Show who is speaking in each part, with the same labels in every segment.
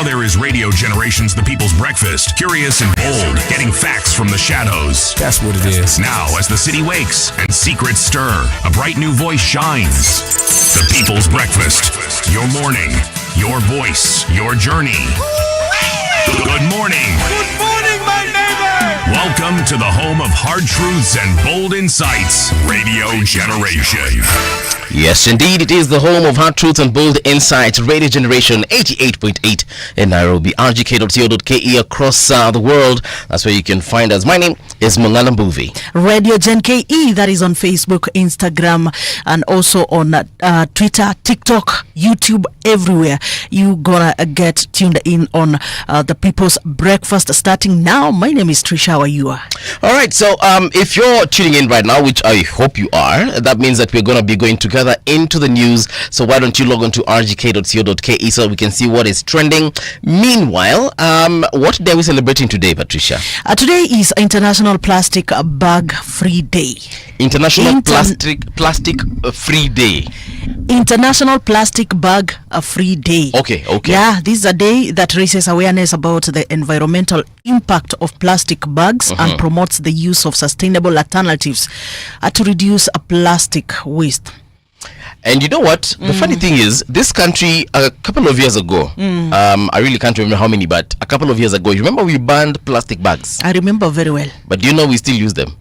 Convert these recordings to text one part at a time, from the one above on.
Speaker 1: Now there is Radio Generation's The People's Breakfast. Curious and bold, getting facts from the shadows.
Speaker 2: That's what it is.
Speaker 1: Now, as the city wakes and secrets stir, a bright new voice shines. The People's Breakfast. Your morning, your voice, your journey. Good morning.
Speaker 3: Good morning, my neighbor.
Speaker 1: Welcome to the home of hard truths and bold insights. Radio Generation.
Speaker 4: Yes, indeed, it is the home of hard truths and bold insights. Radio Generation 88.8 in Nairobi, rgk.co.ke across the world. That's where you can find us. My name is Malala Mbuvi.
Speaker 5: Radio Gen KE, that is on Facebook, Instagram, and also on Twitter, TikTok, YouTube, everywhere. You gonna get tuned in on the People's Breakfast starting now. My name is Trisha. How are you? All
Speaker 4: right, so if you're tuning in right now, which I hope you are, that means that we're gonna be going together into the news. So why don't you log on to rgk.co.ke so we can see what is trending. Meanwhile, what day are we celebrating today, Patricia?
Speaker 5: Today is International Plastic Bag Free Day.
Speaker 4: International Plastic Free Day.
Speaker 5: International Plastic Bag Free Day.
Speaker 4: Okay.
Speaker 5: Yeah, this is a day that raises awareness about the environmental impact of plastic bags and promotes the use of sustainable alternatives to reduce plastic waste.
Speaker 4: And you know what? The funny thing is, this country, a couple of years ago, I really can't remember how many, but a couple of years ago, you remember we banned plastic bags?
Speaker 5: I remember very well.
Speaker 4: But do you know we still use them?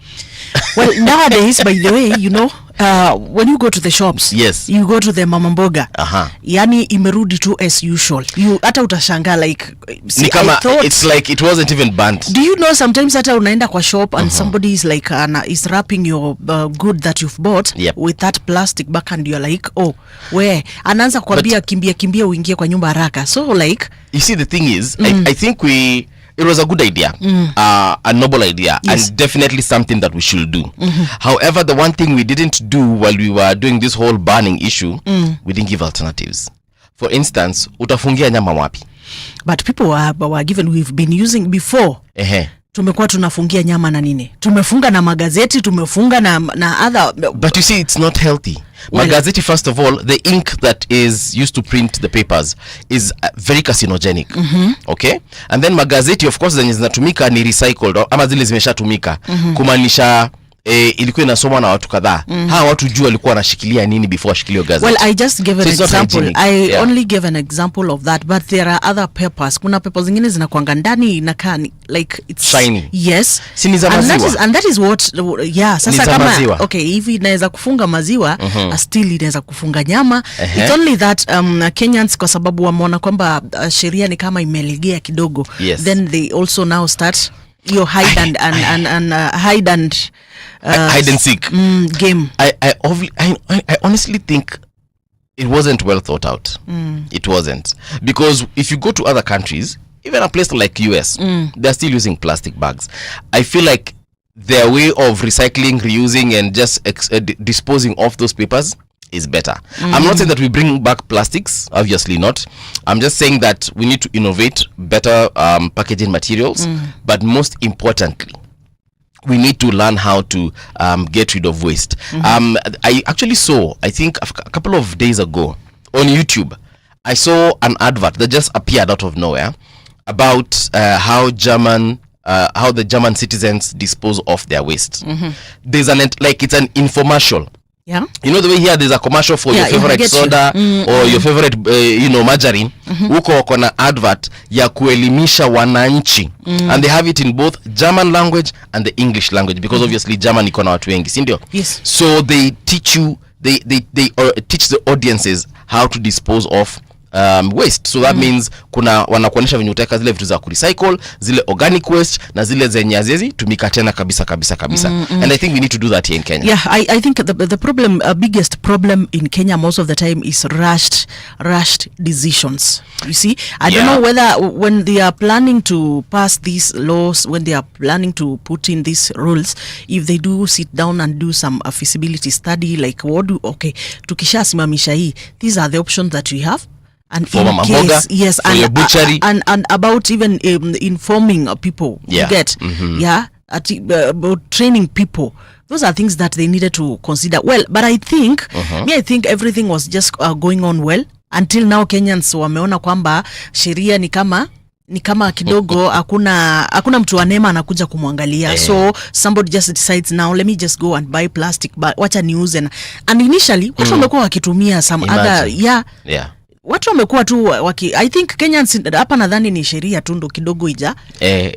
Speaker 5: Well, nowadays, by the way, you know, when you go to the shops,
Speaker 4: yes,
Speaker 5: you go to the mama mboga, yani imerudi tu as usual. You hata utashanga like, see,
Speaker 4: Nikama, it's like it wasn't even banned.
Speaker 5: Do you know sometimes hata unaenda kwa shop and somebody is like is wrapping your good that you've bought with that plastic bag and you're like, oh, where? Anaanza kuambia kimbia uingie kwa nyumba haraka. So like,
Speaker 4: you see, the thing is, I think it was a good idea, a noble idea, and definitely something that we should do. However, the one thing we didn't do while we were doing this whole banning issue, we didn't give alternatives. For instance, utafungia nyama wapi?
Speaker 5: But people were given, we've been using before. Tumekuwa tunafungia nyama na nini? Tumefunga na magazeti, tumefunga na other.
Speaker 4: But you see, it's not healthy. Well, magazeti, first of all, the ink that is used to print the papers is very carcinogenic. Okay? And then magazeti, of course, zenye zinatumika ni recycled ama zile zimeshatumika. Kumaanisha ilikuwa inasomwa na watu kadhaa. Hawa watu jua walikuwa wanashikilia nini before shikilio gazeti.
Speaker 5: Well, I just gave an example. Only gave an example of that, but there are other papers. Kuna papers zingine zinakuanga ndani inakaa like it's
Speaker 4: shiny.
Speaker 5: Yes.
Speaker 4: Sini za maziwa.
Speaker 5: And that is what sasa kama okay, hivi inaweza kufunga maziwa, still inaweza kufunga nyama. It's only that Kenyans kwa sababu wameona kwamba sheria ni kama imelegea kidogo. Then they also now start your hide and
Speaker 4: seek
Speaker 5: game.
Speaker 4: I honestly think it wasn't well thought out. It wasn't, because if you go to other countries, even a place like US, they're still using plastic bags. I feel like their way of recycling, reusing, and just disposing of those papers is better. I'm not saying that we bring back plastics, obviously not. I'm just saying that we need to innovate better packaging materials, but most importantly, we need to learn how to get rid of waste. I actually saw, I think a couple of days ago on YouTube, I saw an advert that just appeared out of nowhere about how the German citizens dispose of their waste. There's it's an infomercial.
Speaker 5: Yeah.
Speaker 4: You know the way here there's a commercial for your favorite soda or your favorite margarine. Huko wako na advert ya kuelimisha wananchi. And they have it in both German language and the English language, because obviously German iko na watu wengi, si ndio?
Speaker 5: Yes.
Speaker 4: So they teach you, they teach the audiences how to dispose of waste. So that means wanakuonyesha venye utaweka zile vitu za kurecycle, zile organic waste na zile zenye haziwezi tumika tena kabisa. And I think we need to do that here in Kenya.
Speaker 5: Yeah, I think the problem, biggest problem in Kenya most of the time is rushed decisions. You see, I don't know whether when they are planning to pass these laws, when they are planning to put in these rules, if they do sit down and do some feasibility study, like tukisha simamisha hii, these are the options that we have. And
Speaker 4: for Mama Mboga,
Speaker 5: yes,
Speaker 4: for your butchery,
Speaker 5: and about even informing people, about training people. Those are things that they needed to consider. Well, but I think, I think everything was just going on well. until now Kenyans wameona kwamba sheria ni kama kidogo hakuna mtu wa neema anakuja kumwangalia. So somebody just decides now let me just go and buy plastic, but wacha niuze. And initially watu wamekuwa wakitumia some other watu wamekuwa tu I think Kenyans hapa nadhani ni sheria tu ndo kidogo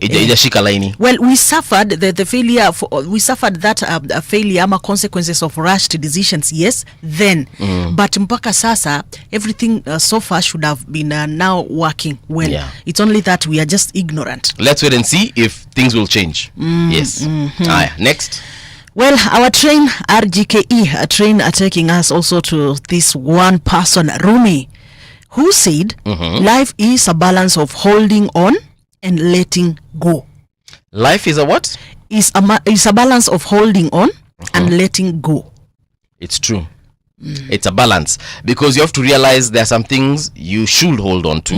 Speaker 4: ijashika laini.
Speaker 5: Well, we suffered the failure we suffered that failure ama consequences of rushed decisions, yes, then but mpaka sasa everything so far should have been now working well. It's only that we are just ignorant.
Speaker 4: Let's wait and see if things will change. Yes. Next.
Speaker 5: Well, our train RGKE, a train taking us also to this one person, Rumi, who said life is a balance of holding on and letting go.
Speaker 4: Life is a what?
Speaker 5: Is a balance of holding on and letting go.
Speaker 4: It's true. It's a balance, because you have to realize there are some things you should hold on to.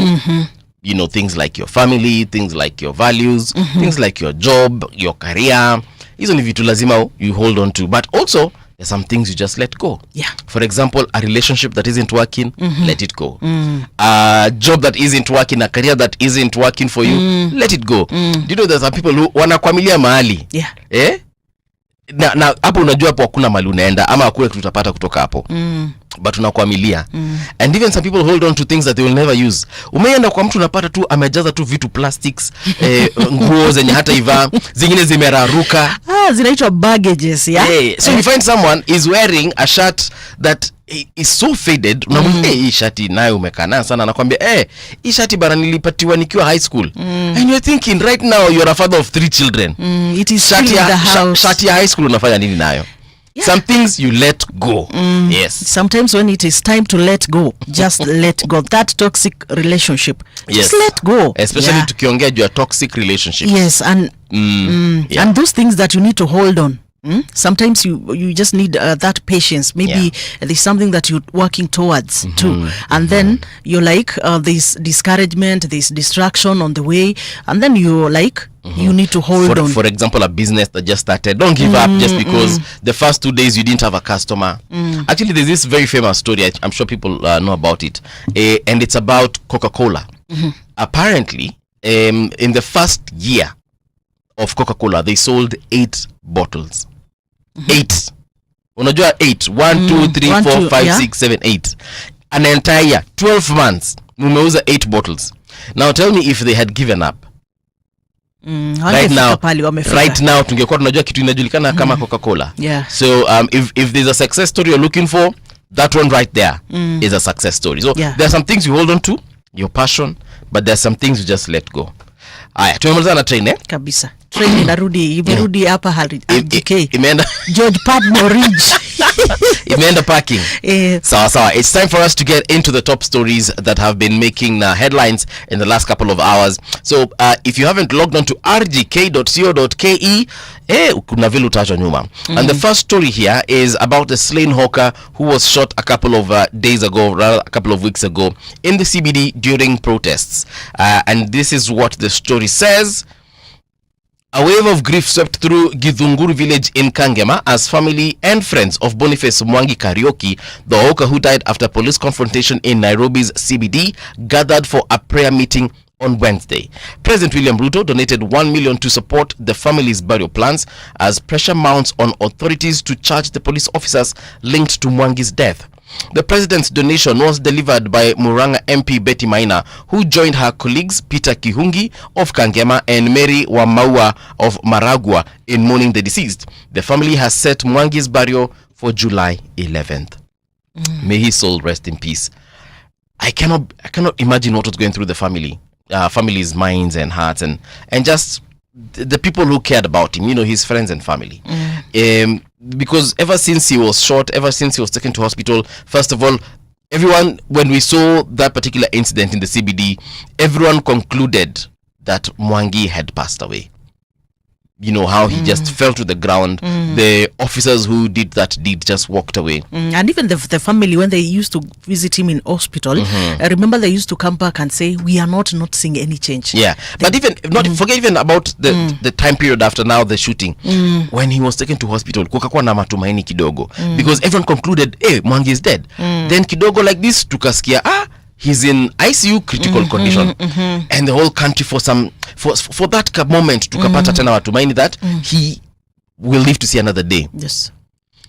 Speaker 4: You know, things like your family, things like your values, things like your job, your career. Hizo ni vitu lazima you hold on to, but also there's some things you just let go. For example, a relationship that isn't working, let it go. A job that isn't working, a career that isn't working for you, let it go. Do you know there's some people who wanakwamilia mahali? Na hapo unajua hapo hakuna mahali unaenda ama hakuna kitu utapata kutoka hapo. But unakwamilia. And even some people hold on to things that they will never use. Umeenda kwa mtu unapata tu amejaza tu vitu plastics, nguo zenye hata iva, zingine zimeraruka.
Speaker 5: Zinaitwa baggages,
Speaker 4: So you find someone is wearing a shirt that is so faded. Unamwambia hii shati nayo umekaa sana, anakuambia hii shati bana nilipatiwa nikiwa high school. And you're thinking right now you're a father of 3 children.
Speaker 5: It is shati in the house.
Speaker 4: Shati ya high school unafanya nini nayo? Some things you let go. Yes.
Speaker 5: Sometimes when it is time to let go, just let go. That toxic relationship, just let go.
Speaker 4: Especially tukiongea juu ya toxic relationships.
Speaker 5: Yes, and and those things that you need to hold on. Sometimes you just need that patience. Maybe there's something that you're working towards too, and then you're like this discouragement, this distraction on the way, and then you're like you need to hold on.
Speaker 4: For example, a business that just started, don't give up just because the first 2 days you didn't have a customer. Actually, there's this very famous story, I'm sure people know about it, and it's about Coca-Cola. Apparently, in the first year of Coca-Cola, they sold 8 bottles. 8. Unajua 8. 1, 2, 3, 4, 5, 6, 7, 8. An entire year, 12 months, mumeuza 8 bottles. Now tell me if they had given up. Right now tungekuwa tunajua kitu inajulikana kama Coca-Cola. So if there's a success story you're looking for, that one right there is a success story. So there are some things you hold on to, your passion, but there are some things you just let go. Aya, tumemaliza na train
Speaker 5: kabisa. Train imerudi hapa RGK.
Speaker 4: Imeenda
Speaker 5: George Padmore Ridge.
Speaker 4: Imeenda parking. Sawa. It's time for us to get into the top stories that have been making headlines in the last couple of hours. So if you haven't logged on to rgk.co.ke, kuna vile utaachwa nyuma. And the first story here is about a slain hawker who was shot a couple of days ago, rather a couple of weeks ago, in the CBD during protests. And this is what the story says. A wave of grief swept through Githunguru village in Kangema as family and friends of Boniface Mwangi Karaoke, the hawker who died after police confrontation in Nairobi's CBD, gathered for a prayer meeting on Wednesday. President William Ruto donated 1 million to support the family's burial plans as pressure mounts on authorities to charge the police officers linked to Mwangi's death. The president's donation was delivered by Muranga MP Betty Maina, who joined her colleagues Peter Kihungi of Kangema and Mary Wamaua of Maragua in mourning the deceased. The family has set Mwangi's burial for July 11th. May his soul rest in peace. I cannot imagine what was going through the family's minds and hearts and just the people who cared about him, you know, his friends and family. Because ever since he was shot, ever since he was taken to hospital, first of all, everyone, when we saw that particular incident in the CBD, everyone concluded that Mwangi had passed away. you know, how he just fell to the ground. The officers who did that deed just walked away.
Speaker 5: And even the family, when they used to visit him in hospital, I remember they used to come back and say, we are not seeing any change.
Speaker 4: Yeah, but even not forget even about the time period after now the shooting, when he was taken to hospital, kukakuwa na matumaini kidogo, because everyone concluded, hey, Mwangi is dead. Then kidogo like this, tukasikia, he's in ICU critical condition, and the whole country for that moment tukapata tena matumaini that he will live to see another day.
Speaker 5: Yes.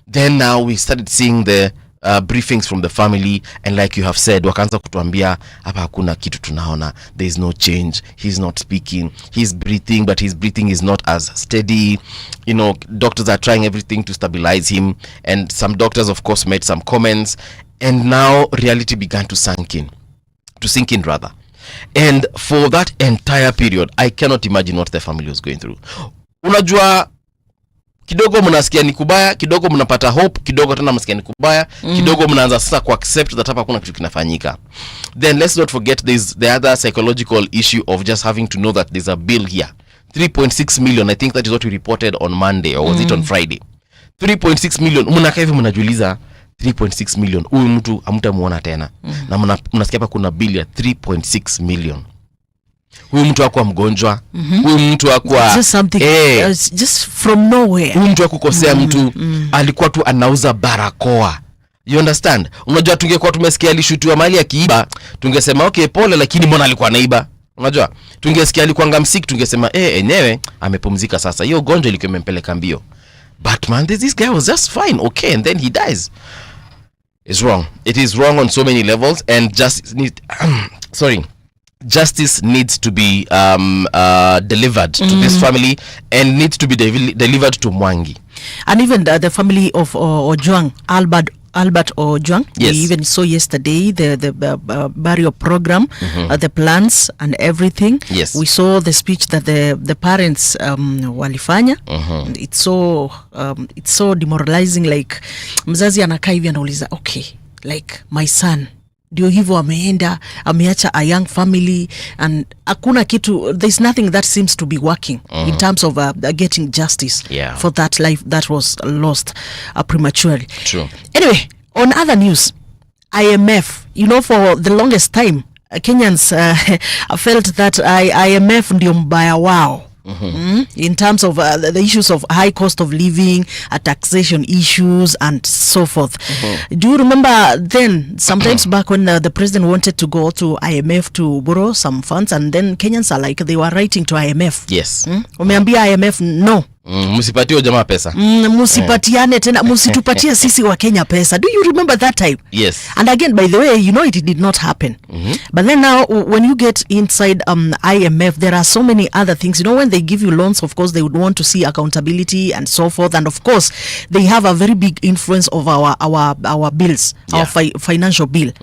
Speaker 4: Then now we started seeing the briefings from the family, and like you have said, wakaanza kutuambia hapa hakuna kitu tunaona, there is no change, he's not speaking, he's breathing but his breathing is not as steady. You know, doctors are trying everything to stabilize him, and some doctors of course made some comments, and now reality began to sink in rather. And for that entire period, I cannot imagine what the family was going through. Unajua, kidogo mnasikia ni kubaya, kidogo mnapata hope, kidogo tena mnasikia ni kubaya, kidogo mnaanza sasa ku accept that hapa kuna kitu kinafanyika. Then let's not forget there's the other psychological issue of just having to know that there's a bill here. 3.6 million, I think that is what we reported on Monday, or was it on Friday? 3.6 million, mnakaa hivi mnajiuliza 3.6 million, huyu mtu hamtamuona tena. Na mnasikia hapa kuna bill ya 3.6 million. Huyu mtu hakuwa mgonjwa, huyu mtu hakuwa
Speaker 5: just something just from nowhere.
Speaker 4: Huyu mtu hakukosea mtu, alikuwa tu anauza barakoa. You understand? Unajua tungekuwa tumesikia alishutiwa mali akiiba, tungesema okay pole, lakini mbona alikuwa anaiba? Unajua? Tungesikia alikuwa ngamsiki, tungesema enyewe amepumzika sasa. Hiyo gonjwa ilikuwa imempeleka mbio. But man, this guy was just fine, okay, and then he dies. It's wrong. It is wrong on so many levels, and justice needs to be delivered to this family, and needs to be delivered to Mwangi.
Speaker 5: And even the family of Ojwang, Albert Ojwang,
Speaker 4: yes.
Speaker 5: We even saw yesterday the burial program, the plans and everything.
Speaker 4: Yes.
Speaker 5: We saw the speech that the parents walifanya. It's so demoralizing, like mzazi anakaa hivi anauliza, okay, like my son ndio hivyo ameenda, ameacha a young family, and hakuna kitu, there's nothing that seems to be working in terms of getting justice for that life that was lost prematurely.
Speaker 4: True.
Speaker 5: Anyway, on other news, IMF, you know, for the longest time Kenyans felt that IMF ndio mbaya wao. In terms of the issues of high cost of living, taxation issues and so forth. Do you remember then sometimes back when the president wanted to go to IMF to borrow some funds, and then Kenyans are like, they were writing to IMF.
Speaker 4: Yes.
Speaker 5: Umeambia IMF no.
Speaker 4: Msipatiwe jamaa pesa.
Speaker 5: Musipatiane tena, musitupatie sisi wa Kenya pesa. Do you remember that time?
Speaker 4: Yes.
Speaker 5: And again, by the way, you know, it did not happen. But then now, when you get inside IMF, there are so many other things. You know, when they give you loans, of course, they would want to see accountability and so forth. And of course, they have a very big influence of our bills, our financial bill.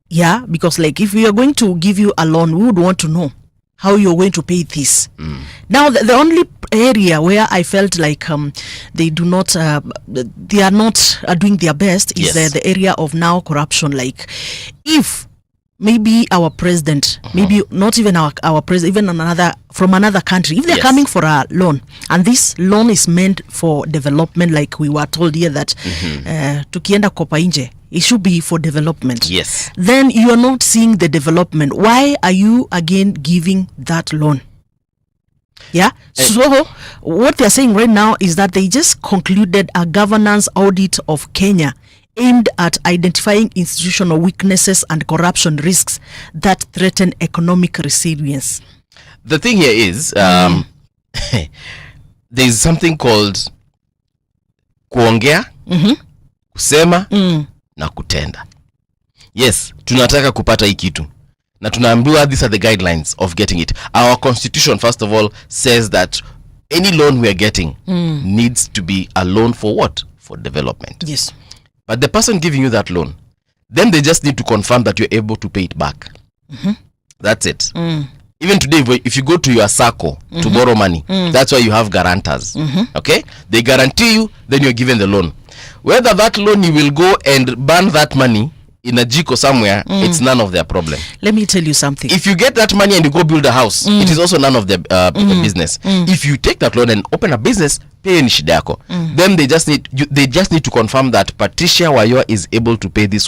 Speaker 5: Yeah, because like if we are going to give you a loan, we would want to know how you're going to pay this. Now, the only area where I felt like they are not doing their best is the area of now corruption. Like, if maybe our president, maybe not even our president, even from another country, if they're coming for a loan, and this loan is meant for development, like we were told here that tukienda kopa nje, it should be for development.
Speaker 4: Yes.
Speaker 5: Then you are not seeing the development. Why are you again giving that loan? Yeah. So what they're saying right now is that they just concluded a governance audit of Kenya aimed at identifying institutional weaknesses and corruption risks that threaten economic resilience.
Speaker 4: The thing here is there's something called kuongea, kusema na kutenda. Yes, tunataka kupata hii kitu. Na tunaambiwa these are the guidelines of getting it. Our constitution, first of all, says that any loan we are getting needs to be a loan for what? For development.
Speaker 5: Yes.
Speaker 4: But the person giving you that loan, then they just need to confirm that you're able to pay it back. That's it. Even today, if you go to your SACCO to borrow money, that's why you have guarantors. Okay? They guarantee you, then you're given the loan. Whether that loan you will go and burn that money in a jiko somewhere, it's none of their problem.
Speaker 5: Let me tell you something.
Speaker 4: If you get that money and you go build a house, it is also none of their business. If you take that loan and open a business, pay ni shida yako. Then they just need to confirm that Patricia Wayo is able to pay this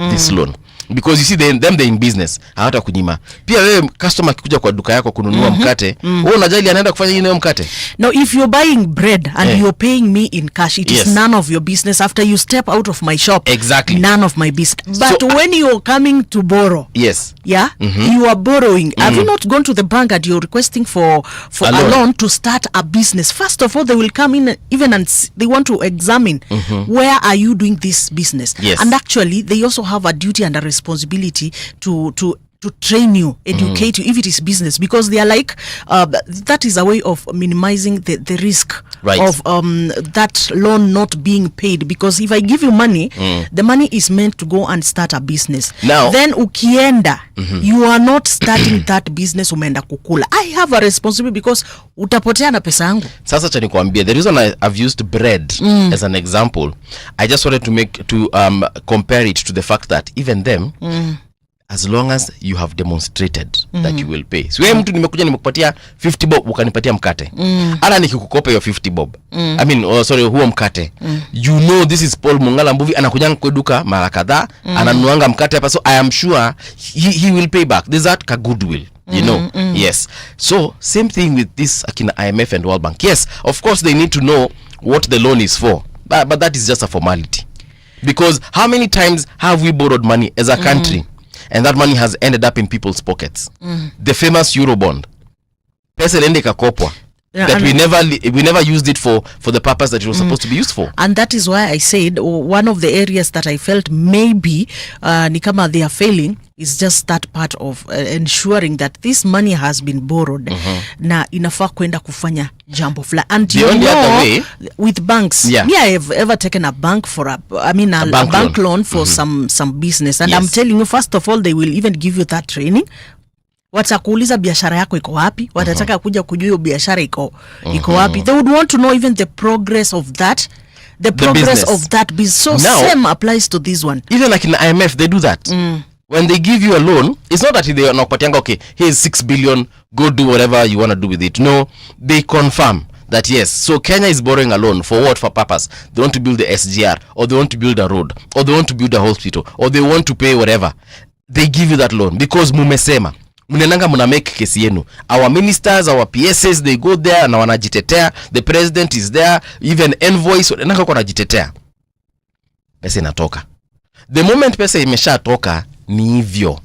Speaker 4: this loan. Because you see they're in business, hawata kunyima. Pia wewe customer kikuja kwa duka yako kununua mkate, wewe unajali anaenda kufanya nini na mkate?
Speaker 5: No, if you're buying bread and you're paying me in cash, it is none of your business. After you step out of my shop,
Speaker 4: exactly,
Speaker 5: none of my business. But so, when you're coming to borrow, you are borrowing. Have you not gone to the bank and you're requesting for a loan to start a business? First of all, they will come in even and they want to examine where are you doing this business. And actually, they also have a duty and a responsibility to train you, educate you if it is business, because they are like that is a way of minimizing the risk of that loan not being paid. Because if I give you money, the money is meant to go and start a business. Now then ukienda, you are not starting that business, umeenda kukula. I have a responsibility because utapotea na pesa yangu.
Speaker 4: Sasa cha nikwambia, the reason I've used bread as an example, I just wanted to compare it to the fact that even them as long as you have demonstrated that you will pay. So wewe mtu nimekuja nimekupatia 50 bob ukanipatia mkate. Ala nikikukopa hiyo 50 bob. I mean huo mkate. You know this is Paul Mungala Mbuvi anakuja kwa duka mara kadhaa, ananuanga mkate hapa, so I am sure he will pay back. There's that ka goodwill. You know, yes. So same thing with this akina IMF and World Bank. Yes, of course they need to know what the loan is for. But that is just a formality. Because how many times have we borrowed money as a country? And that money has ended up in people's pockets. The famous Eurobond. Pesa ilienda ikakopwa. That we never used it for the purpose that it was supposed to be used for.
Speaker 5: And that is why I said one of the areas that I felt maybe ni kama they are failing is just that part of ensuring that this money has been borrowed na inafaa kwenda kufanya jambo fulani. And
Speaker 4: the only other way
Speaker 5: with banks, I have ever taken a bank for a bank loan for some business, and I'm telling you, first of all, they will even give you that training. Watakuuliza biashara yako iko wapi, watataka kuja kujua hiyo biashara iko wapi. They would want to know even the progress of that, the progress of that business. So now, same applies to this one.
Speaker 4: Even like in the IMF, they do that. When they give you a loan, it's not that they are not putting, okay, here's 6 billion, go do whatever you want to do with it. No, they confirm that yes, so Kenya is borrowing a loan for what, for purpose? They want to build the SGR, or they want to build a road, or they want to build a hospital, or they want to pay whatever. They give you that loan because mumesema mnenanga muna make kesi yenu. Our ministers, our PSs, they go there na wanajitetea. The president is there, even envoys wananga kwa najitetea. Pesa inatoka. The moment pesa imeshatoka ni hivyo.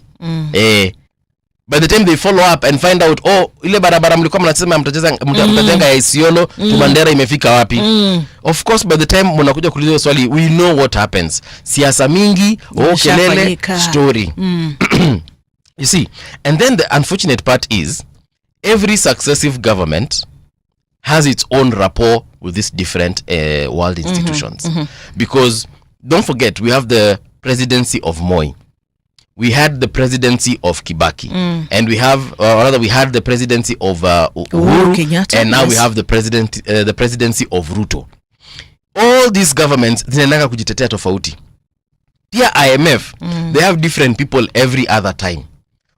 Speaker 4: By the time they follow up and find out, ile barabara mlikuwa mnasema mtajenga ya Isiolo to Mandera imefika wapi? Of course, by the time mnakuja kuuliza swali, we know what happens. Siasa mingi, kelele, story. You see, and then the unfortunate part is every successive government has its own rapport with these different world institutions. Because don't forget, we have the presidency of Moi. We had the presidency of Kibaki. And we have, we had the presidency of Uhuru Kenyatta, and now we have the presidency of Ruto. All these governments zinataka kujitetea tofauti. Pia IMF, they have different people every other time.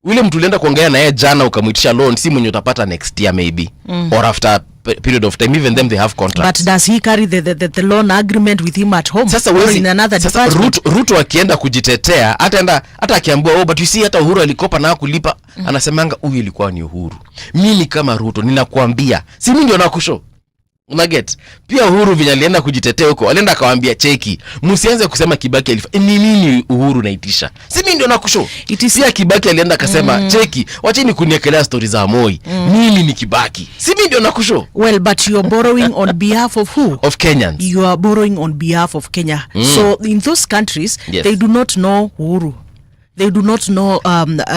Speaker 4: Ule mtu ulienda kuongea na yeye jana ukamuitisha loan, si mwenye utapata next year maybe, or after a period of time. Even them, they have contracts.
Speaker 5: But does he carry the loan agreement with him at home?
Speaker 4: Sasa
Speaker 5: or in another department?
Speaker 4: Ruto akienda kujitetea, hata akiambiwa but you see hata Uhuru alikopa na kulipa, anasemanga huyu ilikuwa ni Uhuru. Mimi kama Ruto ninakuambia, si mimi ndio nakusho. Unaget? Pia Uhuru vinya alienda kujitetea huko, alienda akawaambia cheki, msianze kusema Kibaki alifa. Ni nini Uhuru naitisha? Si mimi ndio nakusho. Pia Kibaki alienda akasema cheki, wacheni kuniekelea stories za Moi. Mimi ni Kibaki. Si mimi ndio nakusho.
Speaker 5: Well, but you are borrowing on behalf of who?
Speaker 4: Of Kenyans.
Speaker 5: You are borrowing on behalf of Kenya. So in those countries, they do not know Uhuru. They do not know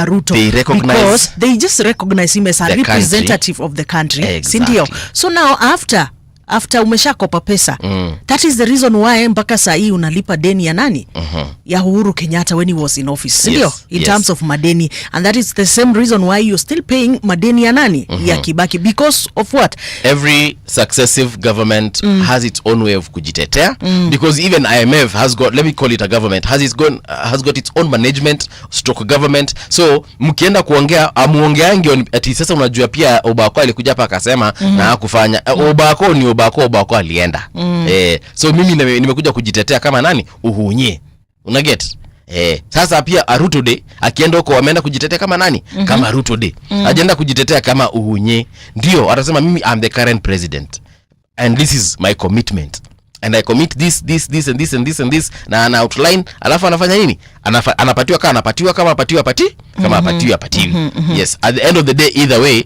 Speaker 5: Ruto.
Speaker 4: They recognize,
Speaker 5: because they just recognize him as a representative of the country.
Speaker 4: Exactly.
Speaker 5: So now after after umeshakopa pesa. That is the reason why mpaka saa hii unalipa deni ya nani? Ya Uhuru Kenyatta when he was in office.
Speaker 4: Yes,
Speaker 5: in terms of madeni, and that is the same reason why you're still paying madeni ya nani? Ya Kibaki, because of what?
Speaker 4: Every successive government has its own way of kujitetea, because even IMF has got, let me call it a government, has got its own management stroke government. So mkienda kuongea amuongeangi ati sasa unajua pia Obako alikuja hapa akasema na hakufanya. Obako ni Obako alienda. So mimi nimekuja kujitetea kama nani? Uhunye. Unaget? Sasa pia Ruto Day akienda huko wameenda kujitetea kama nani? Kama Ruto Day. Ajenda kujitetea kama Uhunye. Ndio atasema mimi I'm the current president and this is my commitment and I commit this and this na ana outline, alafu anafanya nini? Anapatiwa kama apatiwa. Yes, at the end of the day, either way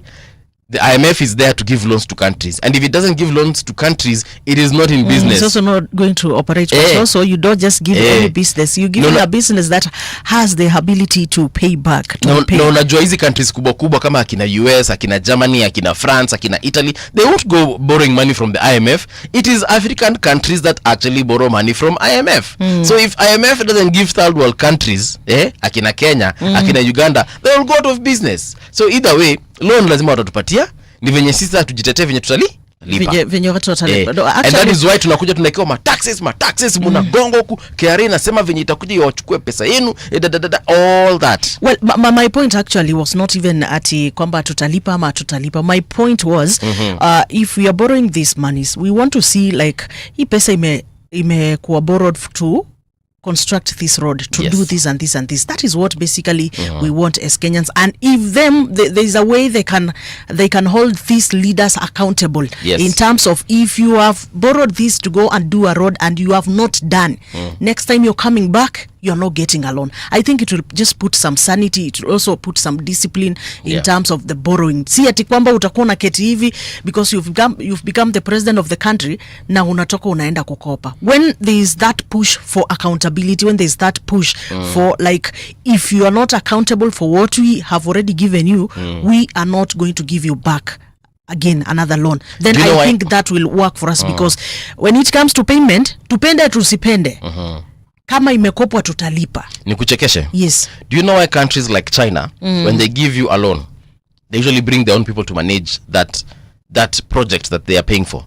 Speaker 4: the IMF is there to give loans to countries, and if it doesn't give loans to countries, it is not in business.
Speaker 5: It's also not going to operate. Also, you don't just give any business. You give a business that has the ability to pay back.
Speaker 4: No, unajua hizi countries kubwa kama akina US, akina Germany, akina France, akina Italy, they won't go borrowing money from the IMF. It is African countries that actually borrow money from IMF. So if IMF doesn't give third world countries, akina Kenya, akina Uganda, they will go out of business. So either way, loan lazima watatupatia, ni venye sisi tujitetee venye tutalipa.
Speaker 5: Venye watu watalipa.
Speaker 4: And that is why tunakuja tunaekewa mataxes mnagongo huku. KRA nasema venye itakuja wachukue pesa yenu, all that.
Speaker 5: Well, my point actually was not even ati kwamba tutalipa ama tutalipa. My point was if we are borrowing these monies, we want to see like hii pesa imekuwa borrowed to construct this road, to do this and this and this. That is what basically we want as Kenyans. And if there is a way they can hold these leaders accountable in terms of if you have borrowed this to go and do a road and you have not done, next time you're coming back, you're not getting a loan. I think it will just put some sanity. It will also put some discipline in terms of the borrowing. Si ati kwamba utakuwa na keti hivi because you've become the president of the country na unatoka unaenda kukopa. When there is that push for accountability, when there is that push for like, if you are not accountable for what we have already given you, we are not going to give you back again another loan. Then I think that will work for us because when it comes to payment, tupende tusipende. Kama imekopwa tutalipa.
Speaker 4: Nikuchekeshe?
Speaker 5: Yes.
Speaker 4: Do you know why countries like China, when they give you a loan, they usually bring their own people to manage that project that they are paying for?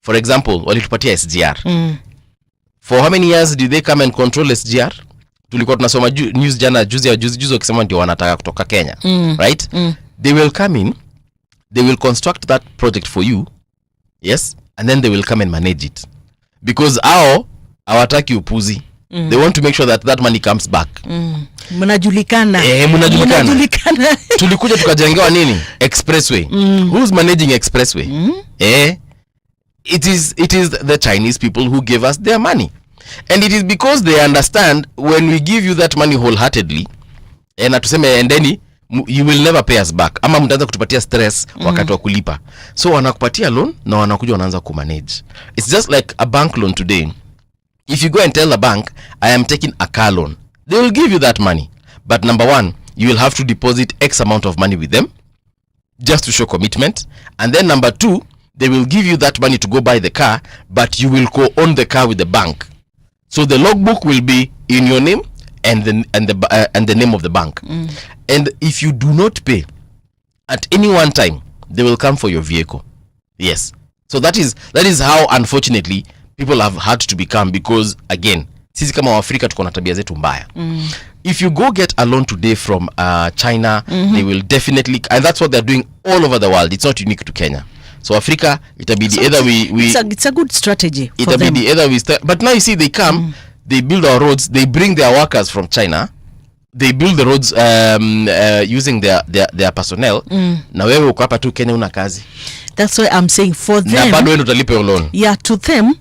Speaker 4: For example, walitupatia SGR. For how many years did they come and control SGR? Tulikuwa tunasoma news juzi wakisema ndio wanataka kutoka Kenya. Right? They will come in, they will construct that project for you. Yes? And then they will come and manage it. Because hawataki upuzi. They want to make sure that money comes back.
Speaker 5: Mnajulikana.
Speaker 4: Mnajulikana. Tulikuja tukajengewa nini? Expressway. Who's managing expressway? It is the Chinese people who gave us their money. And it is because they understand when we give you that money wholeheartedly, na tuseme endeni, you will never pay us back. Ama mtaanza kutupatia stress wakati wa kulipa. So wanakupatia loan na wanakuja wanaanza kumanage. It's just like a bank loan today. If you go and tell the bank, I am taking a car loan, they will give you that money. But number one, you will have to deposit X amount of money with them just to show commitment. And then number two, they will give you that money to go buy the car, but you will co-own the car with the bank. So the logbook will be in your name and the name of the bank. And if you do not pay at any one time, they will come for your vehicle. Yes. So that is how, unfortunately, people have had to become, because again, sisi kama Waafrika tuko na tabia zetu mbaya. If you go get a loan today from China, they will definitely, and that's what they're doing all over the world. It's not unique to Kenya. So Africa, itabidi either
Speaker 5: it's a good strategy for them.
Speaker 4: Either we start, but now you see they come, they build our roads, they bring their workers from China, they build the roads using their personnel. Na wewe uko hapa tu Kenya una kazi.
Speaker 5: That's why I'm saying for them.
Speaker 4: Na bado wewe utalipa loan.
Speaker 5: Yeah, to them,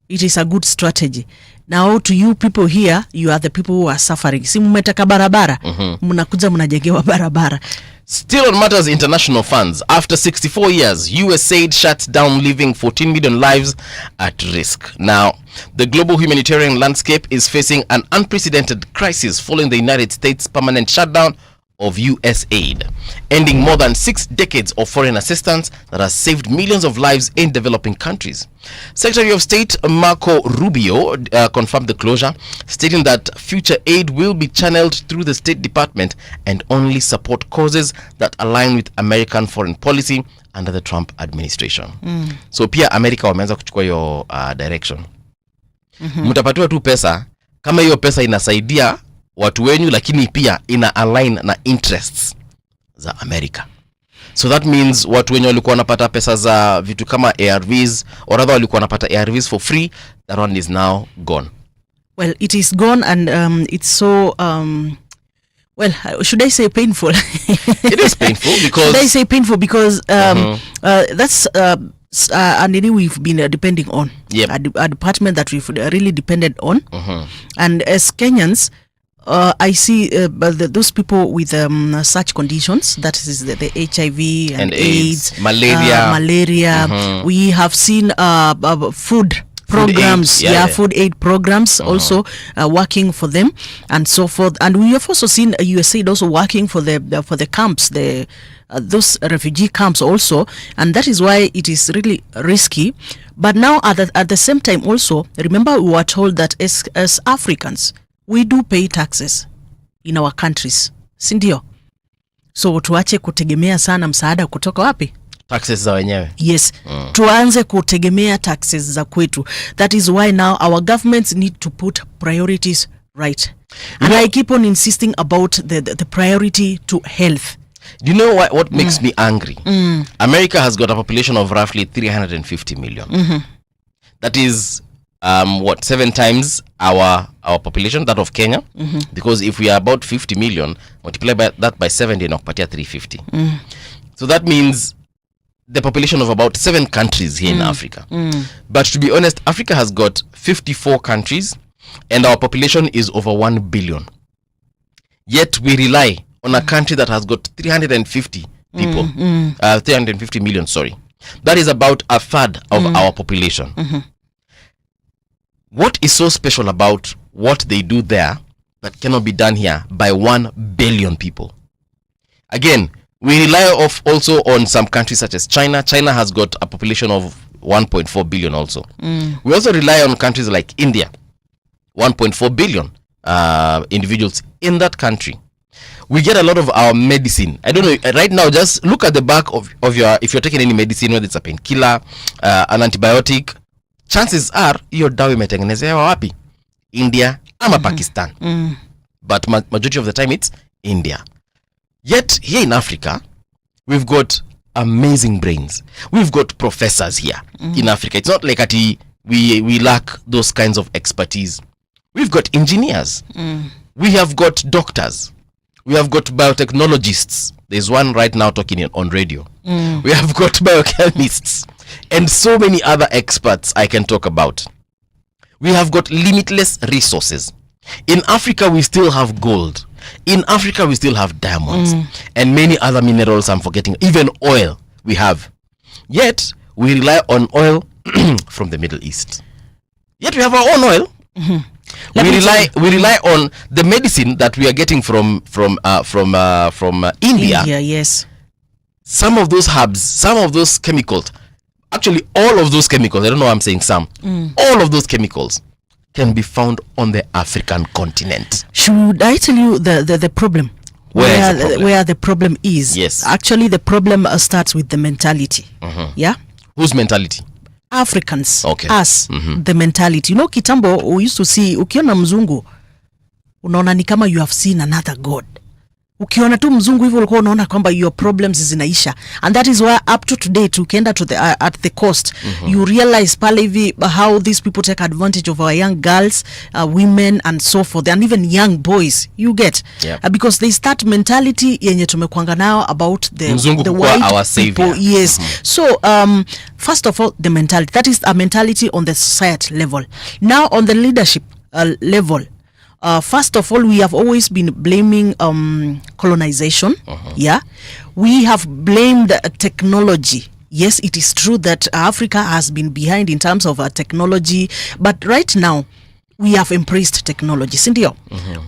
Speaker 5: it is a good strategy. Now to you people here, you are the people who are suffering. Si mmetaka barabara, mnakuja mnajengewa barabara.
Speaker 4: Still on matters international funds, after 64 years, USAID shuts down, leaving 14 million lives at risk. Now, the global humanitarian landscape is facing an unprecedented crisis following the United States' permanent shutdown of US aid, ending more than 6 decades of foreign assistance that has saved millions of lives in developing countries. Secretary of State Marco Rubio confirmed the closure, stating that future aid will be channeled through the State Department and only support causes that align with American foreign policy under the Trump administration. So pia America wameanza kuchukua hiyo direction. Mtapatiwa tu pesa kama hiyo pesa inasaidia watu wenyu, lakini pia ina align na interests za America. So that means watu wenyu walikuwa wanapata pesa za vitu kama ARVs, or rather walikuwa wanapata ARVs for free, that one is now gone.
Speaker 5: Well, it is gone, and it's so well, should I say painful?
Speaker 4: It is painful because
Speaker 5: should I say painful because that's and anyway we've been depending on a department that we've really depended on, and as Kenyans, I see those people with such conditions, that is the HIV and AIDS, malaria. We have seen food programs, food aid programs also working for them and so forth. And we have also seen USAID also working for the camps, those refugee camps also, and that is why it is really risky. But now at the same time also, remember we were told that as Africans we do pay taxes in our countries, sindio? So tuache kutegemea sana msaada kutoka wapi?
Speaker 4: Taxes za wenyewe.
Speaker 5: Yes. Tuanze kutegemea taxes za kwetu. That is why now our governments need to put priorities right. And I keep on insisting about the priority to health.
Speaker 4: Do you know what makes me angry? America has got a population of roughly 350 million. That is 7 times our population, that of Kenya. Because if we are about 50 million, multiply that by 70 and okupatia 350. So that means the population of about 7 countries here in Africa. But to be honest, Africa has got 54 countries and our population is over 1 billion. Yet we rely on a country that has got 350 people, 350 million, sorry. That is about a third of our population. What is so special about what they do there that cannot be done here by 1 billion people? Again, we rely also on some countries such as China. China has got a population of 1.4 billion also. We also rely on countries like India, 1.4 billion individuals in that country. We get a lot of our medicine. I don't know, right now, just look at the back of your, if you're taking any medicine, whether it's a painkiller, an antibiotic, chances are hiyo dawa imetengenezewa wapi? India ama Pakistan. But majority of the time it's India. Yet here in Africa, we've got amazing brains. We've got professors here in Africa. It's not like we lack those kinds of expertise. We've got engineers. We have got doctors. We have got biotechnologists. There's one right now talking on radio. We have got biochemists and so many other experts I can talk about. We have got limitless resources. In Africa, we still have gold. In Africa, we still have diamonds and many other minerals I'm forgetting. Even oil we have. Yet, we rely on oil from the Middle East. Yet, we have our own oil. We rely on the medicine that we are getting from India.
Speaker 5: Yes.
Speaker 4: Some of those herbs, some of those chemicals, actually all of those chemicals, I don't know why I'm saying some, all of those chemicals can be found on the African continent.
Speaker 5: Should I tell you the problem? Where the problem is?
Speaker 4: Yes.
Speaker 5: Actually, the problem starts with the mentality. Yeah?
Speaker 4: Whose mentality?
Speaker 5: Africans.
Speaker 4: Okay.
Speaker 5: Us. The mentality. You know, kitambo, we used to see, ukiona mzungu, unaona ni kama you have seen another god. Ukiona tu mzungu hivyo ulikuwa unaona kwamba your problems zinaisha. And that is why up to today, tukienda to the at the coast, you realize pale hivi how these people take advantage of our young girls, women and so forth, and even young boys, you get. Because they start mentality yenye tumekuanga nao about the white
Speaker 4: our
Speaker 5: people. Yes. So, first of all, the mentality. That is a mentality on the society level. Now, on the leadership level, first of all, we have always been blaming colonization. Yeah, we have blamed technology. Yes, it is true that Africa has been behind in terms of technology, but right now we have embraced technology, sindio?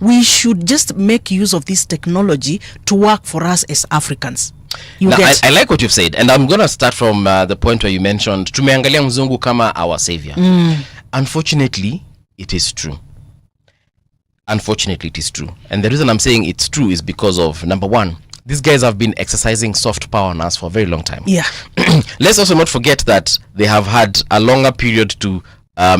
Speaker 5: We should just make use of this technology to work for us as Africans.
Speaker 4: Now, I like what you've said, and I'm going to start from the point where you mentioned tumeangalia mzungu kama our savior. Unfortunately, it is true. Unfortunately, it is true. And the reason I'm saying it's true is because of, number one, these guys have been exercising soft power on us for a very long time.
Speaker 5: Yeah.
Speaker 4: Let's also not forget that they have had a longer period to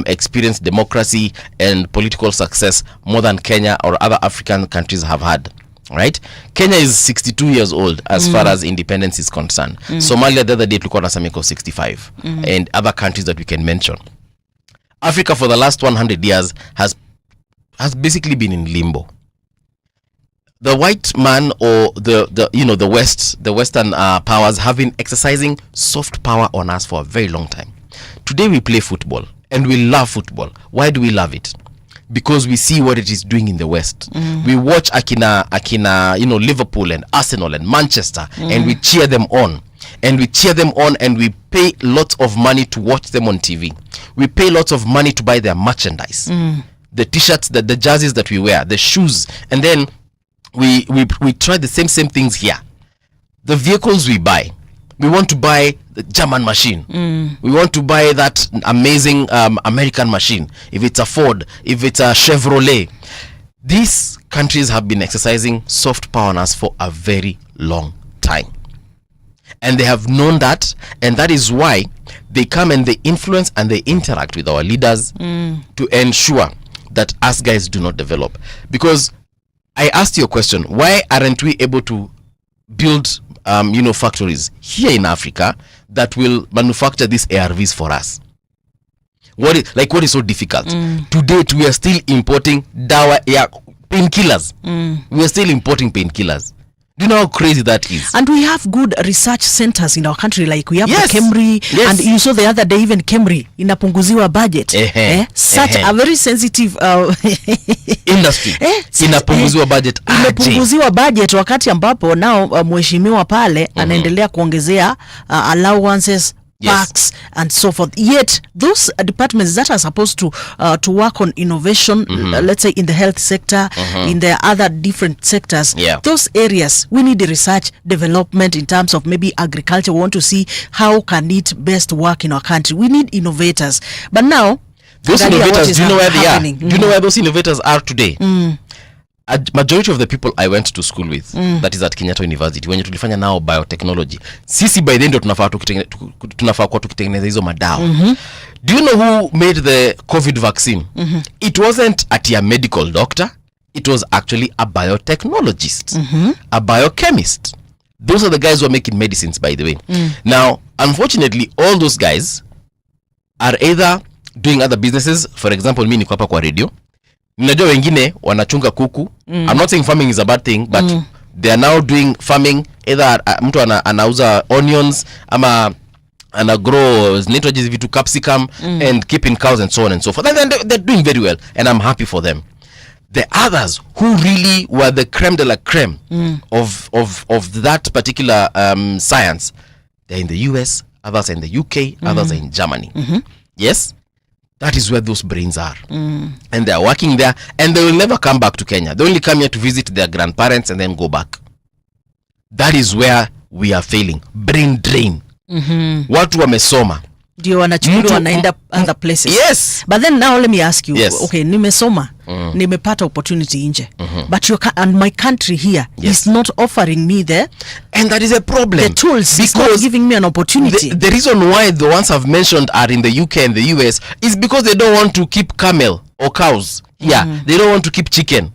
Speaker 4: experience democracy and political success more than Kenya or other African countries have had. Right? Kenya is 62 years old as far as independence is concerned. Somalia the other day tulikuwa na samiko 65 and other countries that we can mention. Africa for the last 100 years has basically been in limbo. The white man or the Western powers have been exercising soft power on us for a very long time. Today we play football and we love football. Why do we love it? Because we see what it is doing in the West. We watch akina Liverpool and Arsenal and Manchester and we cheer them on. And we cheer them on and we pay lots of money to watch them on TV. We pay lots of money to buy their merchandise. The t-shirts, the jerseys that we wear, the shoes. And then we try the same things here. The vehicles we buy. We want to buy the German machine. We want to buy that amazing American machine. If it's a Ford, if it's a Chevrolet. These countries have been exercising soft power on us for a very long time. And they have known that, and that is why they come and they influence and they interact with our leaders to ensure that us guys do not develop. Because I asked you a question, why aren't we able to build factories here in Africa that will manufacture these ARVs for us? What is so difficult? To date, we are still importing painkillers. We are still importing painkillers. Do you know how crazy that is?
Speaker 5: And we have good research centers in our country, like we have
Speaker 4: Yes.
Speaker 5: the KEMRI,
Speaker 4: Yes.
Speaker 5: and you saw the other day even KEMRI inapunguziwa budget. Such a very sensitive
Speaker 4: Industry inapunguziwa budget
Speaker 5: imepunguziwa budget wakati ambapo nao mheshimiwa pale anaendelea kuongezea allowances, parks and so forth. Yet those departments that are supposed to work on innovation, let's say in the health sector, in the other different sectors, those areas we need the research development in terms of maybe agriculture. We want to see how can it best work in our country. We need innovators. But now
Speaker 4: those innovators, do you know where they are? Do you know where those innovators are today? A majority of the people I went to school with, that is at Kenyatta University, wenye tulifanya nao biotechnology, sisi by then ndio tunafaa kwa tukitengeneza hizo madawa. Do you know who made the COVID vaccine? It wasn't a medical doctor, it was actually a biotechnologist, a biochemist. Those are the guys who are making medicines, by the way. Now, unfortunately, all those guys are either doing other businesses. For example, mimi niko hapa kwa radio. Ninajua wengine wanachunga kuku. I'm not saying farming is a bad thing, but they are now doing farming. Either mtu anauza onions ama grow nitrogen vitu capsicum and keeping cows and so on and so forth. And they're doing very well, and I'm happy for them. The others who really were the creme de la creme of that particular science, they're in the US, others are in the UK, others are in Germany. Yes? That is where those brains are. And they are working there, and they will never come back to Kenya. They only come here to visit their grandparents and then go back. That is where we are failing. Brain drain. Watu wamesoma.
Speaker 5: Ndio wanachukuliwa wanaenda other places.
Speaker 4: Yes.
Speaker 5: But then now let me ask you,
Speaker 4: Yes.
Speaker 5: okay, nimesoma, nimepata opportunity nje. But and my country here is not offering me
Speaker 4: and that is a problem.
Speaker 5: The tools,
Speaker 4: because
Speaker 5: it's not giving me an opportunity.
Speaker 4: The reason why the ones I've mentioned are in the UK and the US is because they don't want to keep camel or cows. They don't want to keep chicken.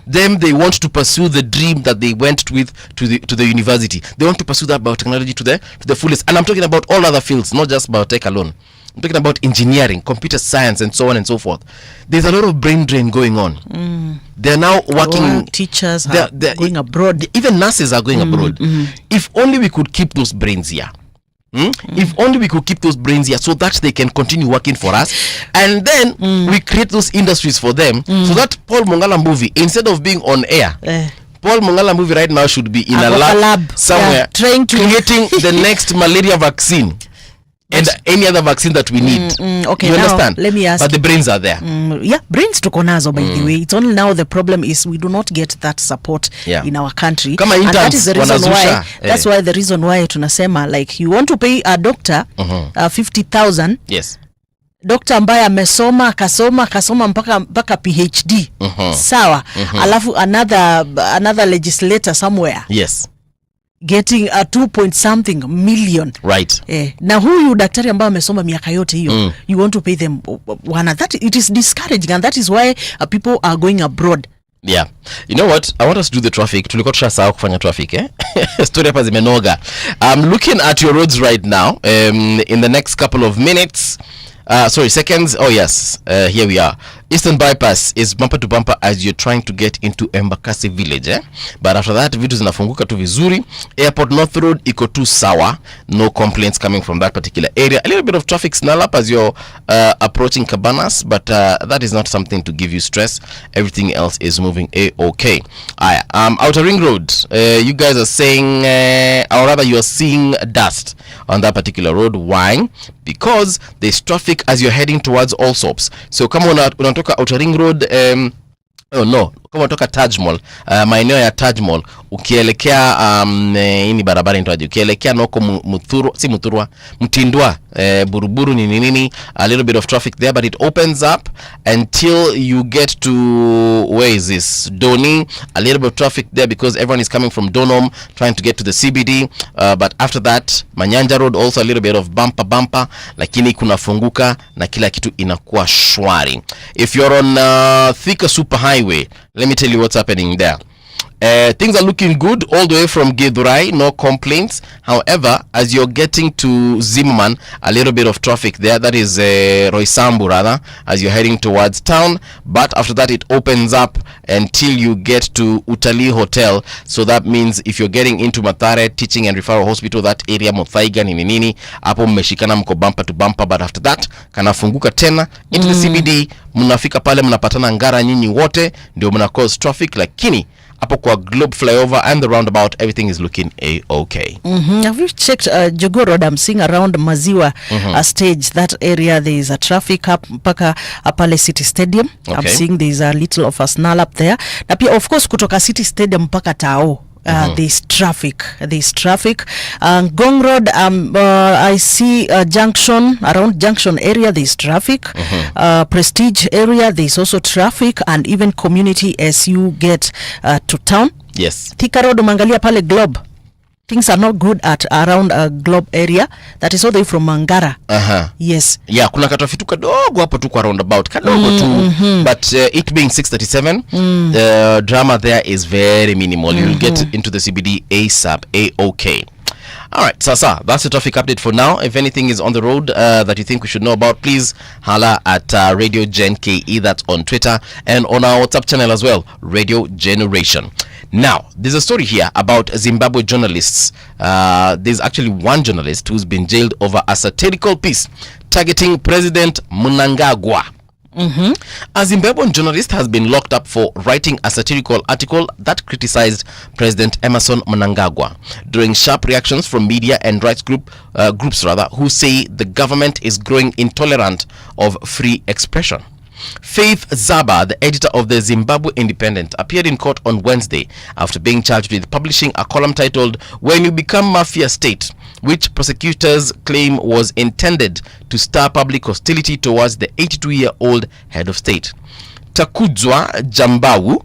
Speaker 4: Them, they want to pursue the dream that they went with to the university. They want to pursue that biotechnology to the fullest. And I'm talking about all other fields, not just biotech alone. I'm talking about engineering, computer science, and so on and so forth. There's a lot of brain drain going on. They're now working.
Speaker 5: Teachers are going abroad.
Speaker 4: Even nurses are going abroad. If only we could keep those brains here. If only we could keep those brains here so that they can continue working for us, and then we create those industries for them, so that Paul Mongala movie, instead of being on air, Paul Mongala movie right now should be in a lab somewhere,
Speaker 5: trying to
Speaker 4: creating the next malaria vaccine. and any other vaccine that we need.
Speaker 5: Okay,
Speaker 4: you
Speaker 5: now,
Speaker 4: understand?
Speaker 5: let me ask.
Speaker 4: But the brains are there.
Speaker 5: Yeah, brains tuko nazo, by the way. It's only now the problem is we do not get that support in our country.
Speaker 4: Kama
Speaker 5: and that is the reason
Speaker 4: wanazusha,
Speaker 5: why. That's why the reason why tunasema, like, you want to pay a doctor 50,000.
Speaker 4: Yes.
Speaker 5: Doctor ambaye amesoma kasoma mpaka PhD. Sawa. Alafu another legislator somewhere.
Speaker 4: Yes.
Speaker 5: Getting a 2 million.
Speaker 4: Right.
Speaker 5: Na huyu daktari ambaye amesoma miaka yote hiyo, you want to pay them that it is discouraging, and that is why people are going abroad.
Speaker 4: Yeah. You know what? I want us to do the traffic. Tulikuwa tushasahau kufanya traffic, Story hapa zimenoga. I'm looking at your roads right now. In the next couple of minutes, seconds. Oh yes, here we are. Eastern bypass is bumper to bumper as you're trying to get into Embakasi village, but after that vitu zinafunguka tu vizuri. Airport North Road iko tu sawa, no complaints coming from that particular area. A little bit of traffic snarl up as you're approaching Cabanas, but that is not something to give you stress. Everything else is moving okay. Outer Ring Road, you guys are saying, or rather you are seeing dust on that particular road. Why? Because there's traffic as you're heading towards Allsops. So come on out, unatoka Outer Ring Road, kama unatoka Taj Mall, maeneo ya Taj Mall, ukielekea hii barabara inaitwaje, ukielekea noko Mtindwa, Buruburu nini, a little bit of traffic there, but it opens up until you get to, where is this, Doni. A little bit of traffic there because everyone is coming from Donom trying to get to the CBD, but after that Manyanja Road also a little bit of bumper, lakini kunafunguka na kila kitu inakuwa shwari. If you're on Thika Super Highway, let me tell you what's happening there. Things are looking good all the way from Githurai, no complaints. However, as you're getting to Zimmerman, a little bit of traffic there. That is Roysambu rather, as you're heading towards town. But after that, it opens up until you get to Utalii Hotel. So that means if you're getting into Mathare Teaching and Referral Hospital, that area, Muthaiga, nini, hapo mmeshikana mko bumper to bumper. But after that, kanafunguka tena into the CBD. Mnafika pale mnapatana Ngara nyinyi wote, ndio mna cause traffic, lakini hapo kwa Globe Flyover and the roundabout, everything is looking okay.
Speaker 5: Have you checked Jogo Road? I'm seeing around Maziwa stage, that area there is a traffic up mpaka pale City Stadium. Okay. I'm seeing there is a little of a snarl up there. Na pia of course kutoka City Stadium mpaka Tao. There's traffic. Ngong Road, I see Junction, around Junction area there's traffic. Prestige area there's also traffic, and even Community as you get to town.
Speaker 4: Yes.
Speaker 5: Thika Road umangalia pale Globe. Things are not good at around Globe area. That is all the way from Mangara. Yes.
Speaker 4: Yeah, kuna katofitu kadogo hapo tu kwa roundabout kadogo tu. But it being 6:37, the drama there is very minimal. You'll get into the CBD ASAP, okay. All right, Sasa, that's the traffic update for now. If anything is on the road that you think we should know about, please holla at Radio Gen KE. That's on Twitter and on our WhatsApp channel as well, Radio Generation. Now, there's a story here about Zimbabwe journalists. There's actually one journalist who's been jailed over a satirical piece targeting President Mnangagwa. A Zimbabwean journalist has been locked up for writing a satirical article that criticized President Emerson Mnangagwa, drawing sharp reactions from media and rights groups who say the government is growing intolerant of free expression. Faith Zaba, the editor of the Zimbabwe Independent, appeared in court on Wednesday after being charged with publishing a column titled "When You Become Mafia State," which prosecutors claim was intended to stir public hostility towards the 82-year-old head of state. Takudzwa Jambawu,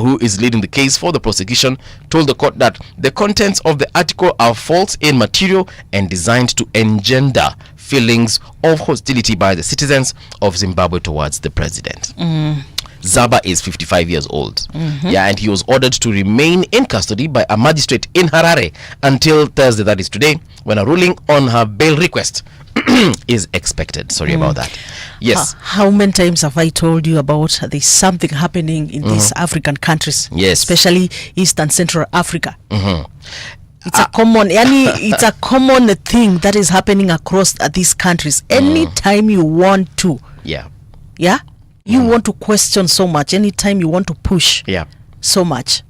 Speaker 4: who is leading the case for the prosecution, told the court that the contents of the article are false in material and designed to engender feelings of hostility by the citizens of Zimbabwe towards the president. Zaba is 55 years old. And he was ordered to remain in custody by a magistrate in Harare until Thursday, that is today, when a ruling on her bail request is expected. Sorry about that. Yes.
Speaker 5: How many times have I told you about there's something happening in these African countries?
Speaker 4: Yes.
Speaker 5: Especially East and Central Africa. It's a common thing that is happening across these countries. Anytime you want to, you want to question so much. Anytime you want to push, so much.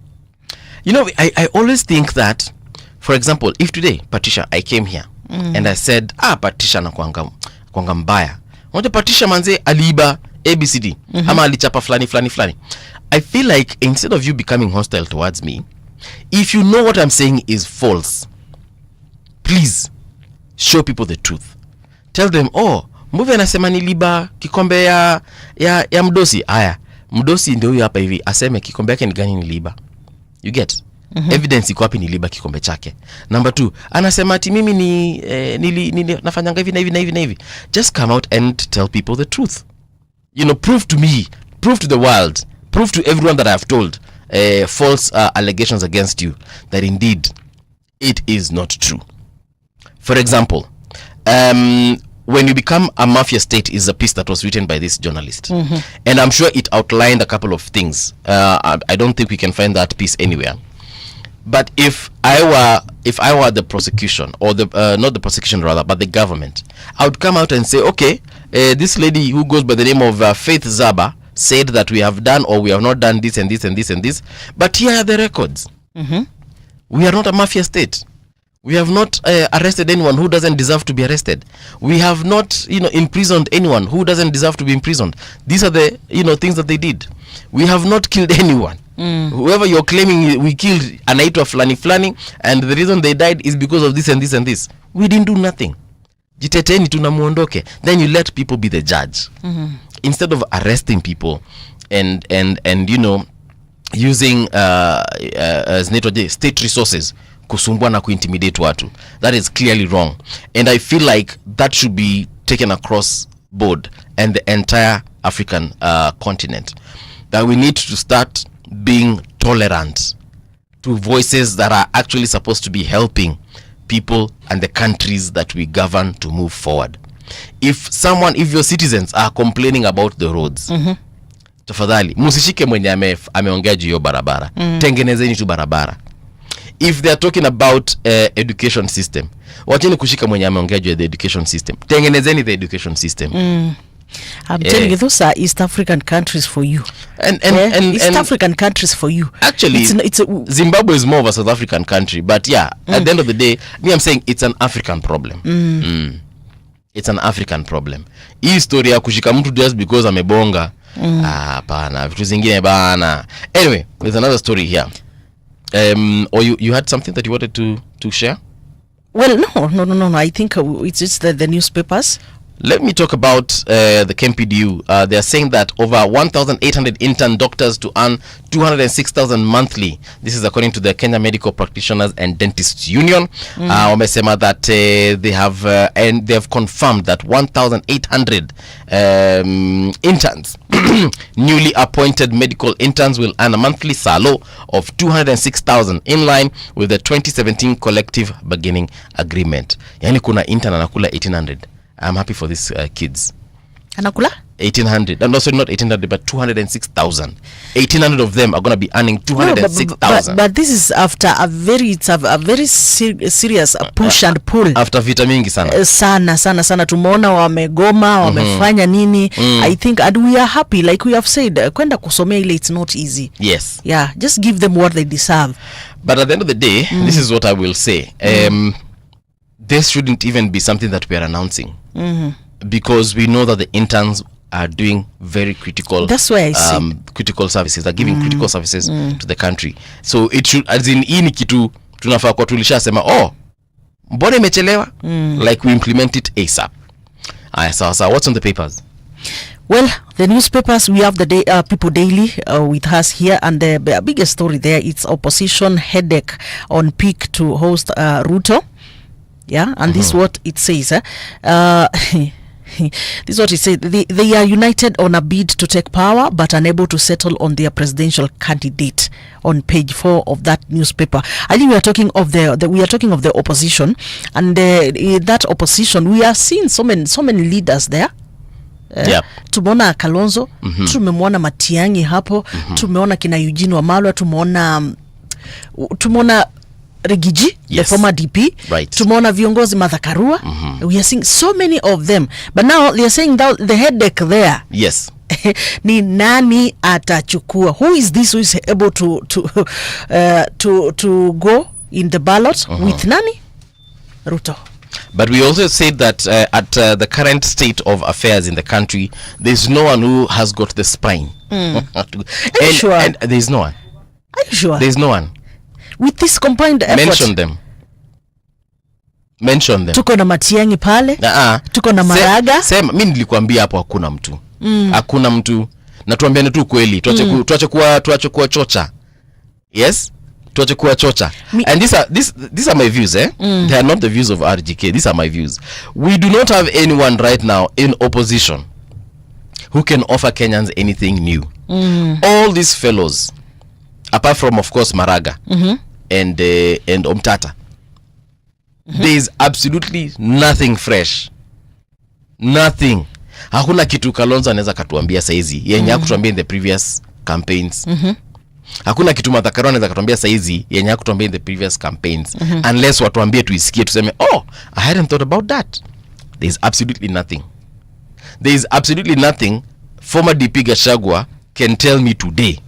Speaker 5: You
Speaker 4: know, I always think that, for example, if today, Patricia, I came here and I said, Patricia na kwanga mbaya. Unajua Patricia manze aliiba ABCD ama alichapa flani. I feel like instead of you becoming hostile towards me, if you know what I'm saying is false, please show people the truth. Tell them, Mbuvi anasema niliba kikombe ya mdosi. Aya, mdosi ndio huyo hapa hivi, aseme kikombe yake ni gani niliba. You get? Evidence iko wapi niliba kikombe chake. Number 2, anasema ati mimi ni nafanyanga hivi na hivi. Just come out and tell people the truth. You know, prove to me, prove to the world, prove to everyone that I have told false allegations against you that indeed it is not true. For example, when you become a mafia state is a piece that was written by this journalist, and I'm sure it outlined a couple of things. I don't think we can find that piece anywhere. But if I were the prosecution, or the not the prosecution rather, but the government, I would come out and say, okay, this lady who goes by the name of Faith Zaba said that we have done or we have not done this and this and this and this, but here are the records. We are not a mafia state. We have not arrested anyone who doesn't deserve to be arrested. We have not, imprisoned anyone who doesn't deserve to be imprisoned. These are the, things that they did. We have not killed anyone. Whoever you're claiming we killed anaitwa flani, and the reason they died is because of this and this and this. We didn't do nothing. Jiteteni tunamuondoke. Then you let people be the judge. Instead of arresting people and using state resources kusumbua na kuintimidate watu. That is clearly wrong. And I feel like that should be taken across board and the entire African continent. That we need to start being tolerant to voices that are actually supposed to be helping people and the countries that we govern to move forward. If your citizens are complaining about the roads, tafadhali musishike mwenye ameongea juu hiyo barabara. Tengenezeni tu barabara. If they are talking about education system, wacheni kushika mwenye ameongea juu the education system. Tengenezeni the education system.
Speaker 5: I'm telling you, those are East African countries for you. And East African countries for you. Actually,
Speaker 4: Zimbabwe is more of a South African country, but at the end of the day, I'm saying it's an African problem. It's an African problem. Hii story ya kushika mtu just because amebonga, hapana, vitu zingine bana. Anyway, there's another story here. Or you had something that you wanted to share?
Speaker 5: Well, no. I think it's just the newspapers.
Speaker 4: Let me talk about the KMPDU. They are saying that over 1,800 intern doctors to earn 206,000 monthly. This is according to the Kenya Medical Practitioners and Dentists Union. Wamesema that they have confirmed that 1,800 interns, newly appointed medical interns, will earn a monthly salary of 206,000 in line with the 2017 collective bargaining agreement. Yani kuna intern anakula 1,800. I'm happy for these kids.
Speaker 5: Anakula?
Speaker 4: 1,800. And also not 1,800, but 206,000. 1,800 of them are going to be earning 206,000.
Speaker 5: But this is after a very serious push and pull.
Speaker 4: After vita mingi sana.
Speaker 5: Sana. Tumeona wamegoma, wamefanya nini. I think, and we are happy, like we have said, kwenda kusomea ile, it's not easy.
Speaker 4: Yes.
Speaker 5: Yeah, just give them what they deserve.
Speaker 4: But at the end of the day, this is what I will say. This shouldn't even be something that we are announcing, because we know that the interns are doing very critical.
Speaker 5: That's why I see
Speaker 4: critical services. They're giving critical services to the country. So it should, as in hii ni kitu tunafaa kwa tulishasema, mbona imechelewa? Like we implement it ASAP. So what's on the papers?
Speaker 5: Well, the newspapers, we have the People Daily with us here, and the biggest story there, it's opposition headache on peak to host Ruto. Yeah, and this is what it says. This is what it says. They are united on a bid to take power, but unable to settle on their presidential candidate. On page 4 of that newspaper, I think we are talking of the opposition, and that opposition, we are seeing so many leaders there. Tumeona Kalonzo, tumemwona Matiang'i hapo, tumeona kina Eugene Wamalwa, tumeona Rigiji, the former DP,
Speaker 4: right.
Speaker 5: Tumeona viongozi Martha Karua. We are seeing so many of them, but now they are saying that the headache there,
Speaker 4: yes,
Speaker 5: ni nani atachukua? Who is this who is able to go in the ballot with nani? Ruto.
Speaker 4: But we also said that at the current state of affairs in the country, there's no one who has got the spine.
Speaker 5: Sure?
Speaker 4: And there's no one.
Speaker 5: Are you sure?
Speaker 4: There's no one.
Speaker 5: With this combined effort.
Speaker 4: Mention them.
Speaker 5: Tuko na Matiang'i pale. Tuko na Maraga.
Speaker 4: Sema mimi nilikwambia hapo hakuna mtu. Hakuna mtu. Na tuambiane tu kweli. Tuache kuwa chocha. Yes? Tuache kuwa chocha. And these are my views, eh? They are not the views of RGK. These are my views. We do not have anyone right now in opposition who can offer Kenyans anything new. All these fellows, apart from of course Maraga and Omtata, there is absolutely nothing fresh. Nothing. Hakuna kitu Kalonzo anaweza katuambia saizi yenye hakutuambia in the previous campaigns. Hakuna kitu Martha Karua anaweza katuambia saizi yenye hakutuambia in the previous campaigns. Unless watuambie tuisikie tuseme, "Oh, I hadn't thought about that." There is absolutely nothing. There is absolutely nothing former DP Gachagua can tell me today.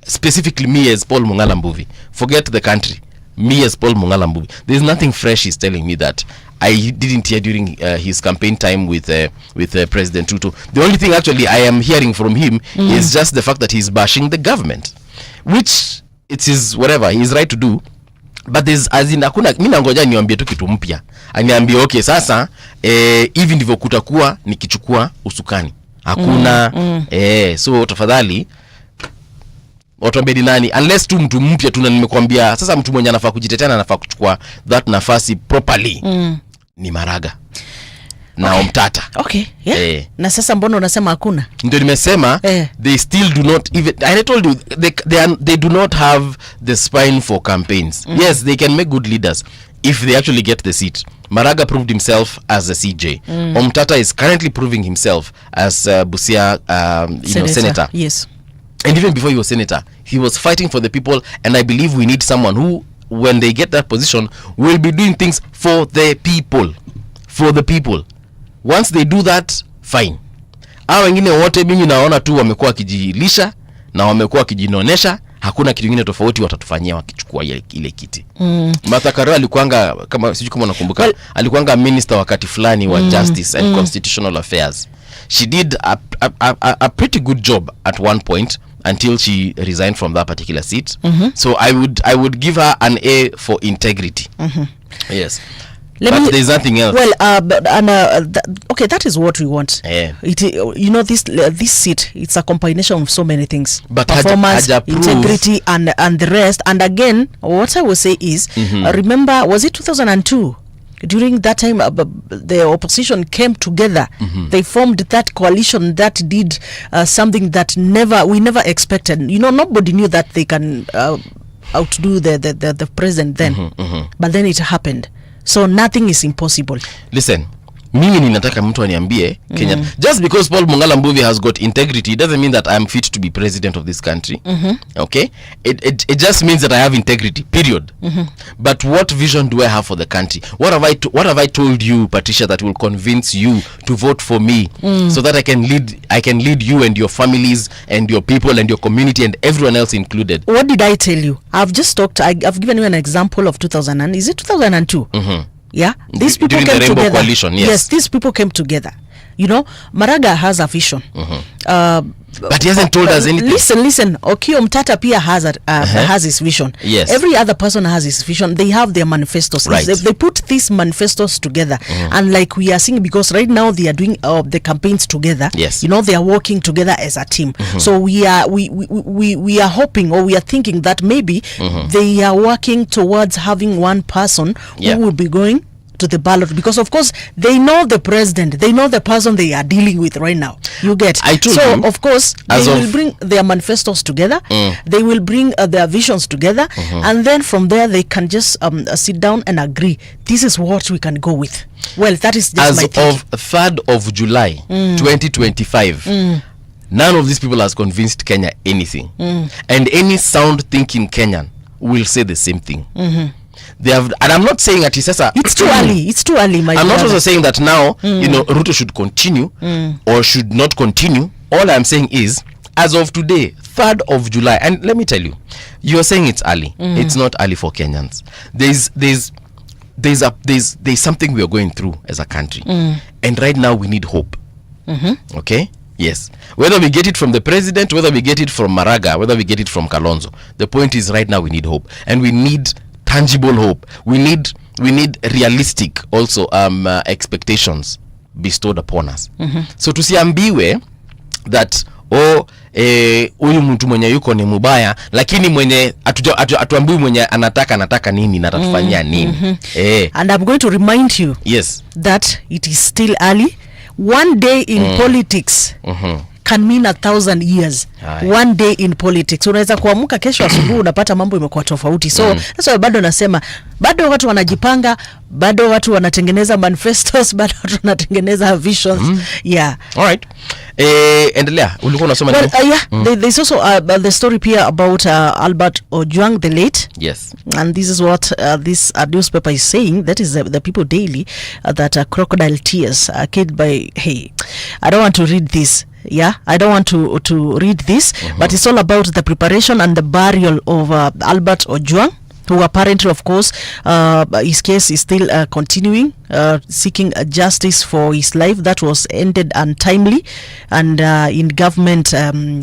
Speaker 4: Specifically me as Paul Mungala Mbuvi. Forget the country. Me as Paul Mungala Mbuvi. There is nothing fresh he's telling me that I didn't hear during his campaign time with President Ruto. The only thing actually I am hearing from him is just the fact that he's bashing the government, which it is whatever he is right to do. But there's as in hakuna, mimi nangoja niambie tu kitu mpya. Aniambie okay sasa hivi ndivyo kutakuwa nikichukua usukani. Hakuna so tafadhali watuambie nani, unless tu mtu mpya tu, na nimekwambia sasa mtu mwenye anafaa kujitetea na anafaa kuchukua that nafasi properly ni Maraga na Omtata.
Speaker 5: Okay, yeah. Na sasa mbona unasema hakuna?
Speaker 4: Ndio nimesema they still do not even, I told you they do not have the spine for campaigns. Yes, they can make good leaders if they actually get the seat. Maraga proved himself as a CJ. Omtata is currently proving himself as Busia senator.
Speaker 5: Yes.
Speaker 4: And even before he was senator, he was fighting for the people, and I believe we need someone who, when they get that position, will be doing things for the people. For the people. Once they do that, fine. Hao wengine wote mimi naona tu wamekuwa wakijilisha na wamekuwa wakijinonesha, hakuna kitu kingine tofauti watatufanyia wakichukua ile kiti. Martha Karua alikuanga, kama sijui kama unakumbuka, alikuanga minister wakati fulani wa Justice and Constitutional Affairs. She did a pretty good job at one point until she resigned from that particular seat. So I would give her an A for integrity. Yes. But there's nothing else.
Speaker 5: Well, okay, that is what we want. This seat, it's a combination of so many things.
Speaker 4: But
Speaker 5: performance, integrity, and the rest. And again, what I will say is, remember, was it 2002? During that time, the opposition came together. They formed that coalition that did something that we never expected. Nobody knew that they can outdo the president then. But then it happened. So nothing is impossible.
Speaker 4: Listen, mimi ninataka mtu aniambie Kenya, just because Paul Mungala Mbuvi has got integrity doesn't mean that I am fit to be president of this country. Okay, it just means that I have integrity, period. But what vision do I have for the country? What have I told you, Patricia, that will convince you to vote for me so that I can lead you and your families and your people and your community and everyone else included?
Speaker 5: What did I tell you? I've just talked, I've given you an example of 2000, is it 2002? Yeah, these people came together.
Speaker 4: Coalition, yes,
Speaker 5: these people came together. Maraga has a vision.
Speaker 4: But he hasn't told us anything.
Speaker 5: Listen. Okiya Omtata pia has his vision.
Speaker 4: Yes.
Speaker 5: Every other person has his vision. They have their manifestos.
Speaker 4: Right.
Speaker 5: They put these manifestos together, and like we are seeing, because right now they are doing the campaigns together.
Speaker 4: Yes.
Speaker 5: They are working together as a team. So we are hoping, or we are thinking that maybe they are working towards having one person who will be going to the ballot, because of course they know the president, they know the person they are dealing with right now. You get? So of course they will bring their manifestos together, they will bring their visions together, and then from there they can just sit down and agree, this is what we can go with. Well, that is just my thinking.
Speaker 4: As of 3rd of July 2025, none of these people has convinced Kenya anything, and any sound thinking Kenyan will say the same thing. They have, and I'm not saying that
Speaker 5: it's too early. It's too early, my
Speaker 4: I'm not also saying that now Ruto should continue or should not continue. All I'm saying is, as of today, 3rd of July, and let me tell you, you're saying it's early. It's not early for Kenyans. There's there's something we are going through as a country, and right now we need hope. Okay, yes, whether we get it from the president, whether we get it from Maraga, whether we get it from Kalonzo, the point is right now we need hope, and we need tangible hope. We need realistic also expectations bestowed upon us. So tusiambiwe that huyu mtu mwenye yuko ni mubaya, lakini mwenye atuambiwi mwenye anataka nini na atatufanyia nini.
Speaker 5: And I'm going to remind you,
Speaker 4: yes,
Speaker 5: that it is still early. One day in politics can mean 1,000 years. One day in politics. Unaweza kuamka kesho asubuhi unapata mambo imekuwa tofauti. So that's why bado nasema, bado watu wanajipanga, bado watu wanatengeneza manifestos, bado watu wanatengeneza visions. Yeah.
Speaker 4: All right. Endelea. Ulikuwa unasoma
Speaker 5: nini? There's also the story here about Albert Ojwang the late.
Speaker 4: Yes.
Speaker 5: And this is what this newspaper is saying. That is the People Daily, that crocodile tears killed by, hey, I don't want to read this. Yeah, I don't want to read this, but it's all about the preparation and the burial of Albert Ojwang, who apparently, of course, his case is still continuing, seeking justice for his life that was ended untimely and in government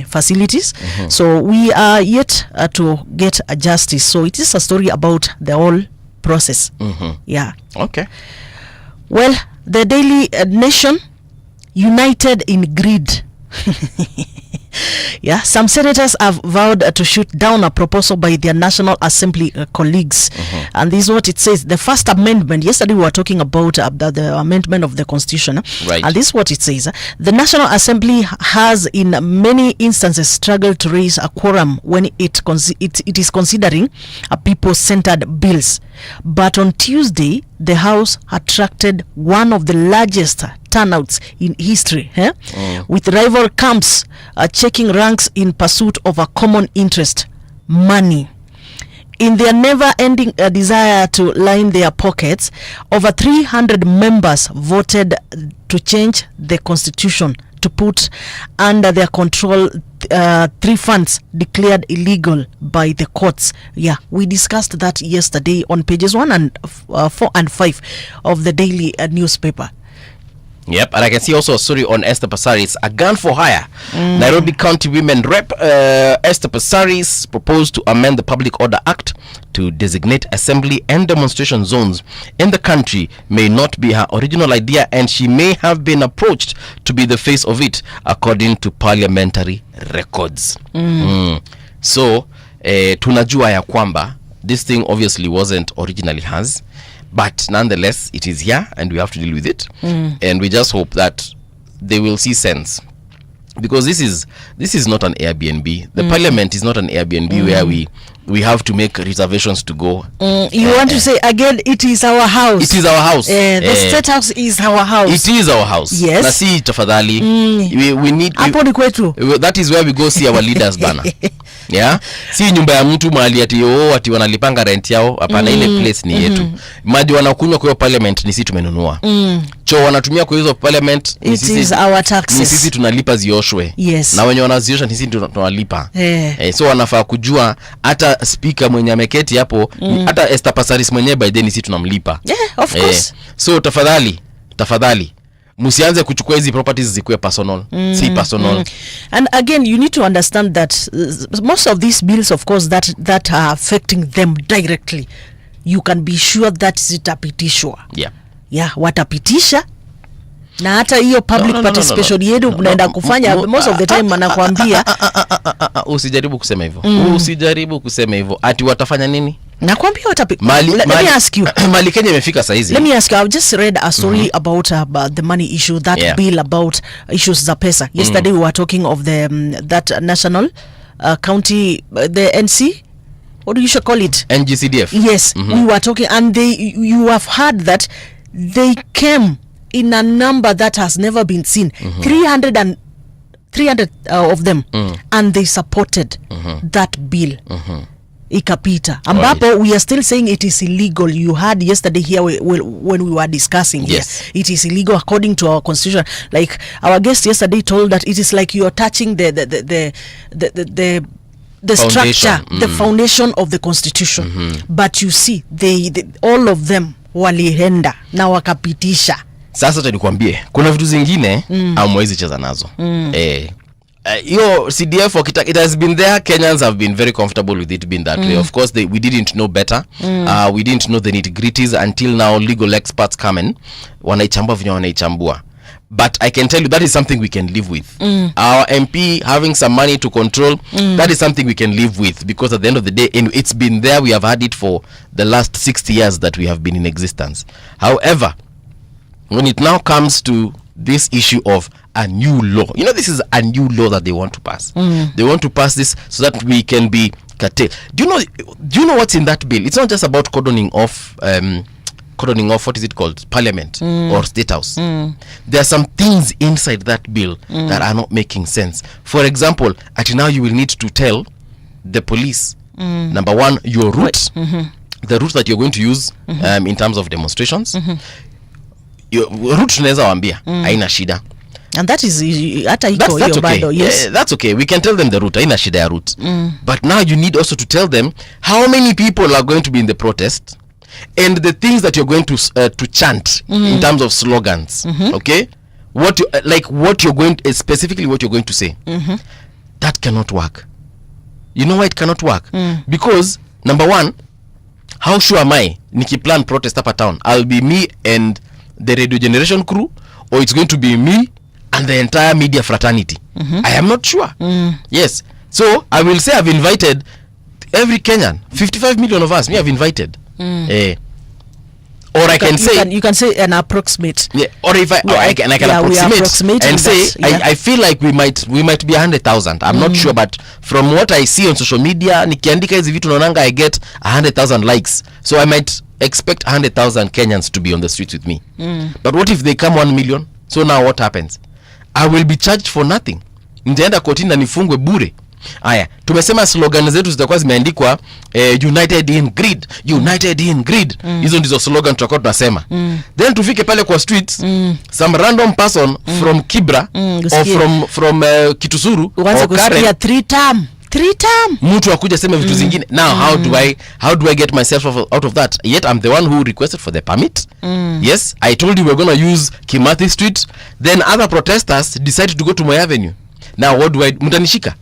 Speaker 5: facilities. So we are yet to get a justice. So it is a story about the whole process. Yeah.
Speaker 4: Okay.
Speaker 5: Well, the Daily Nation, united in greed. Yeah, some senators have vowed to shoot down a proposal by their National Assembly colleagues. And this is what it says. The First Amendment, yesterday we were talking about the amendment of the Constitution.
Speaker 4: Right.
Speaker 5: And this is what it says. The National Assembly has in many instances struggled to raise a quorum when it is considering people-centered bills. But on Tuesday, the House attracted one of the largest turnouts in history, with rival camps checking ranks in pursuit of a common interest, money. In their never-ending desire to line their pockets, over 300 members voted to change the constitution to put under their control 3 funds declared illegal by the courts. Yeah, we discussed that yesterday on pages 1 and 4 and 5 of the daily newspaper.
Speaker 4: Yep, and I can see also a story on Esther Passaris, a gun for hire. Nairobi County Women Rep Esther Passaris proposed to amend the Public Order Act to designate assembly and demonstration zones in the country. May not be her original idea, and she may have been approached to be the face of it, according to parliamentary records. So, tunajua ya kwamba this thing obviously wasn't originally hers, but nonetheless it is here and we have to deal with it. And we just hope that they will see sense, because this is not an Airbnb. The parliament is not an Airbnb where we have to make reservations to go.
Speaker 5: You want to say again, it is our house.
Speaker 4: It is our house.
Speaker 5: The State House is our house.
Speaker 4: It is our house.
Speaker 5: Yes.
Speaker 4: Na si tafadhali. We need that is where we go see our leaders bana. Yeah, si nyumba ya mtu mahali ati wanalipanga rent yao. Hapana, ile place ni yetu. Maji wanakunywa kwa parliament ni sisi tumenunua. Choo wanatumia kwa hizo parliament
Speaker 5: ni sisi, is our taxes.
Speaker 4: Ni sisi tunalipa zioshwe.
Speaker 5: Yes.
Speaker 4: Na wenye wanaziosha ni sisi tunalipa. So wanafaa kujua hata speaker mwenye ameketi hapo, hata Esther Passaris mwenyewe by then sisi tunamlipa.
Speaker 5: Yeah, of course.
Speaker 4: So tafadhali musianze kuchukua hizi properties zikuwe personal. Si personal.
Speaker 5: And again, you need to understand that most of these bills, of course, that are affecting them directly, you can be sure that zitapitishwa. Yeah, watapitisha. Na hata hiyo public participation yetu mnaenda kufanya most of the time anakuambia
Speaker 4: usijaribu kusema hivyo. Usijaribu kusema hivyo. Ati watafanya nini?
Speaker 5: Nakwambia let me ask you.
Speaker 4: Mali Kenya imefika saa hizi.
Speaker 5: Let me ask you, I've just read a story about the money issue, that bill about issues za pesa. Yesterday we were talking of the that national county, the NC, what do you should call it?
Speaker 4: NGCDF.
Speaker 5: Yes, we were talking, and you have heard that they came in a number that has never been seen. 300 of them, and they supported that bill. Ikapita ambapo we are still saying it is illegal. You heard yesterday here when we were discussing it is illegal according to our constitution. Like our guest yesterday told that it is like you are touching the structure, the foundation of the constitution. But you see, they all of them walienda na wakapitisha.
Speaker 4: Sasa tanikwambie kuna vitu zingine amwezi cheza nazo. Yo CDF it has been there. Kenyans have been very comfortable with it being that way. Of course we didn't know better. We didn't know the nitty-gritties until now legal experts come in wanaichambua vinyo wanaichambua. But I can tell you that is something we can live with. Our MP having some money to control, that is something we can live with, because at the end of the day, it's been there. We have had it for the last 60 years that we have been in existence. However, when it now comes to this issue of a new law, this is a new law that they want to pass. They want to pass this so that we can be curtailed. Do you know what's in that bill? It's not just about cordoning off what is it called, parliament or state house. There are some things inside that bill that are not making sense. For example, now you will need to tell the police, number one, your route, the route that you're going to use in terms of demonstrations. Your route tunaweza waambia haina shida,
Speaker 5: and that is hata iko hiyo bado. Yes,
Speaker 4: yeah, that's okay, we can tell them the route, haina shida ya route. But now you need also to tell them how many people are going to be in the protest and the things that you're going to chant in terms of slogans. Okay, what you're going specifically what you're going to say. That cannot work. You know why it cannot work? Because number one, how sure am I nikiplan protest up a town, I'll be me and the Radio Generation crew, or it's going to be me and the entire media fraternity? I am not sure. Yes, so I will say I've invited every Kenyan, 55 million of us, me have invited. Or I can say
Speaker 5: you can say an approximate.
Speaker 4: Yeah, or if I can approximate and say I feel like we might be 100,000. I'm not sure, but from what I see on social media, nikiandika hizi vitu naonanga I get 100,000 likes. So I might expect 100,000 Kenyans to be on the streets with me. But what if they come 1 million? So now what happens? I will be charged for nothing. Nitaenda kotini na nifungwe bure. Aya, tumesema slogan zetu zitakuwa zimeandikwa United in Greed, United in Greed. Hizo ndizo slogan tutakuwa tunasema. Then tufike pale kwa streets, some random person from Kibra or from Kitusuru or Karen,
Speaker 5: 3 term
Speaker 4: mtu akuja sema vitu zingine. Now how do I get myself out of that? Yet I'm the one who requested for the permit. Yes, I told you we're going to use Kimathi Street. Then other protesters decided to go to my avenue. Now what do I mutanishika?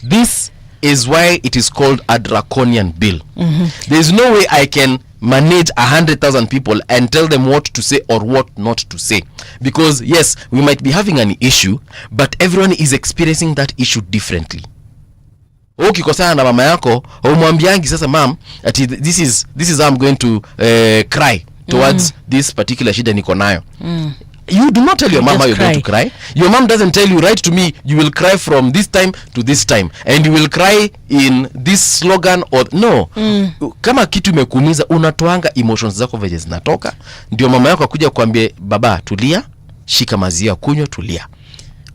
Speaker 4: This is why it is called a draconian bill. There is no way I can manage 100,000 people and tell them what to say or what not to say, because yes, we might be having an issue, but everyone is experiencing that issue differently. Ukikosana na mama yako umwambiangi sasa mam ati this is how I'm going to cry towards this particular shida niko nayo. You do not tell your mom how you're going to cry. Your mom doesn't tell you, write to me, you will cry from this time to this time and you will cry in this slogan or no. Kama kitu imekuumiza unatoanga emotions zako venye zinatoka, ndio mama yako akuja kuambia baba tulia, shika maziwa kunywa, tulia.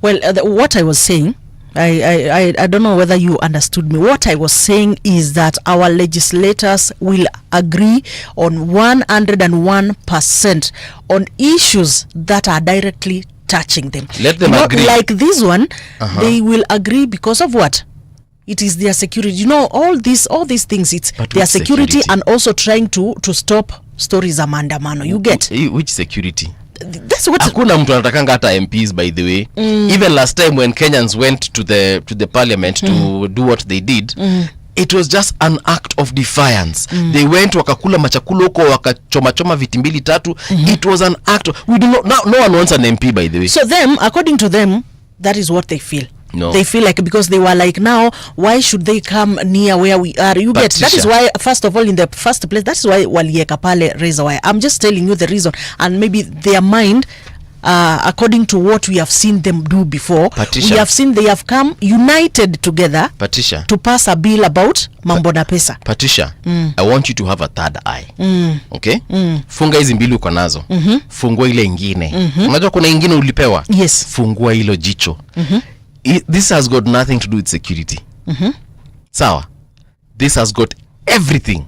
Speaker 5: Well, what I was saying, I don't know whether you understood me. What I was saying is that our legislators will agree on 101% on issues that are directly touching them.
Speaker 4: Let them agree.
Speaker 5: Like this one, they will agree because of what? It is their security. All these things, it's their security and also trying to stop stories of maandamano. You get?
Speaker 4: Which security?
Speaker 5: That's what
Speaker 4: hakuna mtu anatakanga hata MPs, by the way. Even last time when Kenyans went to the parliament to do what they did, it was just an act of defiance. They went wakakula machakulo huko wakachoma viti mbili tatu. It was an act no one wants an MP, by the way.
Speaker 5: So them, according to them, that is what they feel.
Speaker 4: No.
Speaker 5: They feel like, because they were like, now why should they come near where we are? You get? That is why, first of all, in the first place, that's why walieka pale razor wire. I'm just telling you the reason, and maybe their mind, according to what we have seen them do before, we have seen they have come united together to pass a bill about mambo na pesa.
Speaker 4: Patricia, I want you to have a third eye. Okay? Funga hizi mbili uko nazo. Fungua ile ingine. Unajua kuna ingine ulipewa?
Speaker 5: Yes.
Speaker 4: Fungua hilo jicho. This has got nothing to do with security. Sawa? This has got everything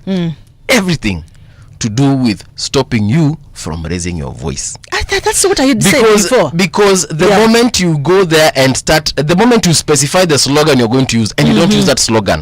Speaker 4: to do with stopping you from raising your voice.
Speaker 5: That's what I had said before.
Speaker 4: Because the moment you go there and the moment you specify the slogan you're going to use and you don't use that slogan,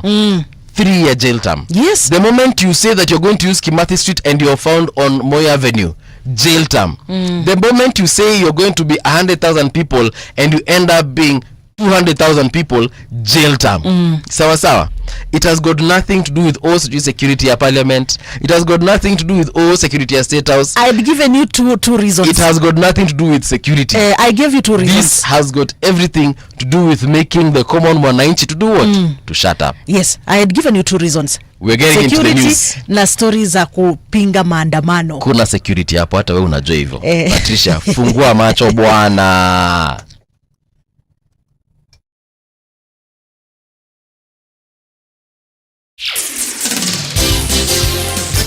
Speaker 4: 3-year jail term.
Speaker 5: Yes.
Speaker 4: The moment you say that you're going to use Kimathi Street and you're found on Moi Avenue, jail term. The moment you say you're going to be 100,000 people and you end up being 200,000 people, jail term. Sawa. It has got nothing to do with all security at parliament. It has got nothing to do with all security at State House.
Speaker 5: I've given you two reasons.
Speaker 4: It has got nothing to do with security.
Speaker 5: I gave you 2 reasons.
Speaker 4: This has got everything to do with making the common mwananchi to do what? To shut up.
Speaker 5: Yes, I had given you 2 reasons.
Speaker 4: We're getting
Speaker 5: security
Speaker 4: into the news.
Speaker 5: Na stories za kupinga maandamano.
Speaker 4: Kuna security hapo, hata wewe unajua hivyo. Patricia, fungua macho bwana.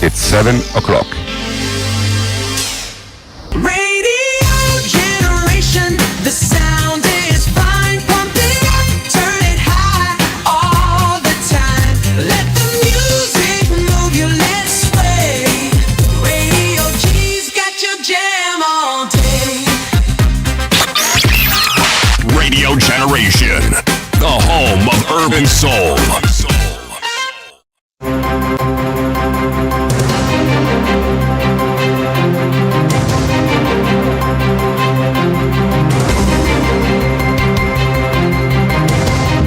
Speaker 2: It's 7 o'clock.
Speaker 3: Radio generation, the sound is fine. Pump it up, turn it high all the time. Let the music move you, let's sway. Radio G's got your jam all day.
Speaker 1: Radio Generation, the home of urban soul.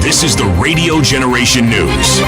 Speaker 1: This is the Radio Generation News.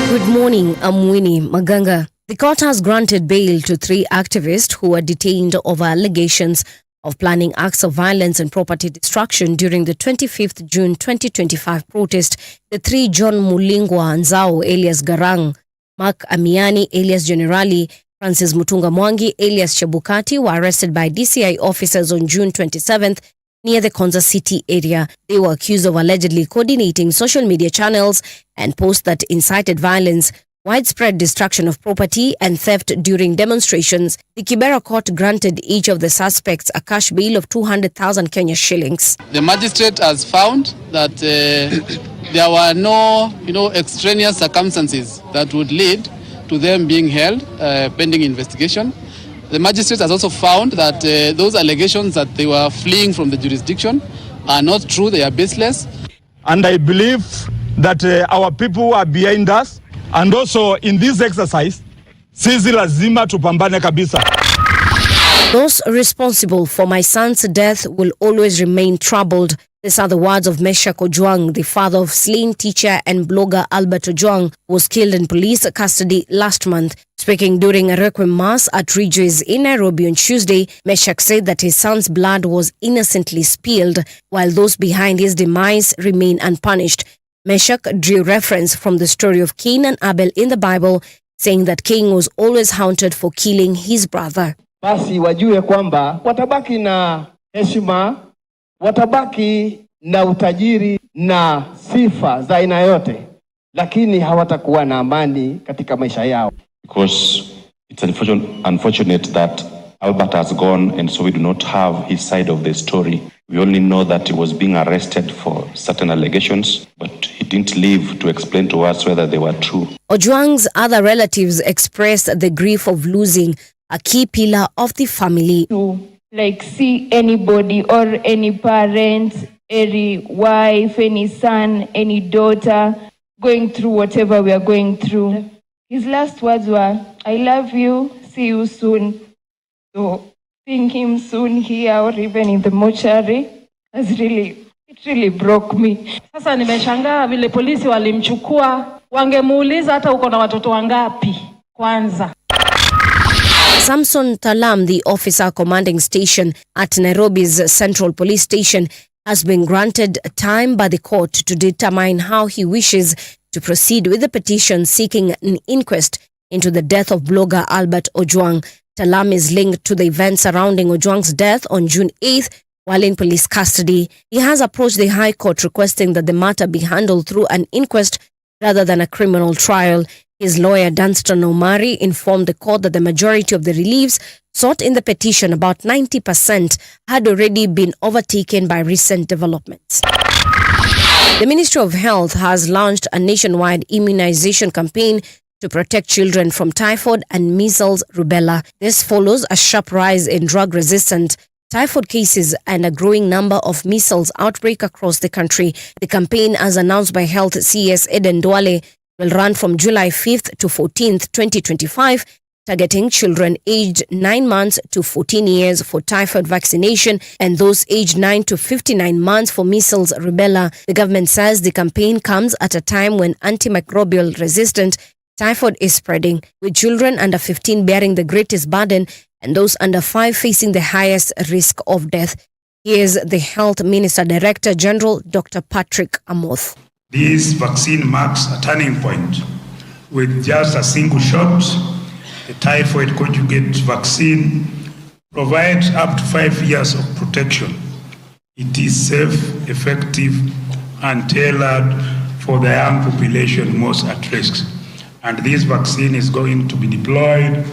Speaker 6: Good morning, I'm Winnie Maganga. The court has granted bail to 3 activists who were detained over allegations of planning acts of violence and property destruction during the 25th June 2025 protest. The 3, John Mulingwa Nzao alias Garang, Mark Amiani alias Generali, Francis Mutunga Mwangi alias Chebukati, were arrested by DCI officers on June 27th near the Konza City area. They were accused of allegedly coordinating social media channels and posts that incited violence, widespread destruction of property and theft during demonstrations. The Kibera court granted each of the suspects a cash bail of 200,000 Kenya shillings.
Speaker 7: The magistrate has found that there were no, extraneous circumstances that would lead to them being held pending investigation. The magistrate has also found that those allegations that they were fleeing from the jurisdiction are not true, they are baseless.
Speaker 8: And I believe that our people are behind us. And also in this exercise, sisi lazima tupambane kabisa.
Speaker 6: Those responsible for my son's death will always remain troubled. These are the words of Meshach Ojwang, the father of slain teacher and blogger Albert Ojwang, who was killed in police custody last month. Speaking during a requiem mass at Rejoice in Nairobi on Tuesday, Meshach said that his son's blood was innocently spilled, while those behind his demise remain unpunished. Meshach drew reference from the story of Cain and Abel in the Bible, saying that Cain was always haunted for killing his brother.
Speaker 9: Basi wajue kwamba watabaki na heshima, watabaki na utajiri na sifa za aina yote, lakini hawatakuwa na amani katika maisha yao.
Speaker 10: Because it's unfortunate that Albert has gone, and so we do not have his side of the story. We only know that he was being arrested for certain allegations, but he didn't live to explain to us whether they were true.
Speaker 6: Ojwang's other relatives expressed the grief of losing a key pillar of the family.
Speaker 11: To see anybody or any parent, any wife, any son, any daughter going through whatever we are going through. His last words were, "I love you, see you soon." So seeing him soon here or even in the mortuary it really broke me.
Speaker 12: Sasa nimeshangaa vile polisi walimchukua, wangemuuliza hata uko na watoto wangapi kwanza.
Speaker 6: Samson Talam, the officer commanding station at Nairobi's Central Police Station, has been granted time by the court to determine how he wishes to proceed with the petition seeking an inquest into the death of blogger Albert Ojwang. Talam is linked to the events surrounding Ojwang's death on June 8th while in police custody. He has approached the High Court requesting that the matter be handled through an inquest rather than a criminal trial. His lawyer, Dunstan Omari, informed the court that the majority of the reliefs sought in the petition, about 90%, had already been overtaken by recent developments. The Ministry of Health has launched a nationwide immunization campaign to protect children from typhoid and measles rubella. This follows a sharp rise in drug-resistant typhoid cases and a growing number of measles outbreak across the country. The campaign, as announced by Health CS Eden Duale, will run from July 5th to 14th, 2025, targeting children aged 9 months to 14 years for typhoid vaccination and those aged 9 to 59 months for measles rubella. The government says the campaign comes at a time when antimicrobial resistant typhoid is spreading, with children under 15 bearing the greatest burden and those under 5 facing the highest risk of death. Here's the Health Minister Director General, Dr. Patrick Amoth.
Speaker 13: This vaccine marks a turning point. With just a single shot, the typhoid conjugate vaccine provides up to 5 years of protection. It is safe, effective, and tailored for the young population most at risk. And this vaccine is going to be deployed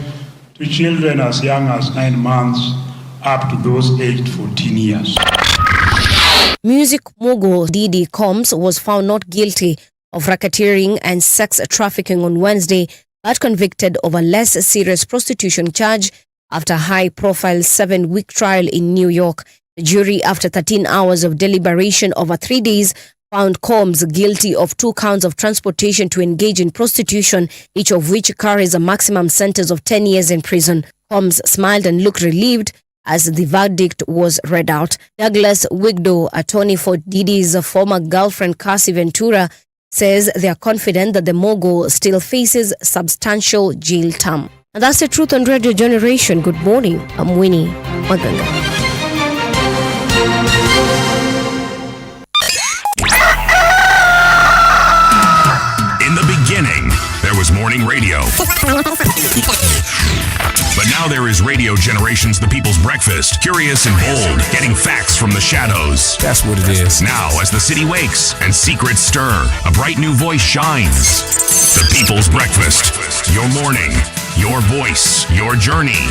Speaker 13: to children as young as 9 months up to those aged 14 years.
Speaker 6: Music mogul Diddy Combs was found not guilty of racketeering and sex trafficking on Wednesday, but convicted of a less serious prostitution charge after a high-profile 7-week trial in New York. The jury, after 13 hours of deliberation over 3 days, found Combs guilty of 2 counts of transportation to engage in prostitution, each of which carries a maximum sentence of 10 years in prison. Combs smiled and looked relieved as the verdict was read out. Douglas Wigdo, attorney for Diddy's former girlfriend Cassie Ventura, says they are confident that the mogul still faces substantial jail term. And that's the truth on Radio Generation. Good morning. I'm Winnie Maganga.
Speaker 1: In the beginning, there was morning radio. But now there is Radio Generations, the people's breakfast. Curious and bold, getting facts from the shadows.
Speaker 14: That's what it is.
Speaker 1: Now, as the city wakes and secrets stir, a bright new voice shines. The people's breakfast. Your morning, your voice, your journey.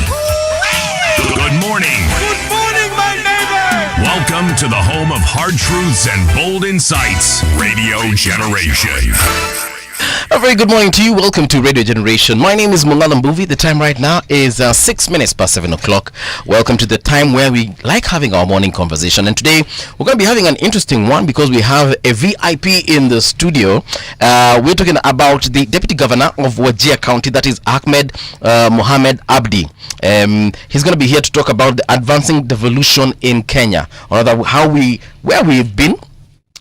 Speaker 1: Good morning.
Speaker 3: Good morning, my neighbor!
Speaker 1: Welcome to the home of hard truths and bold insights. Radio Generation.
Speaker 4: A very good morning to you. Welcome to Radio Generation. My name is Mulala Mbuvi. The time right now is 6 minutes past 7 o'clock. Welcome to the time where we like having our morning conversation. And today we're going to be having an interesting one because we have a VIP in the studio. We're talking about the Deputy Governor of Wajir County, that is Ahmed Mohamed Abdi. He's going to be here to talk about the advancing devolution in Kenya, or rather where we've been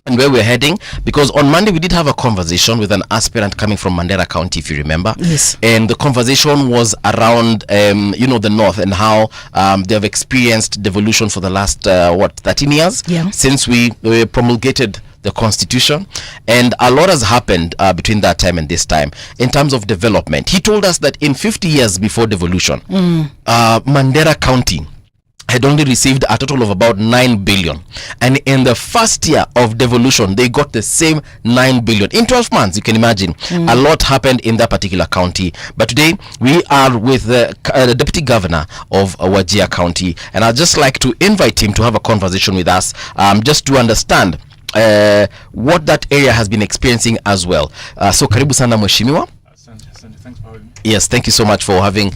Speaker 4: and where we're heading, because on Monday we did have a conversation with an aspirant coming from Mandera County, if you remember. Yes. And the conversation was around the north and how they have experienced devolution for the last 13 years since we promulgated the constitution, and a lot has happened between that time and this time in terms of development. He told us that in 50 years before devolution, Mandera County had only received a total of about 9 billion, and in the first year of devolution they got the same 9 billion in 12 months. You can imagine a lot happened in that particular county. But today we are with the Deputy Governor of Wajir County, and I'd just like to invite him to have a conversation with us, just to understand what that area has been experiencing as well. So karibu sana mheshimiwa.
Speaker 14: Thanks for having me.
Speaker 4: Yes, thank you so much for having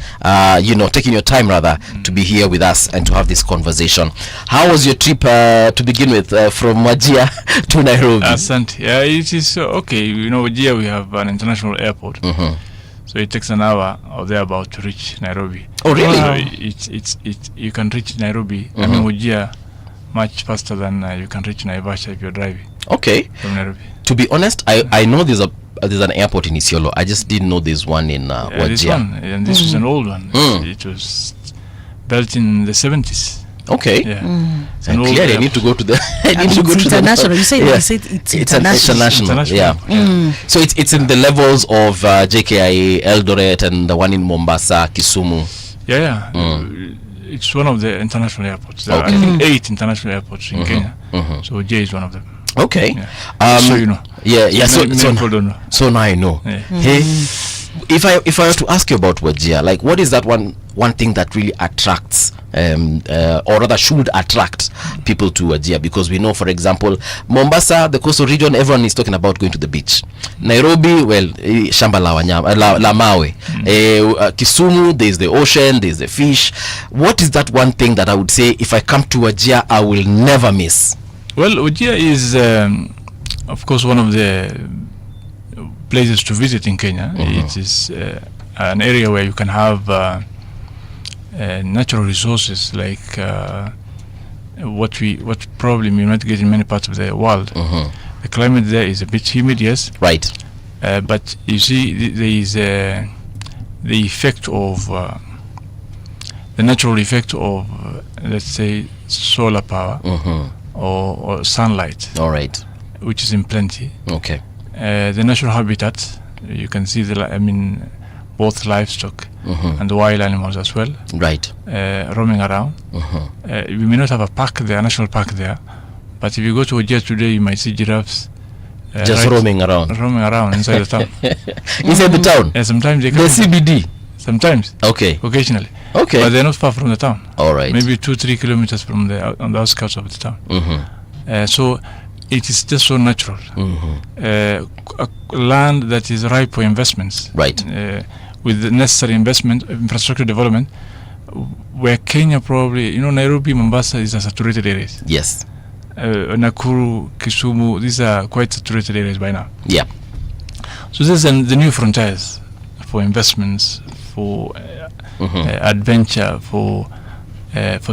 Speaker 4: taking your time rather to be here with us and to have this conversation. How was your trip to begin with, from Wajir to Nairobi?
Speaker 14: Asante. Yeah, it is okay. You know, Wajir we have an international airport. So it takes an hour or thereabout to reach Nairobi.
Speaker 4: Oh, really?
Speaker 14: So it's you can reach Nairobi. I mean, Wajir much faster than you can reach Naivasha if you're driving.
Speaker 4: Okay.
Speaker 14: From Nairobi.
Speaker 4: To be honest, I know there's an airport in Isiolo. I just didn't know there's one in Wajir.
Speaker 14: This one, and this was an old one. It was built in the 70s.
Speaker 4: Okay.
Speaker 14: Yeah.
Speaker 4: It's an old clearly, I need to go to the.
Speaker 5: International. You say it's
Speaker 4: international. Yeah. So it's in the levels of JKIA, Eldoret, and the one in Mombasa, Kisumu.
Speaker 14: Yeah. It's one of the international airports. There are, I think, 8 international airports in Kenya. So Wajir is one of them.
Speaker 4: Okay.
Speaker 14: Yeah. So you know.
Speaker 4: Yeah. So now I know.
Speaker 14: Yeah.
Speaker 4: Hey, if I were to ask you about Wajir, like, what is that one thing that really attracts or rather should attract people to Wajir, because we know, for example, Mombasa, the coastal region, everyone is talking about going to the beach. Nairobi, well, shamba la wanyama, la mawe. Kisumu, there's the ocean, there's the fish. What is that one thing that I would say, if I come to Wajir, I will never miss?
Speaker 14: Well, Wajir is, of course, one of the places to visit in Kenya. It is an area where you can have natural resources like what probably we not get in many parts of the world. The climate there is a bit humid, yes,
Speaker 4: right,
Speaker 14: but you see there is the effect of the natural effect of let's say solar power or sunlight,
Speaker 4: all right,
Speaker 14: which is in plenty.
Speaker 4: Okay.
Speaker 14: The natural habitat, you can see both livestock and the wild animals as well,
Speaker 4: right,
Speaker 14: roaming around. We may not have a park there, a national park there, but if you go to Wajir today, you might see giraffes
Speaker 4: just roaming around
Speaker 14: inside the town.
Speaker 4: Inside the town?
Speaker 14: Yeah, sometimes they come.
Speaker 4: The CBD?
Speaker 14: Sometimes.
Speaker 4: Okay.
Speaker 14: Occasionally.
Speaker 4: Okay.
Speaker 14: But they're not far from the town.
Speaker 4: All right.
Speaker 14: Maybe 2-3 kilometers from on the outskirts of the town. So it is just so natural. A land that is ripe for investments.
Speaker 4: Right.
Speaker 14: With the necessary investment, infrastructure development, where Kenya probably, Nairobi, Mombasa is a saturated areas.
Speaker 4: Yes.
Speaker 14: Nakuru, Kisumu, these are quite saturated areas by now.
Speaker 4: Yeah.
Speaker 14: So this is the new frontiers for investments, for adventure, for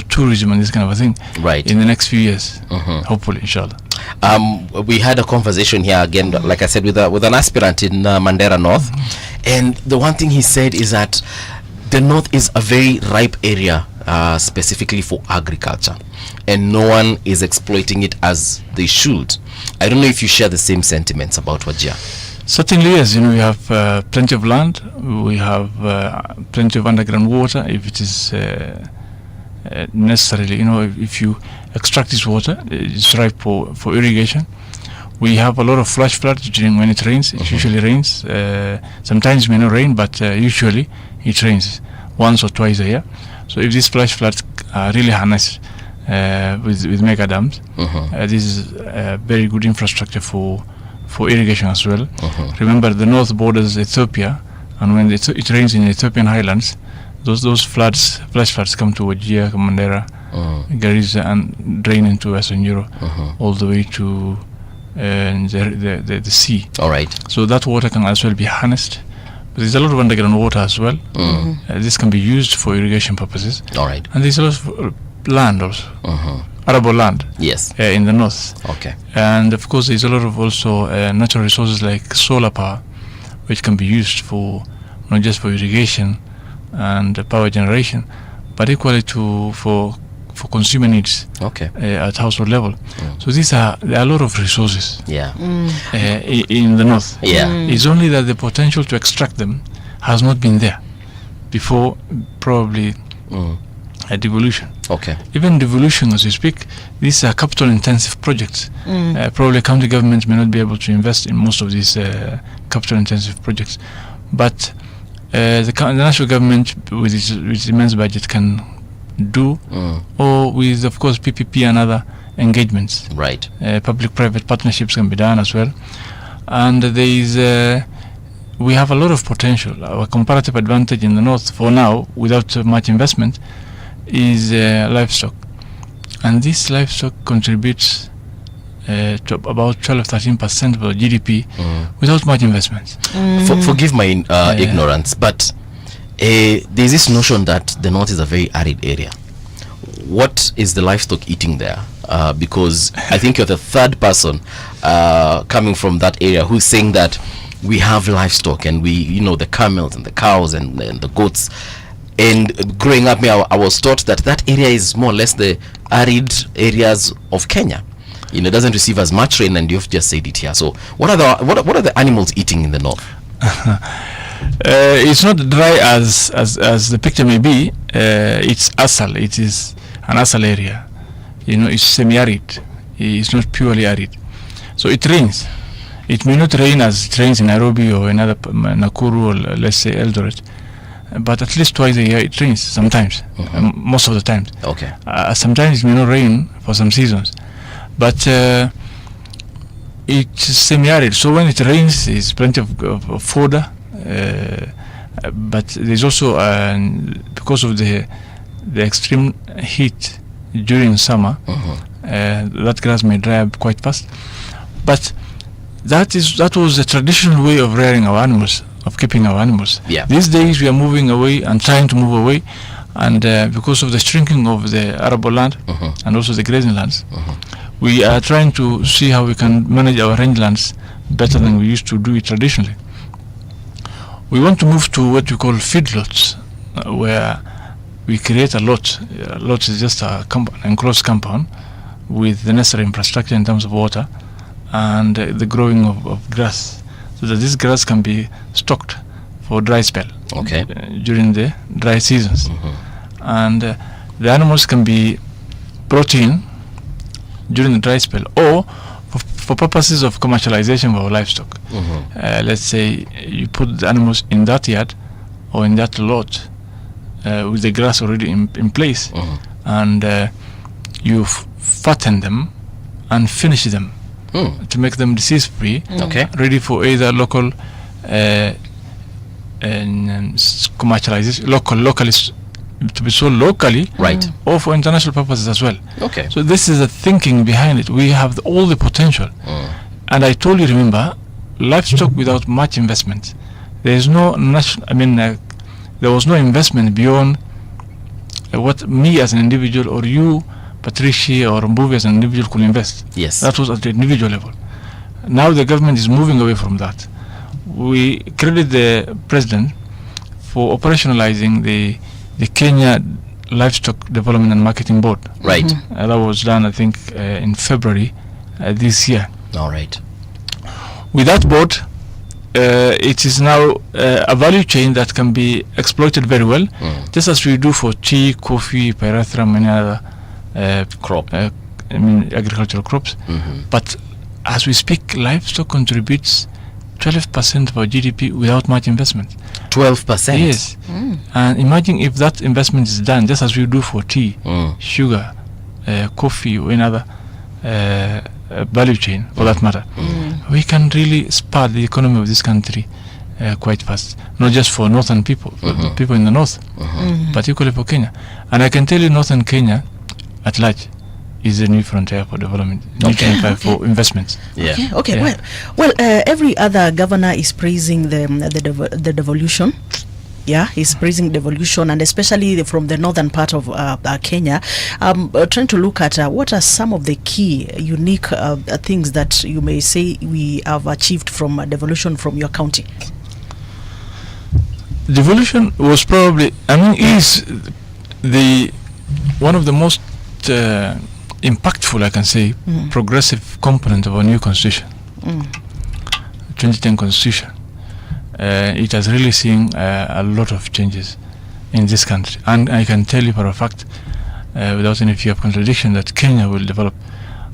Speaker 14: tourism and this kind of a thing.
Speaker 4: Right.
Speaker 14: In the next few years, hopefully, inshallah.
Speaker 4: We had a conversation here again, like I said, with an aspirant in Mandera North, and the one thing he said is that the North is a very ripe area, specifically for agriculture, and no one is exploiting it as they should. I don't know if you share the same sentiments about Wajir.
Speaker 14: Certainly, yes. We have plenty of land. We have plenty of underground water. If it is necessarily, if you extract this water, it's ripe for irrigation. We have a lot of flash floods during when it rains. It usually rains. Sometimes it may not rain, but usually it rains once or twice a year. So if these flash floods are really harnessed with mega dams, this is a very good infrastructure for irrigation as well. Remember, the north borders Ethiopia, and when it rains in the Ethiopian highlands, those flash floods come to Wajir, Mandera, Garissa, and drain into Western Europe, all the way to the sea.
Speaker 4: All right.
Speaker 14: So that water can as well be harnessed. But there's a lot of underground water as well. This can be used for irrigation purposes.
Speaker 4: All right.
Speaker 14: And there's a lot of land also. Arable land.
Speaker 4: Yes.
Speaker 14: In the north.
Speaker 4: Okay.
Speaker 14: And of course, there's a lot of also natural resources like solar power, which can be used for not just for irrigation and power generation, but equally for consumer needs.
Speaker 4: Okay.
Speaker 14: At household level. So there are a lot of resources.
Speaker 4: Yeah.
Speaker 14: In the north.
Speaker 4: Yeah.
Speaker 14: It's only that the potential to extract them has not been there before, probably. A devolution.
Speaker 4: Okay.
Speaker 14: Even devolution, as we speak, these are capital-intensive projects. Probably county governments may not be able to invest in most of these capital-intensive projects, but the national government, with its immense budget, can do, or with, of course, PPP and other engagements.
Speaker 4: Right.
Speaker 14: Public-private partnerships can be done as well, and we have a lot of potential. Our comparative advantage in the north, for now, without much investment, is livestock, and this livestock contributes to about 12-13% of the GDP without much investment.
Speaker 4: Forgive my ignorance, but there's this notion that the north is a very arid area. What is the livestock eating there? Because I think you're the third person coming from that area who's saying that we have livestock, and we, the camels and the cows and the goats. And growing up, I was taught that area is more or less the arid areas of Kenya. It doesn't receive as much rain, and you've just said it here. So what are the animals eating in the north?
Speaker 14: It's not dry as the picture may be. It's asal. It is an asal area. It's semi-arid. It's not purely arid. So it rains. It may not rain as it rains in Nairobi or in other Nakuru or let's say Eldoret. but at least twice a year it rains sometimes, most of the times.
Speaker 4: Okay.
Speaker 14: Sometimes it may not rain for some seasons, but it's semi-arid. So when it rains, there's plenty of fodder, but there's also because of the extreme heat during summer, that grass may dry up quite fast. But that was the traditional way of rearing our animals, of keeping our animals.
Speaker 4: Yeah.
Speaker 14: These days we are moving away and trying to move away, and because of the shrinking of the arable land and also the grazing lands, we are trying to see how we can manage our rangelands better than we used to do it traditionally. We want to move to what we call feedlots, where we create a lot. A lot is just an enclosed compound with the necessary infrastructure in terms of water and the growing of grass, so that this grass can be stocked for dry spell during the dry seasons. And the animals can be brought in during the dry spell, or for purposes of commercialization of our livestock. Let's say you put the animals in that yard or in that lot with the grass already in place, and you fatten them and finish them to make them disease free, ready for either local commercialization, locally to be sold locally,
Speaker 4: right,
Speaker 14: or for international purposes as well.
Speaker 4: Okay.
Speaker 14: So this is the thinking behind it. We have all the potential, and I told you, remember, livestock without much investment, there is no there was no investment beyond what me as an individual or you, Patricia or Mbuvi as an individual could invest.
Speaker 4: Yes.
Speaker 14: That was at the individual level. Now the government is moving away from that. We credit the president for operationalizing the Kenya Livestock Development and Marketing Board.
Speaker 4: Right.
Speaker 14: That was done, I think, in February this year.
Speaker 4: All right.
Speaker 14: With that board, it is now a value chain that can be exploited very well, just as we do for tea, coffee, pyrethrum, and other agricultural crops. But as we speak, livestock contributes 12% of our GDP without much investment.
Speaker 4: 12%?
Speaker 14: Yes. And imagine if that investment is done just as we do for tea, sugar, coffee, or any other value chain for that matter. We can really spur the economy of this country quite fast, not just for northern people, but the people in the north, particularly for Kenya. And I can tell you, northern Kenya at large is a new frontier for development, for investments.
Speaker 5: Yeah. Okay. Well, every other governor is praising the devolution. Yeah, he's praising devolution, and especially from the northern part of Kenya. Trying to look at what are some of the key, unique things that you may say we have achieved from devolution from your county.
Speaker 14: Devolution was probably, is the one of the most impactful, I can say, progressive component of our new constitution, 2010 constitution. It has really seen a lot of changes in this country, and I can tell you for a fact, without any fear of contradiction, that Kenya will develop,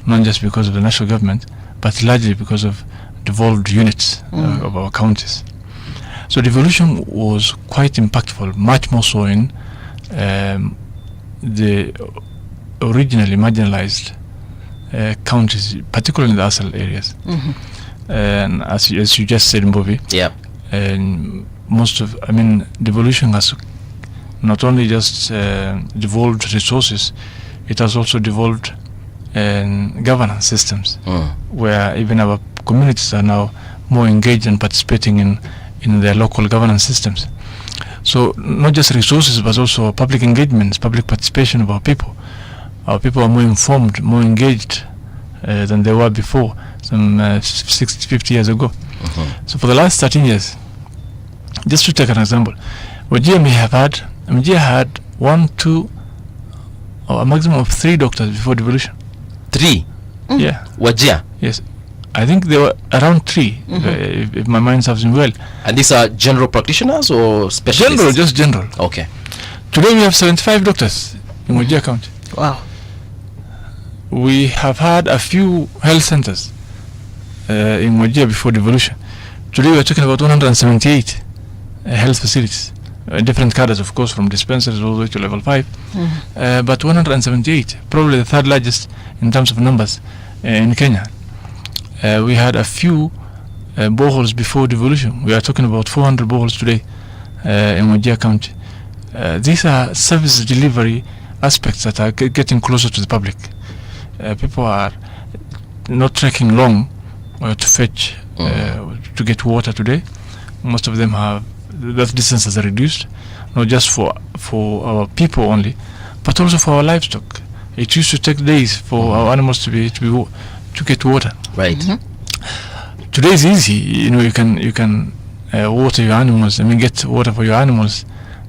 Speaker 14: not just because of the national government, but largely because of devolved units of our counties. So devolution was quite impactful, much more so in the originally marginalized counties, particularly in the ASAL areas. And as you just said, Mbovi, and devolution has not only just devolved resources, it has also devolved governance systems, where even our communities are now more engaged and participating in their local governance systems. So not just resources, but also public engagements, public participation of our people. Our people are more informed, more engaged than they were before, some 60, 50 years ago. So for the last 13 years, just to take an example, Wajir had 1, 2, or a maximum of 3 doctors before devolution.
Speaker 4: 3?
Speaker 14: Yeah.
Speaker 4: Wajir?
Speaker 14: Yes. I think there were around 3, if my mind serves me well.
Speaker 4: And these are general practitioners or specialists?
Speaker 14: General, just general.
Speaker 4: Okay.
Speaker 14: Today we have 75 doctors in Wajir County.
Speaker 5: Wow.
Speaker 14: We have had a few health centers in Wajir before devolution. Today we are talking about 178 health facilities different cadres, of course, from dispensaries all the way to level 5. But 178, probably the third largest in terms of numbers in Kenya. We had a few boreholes before devolution. We are talking about 400 boreholes today in Wajir County. These are service delivery aspects that are getting closer to the public. People are not trekking long to fetch to get water today. Most of them have that distance has reduced, not just for our people only, but also for our livestock. It used to take days for our animals to get water.
Speaker 4: Right.
Speaker 14: Today is easy. You can water your animals. Get water for your animals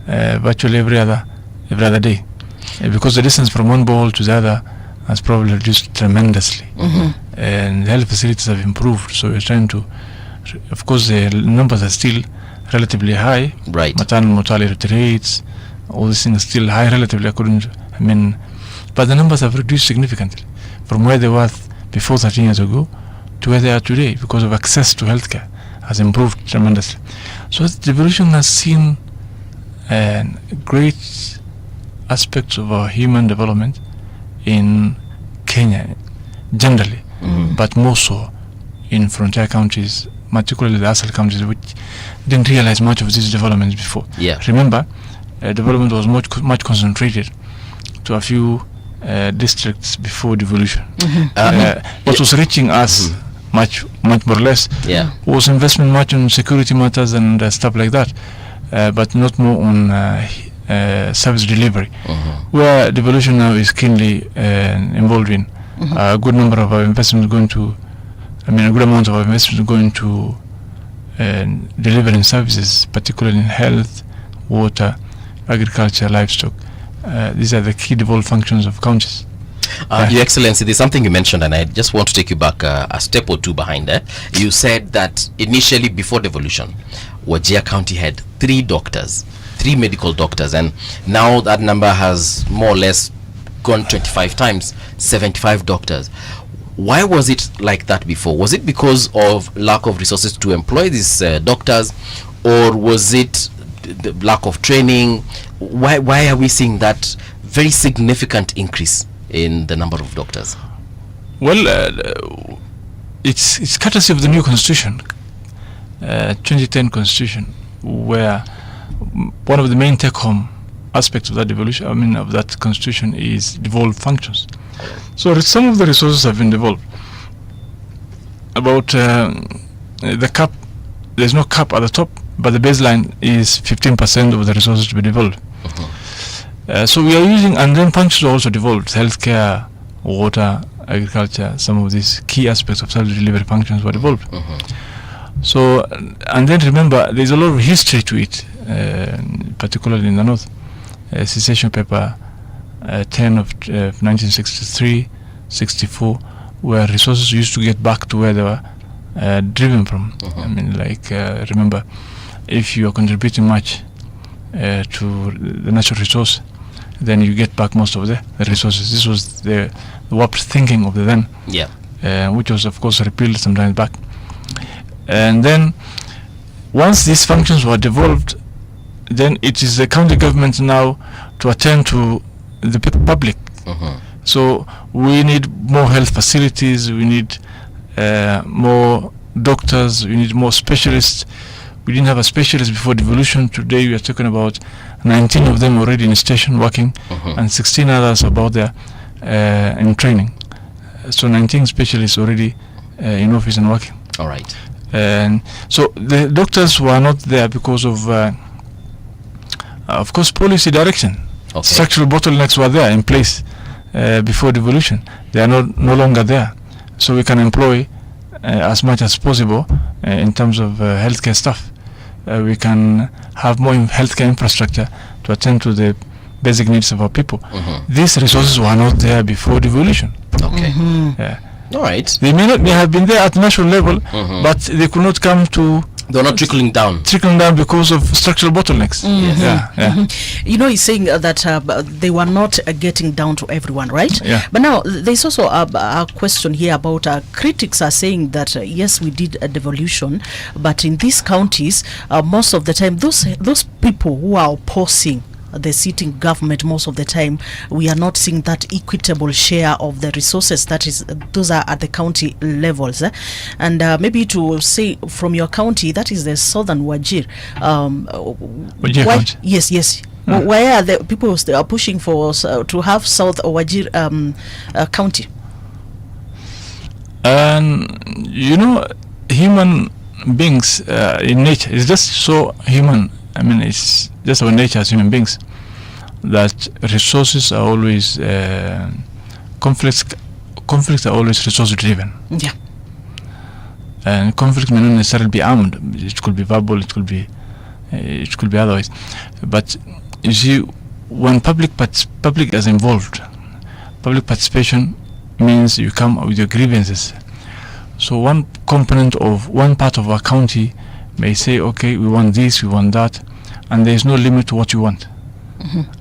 Speaker 14: virtually every other day, because the distance from one borehole to the other has probably reduced tremendously, and the health facilities have improved. So we're trying to, of course, the numbers are still relatively high.
Speaker 4: Right.
Speaker 14: Maternal mortality rates, all these things are still high relatively, according to, but the numbers have reduced significantly from where they were before 13 years ago to where they are today, because of access to healthcare has improved tremendously. So the devolution has seen great aspects of our human development in Kenya generally, but more so in frontier counties, particularly the ASAL counties, which didn't realize much of these developments before.
Speaker 4: Yeah.
Speaker 14: Remember, development was much concentrated to a few districts before devolution. What was reaching us much more or less was investment much on security matters and stuff like that, but not more on service delivery, where devolution now is keenly involved in. A good number of our investments going to, a good amount of our investments going to delivering services, particularly in health, water, agriculture, livestock. These are the key devolved functions of counties.
Speaker 4: Your Excellency, there's something you mentioned, and I just want to take you back a step or two behind there. You said that initially, before devolution, Wajir County had 3 medical doctors, and now that number has more or less gone 25 times, 75 doctors. Why was it like that before? Was it because of lack of resources to employ these doctors, or was it the lack of training? Why are we seeing that very significant increase in the number of doctors?
Speaker 14: Well, it's courtesy of the new constitution, 2010 constitution, where one of the main take-home aspects of that devolution, of that constitution, is devolved functions. So some of the resources have been devolved. About the cap, there's no cap at the top, but the baseline is 15% of the resources to be devolved. So we are using, and then functions are also devolved: healthcare, water, agriculture. Some of these key aspects of service delivery functions were devolved. So, and then remember, there's a lot of history to it, particularly in the north. Cessation paper 10 of 1963, 64, where resources used to get back to where they were driven from. Remember, if you are contributing much to the natural resource, then you get back most of the resources. This was the warped thinking of the then, which was of course repealed sometimes back. And then once these functions were devolved, then it is the county government now to attend to the public. So we need more health facilities, we need more doctors, we need more specialists. We didn't have a specialist before devolution. Today we are talking about 19 of them already in station working, and 16 others about there in training. So 19 specialists already in office and working.
Speaker 4: All right.
Speaker 14: And so the doctors were not there because of course, policy direction. Structural bottlenecks were there in place before devolution. They are no longer there. So we can employ as much as possible in terms of healthcare staff. We can have more healthcare infrastructure to attend to the basic needs of our people. These resources were not there before devolution.
Speaker 4: Okay. All right.
Speaker 14: They may have been there at national level, but they could not come to
Speaker 4: They're not trickling down.
Speaker 14: Trickling down because of structural bottlenecks.
Speaker 5: You know, he's saying that they were not getting down to everyone, right?
Speaker 14: Yeah.
Speaker 5: But now there's also a question here about critics are saying that yes, we did a devolution, but in these counties, most of the time, those people who are opposing the sitting government, most of the time we are not seeing that equitable share of the resources. That is, those are at the county levels, and maybe to say from your county, that is the southern Wajir.
Speaker 14: Wajir
Speaker 5: why,
Speaker 14: county?
Speaker 5: yes. Why are the people still are pushing for to have South Wajir county?
Speaker 14: And you know, human beings in nature is just so human. I mean, it's just our nature as human beings that resources are always conflicts are always resource driven.
Speaker 5: Yeah.
Speaker 14: And conflict may not necessarily be armed. It could be verbal. It could be otherwise. But you see, when public is involved, public participation means you come with your grievances. So one component of one part of our county may say, okay, we want this, we want that, and there is no limit to what you want.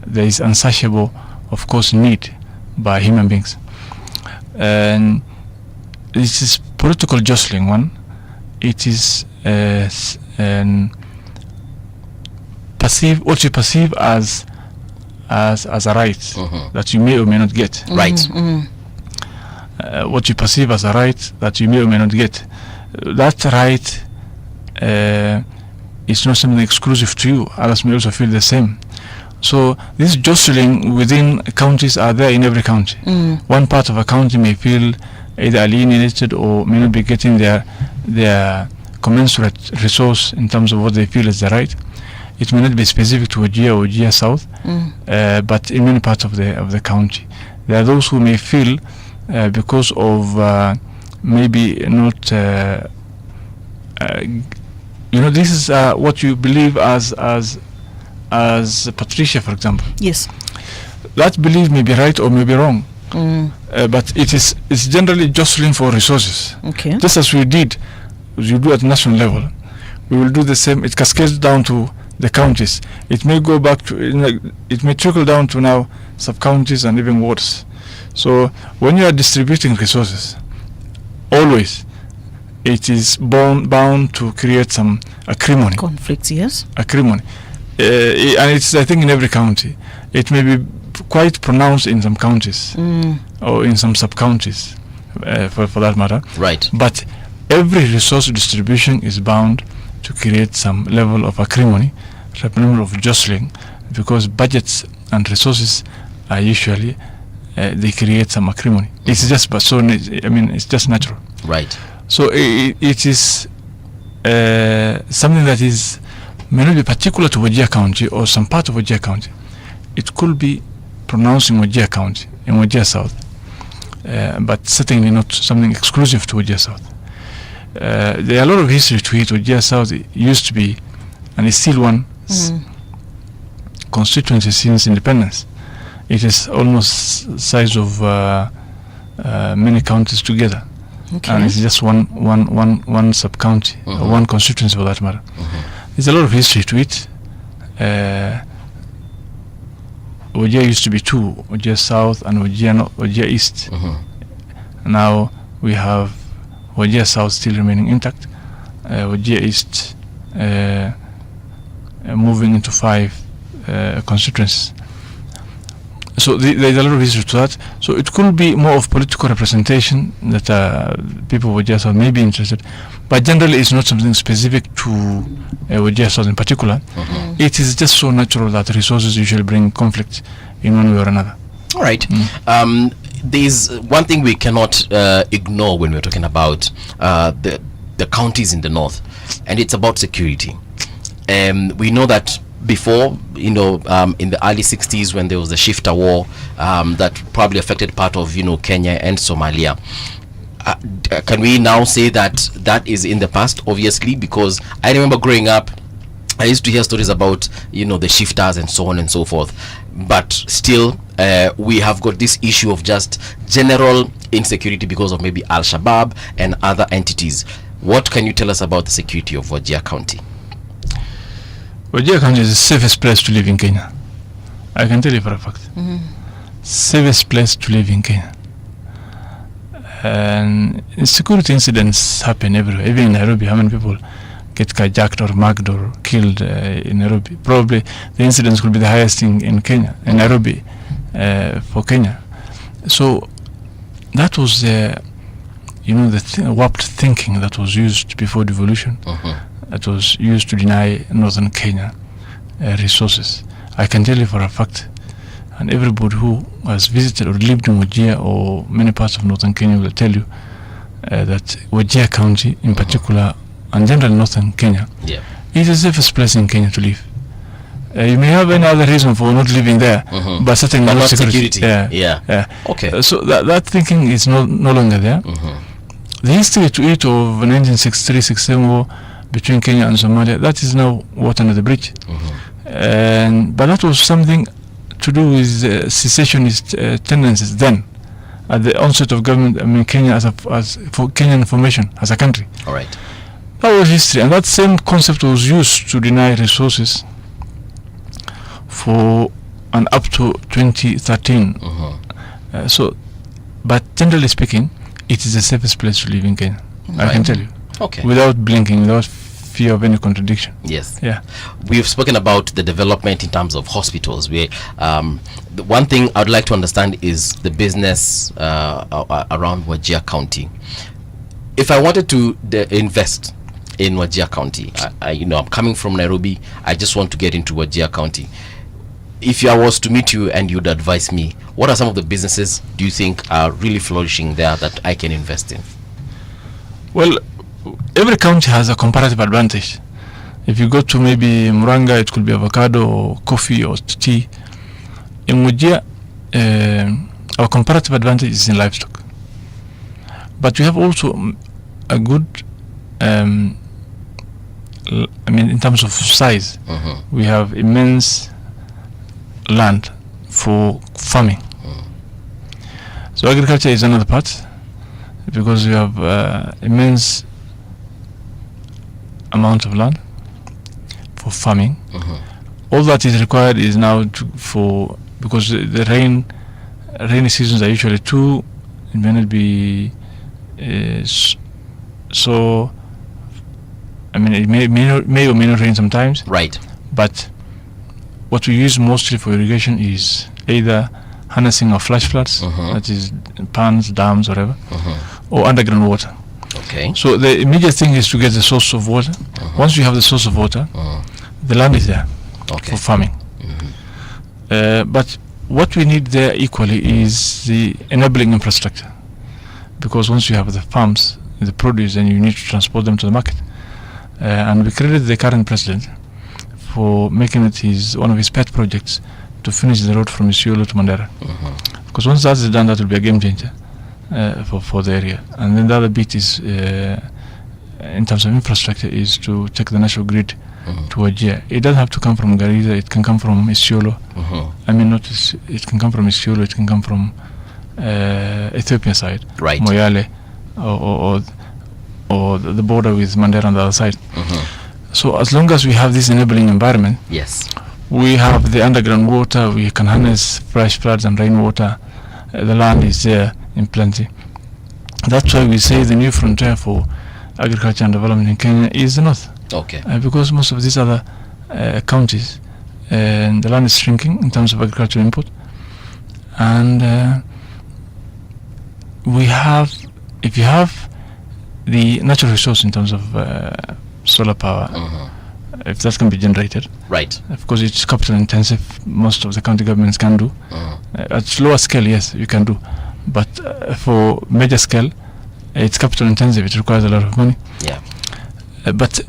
Speaker 14: There is insatiable, of course, need by human beings. And this is political jostling one. It is what you perceive as a right that you may or may not get.
Speaker 4: Right.
Speaker 14: What you perceive as a right that you may or may not get. That right is not something exclusive to you. Others may also feel the same. So this jostling within counties are there in every county. One part of a county may feel either alienated or may not be getting their commensurate resource in terms of what they feel is the right. It may not be specific to Wajir or Wajir South, but in many parts of the county. There are those who may feel because of maybe not this is what you believe as Patricia, for example.
Speaker 5: Yes.
Speaker 14: That belief may be right or may be wrong, but it's generally jostling for resources.
Speaker 5: Okay.
Speaker 14: Just as we do at national level, we will do the same. It cascades down to the counties. It may go back to, it may trickle down to now sub-counties and even wards. So when you are distributing resources, always it is bound to create some acrimony.
Speaker 5: Conflicts, yes.
Speaker 14: Acrimony. And it's, I think, in every county. It may be quite pronounced in some counties or in some sub-counties, for that matter.
Speaker 4: Right.
Speaker 14: But every resource distribution is bound to create some level of acrimony, some level of jostling, because budgets and resources are usually they create some acrimony. It's just it's just natural.
Speaker 4: Right.
Speaker 14: So it is something that may not be particular to Wajir County or some part of Wajir County. It could be pronounced in Wajir County, in Wajir South, but certainly not something exclusive to Wajir South. There are a lot of history to it. Wajir South used to be, and is still one constituency since independence. It is almost size of many counties together.
Speaker 5: Okay.
Speaker 14: And it's just one sub-county, one constituency for that matter. There's a lot of history to it. Wajir used to be two, Wajir South and Wajir East. Now we have Wajir South still remaining intact, Wajir East moving into 5 constituencies. So there's a lot of history to that. So it could be more of political representation that people of Wajir South may be interested, but generally it's not something specific to Wajir South in particular. It is just so natural that resources usually bring conflict in one way or another.
Speaker 4: All right. There's one thing we cannot ignore when we're talking about the counties in the north, and it's about security. We know that before, in the early 60s, when there was the shifter war that probably affected part of Kenya and Somalia, can we now say that is in the past? Obviously, because I remember growing up, I used to hear stories about the shifters and so on and so forth, but still we have got this issue of just general insecurity because of maybe Al-Shabaab and other entities. What can you tell us about the security of Wajir County?
Speaker 14: Wajir County is the safest place to live in Kenya. I can tell you for a fact. Safest place to live in Kenya. And security incidents happen everywhere. Even in Nairobi, how many people get carjacked or mugged or killed in Nairobi? Probably the incidents could be the highest in Kenya, in Nairobi, for Kenya. So that was the warped thinking that was used before devolution. That was used to deny northern Kenya resources. I can tell you for a fact, and everybody who has visited or lived in Wajir or many parts of northern Kenya will tell you that Wajir County in particular, and generally northern Kenya, is the safest place in Kenya to live. You may have any other reason for not living there, but certainly
Speaker 4: But
Speaker 14: not
Speaker 4: not
Speaker 14: security.
Speaker 4: security. Okay.
Speaker 14: So that thinking is no longer there. The history to it of 1963-67 war between Kenya and Somalia, that is now water under the bridge. But that was something to do with secessionist tendencies then, at the onset of government. I mean, Kenya as for Kenyan formation as a country.
Speaker 4: All right.
Speaker 14: That was history, and that same concept was used to deny resources for and up to 2013. But generally speaking, it is the safest place to live in Kenya. I can tell you.
Speaker 4: Okay.
Speaker 14: Without blinking, without fear of any contradiction.
Speaker 4: Yes.
Speaker 14: Yeah.
Speaker 4: We've spoken about the development in terms of hospitals. The one thing I'd like to understand is the business around Wajir County. If I wanted to invest in Wajir County, I'm coming from Nairobi. I just want to get into Wajir County. If I was to meet you and you'd advise me, what are some of the businesses do you think are really flourishing there that I can invest in?
Speaker 14: Well, every county has a comparative advantage. If you go to maybe Muranga, it could be avocado or coffee or tea. In Wajir, our comparative advantage is in livestock. But we have also a good, in terms of size, we have immense land for farming. So agriculture is another part, because we have immense amount of land for farming. All that is required is now because the rainy seasons are usually two. It may not be so. I mean, it may or may not rain sometimes.
Speaker 4: Right.
Speaker 14: But what we use mostly for irrigation is either harnessing of flash floods, that is ponds, dams, whatever, or underground water.
Speaker 4: Okay.
Speaker 14: So the immediate thing is to get the source of water. Once you have the source of water, the land is there for farming. But what we need there equally is the enabling infrastructure, because once you have the farms, the produce, then you need to transport them to the market. And we credited the current president for making it one of his pet projects to finish the road from Isiolo to Mandera. Because once that is done, that will be a game changer for the area. And then the other bit is, in terms of infrastructure, is to take the national grid to Wajir. It doesn't have to come from Garissa, it can come from Isiolo. It can come from Isiolo, it can come from Ethiopian side,
Speaker 4: right.
Speaker 14: Moyale, or the border with Mandera on the other side. So as long as we have this enabling environment,
Speaker 4: yes,
Speaker 14: we have the underground water, we can harness fresh floods and rainwater. The land is there in plenty. That's why we say the new frontier for agriculture and development in Kenya is the north.
Speaker 4: Okay.
Speaker 14: Because most of these other counties, the land is shrinking in terms of agricultural input. And if you have the natural resource in terms of solar power, if that can be generated,
Speaker 4: right?
Speaker 14: Of course, it's capital intensive. Most of the county governments can do. At lower scale, yes, you can do, but for major scale, it's capital intensive. It requires a lot of money.
Speaker 4: Yeah.
Speaker 14: But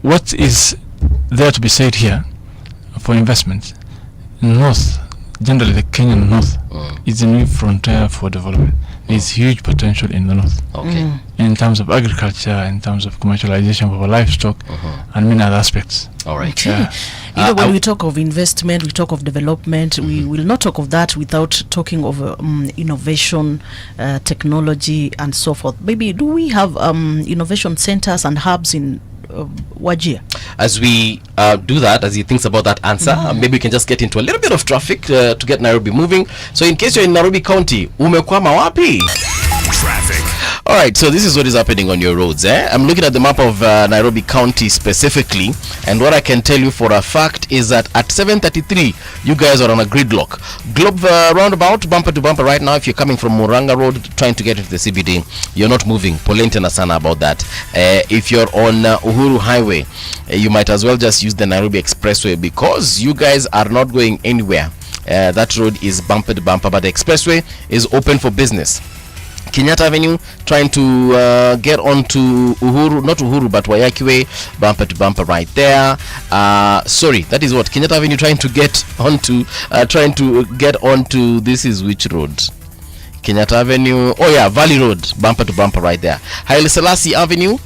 Speaker 14: what is there to be said here for investment? North generally the Kenyan North is a new frontier for development. There's huge potential in the North.
Speaker 4: Okay.
Speaker 14: In terms of agriculture, in terms of commercialization of our livestock, and many other aspects.
Speaker 4: All right.
Speaker 5: Okay. When we talk of investment, we talk of development, we will not talk of that without talking of innovation, technology, and so forth. Maybe do we have innovation centers and hubs in Wajir?
Speaker 4: As we do that, as he thinks about that answer, maybe we can just get into a little bit of traffic to get Nairobi moving. So in case you're in Nairobi County, umekwama wapi?
Speaker 1: Traffic.
Speaker 4: All right, so this is what is happening on your roads. I'm looking at the map of Nairobi County specifically, and what I can tell you for a fact is that at 7:33, you guys are on a gridlock. Globe roundabout, bumper to bumper right now. If you're coming from Muranga Road trying to get into the CBD, you're not moving. Polente na sana about that. If you're on Uhuru Highway, you might as well just use the Nairobi Expressway because you guys are not going anywhere. That road is bumper to bumper, but the expressway is open for business. Kenyatta Avenue trying to get onto Uhuru, not Uhuru but Wayaki Way, bumper to bumper right there. Sorry, that is what Kenyatta Avenue trying to get onto this is which road? Kenyatta Avenue, oh yeah, Valley Road, bumper to bumper right there. Haile Selassie Avenue,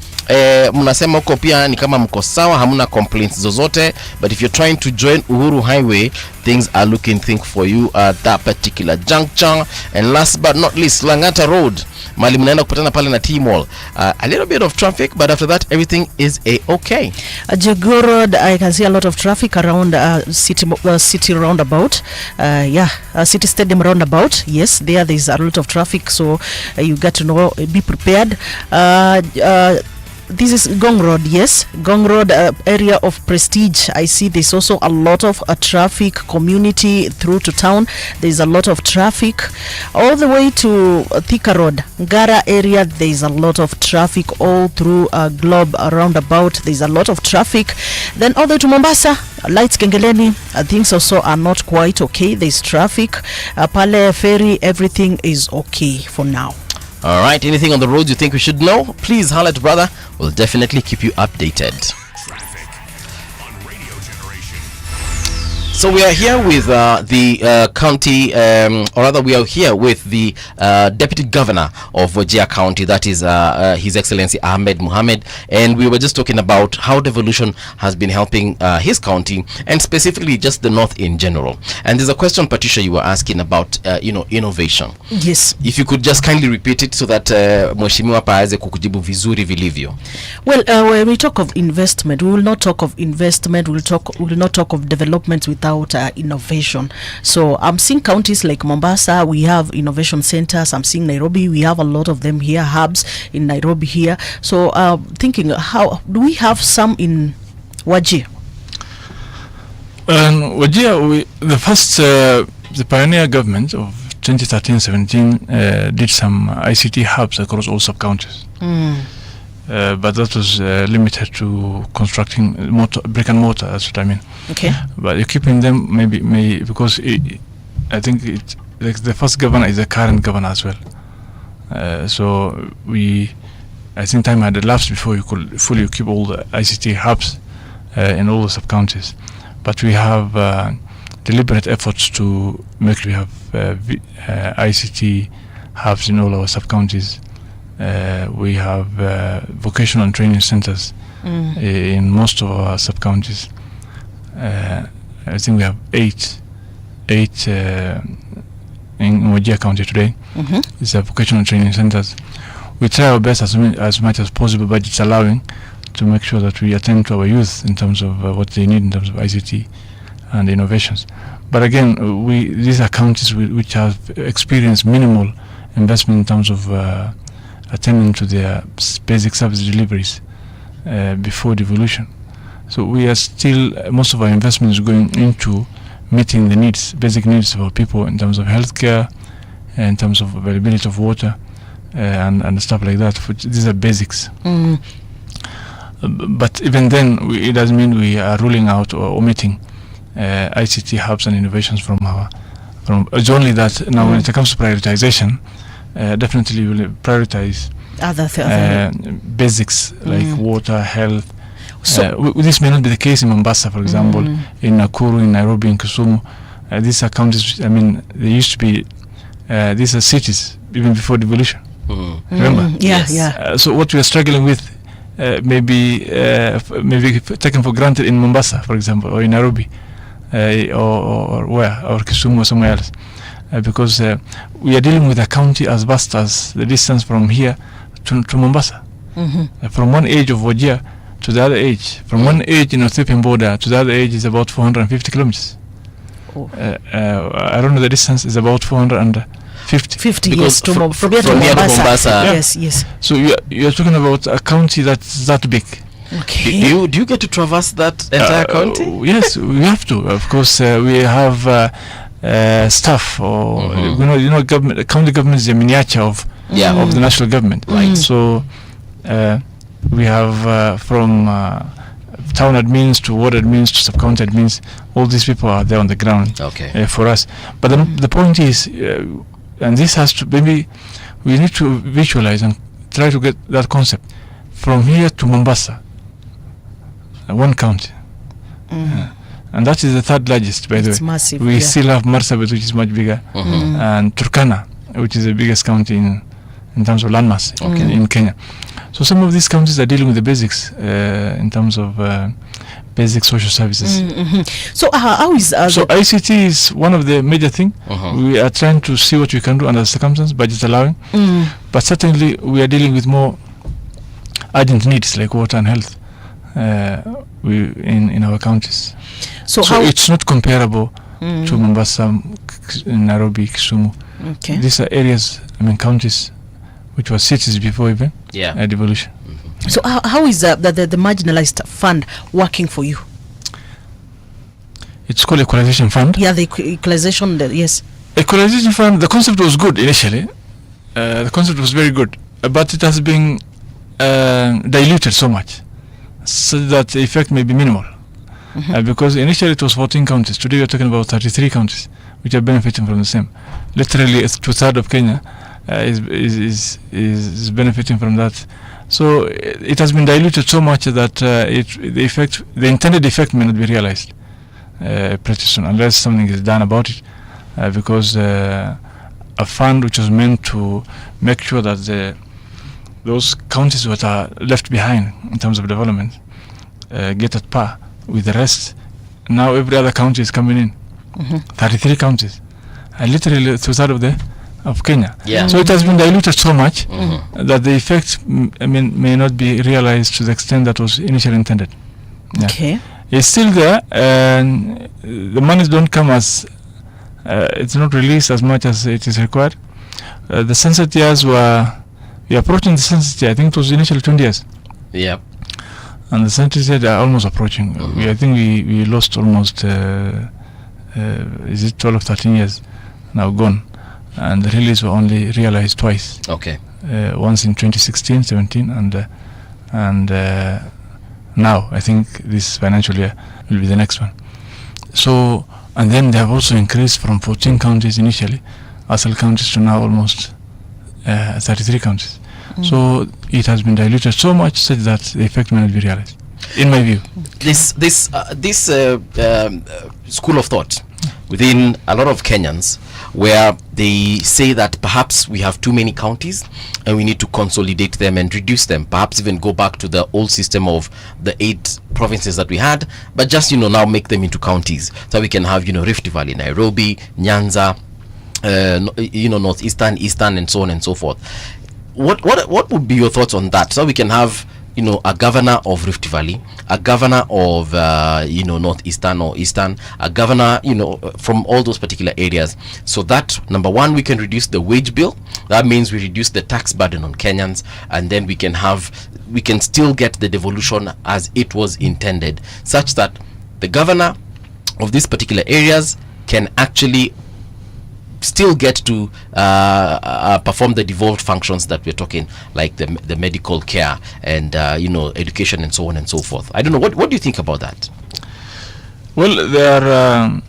Speaker 4: mnasema huko pia ni kama mko sawa, hamuna complaints zozote, but if you're trying to join Uhuru Highway, things are looking thick for you at that particular juncture. And last but not least, Langata Road, mali mnaenda kupatana pale na T-Mall. A little bit of traffic, but after that everything is okay.
Speaker 5: Jago Road, I can see a lot of traffic around city roundabout. City Stadium roundabout. Yes, there is a lot of traffic, so you got to know, be prepared. This is Gong Road, yes. Gong Road, area of Prestige. I see there's also a lot of traffic, community through to town. There's a lot of traffic. All the way to Thika Road, Ngara area, there's a lot of traffic all through Globe roundabout. There's a lot of traffic. Then all the way to Mombasa, Lights Kengeleni, things also are not quite okay. There's traffic. Pale Ferry, everything is okay for now.
Speaker 4: All right, anything on the roads you think we should know, please holler at brother. We'll definitely keep you updated.
Speaker 1: Traffic on Radio Generation.
Speaker 4: So we are here with the county, or rather we are here with the Deputy Governor of Wajir County, that is His Excellency Ahmed Mohamed, and we were just talking about how devolution has been helping his county, and specifically just the north in general. And there's a question, Patricia, you were asking about, innovation.
Speaker 5: Yes.
Speaker 4: If you could just kindly repeat it so that Mheshimiwa paaweze kukujibu vizuri vilivyo.
Speaker 5: Well, when we talk of investment, we will not talk of investment. We will not talk of development without innovation. So I'm seeing counties like Mombasa, we have innovation centers. I'm seeing Nairobi, we have a lot of them here, hubs in Nairobi here. So thinking, how do we have some in Wajir?
Speaker 14: Wajir, the pioneer government of 2013-17 did some ICT hubs across all sub-counties. But that was limited to constructing brick and mortar, that's what I mean.
Speaker 5: Okay.
Speaker 14: But keeping them maybe because I think like the first governor is the current governor as well. So I think time had elapsed before you could fully keep all the ICT hubs in all the sub-counties. But we have deliberate efforts to make sure we have ICT hubs in all our sub-counties. We have vocational training centers in most of our sub-counties. I think we have eight in Wajir County today. It's a vocational training centers. We try our best as much as possible, but it's allowing to make sure that we attend to our youth in terms of what they need in terms of ICT and innovations. But again, these are counties which have experienced minimal investment in terms of attending to their basic service deliveries before devolution. So we are still, most of our investment is going into meeting the needs, basic needs of our people in terms of healthcare, in terms of availability of water, and stuff like that. These are basics. But even then, it doesn't mean we are ruling out or omitting ICT hubs and innovations from it's only that now when it comes to prioritization, definitely we'll prioritize
Speaker 5: other
Speaker 14: basics like water, health. So this may not be the case in Mombasa, for example, in Nakuru, in Nairobi, in Kisumu. these are counties. I mean, they used to be. These are cities even before devolution. Remember? So what we are struggling with, maybe taken for granted in Mombasa, for example, or in Nairobi, or where, or Kisumu, or somewhere else, because we are dealing with a county as vast as the distance from here to Mombasa. From one edge of Wajir to the other edge, from one edge in Ethiopian border to the other edge is about 450 kilometers. I don't know, the distance is about 450.
Speaker 5: Yes, from here to Mombasa. Yes.
Speaker 14: So you're talking about a county that's that big.
Speaker 5: Okay.
Speaker 4: Do you get to traverse that entire county?
Speaker 14: Yes, we have to. Of course, we have staff, or government. County government is a miniature of the national government.
Speaker 4: Right.
Speaker 14: So we have from town admins to ward admins to sub-county admins. All these people are there on the ground.
Speaker 4: Okay.
Speaker 14: For us. But the point is, and this has to, maybe we need to visualize and try to get that concept from here to Mombasa, one county. And that is the third largest, by the way.
Speaker 5: It's massive.
Speaker 14: We still have Marsabit, which is much bigger, and Turkana, which is the biggest county in terms of landmass in Kenya. So some of these counties are dealing with the basics in terms of basic social services.
Speaker 5: So how is
Speaker 14: so ICT is one of the major thing. We are trying to see what we can do under the circumstances, budget allowing. But certainly we are dealing with more urgent needs like water and health in our counties. So it's not comparable to Mombasa, Nairobi, Kisumu.
Speaker 5: Okay.
Speaker 14: These are areas, counties which were cities before even devolution.
Speaker 5: So how is the marginalized fund working for you?
Speaker 14: It's called Equalization Fund.
Speaker 5: Yeah, the equalization, yes.
Speaker 14: Equalization Fund, the concept was good initially. The concept was very good, but it has been diluted so much so that the effect may be minimal. Because initially it was 14 counties. Today we're talking about 33 counties which are benefiting from the same. Literally, it's 2/3 of Kenya is benefiting from that. So it has been diluted so much that the intended effect may not be realized pretty soon unless something is done about it. Because a fund which was meant to make sure that those counties that are left behind in terms of development get at par with the rest. Now every other county is coming in. 33 counties, and literally 2/3 of Kenya. So it has been diluted so much that the effect may not be realized to the extent that was initially intended.
Speaker 5: Okay.
Speaker 14: It's still there, and the monies don't come as it's not released as much as it is required. The census years we're approaching the census year. I think it was initially 20 years.
Speaker 4: Yeah.
Speaker 14: And the census year are almost approaching. I think we lost almost is it 12 or 13 years now gone, and the release were only realized twice.
Speaker 4: Okay.
Speaker 14: Once in 2016, 17, and now I think this financial year will be the next one. So, and then they have also increased from 14 counties initially, ASL counties, to now almost 33 counties. So it has been diluted so much such that the effect may not be realized, in my view.
Speaker 4: This school of thought within a lot of Kenyans, where they say that perhaps we have too many counties and we need to consolidate them and reduce them, perhaps even go back to the old system of the 8 provinces that we had, but just now make them into counties, so we can have Rift Valley, Nairobi, Nyanza, northeastern, eastern, and so on and so forth. What would be your thoughts on that? So we can have a governor of Rift Valley, a governor of northeastern or eastern, a governor from all those particular areas, so that number one, we can reduce the wage bill. That means we reduce the tax burden on Kenyans, and then we can still get the devolution as it was intended, such that the governor of these particular areas can actually still get to perform the devolved functions that we're talking, like the medical care and education and so on and so forth. I don't know, what do you think about that?
Speaker 14: Well, there are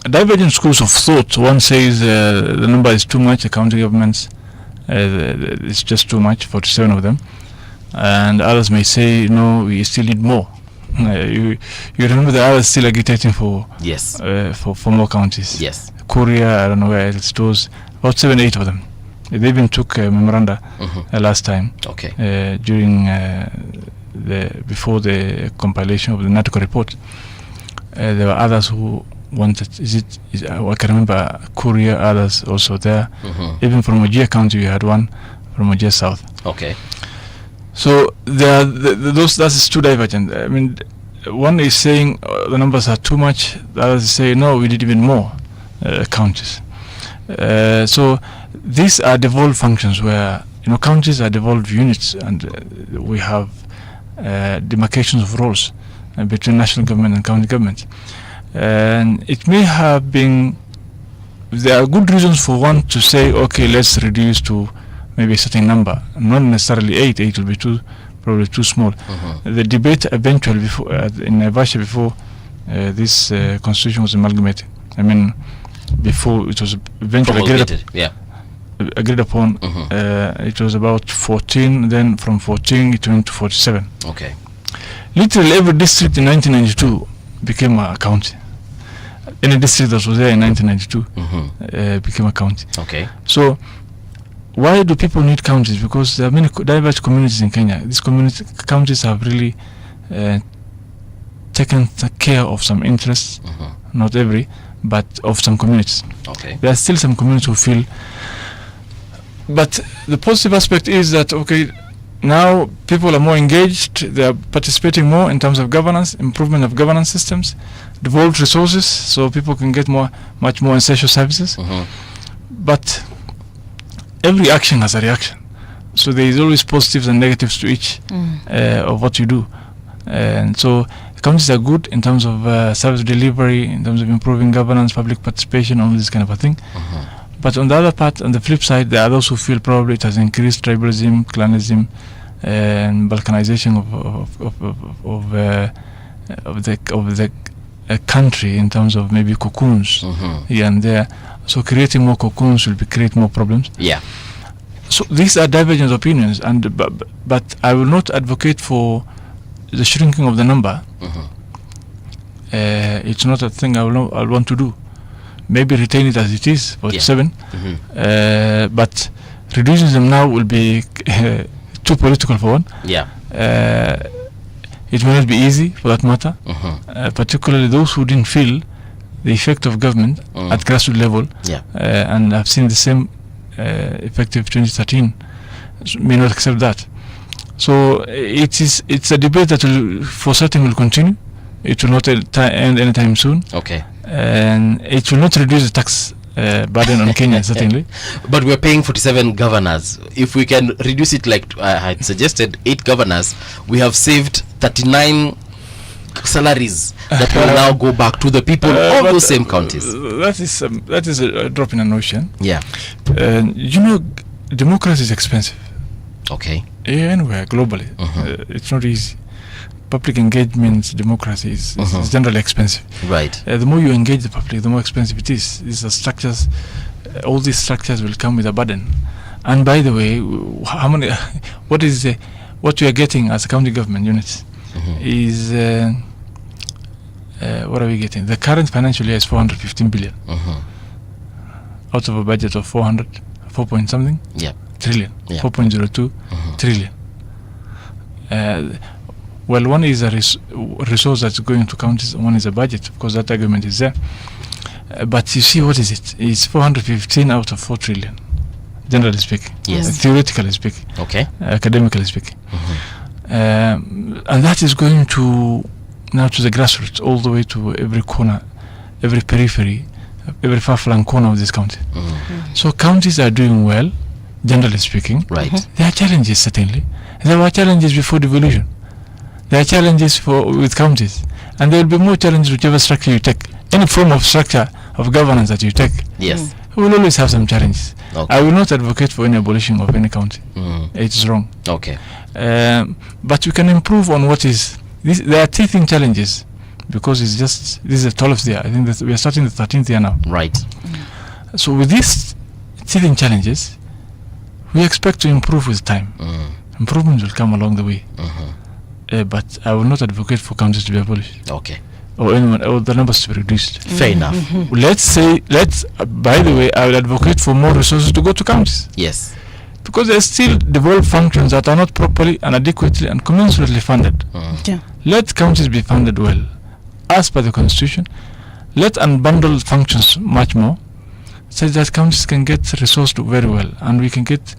Speaker 14: divergent schools of thought. One says the number is too much, the county governments it's just too much, 47 of them, and others may say we still need more. You remember the others still agitating for
Speaker 4: Yes.
Speaker 14: For more counties.
Speaker 4: Yes.
Speaker 14: Korea, I don't know where else. It was about 7-8 of them. They even took memoranda last time.
Speaker 4: Okay.
Speaker 14: During before the compilation of the NATO report. There were others who wanted. I can remember Korea. Others also there. Even from Wajir County, we had one from Wajir South.
Speaker 4: Okay.
Speaker 14: So there are that's too divergent. I mean, one is saying the numbers are too much. The others say no, we need even more counties. So these are devolved functions where counties are devolved units, and we have demarcations of roles between national government and county government. And it may have been. There are good reasons for one to say, okay, let's reduce to maybe a certain number, not necessarily 8. 8 will be probably too small. The debate eventually in Naivasha before this constitution was amalgamated. I mean, before it was eventually agreed upon. It was about 14. Then from 14 it went to 47.
Speaker 4: Okay.
Speaker 14: Literally every district in 1992 became a county. Any district that was there in 1992 became a county.
Speaker 4: Okay.
Speaker 14: So why do people need counties? Because there are many diverse communities in Kenya. These counties have really taken care of some interests, not every, but of some communities.
Speaker 4: Okay.
Speaker 14: There are still some communities who feel. But the positive aspect is that, okay, now people are more engaged, they are participating more in terms of governance, improvement of governance systems, devolved resources, so people can get much more essential services. But every action has a reaction. So there is always positives and negatives to each of what you do. And so counties are good in terms of service delivery, in terms of improving governance, public participation, all this kind of a thing. But on the other part, on the flip side, there are those who feel probably it has increased tribalism, clanism, and balkanization of the country in terms of maybe cocoons here and there. So creating more cocoons will create more problems.
Speaker 4: Yeah.
Speaker 14: So these are divergent opinions, and but I will not advocate for the shrinking of the number. It's not a thing I'll want to do. Maybe retain it as it is, 47. But reducing them now will be too political for one.
Speaker 4: Yeah.
Speaker 14: It may not be easy for that matter, particularly those who didn't feel the effect of government at grassroots level.
Speaker 4: Yeah.
Speaker 14: And I've seen the same effective 2013 may not accept that. So it's a debate that will, for certain, will continue. It will not end anytime soon.
Speaker 4: Okay.
Speaker 14: And it will not reduce the tax burden on Kenya, certainly.
Speaker 4: But we're paying 47 governors. If we can reduce it, like I had suggested, 8 governors, we have saved 39 salaries that will now go back to the people of those same counties.
Speaker 14: That is a drop in an ocean.
Speaker 4: Yeah.
Speaker 14: Democracy is expensive.
Speaker 4: Okay.
Speaker 14: Anywhere globally, it's not easy. Public engagement, democracy is generally expensive.
Speaker 4: Right.
Speaker 14: The more you engage the public, the more expensive it is. These are structures. All these structures will come with a burden. And by the way, what we are getting as a county government units is what are we getting? The current financial year is 415 billion out of a budget of 4 point something trillion, 4.02 trillion. Well, one is a resource that's going to counties, one is a budget. Of course, that argument is there. But you see, what is it? It's 415 out of 4 trillion, generally speaking.
Speaker 4: Yes.
Speaker 14: Theoretically speaking.
Speaker 4: Okay.
Speaker 14: Academically speaking. And that is going to now to the grassroots, all the way to every corner, every periphery, every far-flung corner of this county. So counties are doing well, generally speaking.
Speaker 4: Right.
Speaker 14: There are challenges, certainly. There were challenges before devolution. There are challenges with counties, and there will be more challenges whichever structure you take. Any form of structure of governance that you take,
Speaker 4: yes,
Speaker 14: we will always have some challenges.
Speaker 4: Okay.
Speaker 14: I will not advocate for any abolition of any county. It's wrong.
Speaker 4: Okay.
Speaker 14: But we can improve on what is. There are teething challenges, because this is the 12th year. I think that we are starting the 13th year now.
Speaker 4: Right.
Speaker 14: So with these teething challenges, we expect to improve with time. Improvements will come along the way. but I will not advocate for counties to be abolished.
Speaker 4: Okay.
Speaker 14: Or anyone, or the numbers to be reduced.
Speaker 4: Fair enough.
Speaker 14: Let's by the way, I will advocate for more resources to go to counties.
Speaker 4: Yes.
Speaker 14: Because there are still devolved functions that are not properly and adequately and commensurately funded.
Speaker 5: Yeah.
Speaker 14: Let counties be funded well, as per the constitution. Let unbundle functions much more, so that counties can get resourced very well, and we can get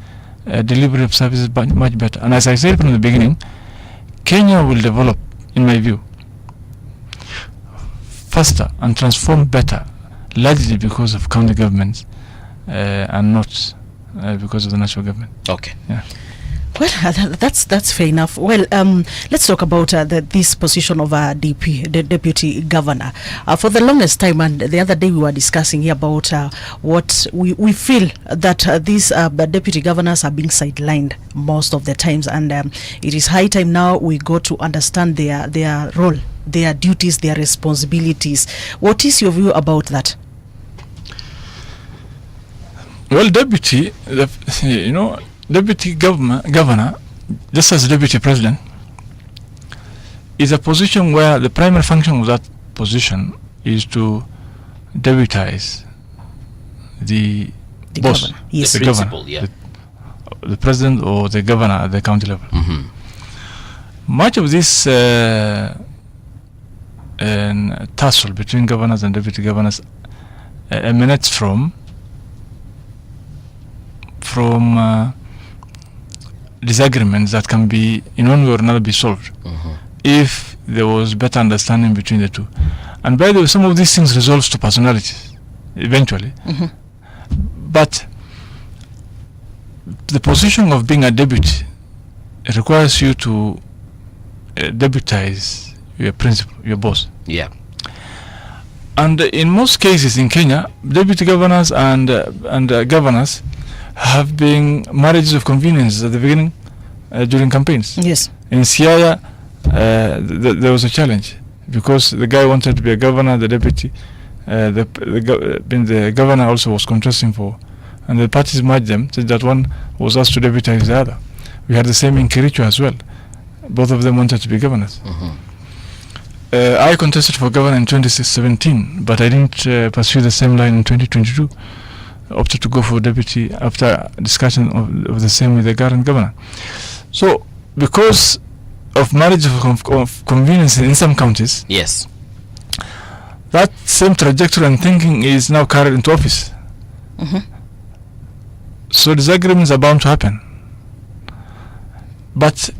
Speaker 14: delivery of services much better. And as I said from the beginning, Kenya will develop, in my view, faster and transform better, largely because of county governments and not because of the national government.
Speaker 4: Okay.
Speaker 14: Yeah.
Speaker 5: Well, that's fair enough. Well, let's talk about this position of DP, the deputy governor. For the longest time, and the other day we were discussing here about what we feel that these deputy governors are being sidelined most of the times, and it is high time now we go to understand their role, their duties, their responsibilities. What is your view about that?
Speaker 14: Well, deputy, deputy governor, just as deputy president, is a position where the primary function of that position is to deputize the boss,
Speaker 5: governor. Yes.
Speaker 14: the
Speaker 4: Principal,
Speaker 14: governor,
Speaker 4: yeah.
Speaker 14: the president or the governor at the county level. Much of this tussle between governors and deputy governors emanates from disagreements that can be in one way or another be solved if there was better understanding between the two. And by the way, some of these things resolves to personalities eventually. But the position of being a deputy requires you to deputize your principal, your boss.
Speaker 4: Yeah.
Speaker 14: And in most cases in Kenya, deputy governors and governors have been marriages of convenience at the beginning during campaigns.
Speaker 5: Yes.
Speaker 14: In Siaya, there was a challenge because the guy wanted to be a governor, the deputy, the governor also was contesting for, and the parties merged them, so that one was asked to deputize the other. We had the same in Kericho as well. Both of them wanted to be governors. I contested for governor in 2017, but I didn't pursue the same line in 2022. Opted to go for deputy after discussion of the same with the current governor. So, because of marriage of convenience in some counties,
Speaker 4: yes,
Speaker 14: that same trajectory and thinking is now carried into office. So disagreements are bound to happen, but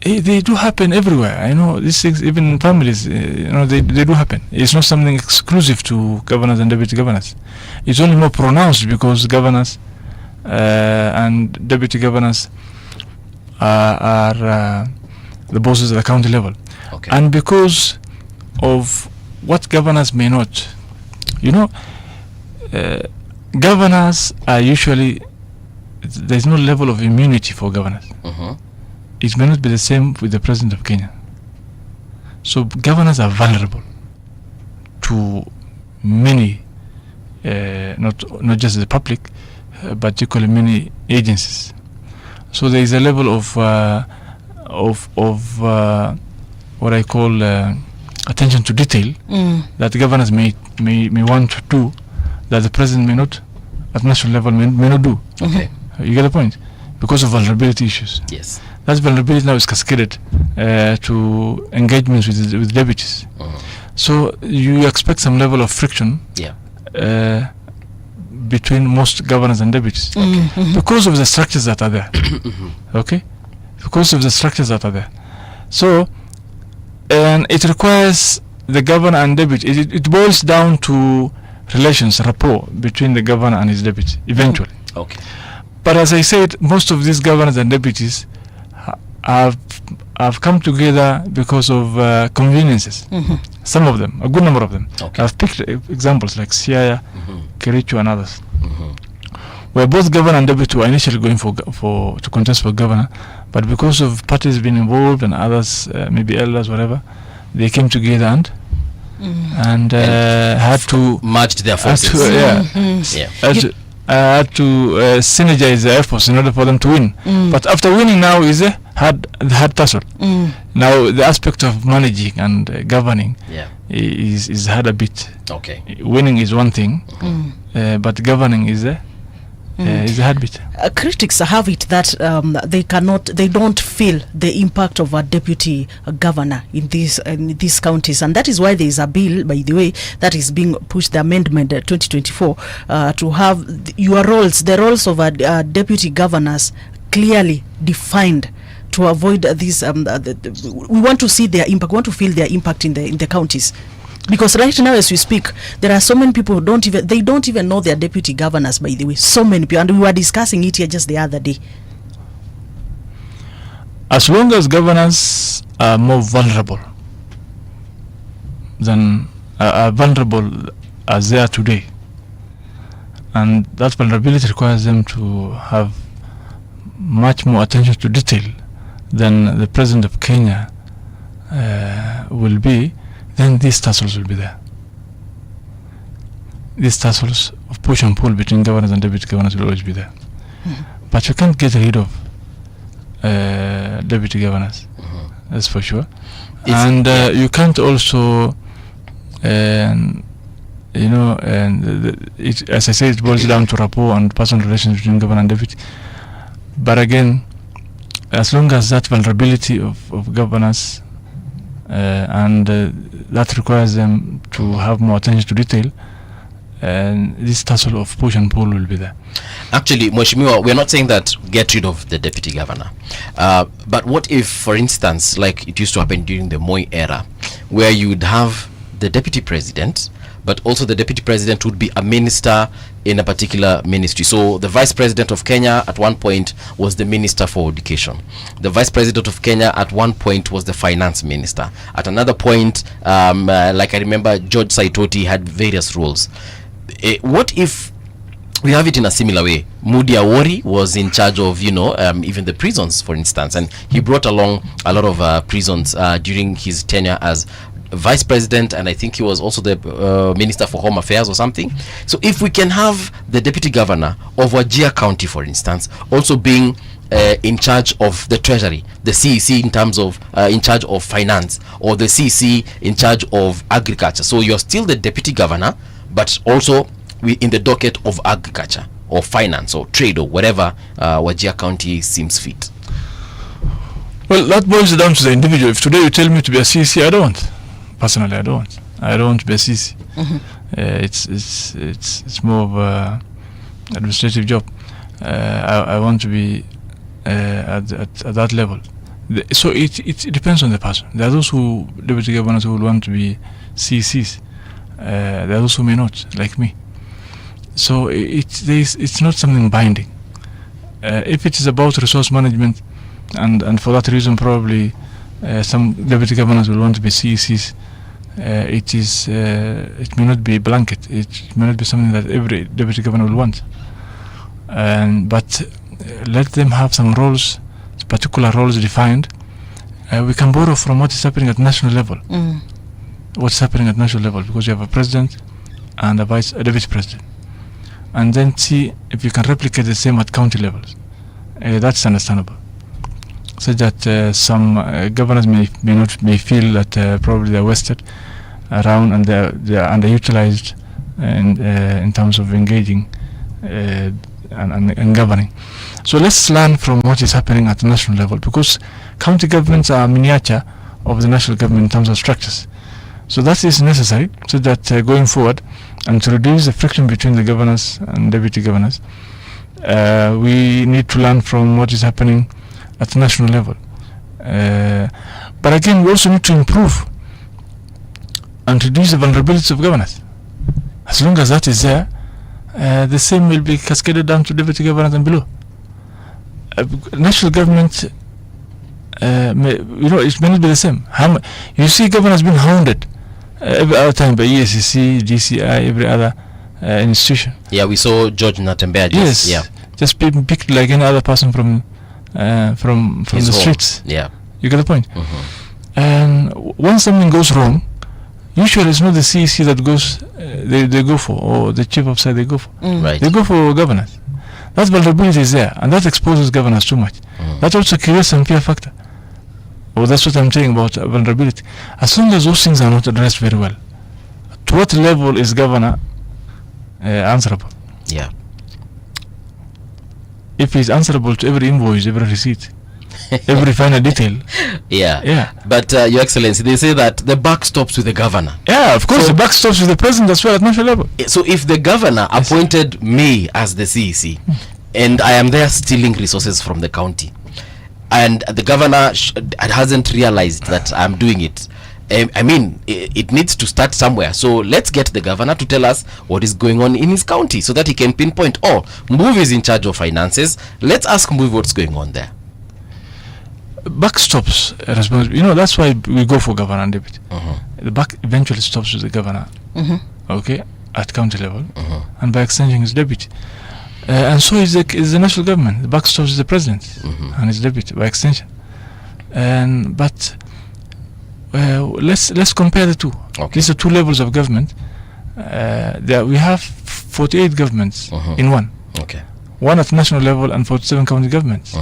Speaker 14: they do happen everywhere. I know these things, even in families, they do happen. It's not something exclusive to governors and deputy governors. It's only more pronounced because governors and deputy governors are the bosses at the county level.
Speaker 4: Okay.
Speaker 14: And because of what governors may not, governors are usually, there's no level of immunity for governors. It may not be the same with the president of Kenya. So governors are vulnerable to many, not just the public, but equally many agencies. So there is a level of what I call attention to detail that governors may want to do that the president may not, at national level, may not do.
Speaker 4: Okay.
Speaker 14: You get the point? Because of vulnerability issues.
Speaker 4: Yes.
Speaker 14: That vulnerability now is cascaded to engagements with deputies. So you expect some level of friction between most governors and deputies because of the structures that are there. Okay? Because of the structures that are there. So, and it requires the governor and deputy. It boils down to relations, rapport between the governor and his deputy, eventually.
Speaker 4: Okay.
Speaker 14: But as I said, most of these governors and deputies have come together because of conveniences. Some of them, a good number of them.
Speaker 4: Okay.
Speaker 14: I've picked examples like Siaya, Kericho, and others, where both governor and deputy were initially going to contest for governor, but because of parties being involved and others, maybe elders, whatever, they came together and had to
Speaker 4: merge their forces.
Speaker 14: Had to synergize their efforts in order for them to win. But after winning now is hard tussle. Now the aspect of managing and governing is hard a bit.
Speaker 4: Okay.
Speaker 14: Winning is one thing, but governing is a hard bit.
Speaker 5: Critics have it that they don't feel the impact of a deputy governor in these counties, and that is why there is a bill, by the way, that is being pushed, the amendment 2024, to have the roles of deputy governors clearly defined, to avoid these. We want to see their impact. We want to feel their impact in the counties. Because right now, as we speak, there are so many people who don't even know their deputy governors, by the way. So many people. And we were discussing it here just the other day.
Speaker 14: As long as governors are more vulnerable than are vulnerable as they are today, and that vulnerability requires them to have much more attention to detail than the president of Kenya will be, then these tussles will be there. These tussles of push and pull between governors and deputy governors will always be there. But you can't get rid of deputy governors, that's for sure. And you can't also, as I say, it boils down to rapport and personal relations between governor and deputy. But again, as long as that vulnerability of governors and that requires them to have more attention to detail, and this tussle of push and pull will be there.
Speaker 4: Actually, Mheshimiwa, we're not saying that get rid of the deputy governor. But what if, for instance, like it used to happen during the Moi era, where you would have the deputy president, but also the deputy president would be a minister in a particular ministry. So the vice president of Kenya at one point was the minister for education. The vice president of Kenya at one point was the finance minister. At another point, like I remember, George Saitoti had various roles. What if we have it in a similar way? Mudi Awori was in charge of, even the prisons, for instance, and he brought along a lot of prisons during his tenure as vice president, and I think he was also the minister for home affairs or something. So if we can have the deputy governor of Wajir County, for instance, also being in charge of the treasury, the CEC in terms of in charge of finance, or the CEC in charge of agriculture, so you're still the deputy governor, but also in the docket of agriculture or finance or trade or whatever Wajir County seems fit.
Speaker 14: Well, that boils down to the individual. If today you tell me to be a CEC, I don't want. Personally, I don't want to be a CC. It's more of a administrative job. I want to be at that level. So it depends on the person. There are those deputy governors who would want to be CCs. There are those who may not, like me. So it's not something binding. If it is about resource management, and for that reason probably some deputy governors will want to be CECs. It may not be blanket. It may not be something that every deputy governor will want. But let them have some roles, particular roles defined. We can borrow from what is happening at national level. What's happening at national level, because you have a president and a deputy president, and then see if you can replicate the same at county levels. That's understandable. So that some governors may feel that probably they're wasted around and they're underutilized in terms of engaging and governing. So let's learn from what is happening at the national level, because county governments are miniature of the national government in terms of structures. So that is necessary, so that going forward, and to reduce the friction between the governors and deputy governors, we need to learn from what is happening at the national level. But again, we also need to improve and reduce the vulnerabilities of governors. As long as that is there, the same will be cascaded down to deputy governors and below. National government, it may not be the same. You see governors being hounded every other time by ESCC, DCI, every other institution.
Speaker 4: Yeah, we saw George Natembeya
Speaker 14: just being picked like any other person from the streets.
Speaker 4: Yeah,
Speaker 14: you get the point. And when something goes wrong, usually it's not the CEC that goes they go for, or the chief of staff they go for.
Speaker 4: Right.
Speaker 14: They go for governors. That vulnerability is there, and that exposes governors too much. That also creates some fear factor. Well, that's what I'm saying about vulnerability. As long as those things are not addressed very well, to what level is governor answerable?
Speaker 4: Yeah.
Speaker 14: If he's answerable to every invoice, every receipt, every final detail.
Speaker 4: Yeah. But Your Excellency, they say that the buck stops with the governor.
Speaker 14: Yeah, of course, the buck stops with the president as well at national level.
Speaker 4: So if the governor appointed me as the CEC, and I am there stealing resources from the county, and the governor hasn't realized that I'm doing it, I mean, it needs to start somewhere. So let's get the governor to tell us what is going on in his county so that he can pinpoint, oh, Mbuvi is in charge of finances. Let's ask Mbuvi what's going on there.
Speaker 14: Buck stops responsibility. That's why we go for governor and deputy. The buck eventually stops with the governor, okay, at county level, and by extension his deputy. And so is the national government. The buck stops with the president and his deputy by extension. But let's compare the two.
Speaker 4: Okay.
Speaker 14: These are two levels of government. We have 48 governments in one.
Speaker 4: Okay.
Speaker 14: One at national level and 47 county governments.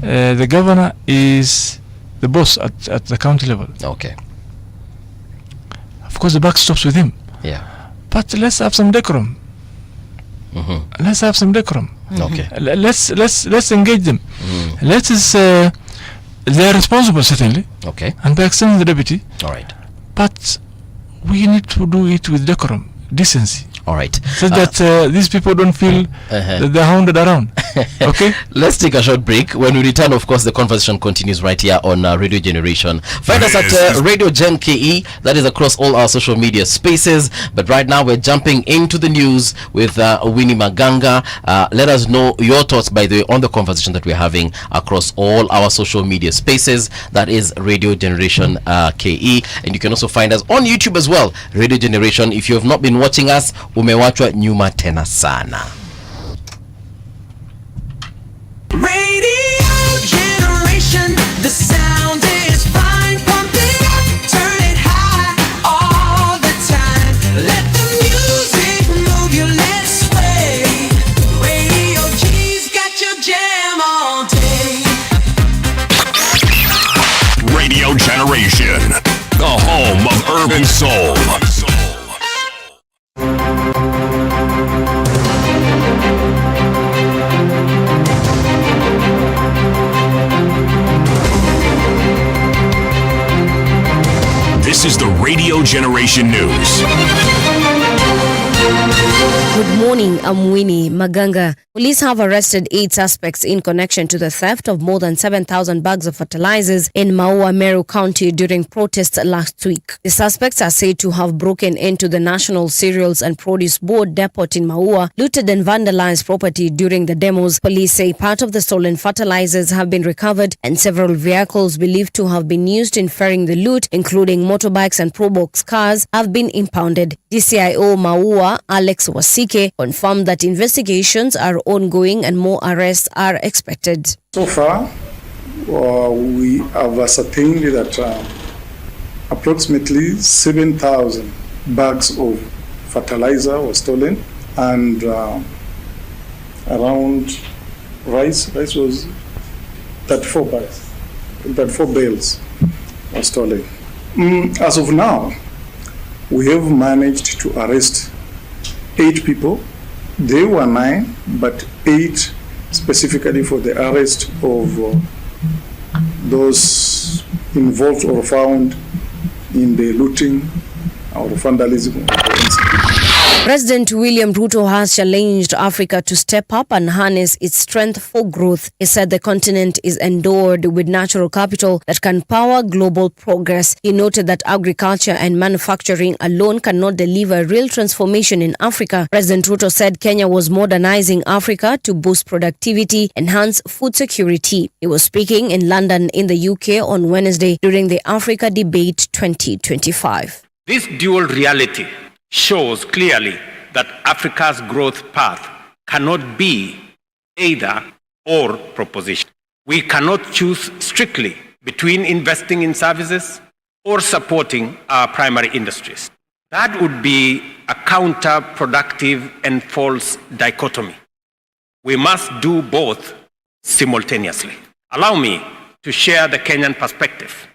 Speaker 14: The governor is the boss at the county level.
Speaker 4: Okay.
Speaker 14: Of course, the buck stops with him.
Speaker 4: Yeah.
Speaker 14: But let's have some decorum. Let's have some decorum.
Speaker 4: Okay.
Speaker 14: Let's engage them. Let us. They're responsible, certainly.
Speaker 4: Okay.
Speaker 14: And by extending the deputy.
Speaker 4: All right.
Speaker 14: But we need to do it with decorum, decency.
Speaker 4: All right.
Speaker 14: So that these people don't feel that they're hounded around. Okay?
Speaker 4: Let's take a short break. When we return, of course, the conversation continues right here on Radio Generation. Find us at Radio Gen KE. That is across all our social media spaces. But right now, we're jumping into the news with Winnie Maganga. Let us know your thoughts, by the way, on the conversation that we're having across all our social media spaces. That is Radio Generation KE. And you can also find us on YouTube as well. Radio Generation. If you have not been watching us, umewachwa nyuma tena sana.
Speaker 3: Radio Generation, the sound is fine. Pump it up, turn it high all the time. Let the music move you, let's sway. Radio G's got your jam all day.
Speaker 1: Radio Generation, the home of urban soul. This is the Radio Generation News.
Speaker 6: Good morning, I'm Winnie Maganga. Police have arrested 8 suspects in connection to the theft of more than 7,000 bags of fertilizers in Maua, Meru County during protests last week. The suspects are said to have broken into the National Cereals and Produce Board depot in Maua, looted and vandalized property during the demos. Police say part of the stolen fertilizers have been recovered and several vehicles believed to have been used in ferrying the loot, including motorbikes and probox cars, have been impounded. DCIO Maua, Alex Wasike, confirmed that investigations are ongoing and more arrests are expected.
Speaker 15: So far, we have ascertained that approximately 7,000 bags of fertilizer were stolen, and around rice was 34 bags, 34 bales were stolen. As of now, we have managed to arrest 8 people. They were 9, but 8 specifically for the arrest of those involved or found in the looting or vandalism of the incident.
Speaker 6: President William Ruto has challenged Africa to step up and harness its strength for growth. He said the continent is endowed with natural capital that can power global progress. He noted that agriculture and manufacturing alone cannot deliver real transformation in Africa. President Ruto said Kenya was modernizing Africa to boost productivity, enhance food security. He was speaking in London in the UK on Wednesday during the Africa Debate 2025.
Speaker 16: This dual reality shows clearly that Africa's growth path cannot be either or proposition. We cannot choose strictly between investing in services or supporting our primary industries. That would be a counterproductive and false dichotomy. We must do both simultaneously. Allow me to share the Kenyan perspective,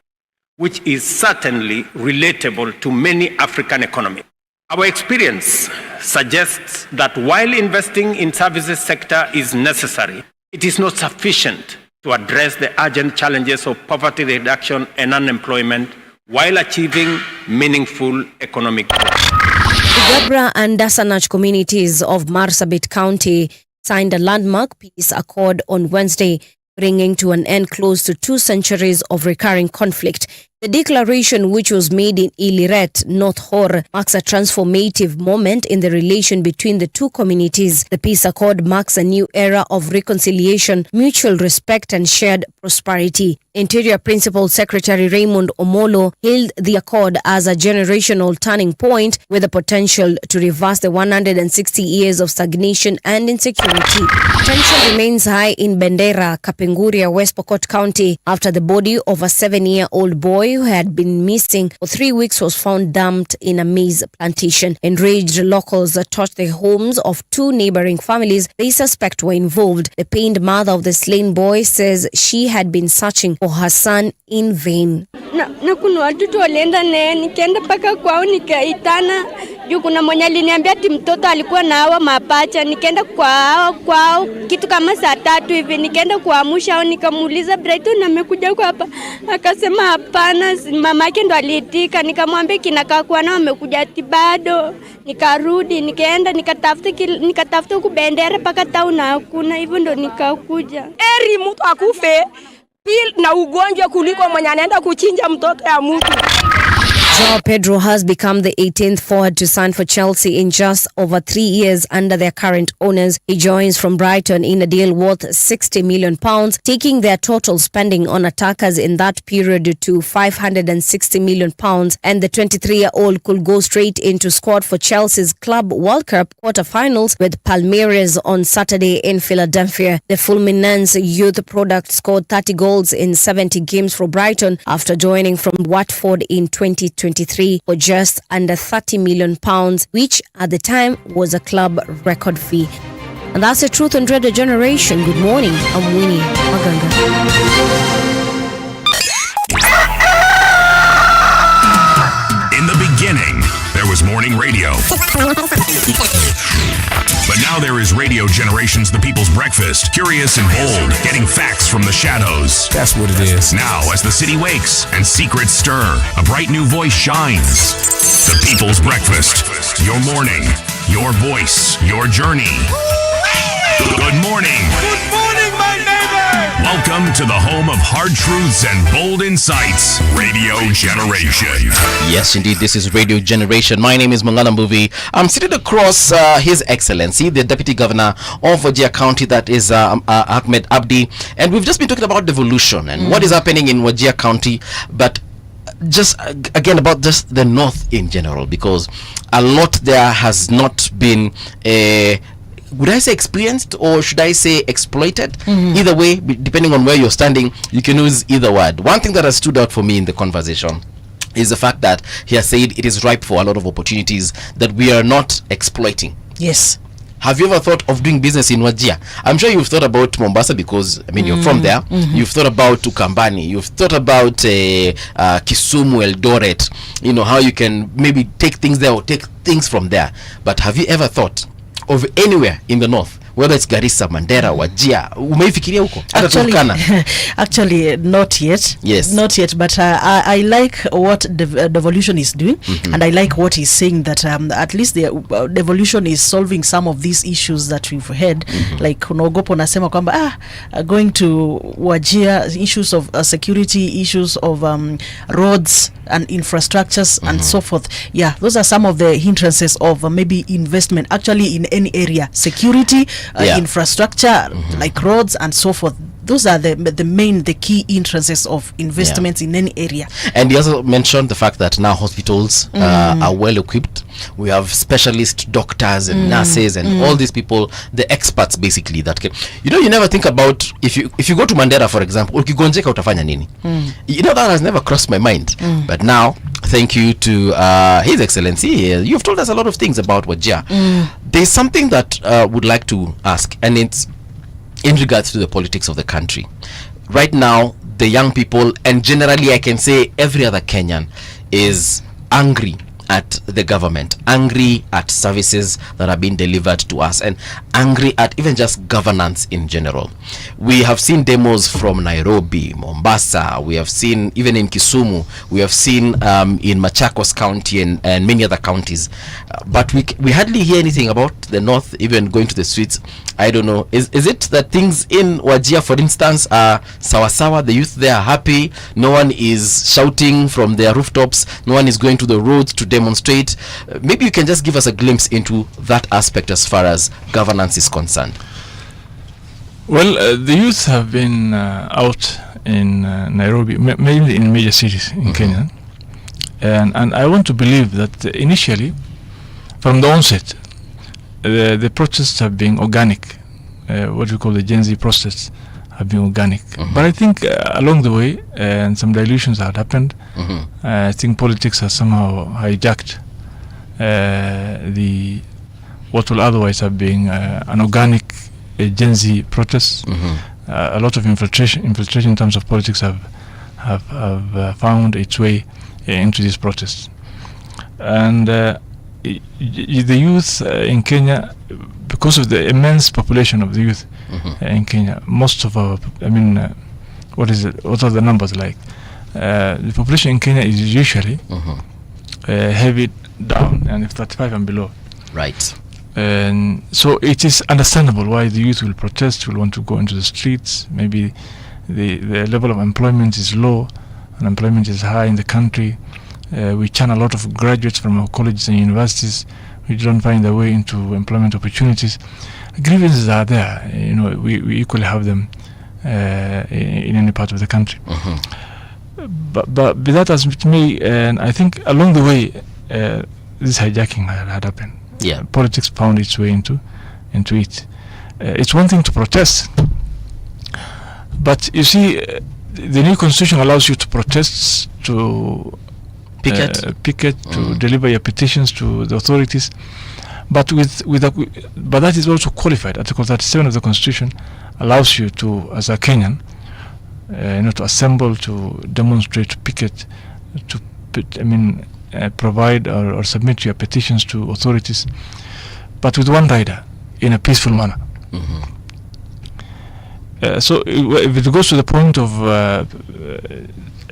Speaker 16: which is certainly relatable to many African economies. Our experience suggests that while investing in services sector is necessary, it is not sufficient to address the urgent challenges of poverty reduction and unemployment while achieving meaningful economic growth.
Speaker 6: The Gabra and Dasanach communities of Marsabit County signed a landmark peace accord on Wednesday, bringing to an end close to 2 centuries of recurring conflict. The declaration, which was made in Iliret, North Hor, marks a transformative moment in the relation between the two communities. The peace accord marks a new era of reconciliation, mutual respect and shared prosperity. Interior Principal Secretary Raymond Omolo hailed the accord as a generational turning point with the potential to reverse the 160 years of stagnation and insecurity. Tension remains high in Bendera, Kapenguria, West Pokot County after the body of a 7-year-old boy who had been missing for 3 weeks was found dumped in a maize plantation. Enraged locals torched the homes of 2 neighboring families they suspect were involved. The pained mother of the slain boy says she had been searching for her son in vain.
Speaker 17: Na kuna watoto walienda naye, nikaenda paka kwao nikaitana juu kuna mwenye aliniambia ati mtoto alikuwa na hawa mapacha. Nikaenda kwao kitu kama saa 3 hivi, nikaenda kuamsha au nikamuuliza Brighton amekuja kwa hapa, akasema hapana, mamake ndo aliitika. Nikamwambia kinakaa kwa na amekuja ati bado. Nikarudi nikaenda nikatafuta huko Bendera paka town na hakuna, hivyo ndo nikakuja.
Speaker 18: Eri mtu akufe na ugonjwa kuliko mwenye anaenda kuchinja mtoto ya mtu.
Speaker 6: Joao Pedro has become the 18th forward to sign for Chelsea in just over 3 years under their current owners. He joins from Brighton in a deal worth £60 million, taking their total spending on attackers in that period to £560 million. And the 23-year-old could go straight into squad for Chelsea's Club World Cup quarterfinals with Palmeiras on Saturday in Philadelphia. The Fulminense youth product scored 30 goals in 70 games for Brighton after joining from Watford in 2023 for just under £30 million, which at the time was a club record fee. And that's the Truth and Radio Generation. Good morning, I'm Winnie Maganga.
Speaker 1: In the beginning, there was morning radio. But now there is Radio Generations, the people's breakfast. Curious and bold, getting facts from the shadows.
Speaker 19: That's what it is.
Speaker 1: Now, as the city wakes and secrets stir, a bright new voice shines. The people's breakfast. Your morning, your voice, your journey. Good morning.
Speaker 3: Good morning, my neighbor.
Speaker 1: Welcome to the home of hard truths and bold insights. Radio Generation.
Speaker 4: Yes, indeed, this is Radio Generation. My name is Mangana Mbuvi. I'm seated across His Excellency, the Deputy Governor of Wajir County, that is Ahmed Abdi. And we've just been talking about devolution and what is happening in Wajir County, but just again about just the north in general, because a lot there has not been would I say experienced, or should I say exploited? Either way, depending on where you're standing, you can use either word. One thing that has stood out for me in the conversation is the fact that he has said it is ripe for a lot of opportunities that we are not exploiting.
Speaker 5: Yes.
Speaker 4: Have you ever thought of doing business in Wajir? I'm sure you've thought about Mombasa, because I mean you're from there. You've thought about Ukambani. You've thought about Kisumu, Eldoret. You know how you can maybe take things there or take things from there. But have you ever thought of anywhere in the north, whether it's Garissa, Mandera, Wajir? Umeifikiria huko?
Speaker 5: Actually, not yet.
Speaker 4: Yes.
Speaker 5: Not yet, but I like what Devolution is doing, and I like what he's saying, that at least the Devolution is solving some of these issues that we've had. Like Unaogopa nasema kwamba going to Wajir, issues of security, issues of roads and infrastructures and so forth. Yeah, those are some of the hindrances of maybe investment actually in any area. Security, infrastructure, like roads and so forth. Those are the key hindrances of investments in any area. And he also mentioned the fact that now hospitals are well equipped. We have specialist doctors and nurses and all these people, the experts basically that can, you never think about if you go to Mandera, for example, ukigonjeka utafanya nini? That has never crossed my mind. But now, thank you to His Excellency, you've told us a lot of things about Wajir. There's something that would like to ask, and it's
Speaker 4: in regards to the politics of the country. Right now, the young people, and generally I can say every other Kenyan, is angry at the government, angry at services that are being delivered to us, and angry at even just governance in general. We have seen demos from Nairobi, Mombasa, we have seen even in Kisumu, we have seen in Machakos County and many other counties, but we hardly hear anything about the north even going to the streets. I don't know, is it that things in Wajir, for instance, are sawa, the youth there are happy, no one is shouting from their rooftops, no one is going to the roads to demonstrate? Maybe you can just give us a glimpse into that aspect as far as governance is concerned.
Speaker 14: Well, the youth have been out in Nairobi, mainly in major cities in Kenya, and I want to believe that initially, from the onset, the protests have been organic. What we call the Gen Z protests have been organic. But I think along the way, and some dilutions had happened. I think politics has somehow hijacked what will otherwise have been an organic Gen Z protest. A lot of infiltration in terms of politics have found its way into these protests, and the youth in Kenya, because of the immense population of the youth in Kenya, most of our, what are the numbers like? The population in Kenya is usually heavy down, and if 35 and below.
Speaker 4: Right.
Speaker 14: And so it is understandable why the youth will protest, will want to go into the streets. Maybe the level of employment is low, unemployment is high in the country. We churn a lot of graduates from our colleges and universities who don't find their way into employment opportunities. Grievances are there. We equally have them in any part of the country. But be that as it may, and I think along the way, this hijacking had happened.
Speaker 4: Yeah,
Speaker 14: politics found its way into it. It's one thing to protest, but you see, the new constitution allows you to protest, to picket, to deliver your petitions to the authorities, but but that is also qualified. Article 37 of the constitution allows you to, as a Kenyan, to assemble, to demonstrate, to picket, to provide or submit your petitions to authorities, but with one rider, in a peaceful manner. So if it goes to the point of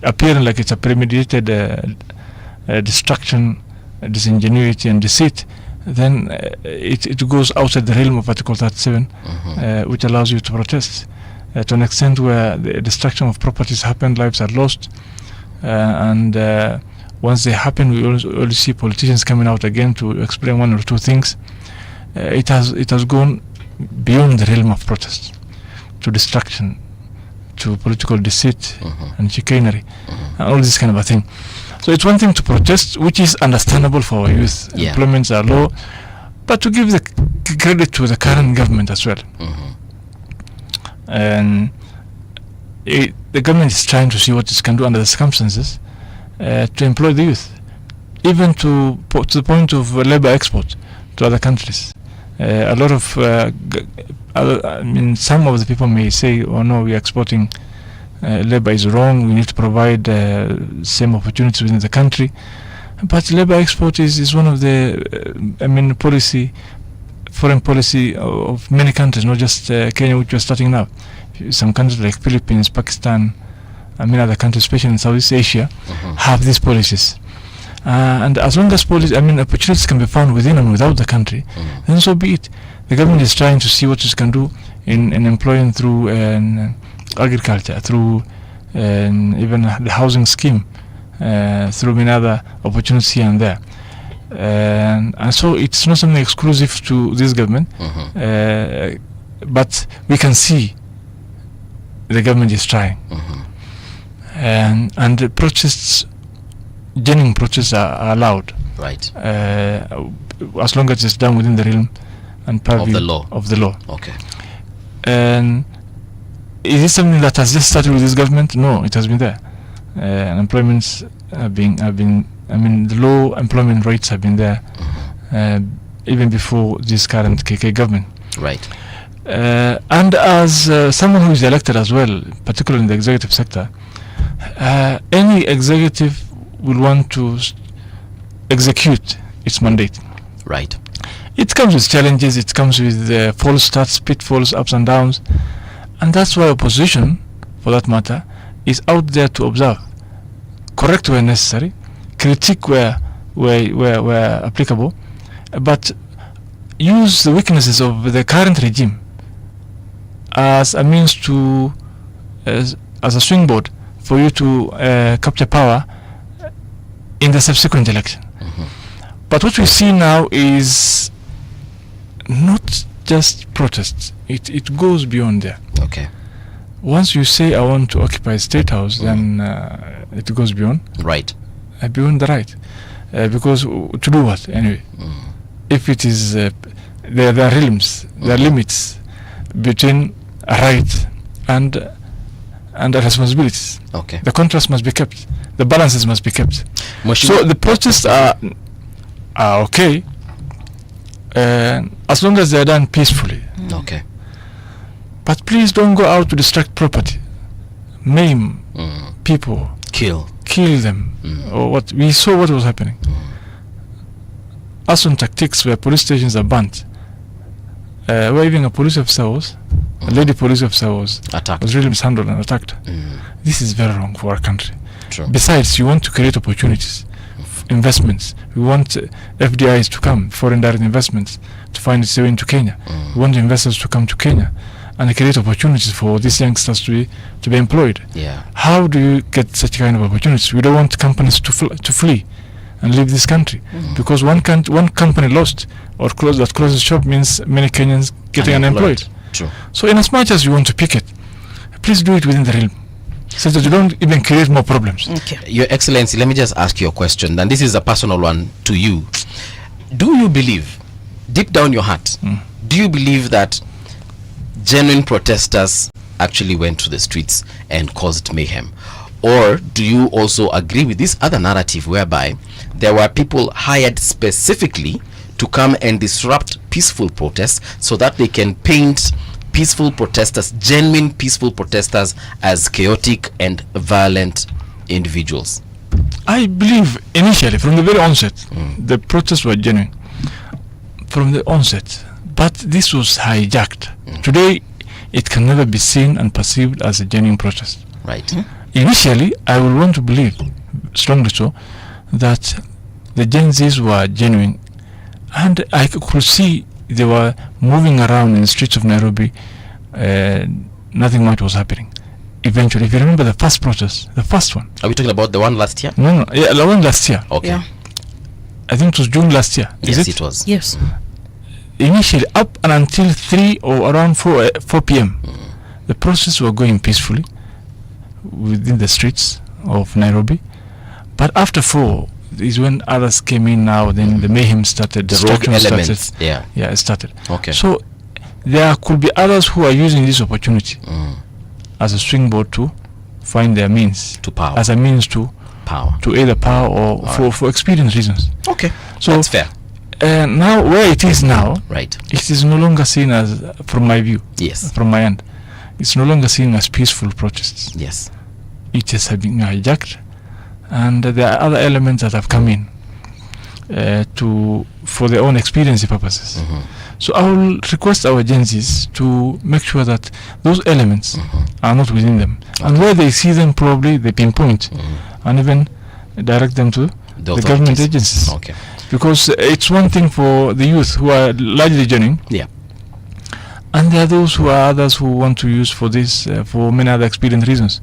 Speaker 14: appearing like it's a premeditated destruction, disingenuity and deceit, then it goes outside the realm of Article 37, which allows you to protest to an extent where the destruction of properties happened, lives are lost, and once they happen, we only see politicians coming out again to explain one or two things. It has gone beyond the realm of protest to destruction, to political deceit and chicanery, and all this kind of a thing. So it's one thing to protest, which is understandable for our youth.
Speaker 4: Yeah.
Speaker 14: Employments are low, but to give the credit to the current government as well. And the government is trying to see what it can do under the circumstances to employ the youth, even to the point of labor export to other countries. A lot of some of the people may say, "Oh no, we are exporting labor is wrong. We need to provide same opportunities within the country." But labor export is one of the foreign policy of many countries, not just Kenya, which we are starting now. Some countries like Philippines, Pakistan, other countries, especially in Southeast Asia, have these policies. And as long as opportunities can be found within and without the country, then so be it. The government is trying to see what it can do in employing through agriculture, through even the housing scheme, through many other opportunities here and there. And so it's not something exclusive to this government, but we can see the government is trying. And the protests, genuine protests are allowed.
Speaker 4: Right.
Speaker 14: As long as it's done within the realm and purview
Speaker 4: of the law.
Speaker 14: Okay. And is this something that has just started with this government? No, it has been there. Employments have been. The low employment rates have been there even before this current KK government.
Speaker 4: Right.
Speaker 14: And as someone who is elected as well, particularly in the executive sector, any executive will want to execute its mandate.
Speaker 4: Right.
Speaker 14: It comes with challenges, it comes with false starts, pitfalls, ups and downs, and that's why opposition, for that matter, is out there to observe, correct where necessary, critique where applicable, but use the weaknesses of the current regime as a means to, as a swingboard for you to capture power in the subsequent election. But what we see now is not just protests. It goes beyond there.
Speaker 4: Okay.
Speaker 14: Once you say I want to occupy State House, then it goes beyond.
Speaker 4: Right.
Speaker 14: Beyond the right. Because to do what anyway? If it is there are realms, there are limits between a right and the responsibilities.
Speaker 4: Okay.
Speaker 14: The contrast must be kept. The balances must be kept.
Speaker 4: Mheshimiwa,
Speaker 14: So the protests are okay as long as they are done peacefully.
Speaker 4: Okay.
Speaker 14: But please don't go out to distract property, maim people,
Speaker 4: kill
Speaker 14: them, or what we saw what was happening. As on tactics where police stations are burnt, where even a police officer was, a lady police officer was really mishandled and attacked. This is very wrong for our country.
Speaker 4: True.
Speaker 14: Besides, you want to create opportunities, investments. We want FDIs to come, foreign direct investments, to find its way into Kenya. We want investors to come to Kenya and create opportunities for these youngsters to be employed.
Speaker 4: Yeah.
Speaker 14: How do you get such kind of opportunities? We don't want companies to flee and leave this country, because one company lost or closes shop means many Kenyans getting unemployed.
Speaker 4: True.
Speaker 14: So in as much as you want to pick it, please do it within the realm, so that you don't even create more problems.
Speaker 5: Okay.
Speaker 4: Your Excellency, let me just ask you a question, and this is a personal one to you. Do you believe, deep down your heart, do you believe that genuine protesters actually went to the streets and caused mayhem? Or do you also agree with this other narrative whereby there were people hired specifically to come and disrupt peaceful protests so that they can paint peaceful protesters, genuine peaceful protesters, as chaotic and violent individuals?
Speaker 14: I believe initially, from the very onset, the protests were genuine from the onset, but this was hijacked. Today, it can never be seen and perceived as a genuine protest.
Speaker 4: Right.
Speaker 14: Initially, I would want to believe, strongly so, that the Gen Zs were genuine, and I could see they were moving around in the streets of Nairobi. Nothing much was happening. Eventually, if you remember the first protest, the first one.
Speaker 4: Are we talking about the one last year?
Speaker 14: No, yeah, the one last year.
Speaker 4: Okay.
Speaker 5: Yeah.
Speaker 14: I think it was June last year.
Speaker 4: Yes, it was.
Speaker 5: Yes.
Speaker 14: Initially, up and until 3 or around 4 p.m., the protests were going peacefully within the streets of Nairobi. But after 4 is when others came in now, then the mayhem started.
Speaker 4: The rogue
Speaker 14: destruction
Speaker 4: elements.
Speaker 14: started.
Speaker 4: Yeah.
Speaker 14: It started.
Speaker 4: Okay.
Speaker 14: So there could be others who are using this opportunity as a springboard to find their means
Speaker 4: to power,
Speaker 14: as a means to
Speaker 4: power,
Speaker 14: to either power or for experience reasons.
Speaker 4: Okay,
Speaker 14: so
Speaker 4: that's fair.
Speaker 14: Now where it is now,
Speaker 4: right,
Speaker 14: it is no longer seen as, from my view,
Speaker 4: yes,
Speaker 14: from my end, it's no longer seen as peaceful protests.
Speaker 4: Yes,
Speaker 14: it is being hijacked, and there are other elements that have come in for their own experience purposes. So I will request our agencies to make sure that those elements are not within them, and where they see them, probably they pinpoint and even direct them to the government agencies.
Speaker 4: Okay.
Speaker 14: Because it's one thing for the youth who are largely joining, and there are those who are others who want to use for this for many other experience reasons.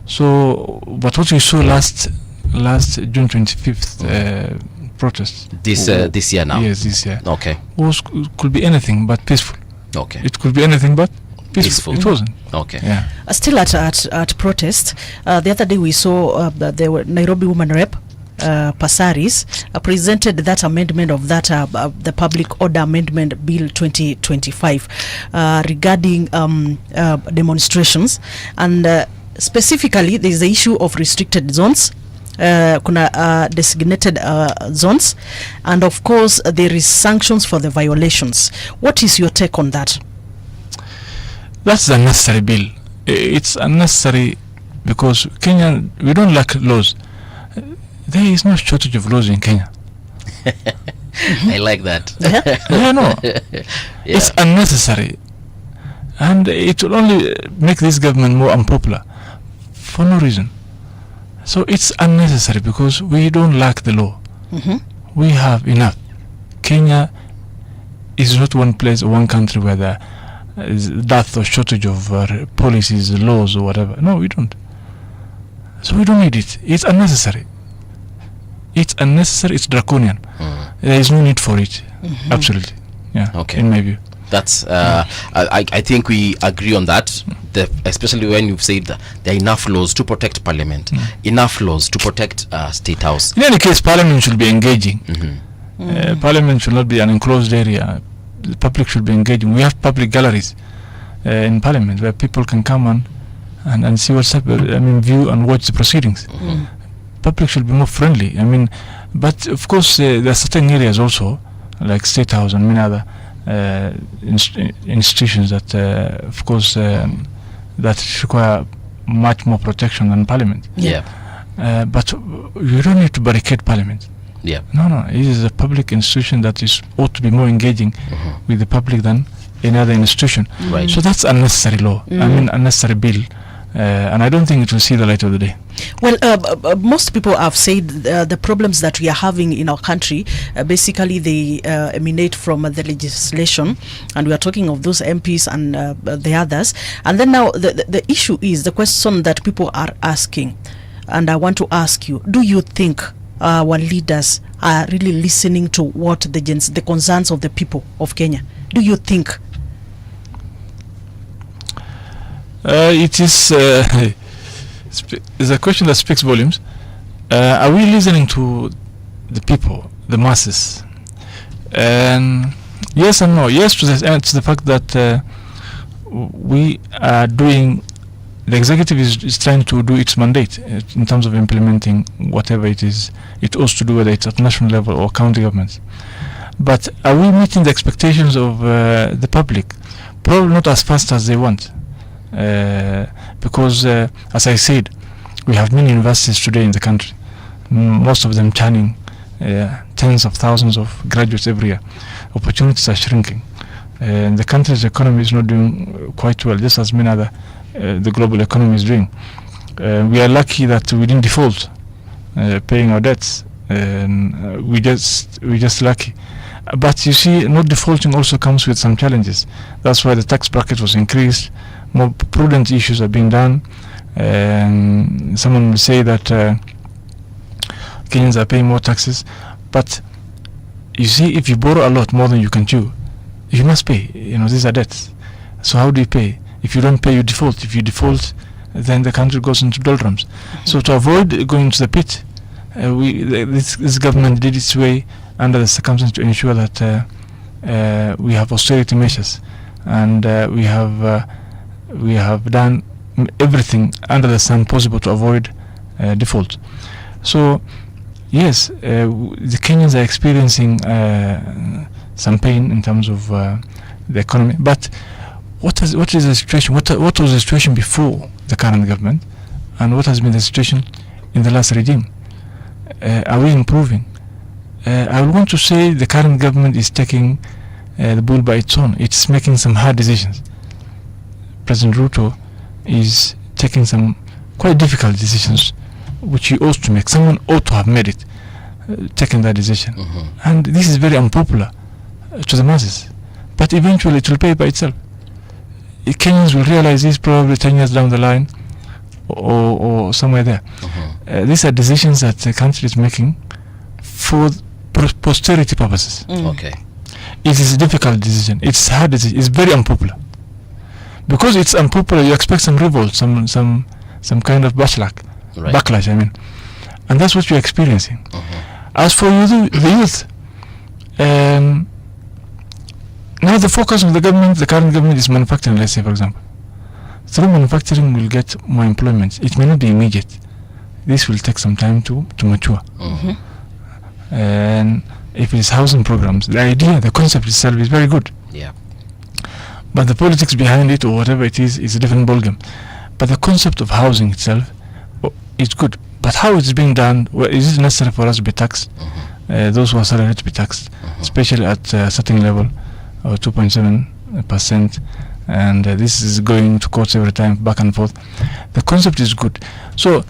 Speaker 14: So, but what we saw last June 25th protest
Speaker 4: this year now.
Speaker 14: Yes, this year.
Speaker 4: Okay.
Speaker 14: Could be anything but peaceful.
Speaker 4: Okay.
Speaker 14: It could be anything but peaceful. It wasn't.
Speaker 4: Okay.
Speaker 14: Yeah.
Speaker 5: Still at protest, the other day we saw there were Nairobi woman rep Pasaris presented that amendment of that the Public Order Amendment Bill 2025 regarding demonstrations, and specifically there is the issue of restricted zones. Kuna designated zones, and of course there is sanctions for the violations. What is your take on that?
Speaker 14: That's a necessary bill. It's unnecessary because Kenya, we don't lack laws. There is no shortage of laws in Kenya.
Speaker 4: I like that.
Speaker 14: No. It's unnecessary. And it will only make this government more unpopular for no reason. So it's unnecessary because we don't lack the law. We have enough. Kenya is not one place or one country where there is dearth or shortage of policies, laws or whatever. No, we don't. So we don't need it. It's unnecessary. It's unnecessary. It's draconian. There is no need for it. Absolutely. Yeah.
Speaker 4: Okay.
Speaker 14: In my view.
Speaker 4: That's I think we agree on that, especially when you've said that there are enough laws to protect parliament, enough laws to protect state house.
Speaker 14: In any case, parliament should be engaging. Parliament should not be an enclosed area. The public should be engaging. We have public galleries in parliament where people can come and see what's happening. I mean, view and watch the proceedings. Public should be more friendly. I mean, but of course there are certain areas also like state house and many other institutions that of course that require much more protection than parliament. But you don't need to barricade parliament. No, it is a public institution that ought to be more engaging with the public than any other institution. So that's unnecessary law. I mean, unnecessary bill. And I don't think it will see the light of the day.
Speaker 5: Well, most people have said the problems that we are having in our country, basically they emanate from the legislation, and we are talking of those MPs and the others. And then now the issue is the question that people are asking, and I want to ask you, do you think our leaders are really listening to what the concerns of the people of Kenya? Do you think?
Speaker 14: It is a question that speaks volumes. Are we listening to the people, the masses? And yes and no. Yes to the fact that we are doing, the executive is trying to do its mandate in terms of implementing whatever it is it ought to do, whether it's at national level or county governments. But are we meeting the expectations of the public? Probably not as fast as they want. Because as I said, we have many universities today in the country, most of them churning tens of thousands of graduates every year. Opportunities are shrinking, and the country's economy is not doing quite well, just as many other the global economy is doing. We are lucky that we didn't default paying our debts, and we just lucky. But you see, not defaulting also comes with some challenges. That's why the tax bracket was increased. More prudent issues are being done. And someone will say that Kenyans are paying more taxes, but you see, if you borrow a lot more than you can chew, you must pay. These are debts. So how do you pay? If you don't pay, you default. If you default, then the country goes into doldrums. So to avoid going to the pit, this government did its way under the circumstances to ensure that we have austerity measures, and we have done everything under the sun possible to avoid default. So yes, the Kenyans are experiencing some pain in terms of the economy. But what is the situation? What was the situation before the current government, and what has been the situation in the last regime? Are we improving? I would want to say the current government is taking the bull by its horn. It's making some hard decisions. President Ruto is taking some quite difficult decisions, which he ought to make. Someone ought to have made it, taking that decision. And this is very unpopular to the masses. But eventually it will pay by itself. Kenyans will realize this probably 10 years down the line or somewhere there. These are decisions that the country is making for posterity purposes.
Speaker 4: Okay.
Speaker 14: It is a difficult decision. It's a hard decision. It's very unpopular. Because it's unpopular, you expect some revolt, some kind of backlash, I mean. And that's what you're experiencing. As for the youth, now the focus of the current government is manufacturing, let's say, for example. Through manufacturing, we'll get more employment. It may not be immediate. This will take some time to mature. And if it is housing programs, the idea, the concept itself is very good.
Speaker 4: Yeah.
Speaker 14: But the politics behind it or whatever it is a different ballgame. But the concept of housing itself is good. But how it's being done, is it necessary for us to be taxed? Those who are salaried to be taxed, especially at a certain level, or 2.7%, and this is going to courts every time, back and forth. The concept is good. So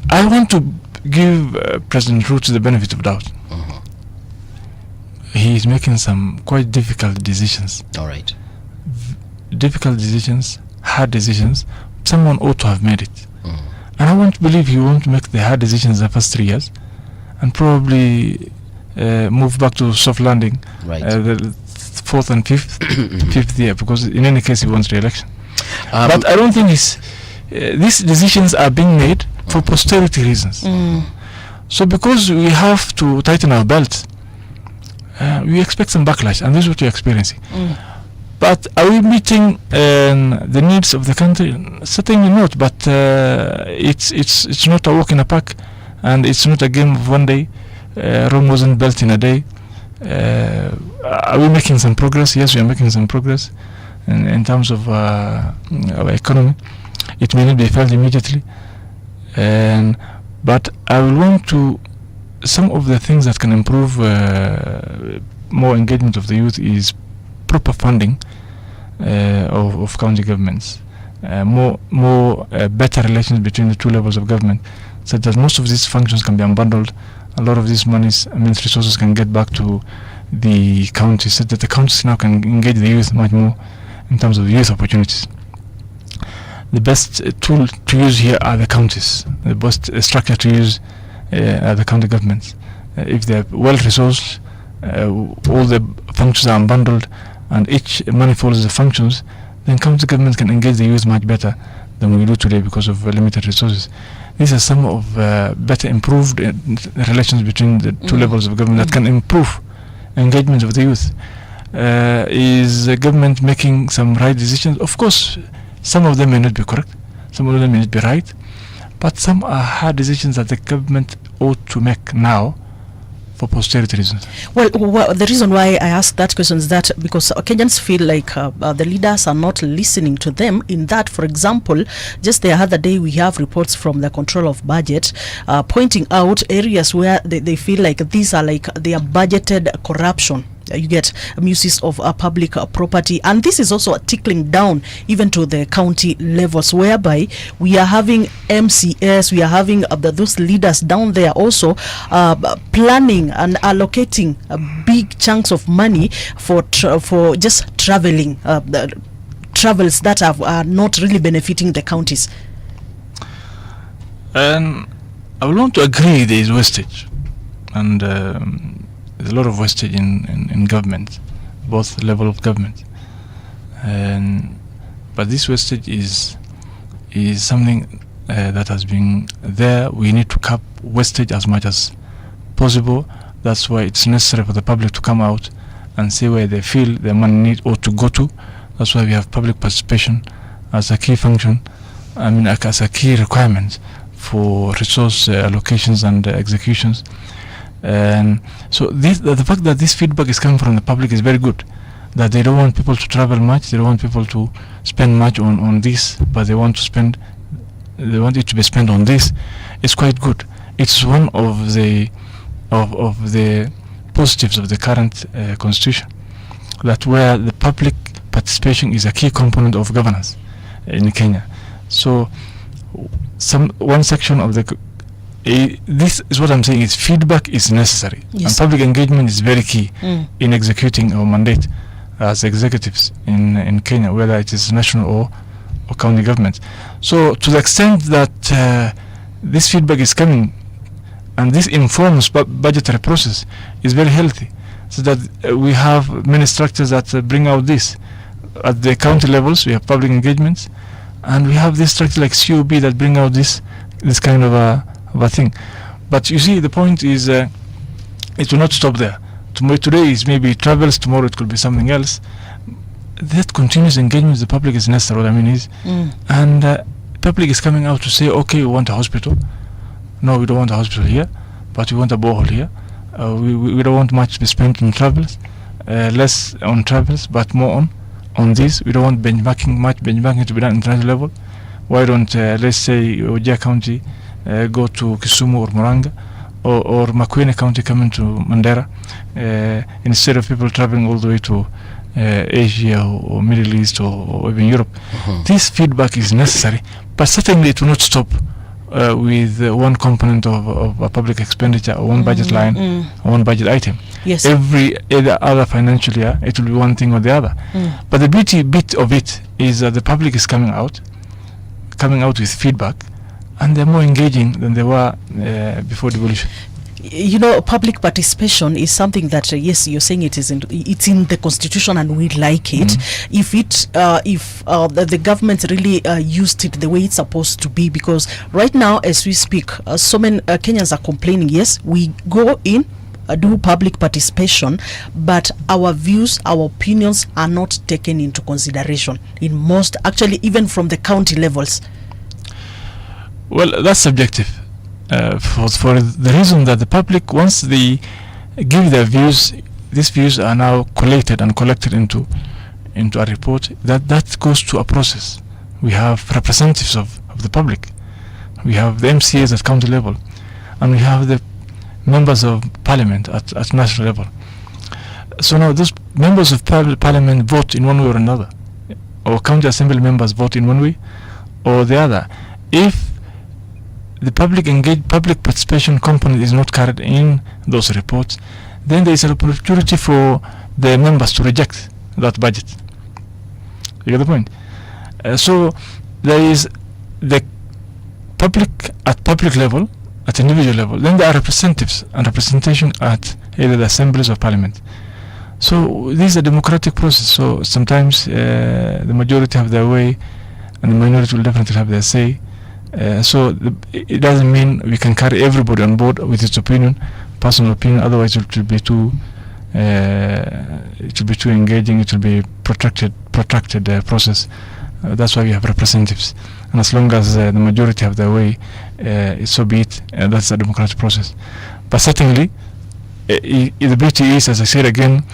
Speaker 14: I want to give President Ruto the benefit of doubt. He is making some quite difficult decisions.
Speaker 4: All right.
Speaker 14: Difficult decisions, hard decisions. Someone ought to have made it. And I want to believe he won't make the hard decisions the first 3 years and probably move back to soft landing the fourth and fifth year, because in any case he wants re-election. But I don't think these decisions are being made for posterity reasons. So because we have to tighten our belts, we expect some backlash, and this is what we're experiencing. But are we meeting the needs of the country? Certainly not. But it's not a walk in a park, and it's not a game of one day. Rome wasn't built in a day. Are we making some progress? Yes, we are making some progress in terms of our economy. It may not be felt immediately, but I will want to. Some of the things that can improve more engagement of the youth is proper funding of county governments, better relations between the two levels of government, so that most of these functions can be unbundled. A lot of these monies, resources can get back to the counties, so that the counties now can engage the youth much more in terms of youth opportunities. The best tool to use here are the counties. The best structure to use are the county governments. If they are well resourced, all the functions are unbundled, and each money follows the functions, then county governments can engage the youth much better than we do today because of limited resources. These are some of better improved relations between the two levels of government that can improve engagement of the youth. Is the government making some right decisions? Of course, some of them may not be correct, some of them may not be right, but some are hard decisions that the government ought to make now for posterity reasons.
Speaker 5: Well, the reason why I ask that question is that because Kenyans feel like the leaders are not listening to them. In that, for example, just the other day we have reports from the control of budget pointing out areas where they feel like these are like they are budgeted corruption. You get misuse of public property, and this is also trickling down even to the county levels, whereby we are having MCS, we are having those leaders down there also planning and allocating big chunks of money for just traveling, travels that are not really benefiting the counties.
Speaker 14: I would want to agree there is wastage, and there's a lot of wastage in government, both level of government, but this wastage is something that has been there. We need to cap wastage as much as possible. That's why it's necessary for the public to come out and say where they feel their money ought to go to. That's why we have public participation as a key function, as a key requirement for resource allocations and executions. And so the fact that this feedback is coming from the public is very good, that they don't want people to travel much, they don't want people to spend much on this, but they want it to be spent on this. It's quite good. It's one of the positives of the current constitution, that where the public participation is a key component of governance in Kenya. So one section of the this is what I'm saying, is feedback is necessary, and public engagement is very key in executing our mandate as executives in Kenya, whether it is national or county government. So to the extent that this feedback is coming and this informs budgetary process is very healthy, so that we have many structures that bring out this. At the county levels we have public engagements, and we have this structure like COB that bring out this kind of a thing. But you see, the point is it will not stop there. Today is maybe travels, tomorrow it could be something else. That continuous engagement with the public is necessary. What I mean is, and public is coming out to say, okay, we want a hospital. No, we don't want a hospital here, but we want a borehole here. We don't want much to be spent on travels, less on travels, but more on this. We don't want much benchmarking to be done at international level. Why don't let's say Wajir County go to Kisumu or Murang'a, or Makueni County coming to Mandera, instead of people traveling all the way to Asia or Middle East or even Europe. This feedback is necessary, but certainly it will not stop with one component of a public expenditure or one budget line or one budget item.
Speaker 5: Yes.
Speaker 14: Every other financial year, it will be one thing or the other. But the beauty bit of it is that the public is coming out with feedback, and they're more engaging than they were before devolution.
Speaker 5: You know, public participation is something that yes, you're saying it's in the constitution and we like it. If the government really used it the way it's supposed to be, because right now as we speak, so many Kenyans are complaining. Yes, we go in, do public participation, but our views, our opinions are not taken into consideration in most, actually even from the county levels.
Speaker 14: Well, that's subjective. For the reason that the public, once they give their views, these views are now collated and collected into a report that goes to a process. We have representatives of the public, we have the MCAs at county level, and we have the members of parliament at national level. So now those members of parliament vote in one way or another, or county assembly members vote in one way or the other. If the public participation component is not carried in those reports, then there is an opportunity for the members to reject that budget. You get the point? So there is the public at public level, at individual level. Then there are representatives and representation at either the assemblies of parliament. So this is a democratic process. So sometimes the majority have their way, and the minority will definitely have their say. It doesn't mean we can carry everybody on board with its opinion, personal opinion. Otherwise, it will be too engaging. It will be protracted process. That's why we have representatives, and as long as the majority have their way, so be it. That's a democratic process. But certainly, the beauty is, as I said again,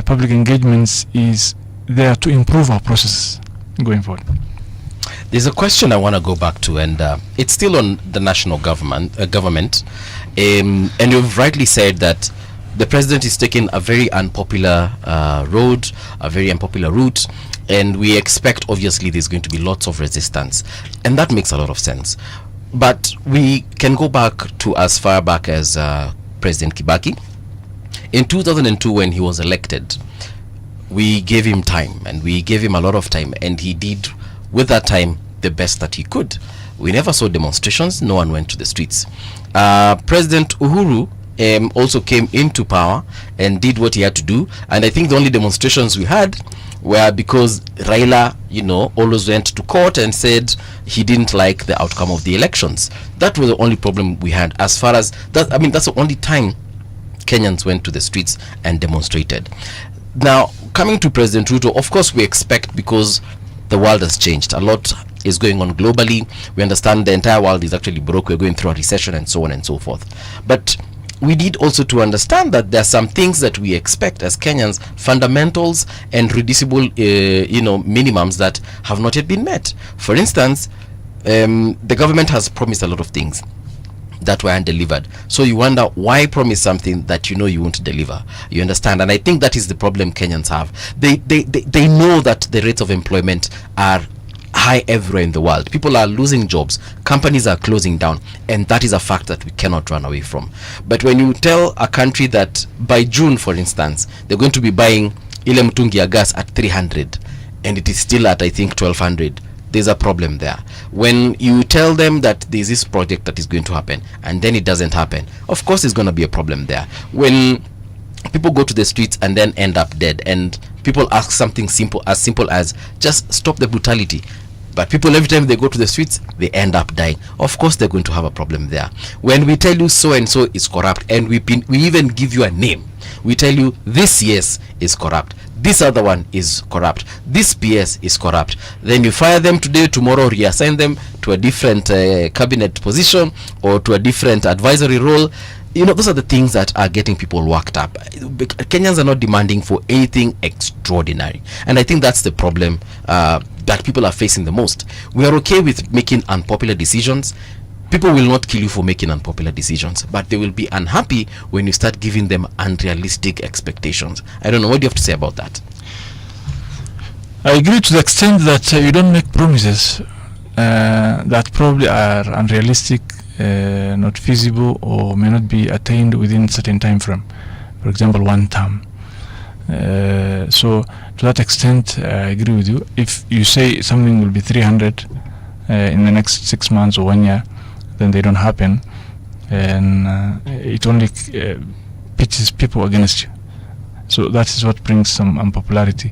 Speaker 14: public engagements is there to improve our processes going forward.
Speaker 4: There's a question I want to go back to, and it's still on the national government, and you've rightly said that the president is taking a very unpopular road, a very unpopular route, and we expect obviously there's going to be lots of resistance, and that makes a lot of sense. But we can go back to as far back as President Kibaki. In 2002, when he was elected, we gave him time, and we gave him a lot of time, and he did with that time the best that he could. We never saw demonstrations. No one went to the streets. President Uhuru also came into power and did what he had to do, and I think the only demonstrations we had were because Raila, always went to court and said he didn't like the outcome of the elections. That was the only problem we had as far as that. I mean, that's the only time Kenyans went to the streets and demonstrated. Now, coming to President Ruto, of course we expect, because the world has changed. A lot is going on globally. We understand the entire world is actually broke. We're going through a recession and so on and so forth. But we need also to understand that there are some things that we expect as Kenyans, fundamentals and reducible, minimums that have not yet been met. For instance, the government has promised a lot of things that were undelivered. So you wonder why promise something that you won't deliver. You understand? And I think that is the problem Kenyans have. They know that the rates of employment are high everywhere in the world. People are losing jobs, companies are closing down, and that is a fact that we cannot run away from. But when you tell a country that by June, for instance, they're going to be buying ile mtungi ya gas at 300 and it is still at, I think, 1200, there's a problem there. When you tell them that there's this project that is going to happen and then it doesn't happen, of course there's going to be a problem there. When people go to the streets and then end up dead, and people ask something simple as just stop the brutality, but people, every time they go to the streets, they end up dying, of course they're going to have a problem there. When we tell you so and so is corrupt, and we even give you a name, we tell you this yes is corrupt, this other one is corrupt, this PS is corrupt, then you fire them today, tomorrow reassign them to a different cabinet position or to a different advisory role. those are the things that are getting people worked up. Kenyans are not demanding for anything extraordinary, and I think that's the problem that people are facing the most. We are okay with making unpopular decisions. People will not kill you for making unpopular decisions, but they will be unhappy when you start giving them unrealistic expectations. I don't know, what do you have to say about that?
Speaker 14: I agree to the extent that you don't make promises that probably are unrealistic, not feasible, or may not be attained within certain time frame. For example, 1 term. So to that extent, I agree with you. If you say something will be 300 in the next 6 months or 1 year, then they don't happen, and it only pitches people against you. So that is what brings some unpopularity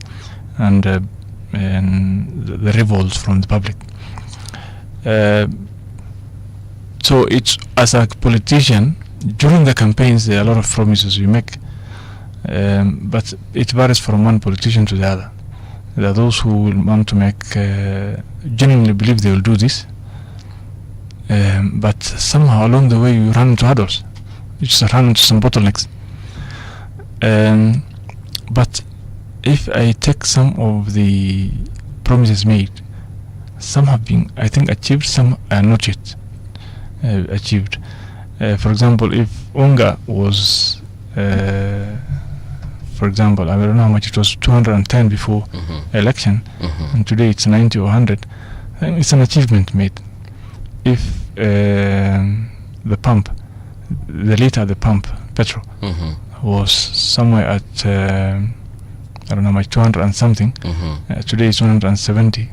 Speaker 14: and the revolt from the public. So it's, as a politician, during the campaigns there are a lot of promises you make, but it varies from one politician to the other. There are those who will want to make genuinely believe they will do this, but somehow along the way you run into hurdles. You just run into some bottlenecks. But if I take some of the promises made, some have been, I think, achieved, some are not yet achieved. For example, if unga was, for example, I don't know how much it was, 210 before election, and today it's 90 or 100, I think it's an achievement made. If the pump, the liter at the pump, petrol, was somewhere at, I don't know how much, 200 and something, today it's 170,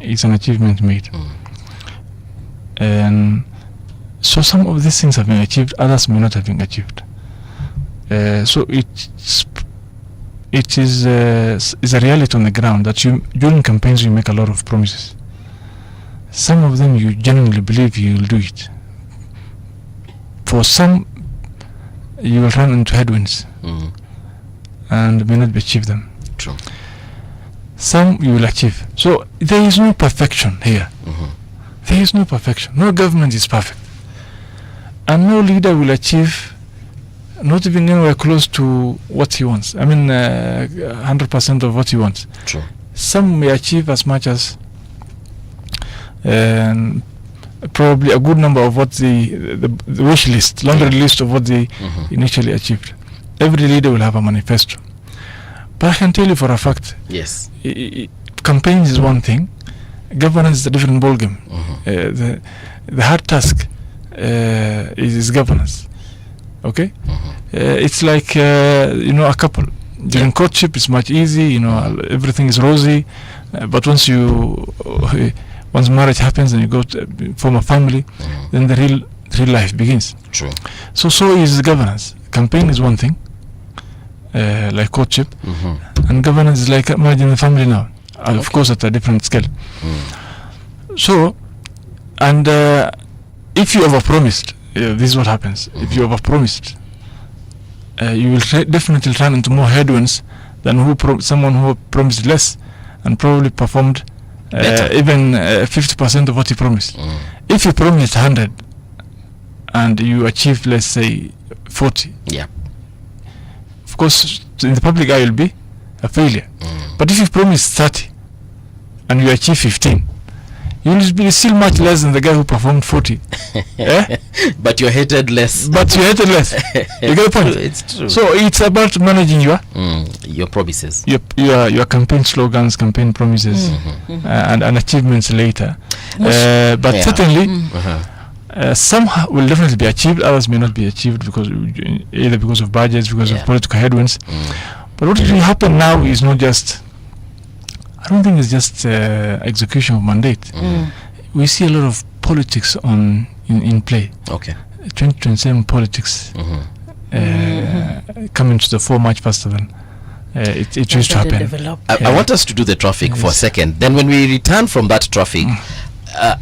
Speaker 14: it's an achievement made. And so some of these things have been achieved, others may not have been achieved. So it is a reality on the ground that during campaigns you make a lot of promises. Some of them you genuinely believe you will do it. For some, you will run into headwinds and may not achieve them.
Speaker 4: True.
Speaker 14: Some you will achieve. So there is no perfection here. There is no perfection. No government is perfect, and no leader will achieve not even anywhere close to what he wants. I mean, 100% of what he wants.
Speaker 4: True.
Speaker 14: Some may achieve as much as probably a good number of what the wish list, laundry list of what they initially achieved. Every leader will have a manifesto. But I can tell you for a fact,
Speaker 4: yes,
Speaker 14: campaigns is one thing, governance is a different ballgame. The hard task is governance. Okay, it's like a couple. During courtship, it's much easy. Everything is rosy, but once marriage happens and you go to form a family, then the real life begins.
Speaker 4: True.
Speaker 14: So is governance. Campaign is one thing, like courtship, and governance is like managing the family now. Of course, at a different scale. So, and if you overpromised, this is what happens. If you overpromised, you will definitely run into more headwinds than someone who promised less and probably performed even 50% of what he promised. If you promised 100 and you achieved, let's say, 40, of course, in the public eye, you'll be a failure. But if you promised 30 and you achieve 15, you will be still much less than the guy who performed 40.
Speaker 4: But you're hated less.
Speaker 14: You get the point?
Speaker 4: It's true.
Speaker 14: So it's about managing
Speaker 4: your promises,
Speaker 14: your campaign slogans, campaign promises, and achievements later. But certainly, some will definitely be achieved. Others may not be achieved either because of budgets, because of political headwinds. But what will happen now is not just. I don't think it's just execution of mandate. We see a lot of politics in play.
Speaker 4: Okay.
Speaker 14: 2027 politics coming to the fore much faster than it used to happen.
Speaker 4: I want us to do the traffic for a second. Then when we return from that traffic,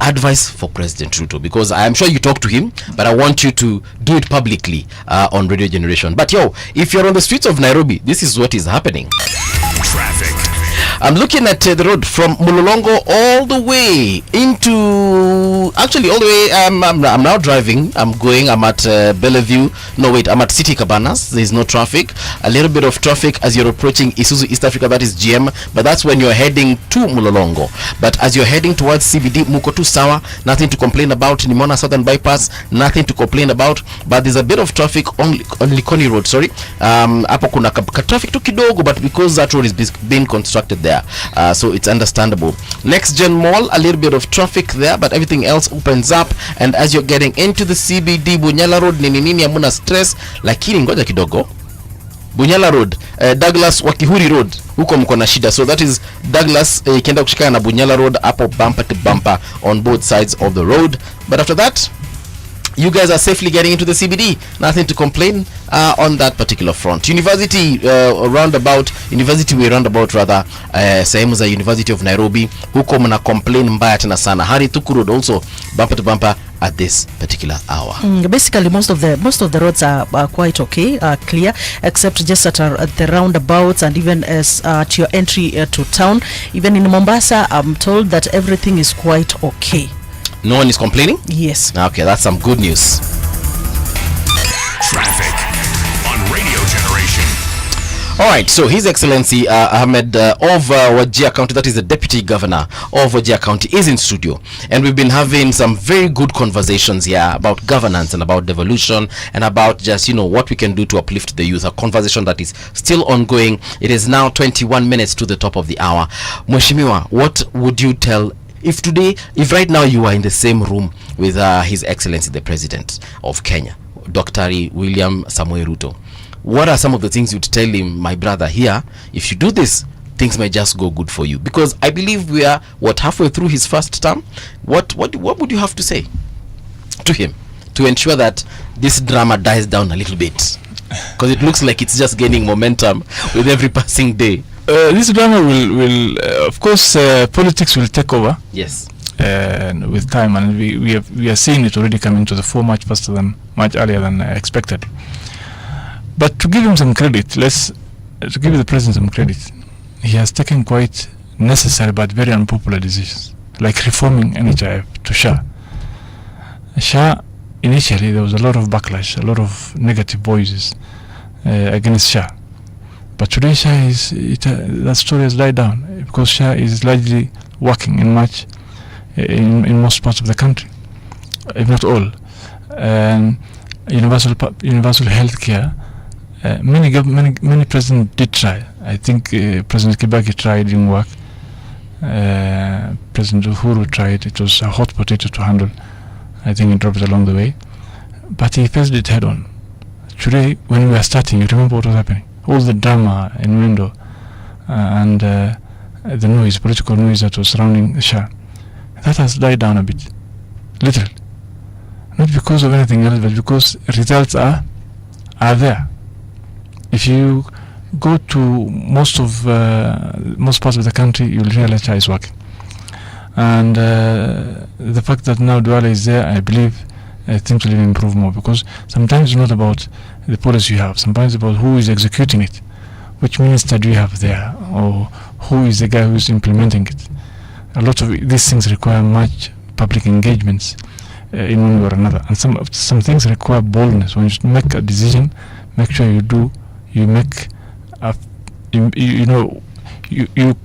Speaker 4: advice for President Ruto, because I am sure you talk to him, but I want you to do it publicly on Radio Generation. But if you're on the streets of Nairobi, this is what is happening.
Speaker 1: Traffic.
Speaker 4: I'm looking at the road from Mulolongo all the way into, actually all the way, I'm now driving, I'm at Bellevue, no wait, I'm at City Cabanas, there's no traffic, a little bit of traffic as you're approaching Isuzu East Africa, that is GM, but that's when you're heading to Mulolongo. But as you're heading towards CBD, Muko tu sawa, nothing to complain about. Nimona Southern Bypass, nothing to complain about, but there's a bit of traffic on Likoni Road, sorry, hapo kuna traffic tu kidogo, but because that road is being constructed there, so it's understandable. Next Gen Mall, a little bit of traffic there, but everything else opens up. And as you're getting into the CBD, Bunyala Road, nini hamuna stress, lakini ngoja kidogo, Bunyala Road, Douglas Wakihuri Road, huko mko na shida. So that is Douglas ikienda kushikana na Bunyala Road, hapo bumper to bumper on both sides of the road. But after that, you guys are safely getting into the CBD. Nothing to complain on that particular front. University Way roundabout rather, sehemu za University of Nairobi, huko mna complain mbaya tena sana. Hari Tuku Road also bumper to bumper at this particular hour.
Speaker 5: Basically most of the roads are quite okay, clear, except just at the roundabouts and even as at your entry to town. Even in Mombasa, I'm told that everything is quite okay.
Speaker 4: No one is complaining?
Speaker 5: Yes.
Speaker 4: Okay, that's some good news.
Speaker 1: Traffic on Radio Generation.
Speaker 4: All right, so His Excellency Ahmed of Wajir County, that is the Deputy Governor of Wajir County, is in studio. And we've been having some very good conversations here about governance and about devolution and about just, what we can do to uplift the youth. A conversation that is still ongoing. It is now 21 minutes to the top of the hour. Mheshimiwa, what would you tell if right now you are in the same room with His Excellency the President of Kenya, Dr. William Samoei Ruto, what are some of the things you'd tell him, my brother, here, if you do this, things might just go good for you? Because I believe we are, halfway through his first term. What would you have to say to him to ensure that this drama dies down a little bit? Because it looks like it's just gaining momentum with every passing day.
Speaker 14: This drama will of course, politics will take over.
Speaker 4: Yes.
Speaker 14: With time, and we are seeing it already coming to the fore much earlier than expected. But to give him some credit, to give the president some credit, he has taken quite necessary but very unpopular decisions, like reforming NHIF to SHA. SHA, initially there was a lot of backlash, a lot of negative voices against SHA. But today SHA that story has died down because SHA is largely working in most parts of the country, if not all. Universal health care, many presidents did try. I think President Kibaki tried, didn't work. President Uhuru tried. It was a hot potato to handle. I think he dropped it along the way. But he faced it head on. Today, when we were starting, you remember what was happening? All the drama in window and the noise, political noise that was surrounding SHA, that has died down a bit, literally. Not because of anything else, but because results are there. If you go to most parts of the country, you'll realize SHA is working. And the fact that now Duale is there, I believe things will even improve more, because sometimes it's not about the policy you have, sometimes it's about who is executing it, which minister do you have there, or who is the guy who is implementing it. A lot of these things require much public engagements in one way or another, and some things require boldness. When you make a decision, make sure you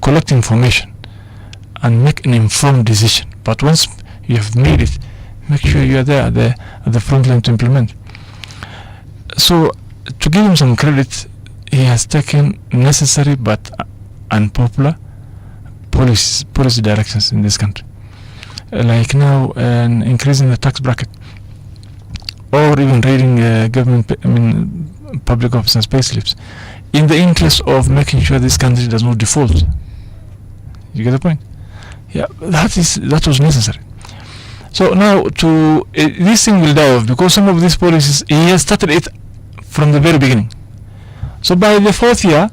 Speaker 14: collect information and make an informed decision. But once you have made it, make sure you are there at the front line to implement. So, to give him some credit, he has taken necessary but unpopular policy directions in this country, like now increasing the tax bracket, or even raiding public officers' payslips, in the interest of making sure this country does not default. You get the point? Yeah, that was necessary. So now this thing will die off, because some of these policies he has started it from the very beginning. So by the fourth year,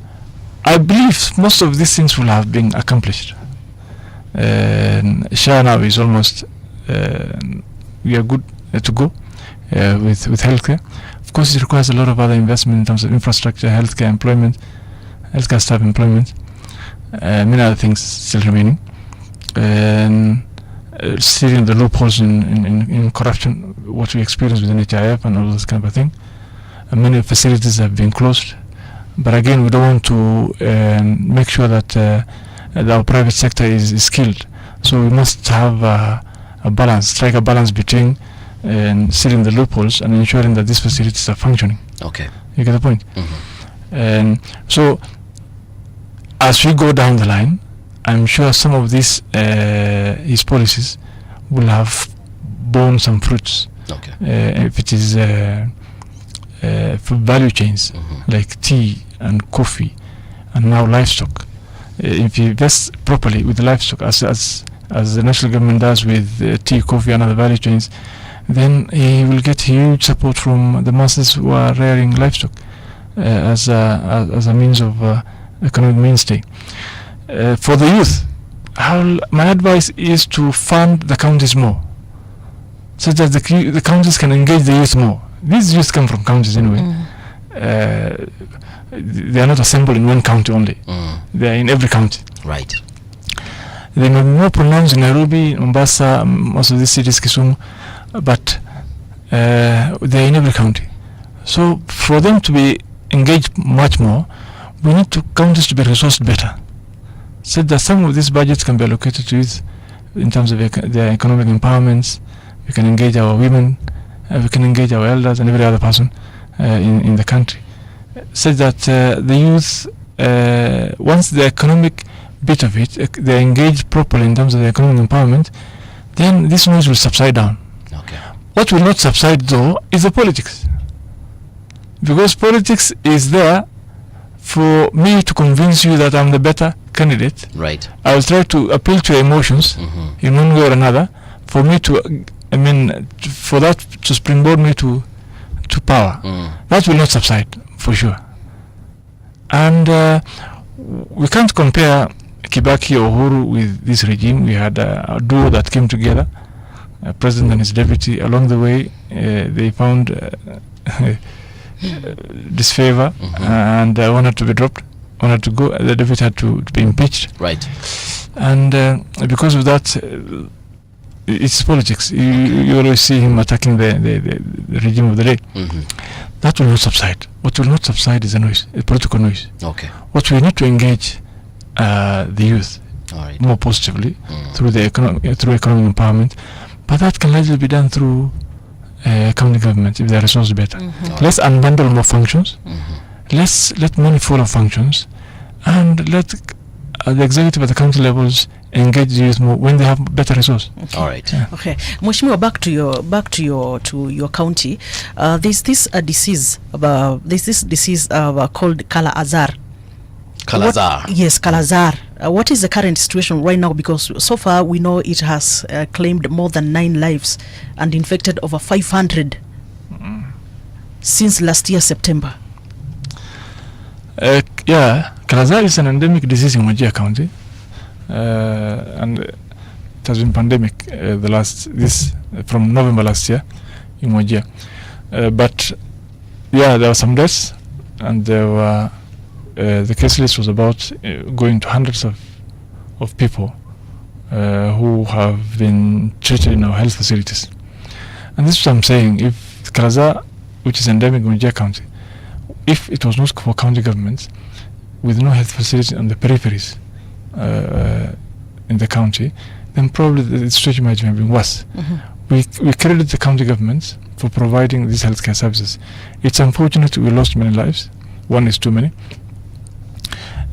Speaker 14: I believe most of these things will have been accomplished. SHA now is almost we are good to go with healthcare. Of course, it requires a lot of other investment in terms of infrastructure, healthcare employment, healthcare staff employment. many other things still remaining, and sealing the loopholes in corruption, what we experience with NHIF and all this kind of a thing. Many facilities have been closed, but again, we don't want to make sure that our private sector is skilled. So we must have a balance, strike a balance between sealing the loopholes and ensuring that these facilities are functioning.
Speaker 4: Okay.
Speaker 14: You get the point? And so, as we go down the line, I'm sure some of these his policies will have borne some fruits.
Speaker 4: Okay.
Speaker 14: If it is for value chains like tea and coffee and now livestock, if you invest properly with the livestock as the national government does with tea, coffee and other value chains, then he will get huge support from the masses who are rearing livestock as a means of economic mainstay. For the youth, my advice is to fund the counties more, so that the counties can engage the youth more. These youth come from counties anyway. They are not assembled in one county only. They are in every county.
Speaker 4: Right.
Speaker 14: They may be more pronounced in Nairobi, Mombasa, most of these cities, Kisumu, but they are in every county. So for them to be engaged much more, we need counties to be resourced better, so that some of these budgets can be allocated to youth in terms of their economic empowerments. We can engage our women, we can engage our elders and every other person in the country, so that the youth, once the economic bit of it, they're engaged properly in terms of the economic empowerment, then this noise will subside down.
Speaker 4: Okay.
Speaker 14: What will not subside though is the politics, because politics is there for me to convince you that I'm the better candidate.
Speaker 4: Right.
Speaker 14: I will try to appeal to your emotions in one way or another for me to, for that to springboard me to power. That will not subside for sure. And we can't compare Kibaki or Uhuru with this regime. We had a duo that came together, a president and his deputy. Along the way, they found disfavor and wanted to be dropped, wanted to go. The deputy had to be impeached.
Speaker 4: Right.
Speaker 14: And because of that, it's politics. You always see him attacking the regime of the day. That will not subside. What will not subside is a noise, a political noise.
Speaker 4: Okay.
Speaker 14: What we need to engage the youth more positively through economic empowerment, but that can largely be done through county governments if they are resourced better. Let's unbundle more functions. Let's let money follow functions, and let the executive at the county levels engage the youth more when they have better resource.
Speaker 4: All right.
Speaker 5: Okay, Mheshimiwa, back to your county. There's this disease called Kala Azar. Yes, Kala Azar. What is the current situation right now? Because so far we know it has claimed more than 9 lives and infected over 500 since last year September.
Speaker 14: Kala Azar is an endemic disease in Wajir County, and it has been pandemic from November last year in Wajir. But there were some deaths, and there were the case list was about going to hundreds of people who have been treated in our health facilities. And this is what I'm saying. If Kala Azar, which is endemic in Wajir County, if it was not for county governments with no health facilities on the peripheries in the county, then probably the situation might have been worse. We credit the county governments for providing these healthcare services. It's unfortunate we lost many lives. One is too many.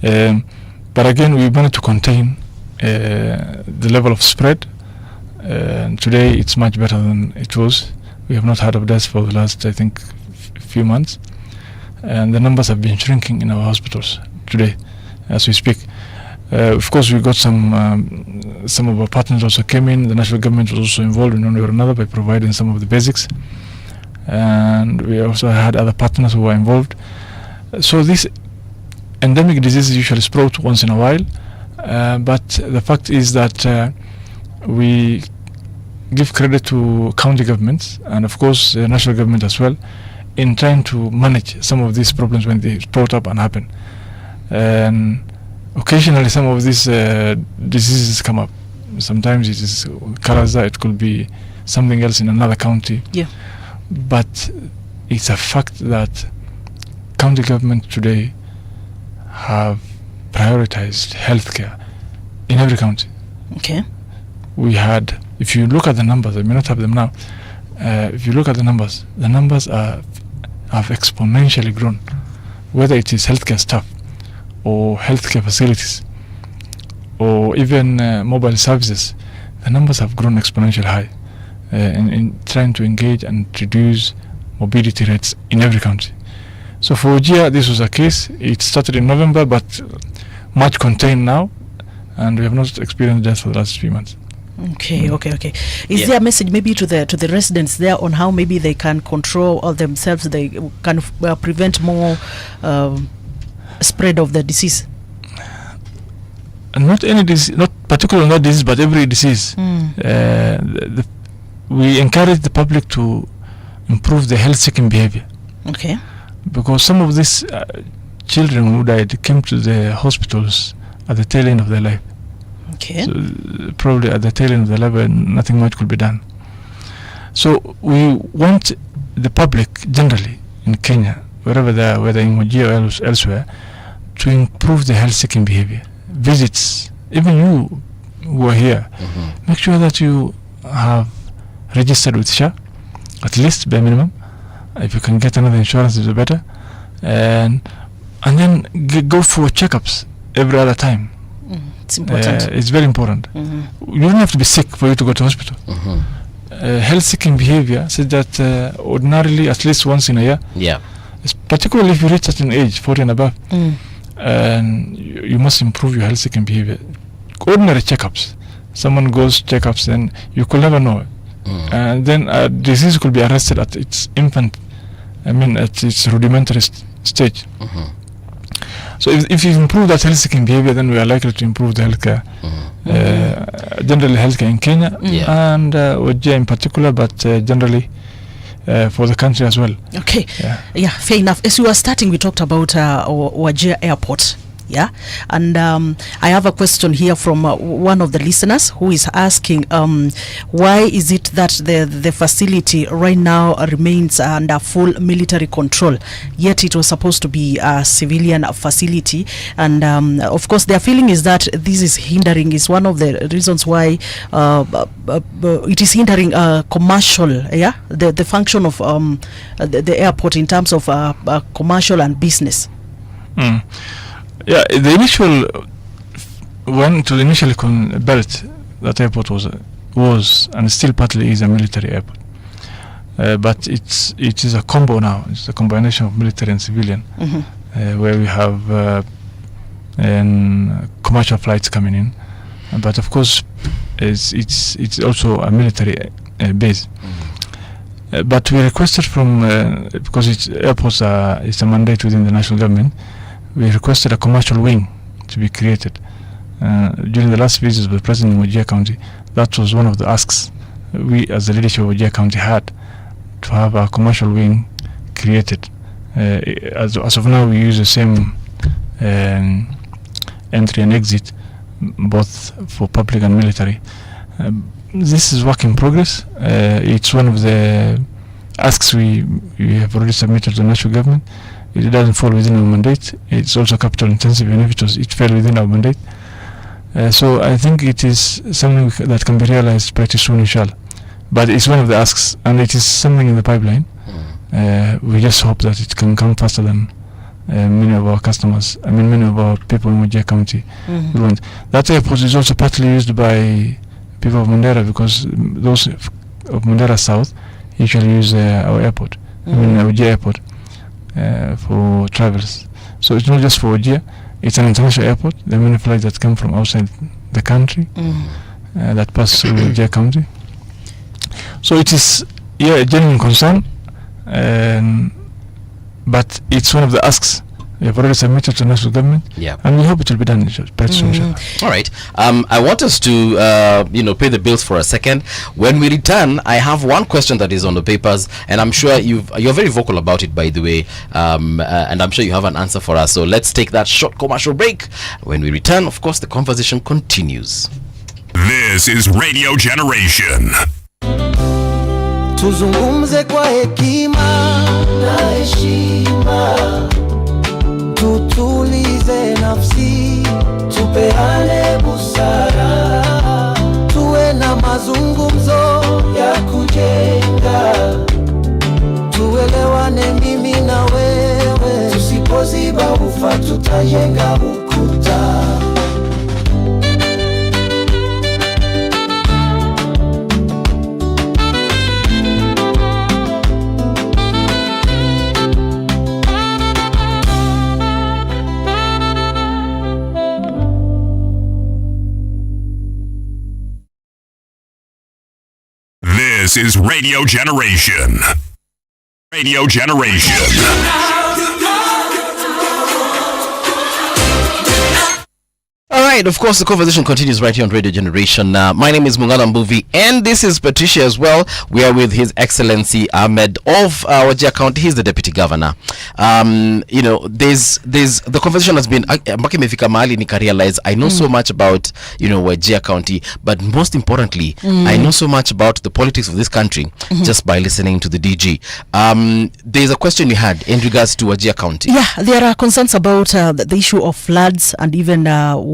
Speaker 14: But again, we managed to contain the level of spread. Today, it's much better than it was. We have not heard of deaths for the last, I think, few months. And the numbers have been shrinking in our hospitals today, as we speak. Of course, we got some of our partners also came in. The national government was also involved in one way or another by providing some of the basics. And we also had other partners who were involved. So this endemic diseases usually sprout once in a while, but the fact is that we give credit to county governments and of course the national government as well in trying to manage some of these problems when they sprout up and happen. occasionally some of these diseases come up. Sometimes it is Karaza, it could be something else in another county.
Speaker 5: Yeah.
Speaker 14: But it's a fact that county government today have prioritized healthcare in every county.
Speaker 5: Okay.
Speaker 14: We had, if you look at the numbers, I may not have them now. If you look at the numbers have exponentially grown, whether it is healthcare staff or healthcare facilities or even mobile services. The numbers have grown exponentially high in trying to engage and reduce mobility rates in every county. So for Wajir, this was a case. It started in November, but much contained now, and we have not experienced death for the last 3 months.
Speaker 5: Okay. Is there a message maybe to the residents there on how maybe they can control all themselves, they can prevent more spread of the disease?
Speaker 14: Not any disease, not particularly not disease, but every disease. We encourage the public to improve the health-seeking behavior.
Speaker 5: Okay.
Speaker 14: Because some of these children who died came to the hospitals at the tail end of their life.
Speaker 5: Okay.
Speaker 14: So, probably at the tail end of the life, nothing much could be done. So we want the public generally in Kenya, wherever they are, whether in Wajir or elsewhere, to improve the health-seeking behavior. Visits, even you who are here, make sure that you have registered with SHA, at least bare minimum. If you can get another insurance, it's better. And then go for checkups every other time.
Speaker 5: It's important.
Speaker 14: It's very important. You don't have to be sick for you to go to hospital. Health-seeking behavior says that ordinarily at least once in a year.
Speaker 4: Yeah.
Speaker 14: Particularly if you reach a certain age, 40 and above, and you must improve your health-seeking behavior. Ordinary checkups. Someone goes checkups, then you could never know. And then a disease could be arrested at its at its rudimentary stage. So if you improve that health-seeking behavior, then we are likely to improve the healthcare, generally healthcare in Kenya and Wajir in particular, but generally for the country as well.
Speaker 5: Okay. Yeah, fair enough. As we were starting, we talked about Wajir Airport. Yeah, and I have a question here from one of the listeners who is asking, why is it that the facility right now remains under full military control, yet it was supposed to be a civilian facility? And of course, their feeling is that this is hindering, is one of the reasons why it is hindering commercial, the function of the airport in terms of commercial and business.
Speaker 14: Yeah, the initial when to initially built that airport was and still partly is a military airport, but it is a combo now. It's a combination of military and civilian, where we have commercial flights coming in, but of course it's also a military base. But we requested from because airports it's a mandate within the national government. We requested a commercial wing to be created. During the last visit of the President in Wajir County, that was one of the asks we as the leadership of Wajir County had, to have a commercial wing created. As of now, we use the same entry and exit, both for public and military. This is work in progress. It's one of the asks we have already submitted to the national government. It doesn't fall within our mandate. It's also capital intensive, even if it fell within our mandate. So I think it is something that can be realized pretty soon, inshallah. But it's one of the asks, and it is something in the pipeline. We just hope that it can come faster than many of our customers, many of our people in Wajir County want. That airport is also partly used by people of Mandera, because those of Mandera South usually use our airport, Wajir Airport. For travels. So it's not just for Wajir, it's an international airport. There are many flights that come from outside the country that pass through Wajir County. So it is a genuine concern, but it's one of the asks We have already submitted to the national government.
Speaker 4: Yeah.
Speaker 14: And we hope it will be done pretty soon.
Speaker 4: All right. I want us to, pay the bills for a second. When we return, I have one question that is on the papers, and I'm sure you're very vocal about it, by the way, and I'm sure you have an answer for us. So let's take that short commercial break. When we return, of course, the conversation continues.
Speaker 1: This is Radio Generation.
Speaker 3: Tuzungumze kwa hekima na heshima, tutulize nafsi, tupeane busara, tuwe na mazungumzo ya kujenga, tuelewane mimi na wewe, tusipoziba ufa tutajenga ukuta.
Speaker 1: This is Radio Generation. Radio Generation.
Speaker 4: All right, of course, the conversation continues right here on Radio Generation. My name is Mungala Mbuvi, and this is Patricia as well. We are with His Excellency Ahmed of Wajir County. He's the Deputy Governor. There's the conversation has been, mpaka imefika mahali nika realize I know so much about, Wajir County, but most importantly, I know so much about the politics of this country just by listening to the DG. There's a question you had in regards to Wajir County.
Speaker 5: Yeah, there are concerns about the issue of floods and even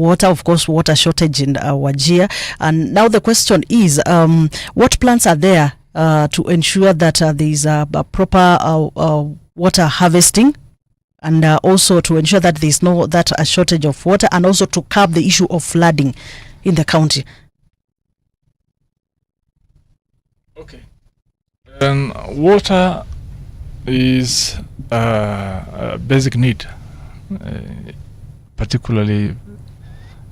Speaker 5: water, of course, water shortage in Wajir. And now the question is, what plans are there to ensure that there is a proper water harvesting, and also to ensure that there is no a shortage of water, and also to curb the issue of flooding in the county?
Speaker 14: Okay. Water is a basic need, particularly,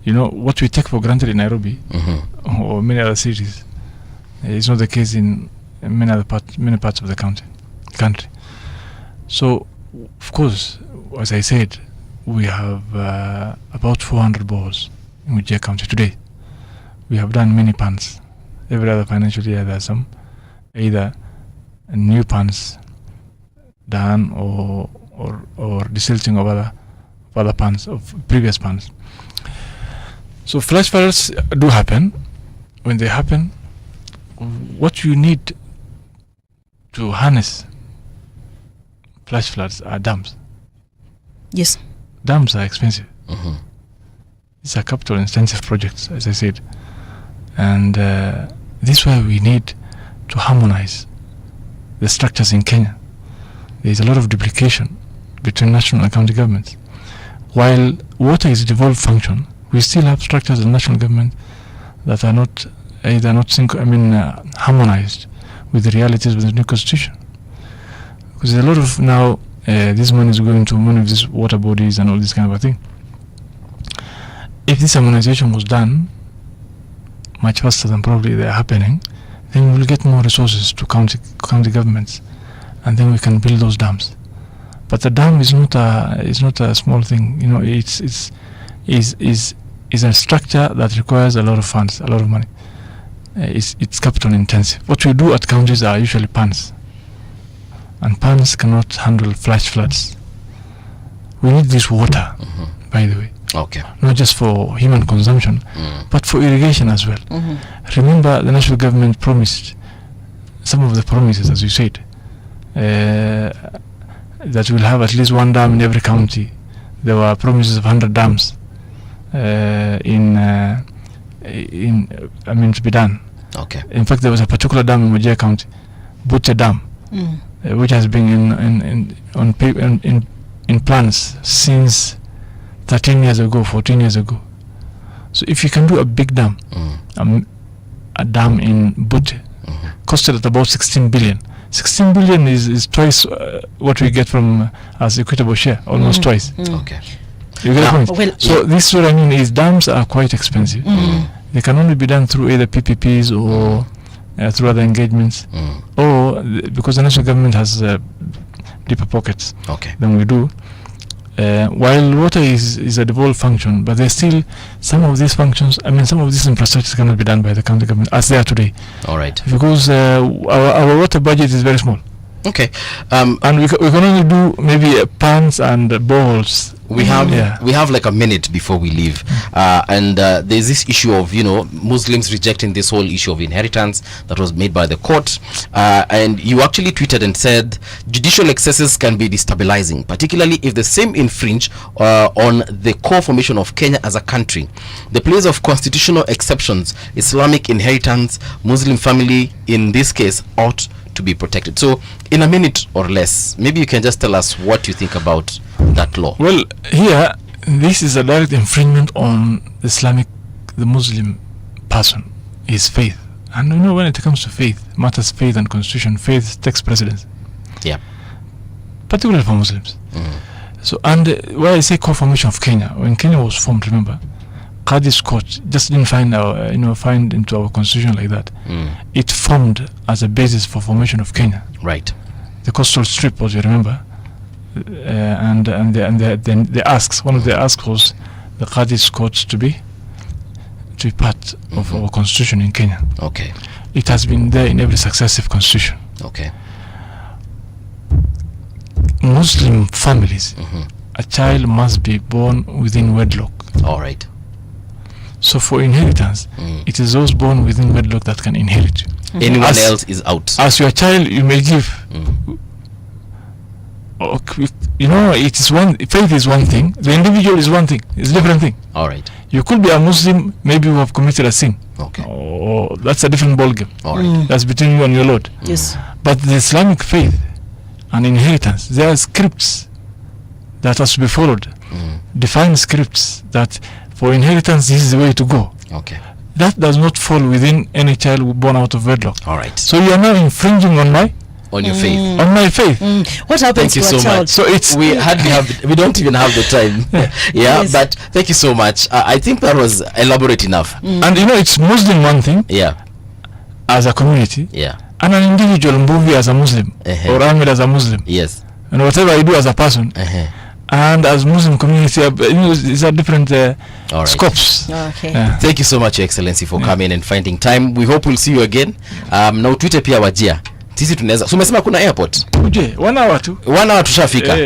Speaker 14: what we take for granted in Nairobi or many other cities is not the case in many parts of the country. So, of course, as I said, we have about 400 bores in Wajir County today. We have done many pans. Every other financial year there are some, either new pans done or desilting of other pans, of previous pans. So flash floods do happen. When they happen, what you need to harness flash floods are dams.
Speaker 5: Yes.
Speaker 14: Dams are expensive. These are capital intensive projects, as I said. And this is why we need to harmonize the structures in Kenya. There is a lot of duplication between national and county governments. While water is a devolved function, we still have structures in national government that are not harmonized with the realities of the new constitution. Because there's a lot of now this money is going to one of these water bodies and all this kind of a thing. If this harmonization was done much faster than probably they're happening, then we'll get more resources to county governments, and then we can build those dams. But the dam is not a small thing. It's a structure that requires a lot of funds, a lot of money. It's capital intensive. What we do at counties are usually pans, and pans cannot handle flash floods. We need this water, by the way.
Speaker 4: Okay.
Speaker 14: Not just for human consumption, but for irrigation as well. Remember, the national government promised some of the promises, as you said, that we'll have at least one dam in every county. There were promises of 100 dams to be done.
Speaker 4: Okay.
Speaker 14: In fact, there was a particular dam in Wajir County, Butcher Dam, which has been in plans since 13 years ago, 14 years ago. So if you can do a big dam, a dam in Butcher, costed at about 16 billion. 16 billion is twice what we get from as equitable share, almost twice.
Speaker 4: Okay.
Speaker 14: You get the point? So this is what I mean is dams are quite expensive. They can only be done through either PPPs or through other engagements, or because the national government has deeper pockets than we do. While water is a devolved function, but there's still some of these functions, some of these infrastructures cannot be done by the county government as they are today.
Speaker 4: All right.
Speaker 14: Because our water budget is very small.
Speaker 4: Okay.
Speaker 14: And we can only do maybe pans and boreholes.
Speaker 4: We have like a minute before we leave, and there's this issue of Muslims rejecting this whole issue of inheritance that was made by the court, and you actually tweeted and said judicial excesses can be destabilizing, particularly if the same infringe on the core formation of Kenya as a country. The place of constitutional exceptions, Islamic inheritance, Muslim family in this case ought to be protected. So in a minute or less, maybe you can just tell us what you think about that law.
Speaker 14: Well, here this is a direct infringement on the Muslim person, his faith. And when it comes to faith, matters faith and constitution, faith takes precedence.
Speaker 4: Yeah.
Speaker 14: Particularly for Muslims. So, and why I say core formation of Kenya, when Kenya was formed, remember, Qadi's court just didn't find into our constitution like that. It formed as a basis for formation of Kenya.
Speaker 4: Right.
Speaker 14: The coastal strip, as you remember, and the asks. One of the asks was the Qadi's court to be part of our constitution in Kenya.
Speaker 4: Okay.
Speaker 14: It has been there in every successive constitution.
Speaker 4: Okay.
Speaker 14: Muslim families, a child must be born within wedlock.
Speaker 4: All right.
Speaker 14: So for inheritance, it is those born within wedlock that can inherit.
Speaker 4: Anyone else is out.
Speaker 14: As your child, you may give. It is faith is one thing. The individual is one thing. It's a different thing.
Speaker 4: All right.
Speaker 14: You could be a Muslim, maybe you have committed a sin.
Speaker 4: Okay.
Speaker 14: Oh, that's a different ballgame.
Speaker 4: All right.
Speaker 14: That's between you and your Lord.
Speaker 5: Yes.
Speaker 14: But the Islamic faith and inheritance, there are scripts that has to be followed. Defined scripts that for inheritance, this is the way to go.
Speaker 4: Okay.
Speaker 14: That does not fall within any child born out of wedlock.
Speaker 4: All right.
Speaker 14: So you are now infringing on
Speaker 4: your faith.
Speaker 14: On my faith.
Speaker 5: What happens to a child?
Speaker 14: So
Speaker 4: we don't even have the time.
Speaker 5: Yes.
Speaker 4: But thank you so much. I think that was elaborate enough.
Speaker 14: And it's Muslim one thing.
Speaker 4: Yeah.
Speaker 14: As a community.
Speaker 4: Yeah.
Speaker 14: And an individual Mbuvi as a Muslim or Ahmed as a Muslim.
Speaker 4: Yes.
Speaker 14: And whatever I do as a person. And as Muslim community, these are different scopes.
Speaker 5: Okay.
Speaker 4: Thank you so much, Your Excellency, for coming and finding time. We hope we'll see you again. Na utwite pia wajia. Sisi tunaweza. So umesema kuna airport?
Speaker 14: Uje, 1 hour tu.
Speaker 4: 1 hour tushafika.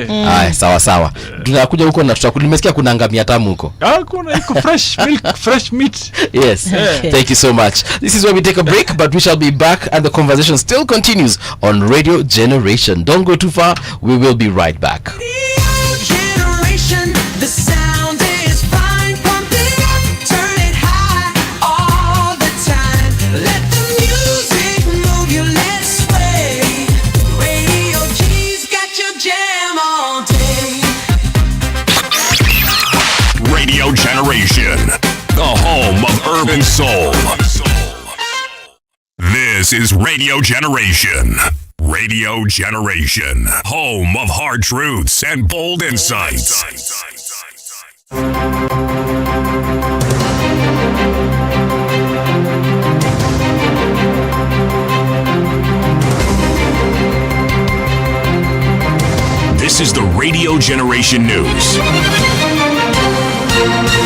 Speaker 4: Sawa. Tunakuja huko na nimesikia kuna ngamia tamu huko.
Speaker 14: Kuna iko fresh milk, fresh meat.
Speaker 4: Yes. Thank you so much. This is where we take a break, but we shall be back and the conversation still continues on Radio Generation. Don't go too far. We will be right back.
Speaker 3: The sound is fine, pump it up, turn it high, all the time. Let the music move you, let's sway. Radio G's got your jam all day.
Speaker 1: Radio Generation, the home of urban soul. This is Radio Generation. Radio Generation, home of hard truths and bold insights. This is the Radio Generation News.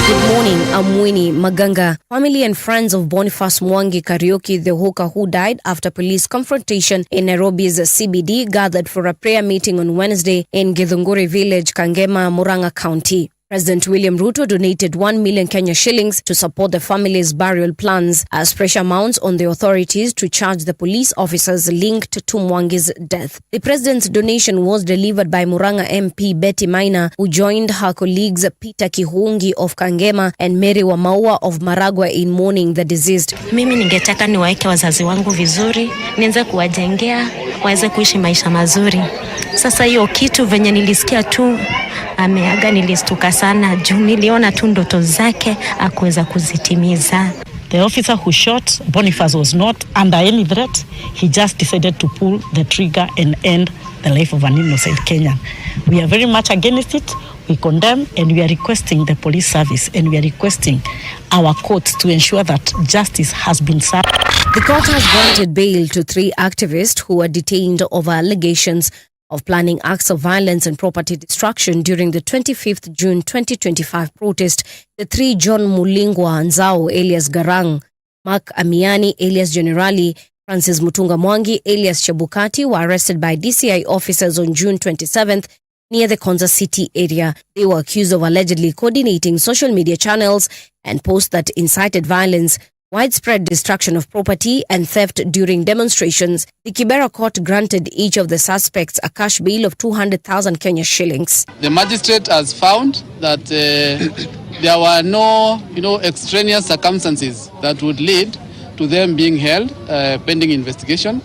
Speaker 6: Good morning, I'm Winnie Maganga. Family and friends of Boniface Mwangi Karaoke, the hawker who died after police confrontation in Nairobi's CBD, gathered for a prayer meeting on Wednesday in Githunguri village, Kangema, Murang'a County. President William Ruto donated 1 million Kenya shillings to support the family's burial plans as pressure mounts on the authorities to charge the police officers linked to Mwangi's death. The president's donation was delivered by Murang'a MP Betty Maina, who joined her colleagues Peter Kihungi of Kangema and Mary Wamaua of Maragwa in mourning the deceased.
Speaker 19: Mimi ningetaka niwaeke wazazi wangu vizuri, nianze kuwajengea waweze kuishi maisha mazuri. Sasa hiyo kitu venye nilisikia tu ameaga, nilistuka sana juu niliona tu ndoto zake akuweza kuzitimiza.
Speaker 20: The officer who shot Boniface was not under any threat. He just decided to pull the trigger and end the life of an innocent Kenyan. We are very much against it. We condemn, and we are requesting the police service, and we are requesting our courts to ensure that justice has been served.
Speaker 6: The court has granted bail to 3 activists who were detained over allegations of planning acts of violence and property destruction during the 25th June 2025 protest. The three John Mulingwa Nzao alias Garang, Mark Amiani alias Generali, Francis Mutunga Mwangi alias Chabukati were arrested by DCI officers on June 27th near the Konza City area. They were accused of allegedly coordinating social media channels and posts that incited violence, widespread destruction of property and theft during demonstrations. The Kibera court granted each of the suspects a cash bail of 200,000 Kenya shillings.
Speaker 7: The magistrate has found that there were no, extraneous circumstances that would lead to them being held pending investigation.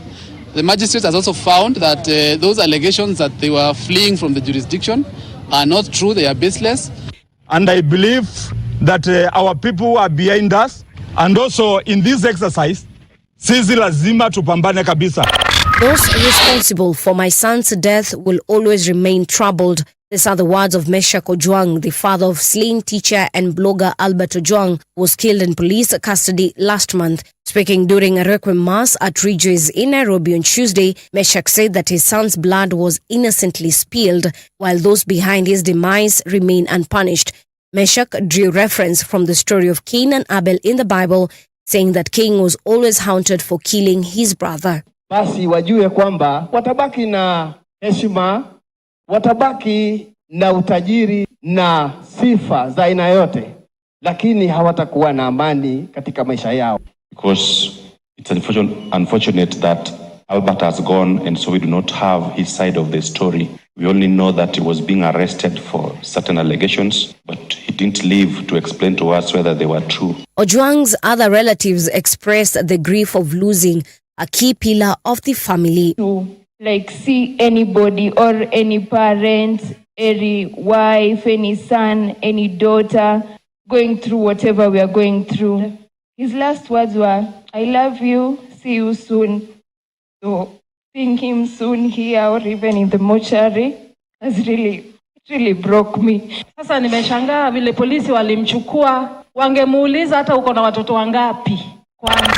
Speaker 7: The magistrate has also found that those allegations that they were fleeing from the jurisdiction are not true, they are baseless.
Speaker 8: And I believe that our people are behind us. And also in this exercise, sisi lazima tupambane kabisa.
Speaker 6: Those responsible for my son's death will always remain troubled. These are the words of Meshach Ojwang, the father of slain teacher and blogger Albert Ojwang, who was killed in police custody last month. Speaking during a requiem mass at Rejoice in Nairobi on Tuesday, Meshach said that his son's blood was innocently spilled, while those behind his demise remain unpunished. Meshach drew reference from the story of Cain and Abel in the Bible, saying that Cain was always haunted for killing his brother.
Speaker 9: Basi wajue kwamba watabaki na heshima, watabaki na utajiri na sifa za aina yote, lakini hawatakuwa na amani katika maisha yao.
Speaker 10: Because it's unfortunate that Albert has gone and so we do not have his side of the story. We only know that he was being arrested for certain allegations, but he didn't live to explain to us whether they were true.
Speaker 6: Ojwang's other relatives expressed the grief of losing a key pillar of the family.
Speaker 11: To see anybody or any parent, any wife, any son, any daughter going through whatever we are going through. His last words were, "I love you, see you soon." So seeing him soon here or even in the mortuary has really broke me.
Speaker 12: Sasa nimeshangaa vile polisi walimchukua, wangemuuliza hata uko na watoto wangapi kwanza.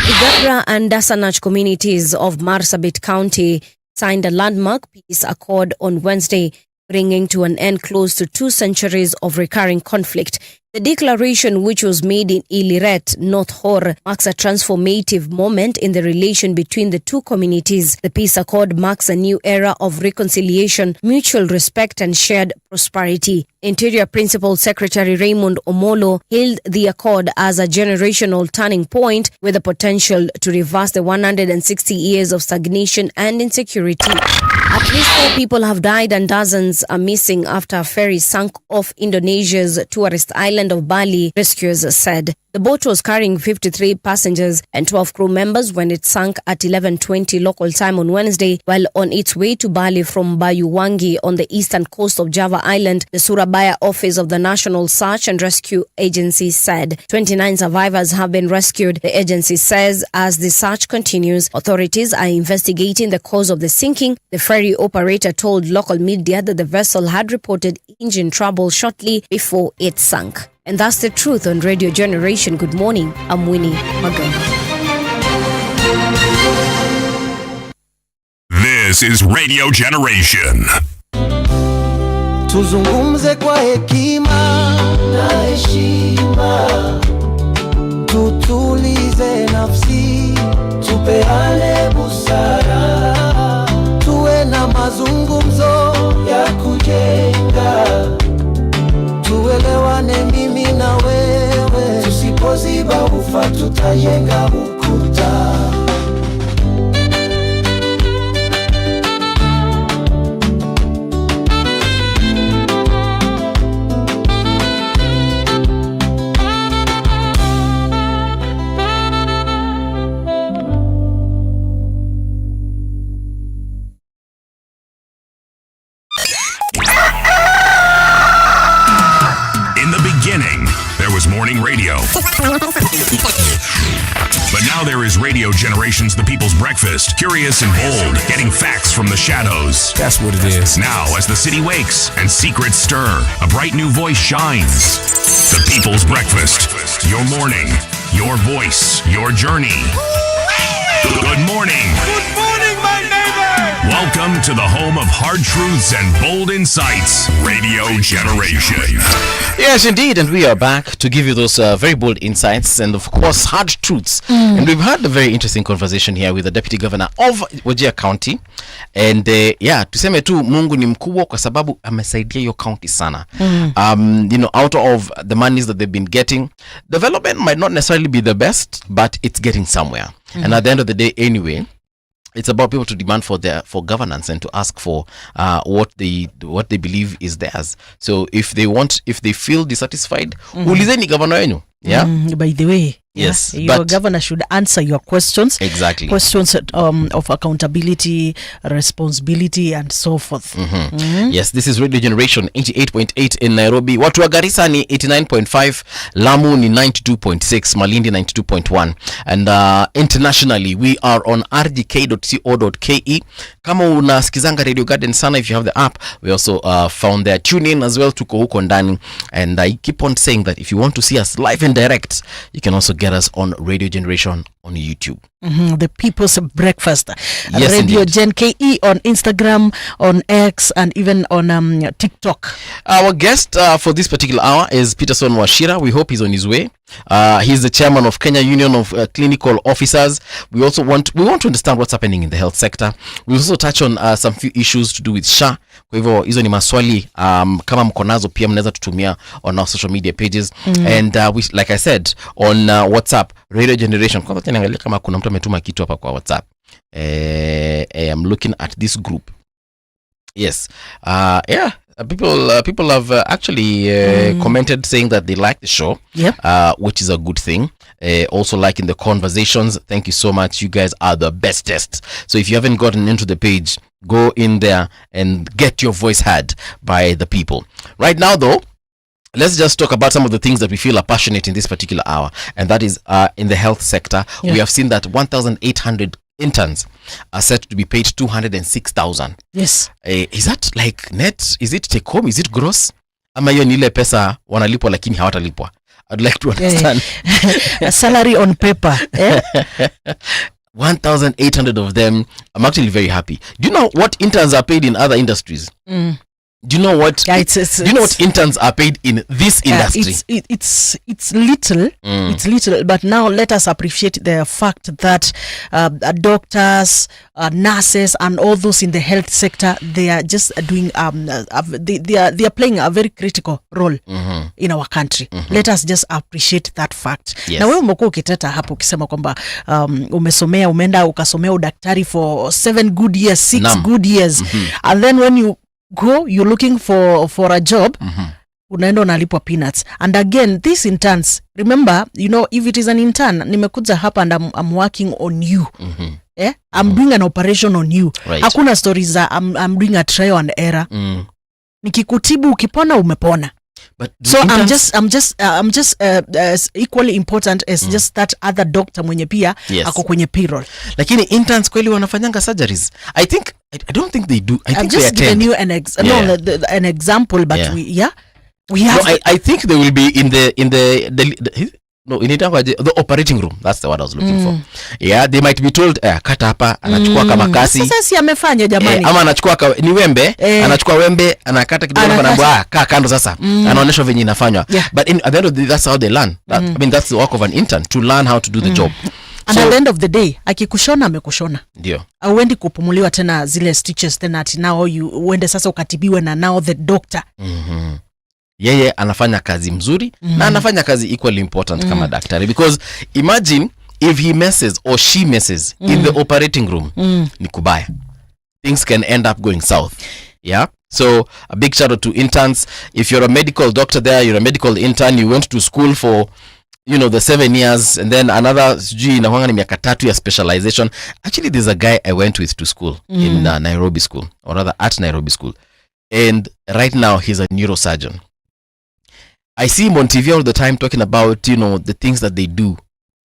Speaker 6: The Gagra and Dasanach communities of Marsabit County signed a landmark peace accord on Wednesday, bringing to an end close to 2 centuries of recurring conflict. The declaration, which was made in Iliret, North Hor, marks a transformative moment in the relation between the two communities. The peace accord marks a new era of reconciliation, mutual respect and shared prosperity. Interior Principal Secretary Raymond Omolo hailed the accord as a generational turning point with the potential to reverse the 160 years of stagnation and insecurity. At least 4 people have died and dozens are missing after a ferry sunk off Indonesia's tourist island of Bali, rescuers said. The boat was carrying 53 passengers and 12 crew members when it sank at 11:20 local time on Wednesday while on its way to Bali from Bayuwangi on the eastern coast of Java Island, the Surabaya office of the National Search and Rescue Agency said. 29 survivors have been rescued, the agency says. As the search continues, authorities are investigating the cause of the sinking. The ferry operator told local media that the vessel had reported engine trouble shortly before it sank. And that's the truth on Radio Generation. Good morning. I'm Winnie Magana.
Speaker 1: This is Radio Generation.
Speaker 3: Tuzungumze kwa hekima na heshima, tutulize nafsi, tupeane busara, tuwe na mazungumzo ya kujenga, tuelewane mimi na wewe, tusipoziba ufa tutajenga ukuta.
Speaker 1: Morning radio. But now there is Radio Generation's The People's Breakfast. Curious and bold, getting facts from the shadows.
Speaker 21: That's what it is.
Speaker 1: Now, as the city wakes and secrets stir, a bright new voice shines. The People's Breakfast. Your morning, your voice, your journey. Good morning.
Speaker 3: Good morning, my neighbor.
Speaker 1: Welcome Welcome to the home of hard truths and bold insights, Radio Generation.
Speaker 4: Yes, indeed, and we are back to give you those very bold insights and, of course, hard truths. And we've had a very interesting conversation here with the Deputy Governor of Wajir County. And tuseme tu Mungu ni mkubwa kwa sababu amesaidia your county sana. Out of the monies that they've been getting, development might not necessarily be the best, but it's getting somewhere. And at the end of the day, anyway, it's about people to demand for governance and to ask for what they believe is theirs. So if they feel dissatisfied, ulizeni governor wenu. Yeah.
Speaker 5: By the way,
Speaker 4: yes,
Speaker 5: your governor should answer your questions.
Speaker 4: Exactly.
Speaker 5: Questions of accountability, responsibility, and so forth.
Speaker 4: Yes, this is Radio Generation 88.8 in Nairobi. Watu wa Garissa ni 89.5, Lamu ni 92.6, Malindi 92.1, and internationally we are on rgk.co.ke. Kama unasikizanga Radio Garden sana, if you have the app, we also found there. Tune in as well, tuko huko ndani, and I keep on saying that if you want to see us live and direct, you can also get us on Radio Generation on YouTube.
Speaker 5: The People's Breakfast.
Speaker 4: Yes,
Speaker 5: Radio
Speaker 4: indeed.
Speaker 5: Gen KE on Instagram, on X, and even on TikTok.
Speaker 4: Our guest for this particular hour is Peterson Washira. We hope he's on his way. He's the chairman of Kenya Union of Clinical Officers. We want to understand what's happening in the health sector. We also touch on some few issues to do with SHA. Kwa hivyo hizo ni maswali kama mko nazo pia mnaweza tutumia on our social media pages. And we, like I said, on WhatsApp, Radio Generation. Kwanza tunaangalia kama kuna mtu ametuma kitu hapa kwa WhatsApp. I'm looking at this group. Yes. People have actually commented saying that they like the show, which is a good thing. Also liking the conversations. Thank you so much. You guys are the bestest. So if you haven't gotten into the page, go in there and get your voice heard by the people. Right now, though, let's just talk about some of the things that we feel are passionate in this particular hour, and that is in the health sector. We have seen that 1,800 interns are set to be paid 206,000.
Speaker 5: Yes.
Speaker 4: Is that like net? Is it take home? Is it gross? Ama hiyo ni ile pesa wanalipwa lakini hawatalipwa? I'd like to understand.
Speaker 5: A salary on paper.
Speaker 4: 1,800 of them. I'm actually very happy. Do you know what interns are paid in other industries? Do you know what? Do you know what interns are paid in this industry?
Speaker 5: It's little. It's little. But now let us appreciate the fact that doctors, nurses, and all those in the health sector, they are just doing. They are playing a very critical role in our country. Let us just appreciate that fact.
Speaker 4: Yes.
Speaker 5: Na wewe umekuwa ukiteta hapo ukisema kwamba umeenda ukasomea udaktari for 7 good years, 6 good years, and then when you go, you're looking for a job, unaenda unalipwa peanuts. And again, these interns, remember, if it is an intern, nimekuja hapa and I'm working on you. I'm doing an operation on you.
Speaker 4: Right.
Speaker 5: Hakuna stories za I'm doing a trial and error. Nikikutibu ukipona umepona.
Speaker 4: But
Speaker 5: so I'm just equally important as just that other doctor mwenye pia ako kwenye payroll.
Speaker 4: Lakini interns kweli wanafanyanga surgeries. I don't think they do. I think they attend.
Speaker 5: Just giving you an example, but we have.
Speaker 4: No, I think they will be in the operating room. That's the word I was looking for. Yeah, they might be told kata hapa, anachukua kama kasi.
Speaker 5: Sasa si amefanya jamani.
Speaker 4: Ama anachukua ni wembe, anachukua wembe, anakata kidogo anaambia kaa kando sasa. Anaonyesha venye inafanywa. But at the end of the day, that's how they learn. I mean, that's the work of an intern, to learn how to do the job.
Speaker 5: And at the end of the day, akikushona amekushona.
Speaker 4: Ndio.
Speaker 5: Auendi kupumuliwa tena zile stitches tena ati now uende sasa ukatibiwe na now the doctor.
Speaker 4: Yeye anafanya kazi mzuri na anafanya kazi equally important kama daktari, because imagine if he messes or she messes in the operating room, ni kubaya. Things can end up going south. Yeah. So a big shout out to interns. If you're a medical doctor there, you're a medical intern, you went to school for the 7 years and then another inakuanga ni miaka 3 ya specialization. Actually, there's a guy I went with to school in Nairobi school, or rather at Nairobi school, and right now he's a neurosurgeon. I see him on TV all the time talking about the things that they do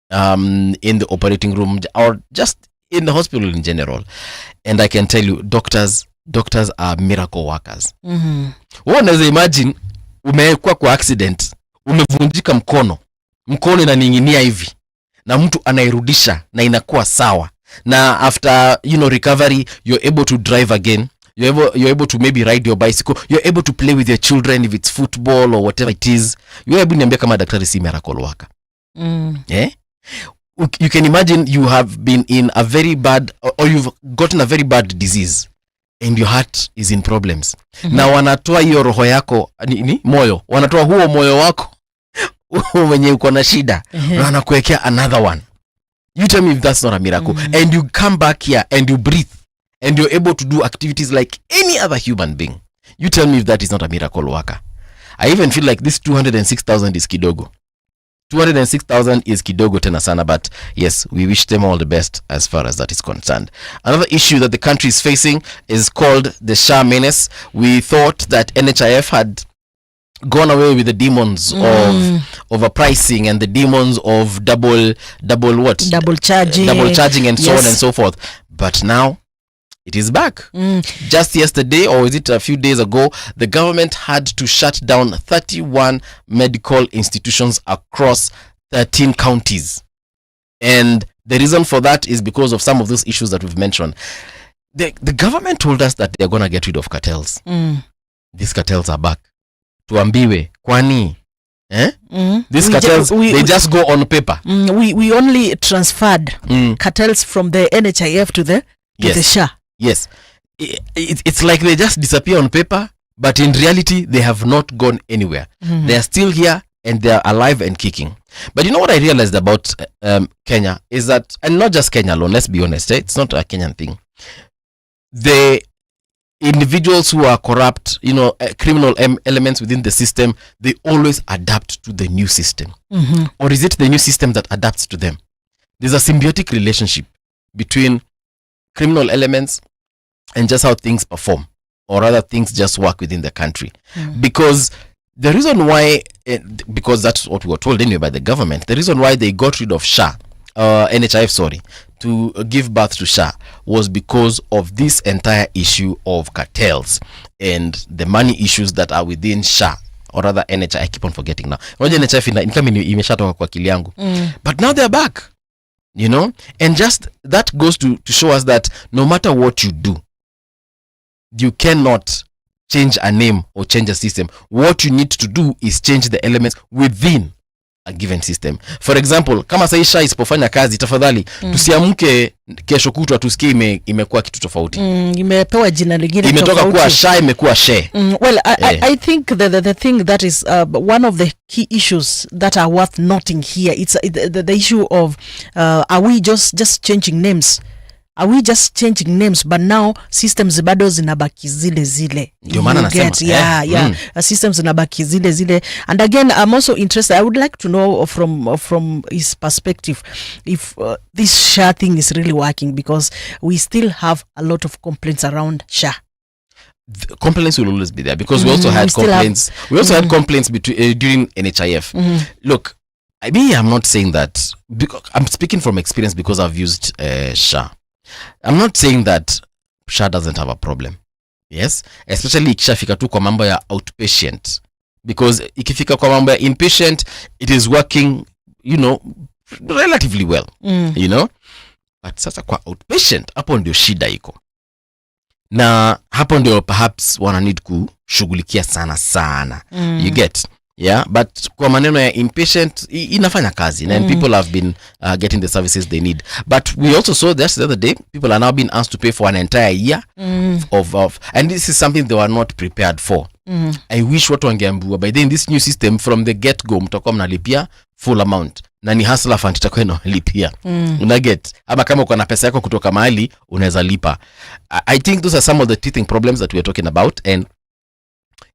Speaker 4: in the operating room or just in the hospital in general, and I can tell you doctors are miracle workers. Unaweza imagine umekuwa kwa accident, umevunjika mkono inaning'inia hivi na mtu anairudisha na inakuwa sawa, na after recovery you're able to drive again, you're able to maybe ride your bicycle, you're able to play with your children if it's football or whatever it is. You're able niambia kama daktari si miracle worker. You can imagine you have been in a very bad, or you've gotten a very bad disease and your heart is in problems. Na wanatoa hiyo roho yako moyo, wanatoa huo moyo wako mwenye uko na shida, na wanakuwekea another one. You tell me if that's not a miracle. And you come back here and you breathe and you're able to do activities like any other human being. You tell me if that is not a miracle worker. I even feel like this 206,000 is kidogo. 206,000 is kidogo tena sana, but yes, we wish them all the best as far as that is concerned. Another issue that the country is facing is called the SHA menace. We thought that NHIF had gone away with the demons of overpricing and the demons of double charging and so on and so forth, but now it is back. Just yesterday, or is it a few days ago, the government had to shut down 31 medical institutions across 13 counties. And the reason for that is because of some of those issues that we've mentioned. The government told us that they're going to get rid of cartels. These cartels are back. Tuambiwe, kwani? These cartels, they just go on paper.
Speaker 5: We only transferred cartels from the NHIF to the SHA.
Speaker 4: Yes, it's like they just disappear on paper, but in reality, they have not gone anywhere. They are still here and they are alive and kicking. But you know what I realized about Kenya is that, and not just Kenya alone, let's be honest, it's not a Kenyan thing. The individuals who are corrupt, criminal elements within the system, they always adapt to the new system. Or is it the new system that adapts to them? There's a symbiotic relationship between criminal elements and just how things perform, or rather things just work within the country. Because the reason why, because that's what we were told anyway by the government, the reason why they got rid of SHA, NHIF, to give birth to SHA was because of this entire issue of cartels and the money issues that are within SHA, or rather NHIF. I keep on forgetting now. NHIF imeshatoka kwa akili yangu. But now they're back. And just that goes to show us that no matter what you do, you cannot change a name or change a system. What you need to do is change the elements within a given system. For example, kama sasa SHA isipofanya kazi, tafadhali tusiamke kesho kutwa tusikie imekuwa kitu tofauti.
Speaker 5: Imepewa jina lingine tofauti.
Speaker 4: Imetoka kuwa SHA imekuwa SHE.
Speaker 5: Well, I think the thing that is one of the key issues that are worth noting here, it's the issue of are we just changing names? Are we just changing names, but now systems bado zinabaki zile?
Speaker 4: Ndio maana nasema.
Speaker 5: Systems zinabaki zile. And again, I'm also interested, I would like to know from his perspective if this SHA thing is really working, because we still have a lot of complaints around SHA.
Speaker 4: The complaints will always be there, because we also had complaints. We also had complaints during NHIF. Look, I'm not saying that, because I'm speaking from experience, because I've used SHA. I'm not saying that SHA doesn't have a problem. Yes, especially ikishafika tu kwa mambo ya outpatient, because ikifika kwa mambo ya inpatient, it is working, relatively well. But sasa kwa outpatient, hapo ndio shida iko. Na hapo ndio perhaps wana need kushughulikia sana. You get? Yeah, but kwa maneno ya inpatient inafanya kazi, and people have been getting the services they need. But we also saw that the other day, people are now being asked to pay for an entire year of and this is something they were not prepared for. I wish watu wangeambiwa by then, this new system from the get go mtakuwa mnalipia full amount, na ni hustler fund itakuwa inalipia. Unaget, ama kama uko na pesa yako kutoka mahali unaweza lipa. I think those are some of the teething problems that we are talking about, and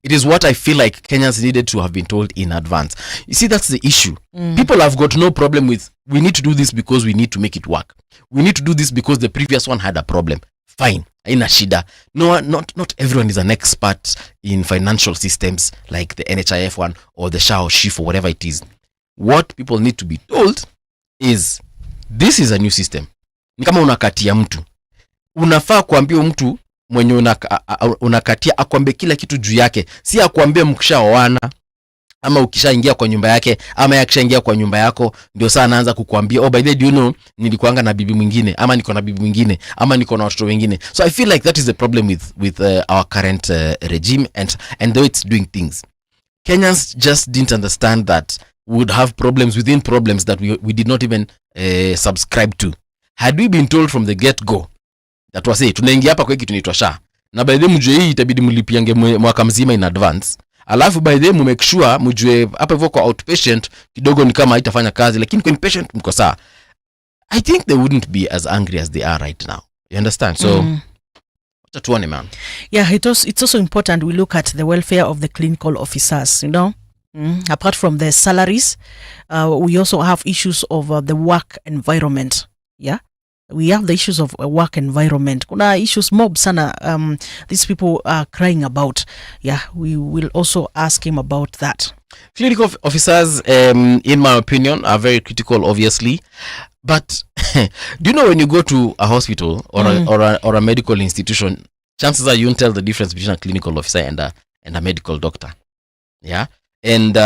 Speaker 4: it is what I feel like Kenyans needed to have been told in advance. You see, that's the issue. People have got no problem with, we need to do this because we need to make it work. We need to do this because the previous one had a problem. Fine, haina shida. No, not everyone is an expert in financial systems like the NHIF one or the SHA or SHIF or whatever it is. What people need to be told is, this is a new system. Ni kama unakatia mtu. Unafaa kuambia mtu mwenye unakatia akwambie kila kitu juu yake, si akwambie mkishaoana ama ukishaingia kwa nyumba yake, ama yakishaingia kwa nyumba yako, ndio saa anaanza kukuambia, oh by the way, do you know nilikuanga na bibi mwingine, ama niko na bibi mwingine, ama niko na watoto wengine. So I feel like that is the problem with our current regime and the way it's doing things. Kenyans just didn't understand that we would have problems within problems that we did not even subscribe to. Had we been told from the get-go that was tunaingia hapa kwa kitu inaitwa SHA, na by the way mjue hii itabidi mlipiange mwaka mzima in advance, alafu by the way make sure mjue hapa hivyo kwa outpatient kidogo ni kama haitafanya kazi, lakini kwa inpatient mko sawa. I think they wouldn't be as angry as they are right now. You understand? So tuone, man.
Speaker 5: Yeah, it's also important we look at the welfare of the clinical officers, you know. Apart from the salaries, we also have issues of the work environment. Yeah, we have the issues of work environment. Kuna issues mob sana these people are crying about. Yeah, we will also ask him about that.
Speaker 4: Clinical officers, in my opinion, are very critical, obviously. But do you know when you go to a hospital or a medical institution, chances are you won't tell the difference between a clinical officer and a medical doctor. Yeah, and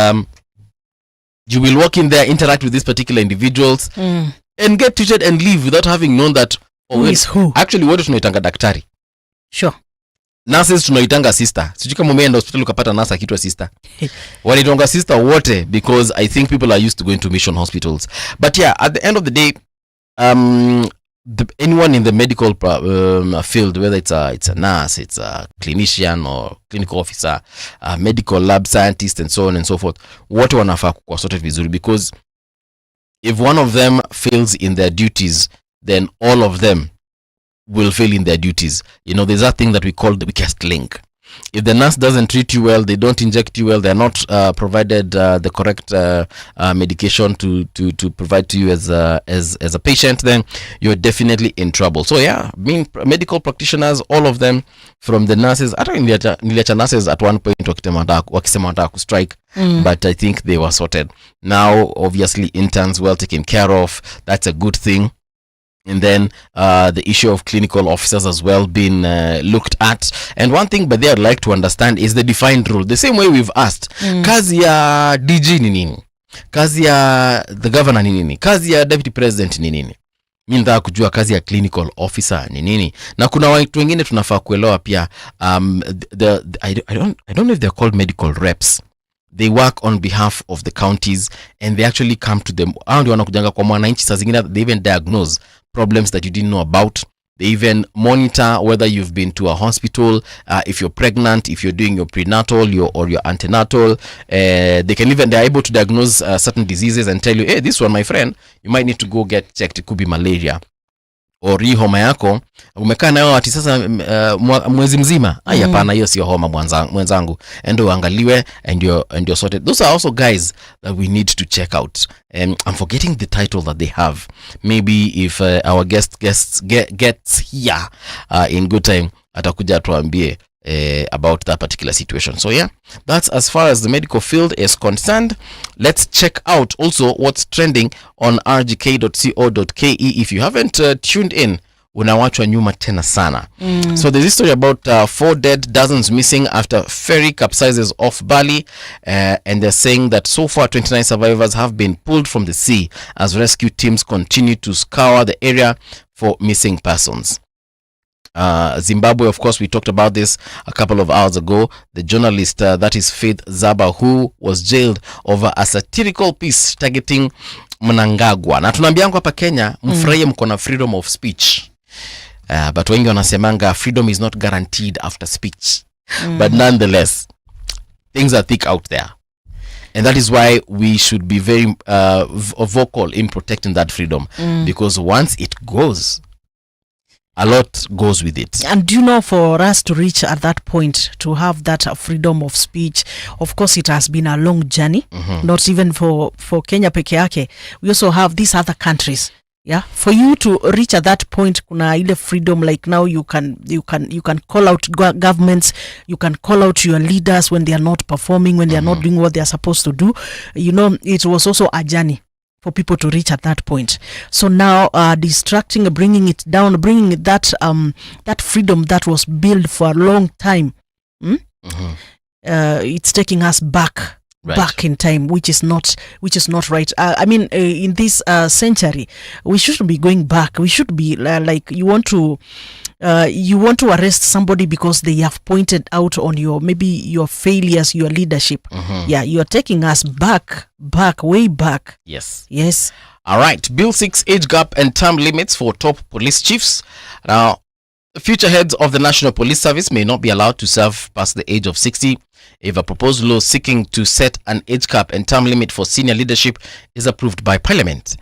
Speaker 4: you will walk in there, interact with these particular individuals, and get treated and leave without having known that
Speaker 5: who is who.
Speaker 4: Actually, what tunaitanga daktari.
Speaker 5: Sure.
Speaker 4: Nurses tunaitanga sister. Sijui kama umeenda hospital ukapata nurse akiitwa sister. Walitonga sister wote because I think people are used to going to mission hospitals. But yeah, at the end of the day, anyone in the medical field, whether it's a nurse, it's a clinician or clinical officer, medical lab scientist and so on and so forth, wote wanafaa kuwa sorted vizuri, because if one of them fails in their duties, then all of them will fail in their duties. You know, there's that thing that we call the weakest link. If the nurse doesn't treat you well, they don't inject you well, they're not provided the correct medication to provide to you as a patient, then you're definitely in trouble. So yeah, being medical practitioners, all of them, from the nurses, hata niliacha nurses at one point wakisema wanataka kustrike, but I think they were sorted. Now, obviously, interns well taken care of. That's a good thing. And then the issue of clinical officers as well being looked at. And one thing, but they would like to understand is the defined role. The same way we've asked, kazi ya DG ni nini? Kazi ya the governor ni nini? Kazi ya deputy president ni nini? Mimi nataka kujua kazi ya clinical officer ni nini. Na kuna watu wengine tunafaa kuelewa pia, I don't know if they're called medical reps. They work on behalf of the counties and they actually come to them. Hao ndio wanakujanga kwa mwananchi, saa zingine they even diagnose problems that you didn't know about. They even monitor whether you've been to a hospital, if you're pregnant, if you're doing your prenatal or your antenatal. They're able to diagnose certain diseases and tell you, hey, this one, my friend, you might need to go get checked. It could be malaria. Or hii homa yako umekaa nayo ati sasa mwezi mzima. Hapana, hiyo sio homa mwenzangu. Endo uangaliwe and you're sorted. Those are also guys that we need to check out. I'm forgetting the title that they have. Maybe if our guest gets here in good time, atakuja tuambie about that particular situation. So yeah, that's as far as the medical field is concerned. Let's check out also what's trending on rgk.co.ke. If you haven't tuned in, unawachwa nyuma tena sana. So there's this story about 4 dead, dozens missing after ferry capsizes off Bali, and they're saying that so far 29 survivors have been pulled from the sea as rescue teams continue to scour the area for missing persons. Zimbabwe, of course, we talked about this a couple of hours ago. The journalist, that is Faith Zaba, who was jailed over a satirical piece targeting Mnangagwa. Na tunaambiangu hapa Kenya, mfurahie mko na freedom of speech. But wengi wanasemanga freedom is not guaranteed after speech. But nonetheless, things are thick out there. And that is why we should be very vocal in protecting that freedom. Because once it goes, a lot goes with it.
Speaker 5: And you know, for us to reach at that point, to have that freedom of speech, of course it has been a long journey. Not even for Kenya peke yake. We also have these other countries. Yeah, for you to reach at that point, kuna ile freedom, like now you can call out governments, you can call out your leaders when they are not performing, when they are not doing what they are supposed to do. You know, it was also a journey for people to reach at that point. So now distracting, bringing it down, bringing it that freedom that was built for a long time, it's taking us back back in time, which is not right. I mean, in this century, we shouldn't be going back. We should be like you want to arrest somebody because they have pointed out on your failures, your leadership. Yeah, you are taking us back, way back.
Speaker 4: Yes. All right. Bill 6 age gap and term limits for top police chiefs. Now, future heads of the National Police Service may not be allowed to serve past the age of 60 if a proposed law seeking to set an age cap and term limit for senior leadership is approved by Parliament.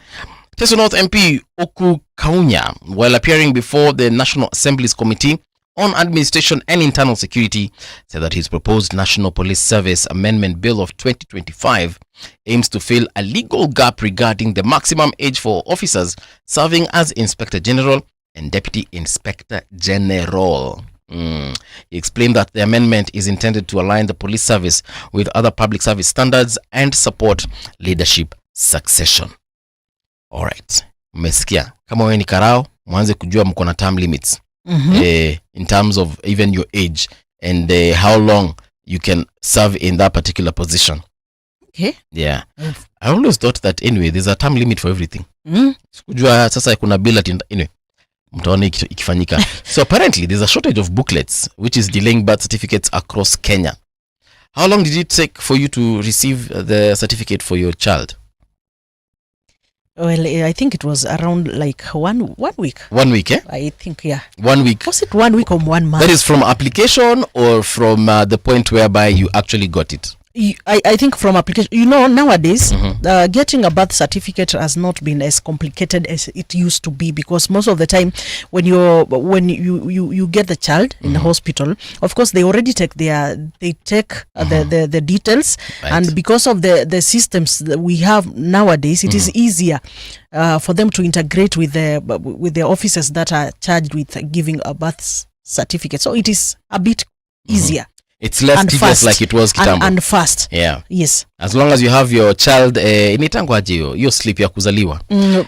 Speaker 4: Teso North MP Oku Kaunya, while appearing before the National Assembly's Committee on Administration and Internal Security, said that his proposed National Police Service Amendment Bill of 2025 aims to fill a legal gap regarding the maximum age for officers serving as Inspector General and Deputy Inspector General. He explained that the amendment is intended to align the police service with other public service standards and support leadership succession. All right. Mmesikia kama wewe ni karao mwanze kujua mko na term limits in terms of even your age and how long you can serve in that particular position.
Speaker 5: Okay.
Speaker 4: Yeah. I always thought that anyway there's a term limit for everything. Sikujua sasa kuna bill anyway. Mtaona ikifanyika. So apparently there's a shortage of booklets which is delaying birth certificates across Kenya. How long did it take for you to receive the certificate for your child?
Speaker 5: Well, I think it was around like one week.
Speaker 4: 1 week, eh?
Speaker 5: I think, yeah.
Speaker 4: 1 week.
Speaker 5: Was it 1 week or 1 month?
Speaker 4: That is from application or from the point whereby you actually got it?
Speaker 5: I think from application. Nowadays, getting a birth certificate has not been as complicated as it used to be, because most of the time when you get the child in the hospital, of course they already take the details, right. And because of the systems that we have nowadays, it is easier for them to integrate with the officers that are charged with giving a birth certificate. So it is a bit easier.
Speaker 4: It's less tedious like it was kitambo.
Speaker 5: And fast.
Speaker 4: Yeah.
Speaker 5: Yes.
Speaker 4: As long as you have your child initangwaje hiyo slip ya kuzaliwa.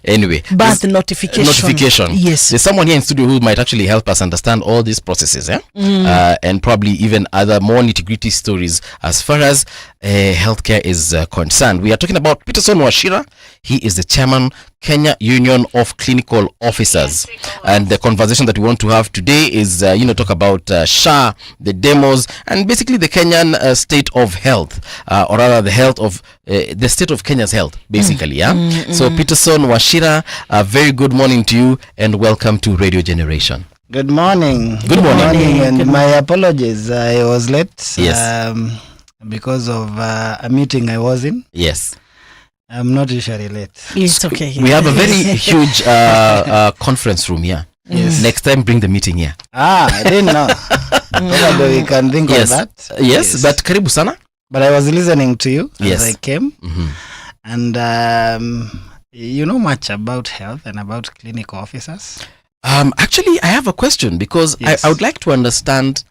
Speaker 4: Anyway,
Speaker 5: birth notification. Yes.
Speaker 4: There's someone here in studio who might actually help us understand all these processes, and probably even other more nitty-gritty stories as far as healthcare is concerned. We are talking about Peterson Washira. He is the chairman, Kenya Union of Clinical Officers. And the conversation that we want to have today is, talk about SHA, the demos, and basically the Kenyan state of health, or rather the health of the state of Kenya's health, basically. So Peterson Washira, a very good morning to you and welcome to Radio Generation.
Speaker 21: Good morning.
Speaker 4: Good morning.
Speaker 21: And my apologies, I was late.
Speaker 4: Yes.
Speaker 21: Because of a meeting I was in.
Speaker 4: Yes.
Speaker 21: I'm not usually late.
Speaker 5: It's okay.
Speaker 4: We have a very huge conference room here.
Speaker 21: Yes.
Speaker 4: Next time, bring the meeting here.
Speaker 21: I didn't know. Probably we can think of that.
Speaker 4: Yes, but karibu sana.
Speaker 21: But I was listening to you
Speaker 4: as
Speaker 21: I came. And you know much about health and about clinical officers?
Speaker 4: Actually, I have a question because I would like to understand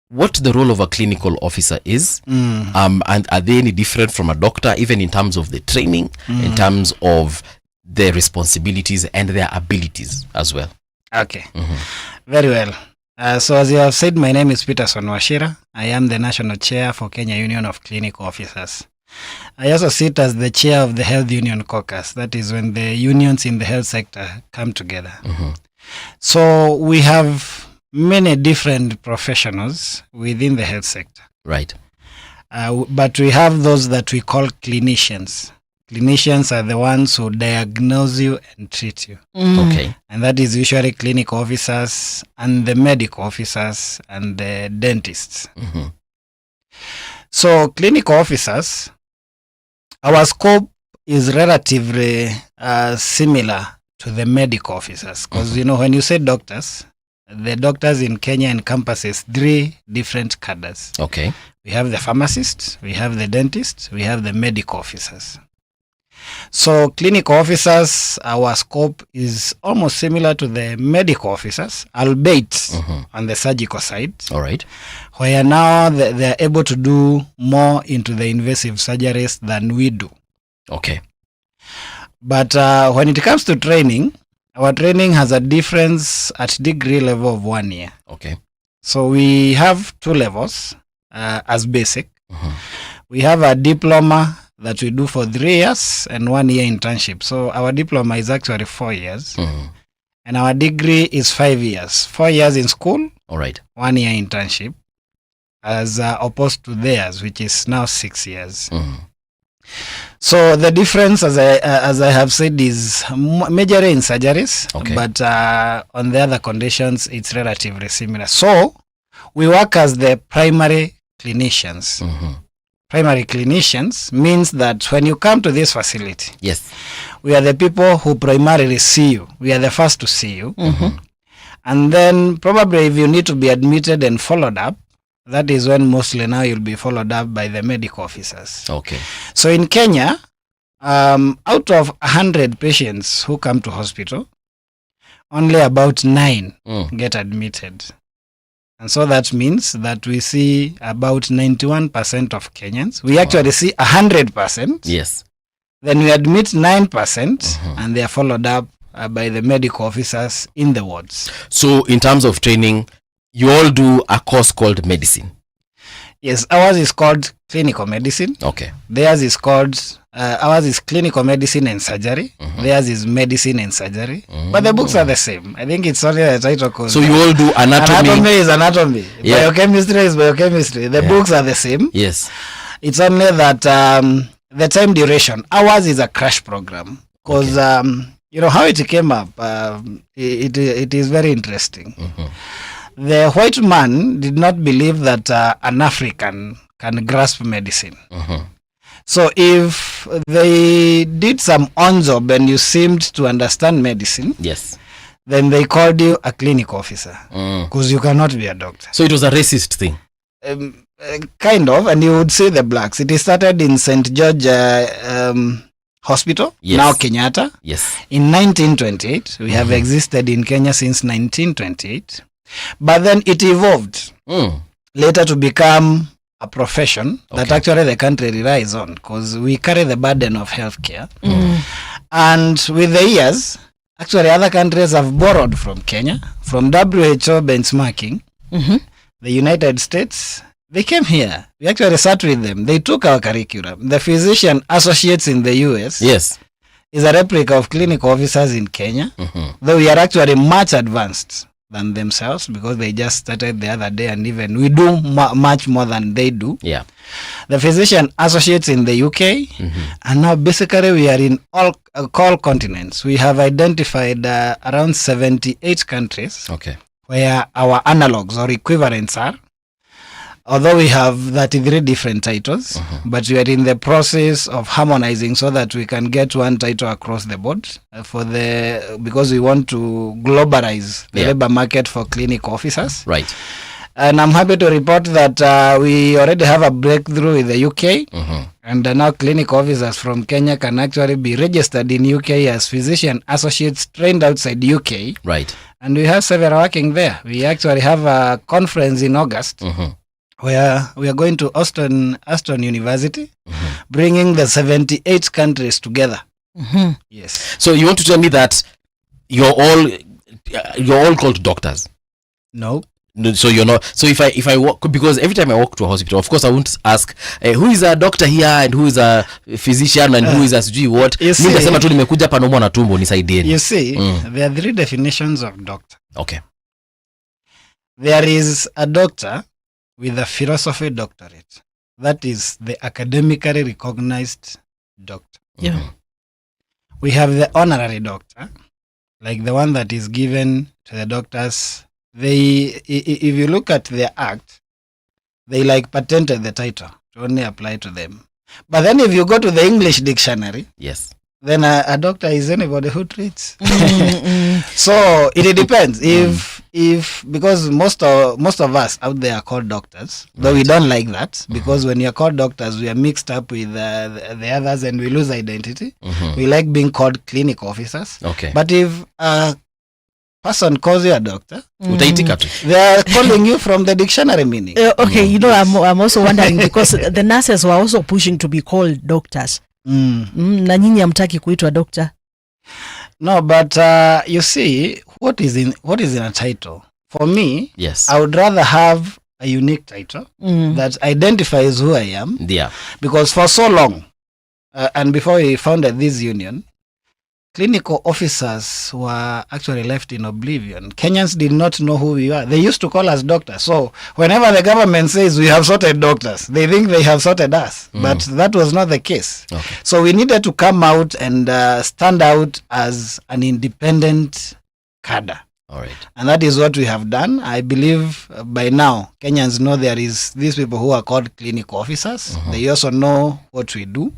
Speaker 4: what the role of a clinical officer is, and are they any different from a doctor, even in terms of the training, in terms of their responsibilities and their abilities as well?
Speaker 21: Okay, very well. So as you have said, my name is Peterson Washira. I am the National Chair for Kenya Union of Clinical Officers. I also sit as the chair of the Health Union Caucus. That is when the unions in the health sector come together. So we have many different professionals within the health sector.
Speaker 4: Right.
Speaker 21: But we have those that we call clinicians. Clinicians are the ones who diagnose you and treat you.
Speaker 4: Okay.
Speaker 21: And that is usually clinical officers and the medical officers and the dentists. So clinical officers, our scope is relatively similar to the medical officers. Because, when you say doctors, the doctors in Kenya encompasses 3 different cadres.
Speaker 4: Okay.
Speaker 21: We have the pharmacists, we have the dentists, we have the medical officers. So clinical officers, our scope is almost similar to the medical officers, albeit on the surgical side.
Speaker 4: All right.
Speaker 21: Where now they're able to do more into the invasive surgeries than we do.
Speaker 4: Okay.
Speaker 21: But when it comes to training, our training has a difference at degree level of 1 year.
Speaker 4: Okay.
Speaker 21: So we have 2 levels as basic. We have a diploma that we do for 3 years and 1 year internship. So our diploma is actually 4 years. And our degree is 5 years. 4 years in school.
Speaker 4: All right.
Speaker 21: 1 year internship. As opposed to theirs, which is now 6 years. So the difference, as I have said, is majorly in surgeries, but on the other conditions, it's relatively similar. So we work as the primary clinicians. Primary clinicians means that when you come to this facility,
Speaker 4: yes,
Speaker 21: we are the people who primarily see you. We are the first to see you. And then probably if you need to be admitted and followed up, that is when mostly now you'll be followed up by the medical officers.
Speaker 4: Okay.
Speaker 21: So in Kenya, out of 100 patients who come to hospital, only about 9 get admitted. And so that means that we see about 91% of Kenyans. We actually see 100%.
Speaker 4: Yes.
Speaker 21: Then we admit 9% and they are followed up by the medical officers in the wards.
Speaker 4: So in terms of training, you all do a course called medicine.
Speaker 21: Yes, ours is called clinical medicine.
Speaker 4: Okay.
Speaker 21: Theirs is called, ours is clinical medicine and surgery. Theirs is medicine and surgery. But the books are the same. I think it's only the title called.
Speaker 4: So you all do anatomy.
Speaker 21: Anatomy is anatomy.
Speaker 4: Yeah.
Speaker 21: Biochemistry is biochemistry. The books are the same.
Speaker 4: Yes.
Speaker 21: It's only that the time duration. Ours is a crash program. Because, you know, how it came up, it is very interesting. The white man did not believe that an African can grasp medicine. So if they did some on-job and you seemed to understand medicine,
Speaker 4: yes,
Speaker 21: then they called you a clinic officer because you cannot be a doctor.
Speaker 4: So it was a racist thing?
Speaker 21: Kind of, and you would see the blacks. It started in St. George Hospital,
Speaker 4: yes,
Speaker 21: now Kenyatta.
Speaker 4: Yes.
Speaker 21: In 1928. We have existed in Kenya since 1928. But then it evolved later to become a profession that actually the country relies on because we carry the burden of healthcare. And with the years, actually other countries have borrowed from Kenya, from WHO benchmarking. The United States, they came here. We actually sat with them. They took our curriculum. The physician associates in the US
Speaker 4: yes,
Speaker 21: is a replica of clinical officers in Kenya, though we are actually much advanced than themselves because they just started the other day and even we do much more than they do.
Speaker 4: Yeah.
Speaker 21: The physician associates in the UK and now basically we are in all continents. We have identified around 78 countries where our analogs or equivalents are. Although we have 33 different titles, but we are in the process of harmonizing so that we can get one title across the board because we want to globalize the labor market for clinic officers.
Speaker 4: Right.
Speaker 21: And I'm happy to report that we already have a breakthrough in the UK. And now clinic officers from Kenya can actually be registered in UK as physician associates trained outside UK.
Speaker 4: Right.
Speaker 21: And we have several working there. We actually have a conference in August. Where we are going to Aston University, bringing the 78 countries together. Yes.
Speaker 4: So you want to tell me that you're all called doctors?
Speaker 21: No.
Speaker 4: So you're not. So if I walk, because every time I walk to a hospital, of course I won't ask who is a doctor here and who is a physician and who is a sijui what. Mimi nasema tu nimekuja hapa naumwa na tumbo nisaidieni.
Speaker 21: You see, there are 3 definitions of doctor.
Speaker 4: Okay.
Speaker 21: There is a doctor with a philosophy doctorate. That is the academically recognized doctor.
Speaker 5: Yeah.
Speaker 21: We have the honorary doctor, like the one that is given to the doctors. If you look at their act, they like patented the title to only apply to them. But then if you go to the English dictionary,
Speaker 4: yes,
Speaker 21: then a doctor is anybody who treats. So it depends. If because most of us out there are called doctors, though we don't like that because when you're called doctors, we are mixed up with the others and we lose identity. We like being called clinic officers.
Speaker 4: Okay.
Speaker 21: But if a person calls you a doctor, they are calling you from the dictionary meaning.
Speaker 5: Okay, you know, I'm also wondering because the nurses were also pushing to be called doctors. Na nyinyi hamtaki kuitwa doctor?
Speaker 21: No, but you see, what is in a title? For me,
Speaker 4: yes,
Speaker 21: I would rather have a unique title that identifies who I am.
Speaker 4: Yeah.
Speaker 21: Because for so long, and before we founded this union, clinical officers were actually left in oblivion. Kenyans did not know who we are. They used to call us doctors. So whenever the government says we have sorted doctors, they think they have sorted us. But that was not the case.
Speaker 4: Okay.
Speaker 21: So we needed to come out and stand out as an independent cadre.
Speaker 4: All right.
Speaker 21: And that is what we have done. I believe by now, Kenyans know there is these people who are called clinical officers. They also know what we do.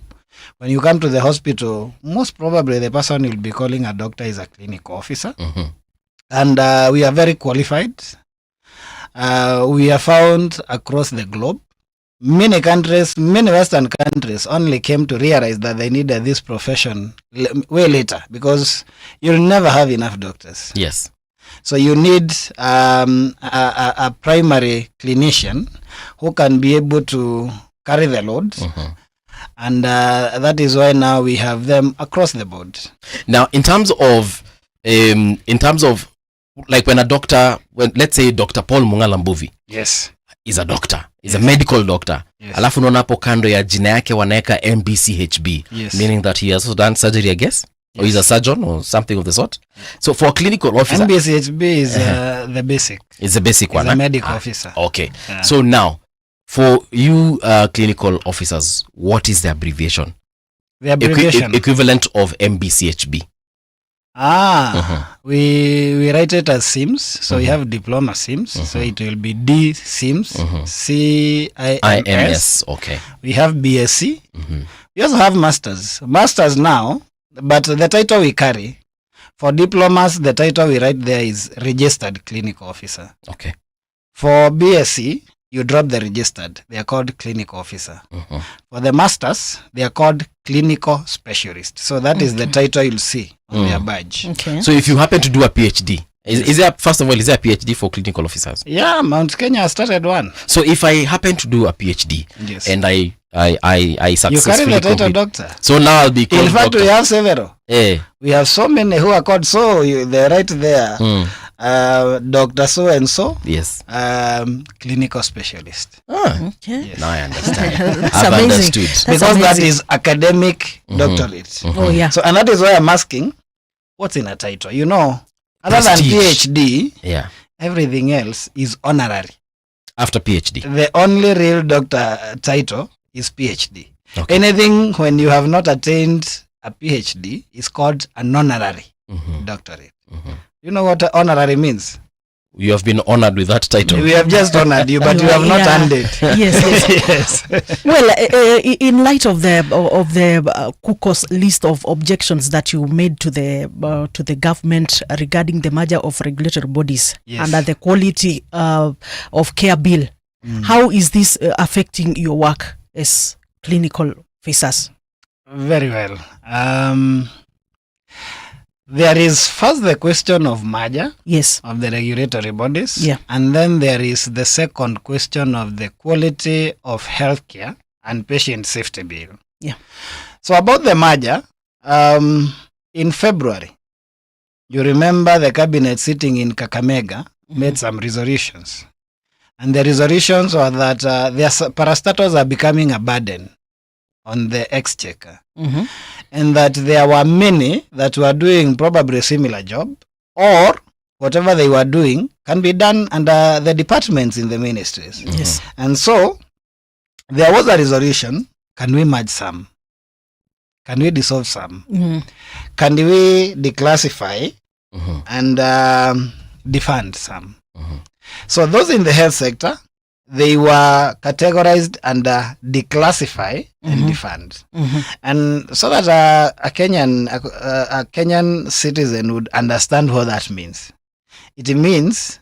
Speaker 21: When you come to the hospital, most probably the person you'll be calling a doctor is a clinical officer. And we are very qualified. We are found across the globe. Many countries, many Western countries only came to realize that they needed this profession way later, because you'll never have enough doctors.
Speaker 4: Yes.
Speaker 21: So you need a primary clinician who can be able to carry the load. And that is why now we have them across the board.
Speaker 4: Now, in terms of like when a doctor, let's say Dr. Paul Mungala Mbuvi,
Speaker 21: yes,
Speaker 4: is a doctor, is a medical doctor.
Speaker 21: Yes.
Speaker 4: Alafu unaona hapo kando ya jina yake wanaeka MBCHB,
Speaker 21: yes,
Speaker 4: meaning that he has also done surgery, I guess, or he's a surgeon or something of the sort. So for a clinical officer,
Speaker 21: MBCHB is the basic.
Speaker 4: It's the basic one.
Speaker 21: He's a medical officer.
Speaker 4: Okay. So now, for you clinical officers, what is the abbreviation?
Speaker 21: The abbreviation
Speaker 4: equivalent of MBCHB.
Speaker 21: We write it as SIMS. So we have diploma SIMS. So it will be D SIMS, CIMS.
Speaker 4: Okay.
Speaker 21: We have BSc. We also have masters. Masters now, but the title we carry for diplomas, the title we write there is registered clinical officer.
Speaker 4: Okay.
Speaker 21: For BSc, you drop the registered. They are called clinical officer. For the masters, they are called clinical specialist. So that is the title you'll see on their badge.
Speaker 5: Okay.
Speaker 4: So if you happen to do a PhD, is there, first of all, is there a PhD for clinical officers?
Speaker 21: Yeah, Mount Kenya started one.
Speaker 4: So if I happen to do a PhD,
Speaker 21: yes,
Speaker 4: and I successfully
Speaker 21: you carry the title
Speaker 4: complete,
Speaker 21: doctor.
Speaker 4: so now I'll be called
Speaker 21: in fact
Speaker 4: doctor.
Speaker 21: We have several. We have so many who are called they're right there. Doctor so and so.
Speaker 4: Yes.
Speaker 21: Clinical specialist.
Speaker 5: Okay.
Speaker 21: Yes.
Speaker 4: Now I understand.
Speaker 5: That's
Speaker 4: I've
Speaker 5: amazing.
Speaker 4: understood.
Speaker 5: That's
Speaker 21: Because that
Speaker 5: amazing.
Speaker 21: is academic doctorate.
Speaker 5: Oh yeah.
Speaker 21: So and that is why I'm asking, what's in a title? You know, other
Speaker 4: Prestige.
Speaker 21: than PhD,
Speaker 4: Yeah.
Speaker 21: everything else is honorary.
Speaker 4: After PhD.
Speaker 21: The only real doctor title is PhD.
Speaker 4: Okay.
Speaker 21: Anything when you have not attained a PhD is called an honorary doctorate. You know what honorary means?
Speaker 4: You have been honored with that title.
Speaker 21: We have just honored you, but you have not earned it.
Speaker 5: Yes.
Speaker 21: Yes.
Speaker 5: Well, in light of the KUKO's list of objections that you made to the government regarding the merger of regulatory bodies under the quality of care bill, how is this affecting your work as clinical officers?
Speaker 21: Very well. There is first the question of merger of the regulatory bodies, and then there is the second question of the quality of healthcare and patient safety bill. So about the merger, in February, you remember the cabinet sitting in Kakamega made some resolutions, and the resolutions were that their parastatals are becoming a burden on the exchequer. And that there were many that were doing probably a similar job, or whatever they were doing can be done under the departments in the ministries.
Speaker 5: Yes.
Speaker 21: And so there was a resolution: can we merge some? Can we dissolve some? Can we declassify and defund some? So those in the health sector, they were categorized under declassify and defund. And so that a Kenyan citizen would understand what that means. It means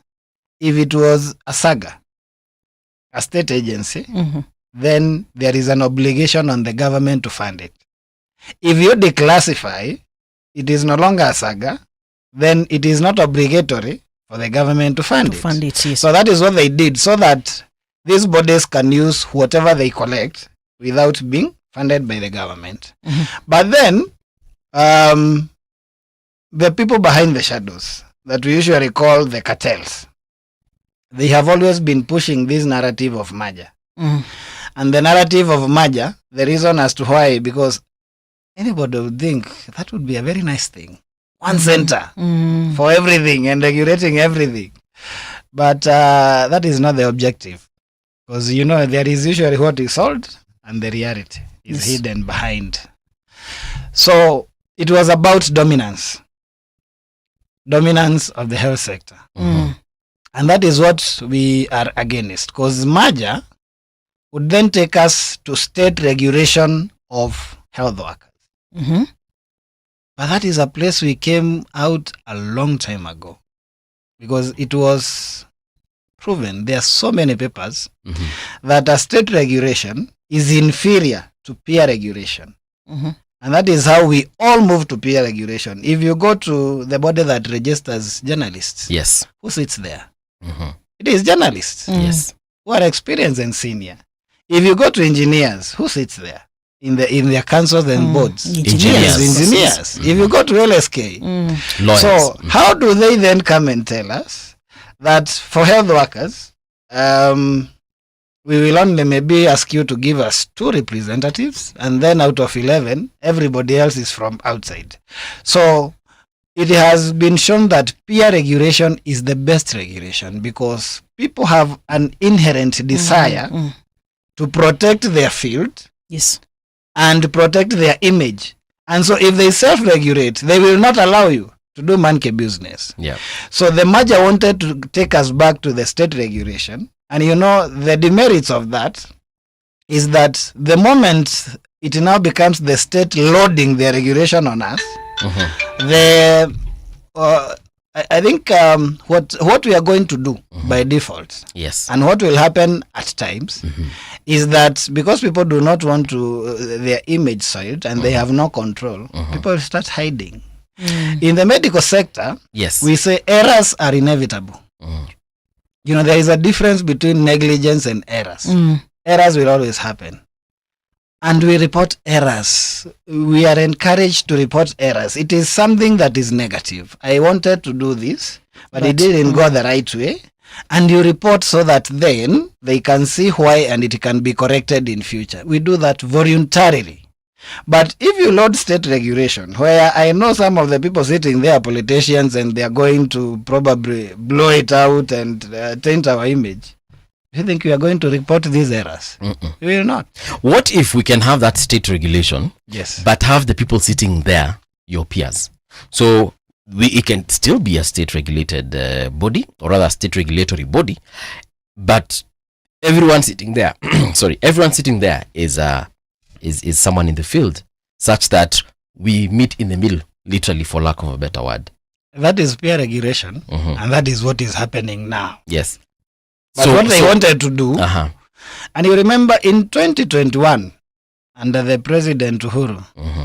Speaker 21: if it was a SAGA, a state agency, then there is an obligation on the government to fund it. If you declassify, it is no longer a SAGA, then it is not obligatory for the government to fund it. So that is what they did, so that these bodies can use whatever they collect without being funded by the government. But then, the people behind the shadows that we usually call the cartels, they have always been pushing this narrative of merger.
Speaker 5: Mm.
Speaker 21: And the narrative of merger, the reason as to why, because anybody would think that would be a very nice thing. One center for everything and regulating everything. But that is not the objective. Because, there is usually what is sold and the reality is hidden behind. So it was about dominance of the health sector. And that is what we are against. Because merger would then take us to state regulation of health workers. But that is a place we came out a long time ago. Because it was proven, there are so many papers, that a state regulation is inferior to peer regulation. And that is how we all move to peer regulation. If you go to the body that registers journalists,
Speaker 4: yes,
Speaker 21: who sits there? It is journalists,
Speaker 4: yes,
Speaker 21: who are experienced and senior. If you go to engineers, who sits there in their councils and boards? Engineers. If you go to LSK,
Speaker 4: lawyers.
Speaker 21: So how do they then come and tell us that for health workers, we will only maybe ask you to give us 2 representatives, and then out of 11, everybody else is from outside. So it has been shown that peer regulation is the best regulation because people have an inherent desire to protect their field,
Speaker 5: yes,
Speaker 21: and protect their image. And so if they self-regulate, they will not allow you to do monkey business.
Speaker 4: Yeah.
Speaker 21: So the merger wanted to take us back to the state regulation. And the demerits of that is that the moment it now becomes the state loading their regulation on us, I think what we are going to do by default,
Speaker 4: yes,
Speaker 21: and what will happen at times, is that because people do not want to their image soiled and they have no control, people start hiding. In the medical sector,
Speaker 4: yes,
Speaker 21: we say errors are inevitable. There is a difference between negligence and errors. Errors will always happen. And we report errors. We are encouraged to report errors. It is something that is negative. I wanted to do this, but it didn't go the right way. And you report so that then they can see why and it can be corrected in future. We do that voluntarily. But if you load state regulation, where I know some of the people sitting there are politicians and they are going to probably blow it out and taint our image, you think we are going to report these errors? We will not.
Speaker 4: What if we can have that state regulation,
Speaker 21: yes,
Speaker 4: but have the people sitting there, your peers? So it can still be a state regulated body, or rather state regulatory body, but everyone sitting there, everyone sitting there is someone in the field, such that we meet in the middle, literally, for lack of a better word.
Speaker 21: That is peer regulation, and that is what is happening now.
Speaker 4: Yes.
Speaker 21: But what they wanted to do, and you remember in 2021, under the President Uhuru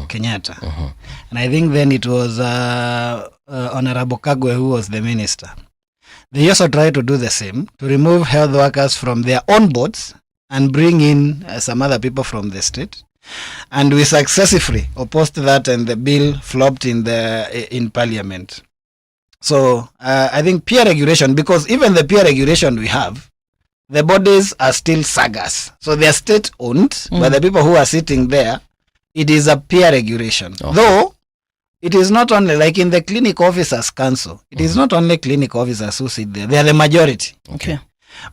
Speaker 21: Kenyatta, and I think then it was Honorable Kagwe who was the minister, they also tried to do the same, to remove health workers from their own boards and bring in some other people from the state. And we successfully opposed that, and the bill flopped in Parliament. So I think peer regulation, because even the peer regulation we have, the bodies are still sagas. So they are state owned, but the people who are sitting there, it is a peer regulation. Though it is not only like in the Clinic Officers Council, it is not only clinic officers who sit there, they are the majority.
Speaker 5: Okay.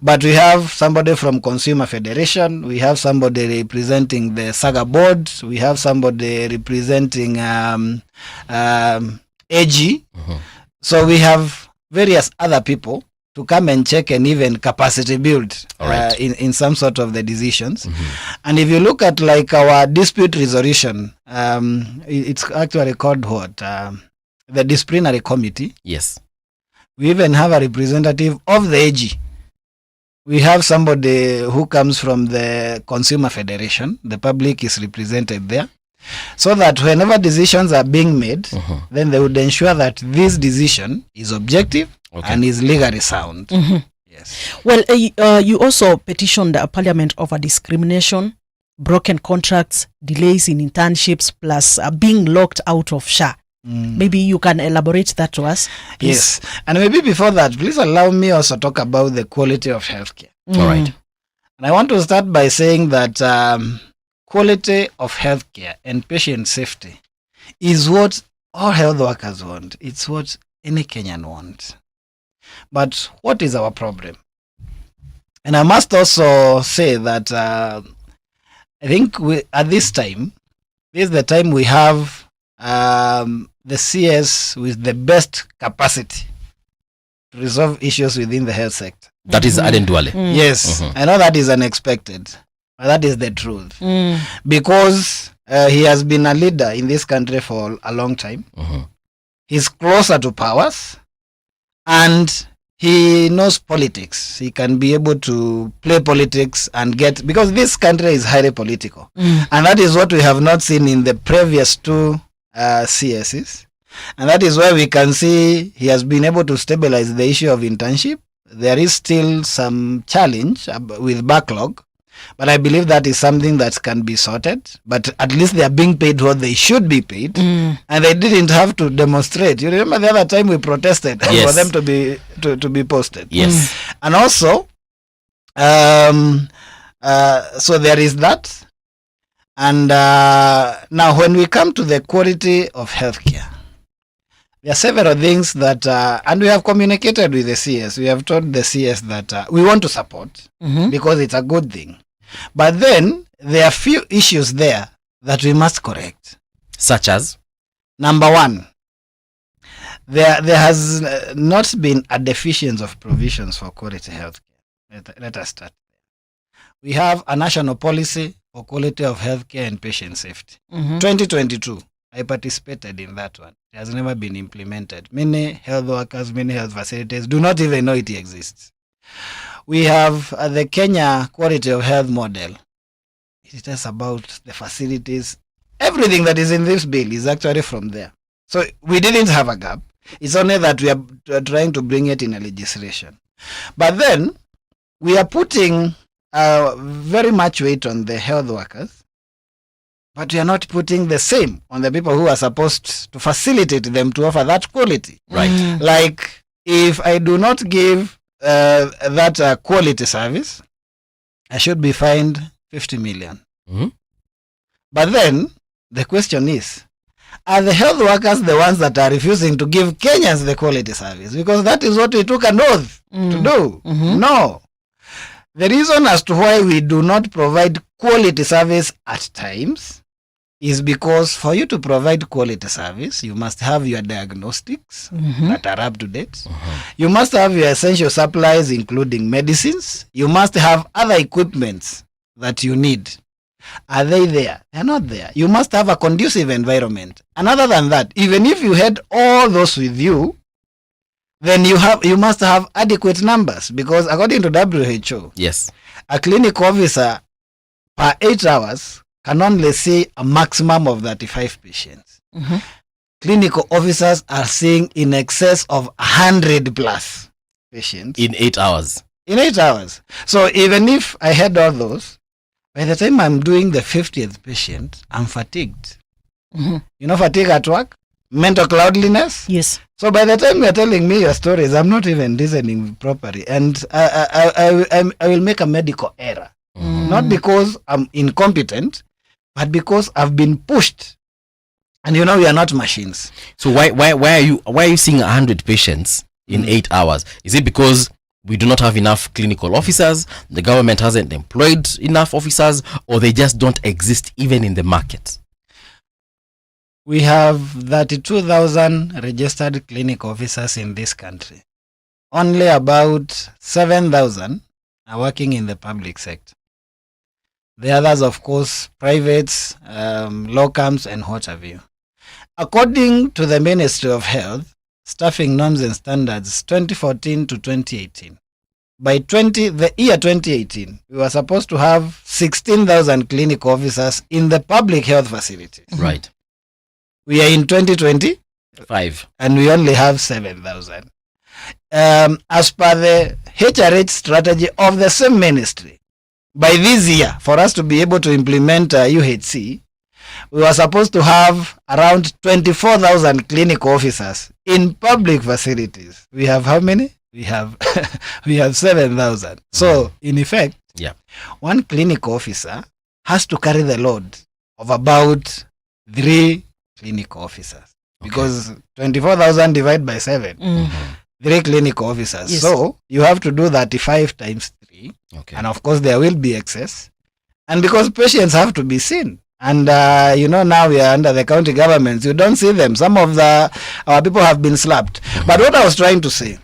Speaker 21: But we have somebody from Consumer Federation, we have somebody representing the Saga Board, we have somebody representing AG. So we have various other people to come and check and even capacity build in some sort of the decisions. And if you look at like our dispute resolution, it's actually called what? The disciplinary committee.
Speaker 4: Yes.
Speaker 21: We even have a representative of the AG. We have somebody who comes from the Consumer Federation. The public is represented there. So that whenever decisions are being made, then they would ensure that this decision is objective and is legally sound. Yes.
Speaker 5: Well, you also petitioned Parliament over discrimination, broken contracts, delays in internships, plus being locked out of SHA. Maybe you can elaborate that to us, please.
Speaker 21: Yes. And maybe before that, please allow me also talk about the quality of healthcare.
Speaker 4: All right.
Speaker 21: And I want to start by saying that quality of healthcare and patient safety is what all health workers want. It's what any Kenyan wants. But what is our problem? And I must also say that I think at this time, this is the time we have the CS with the best capacity to resolve issues within the health sector.
Speaker 4: That is Aden Duale.
Speaker 21: Yes, I know that is unexpected, but that is the truth. Because he has been a leader in this country for a long time. He's closer to powers, and he knows politics. He can be able to play politics and get, because this country is highly political. And that is what we have not seen in the previous two CSs. And that is why we can see he has been able to stabilize the issue of internship. There is still some challenge with backlog, but I believe that is something that can be sorted. But at least they are being paid what they should be paid, and they didn't have to demonstrate. You remember the other time we protested for them to be posted.
Speaker 4: Yes.
Speaker 21: And also, so there is that. And now when we come to the quality of healthcare, there are several things that, and we have communicated with the CS. We have told the CS that we want to support because it's a good thing. But then there are few issues there that we must correct.
Speaker 4: Such as?
Speaker 21: Number one, there has not been a deficiency of provisions for quality healthcare. Let us start there. We have a national policy for quality of healthcare and patient safety. 2022. I participated in that one. It has never been implemented. Many health workers, many health facilities do not even know it exists. We have the Kenya quality of health model. It is about the facilities. Everything that is in this bill is actually from there. So we didn't have a gap. It's only that we are trying to bring it in a legislation. But then we are putting very much weight on the health workers, but we are not putting the same on the people who are supposed to facilitate them to offer that quality.
Speaker 4: Right.
Speaker 21: Like, if I do not give that quality service, I should be fined 50 million. But then the question is, are the health workers the ones that are refusing to give Kenyans the quality service? Because that is what we took an oath to do. No. The reason as to why we do not provide quality service at times is because for you to provide quality service, you must have your diagnostics that are up to date. You must have your essential supplies, including medicines. You must have other equipments that you need. Are they there? They're not there. You must have a conducive environment. And other than that, even if you had all those with you, then you must have adequate numbers, because according to WHO,
Speaker 4: yes,
Speaker 21: a clinic officer per 8 hours can only see a maximum of 35 patients. Clinical officers are seeing in excess of 100 plus patients
Speaker 4: in 8 hours.
Speaker 21: In 8 hours. So even if I had all those, by the time I'm doing the 50th patient, I'm fatigued. You know, fatigue at work, mental cloudiness.
Speaker 5: Yes.
Speaker 21: So by the time you're telling me your stories, I'm not even listening properly, and I will make a medical error, not because I'm incompetent, but because I've been pushed. And you know, we are not machines.
Speaker 4: So why are you seeing 100 patients in 8 hours? Is it because we do not have enough clinical officers, the government hasn't employed enough officers, or they just don't exist even in the market?
Speaker 21: We have 32,000 registered clinic officers in this country. Only about 7,000 are working in the public sector. The others, of course, privates, locums, and what have you. According to the Ministry of Health, Staffing Norms and Standards 2014 to 2018, by the year 2018, we were supposed to have 16,000 clinic officers in the public health facilities.
Speaker 4: Right.
Speaker 21: We are in 2025, and we only have 7,000. As per the HRH strategy of the same ministry, by this year, for us to be able to implement UHC, we were supposed to have around 24,000 clinic officers in public facilities. We have how many? We have 7,000. So in effect, one clinic officer has to carry the load of about 3 clinic officers, because 24,000 divided by 7, 3 clinic officers.
Speaker 5: Yes.
Speaker 21: So you have to do 35 times 3, and of course there will be excess, and because patients have to be seen. And now we are under the county governments. You don't see them. Some of our people have been slapped. But what I was trying to say,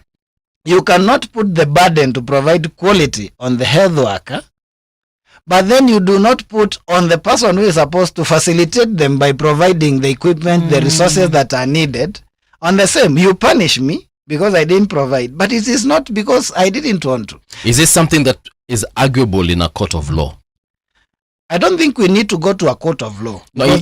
Speaker 21: you cannot put the burden to provide quality on the health worker, but then you do not put on the person who is supposed to facilitate them by providing the equipment, the resources that are needed. On the same, you punish me because I didn't provide, but it is not because I didn't want to.
Speaker 4: Is this something that is arguable in a court of law?
Speaker 21: I don't think we need to go to a court of law.
Speaker 4: No, in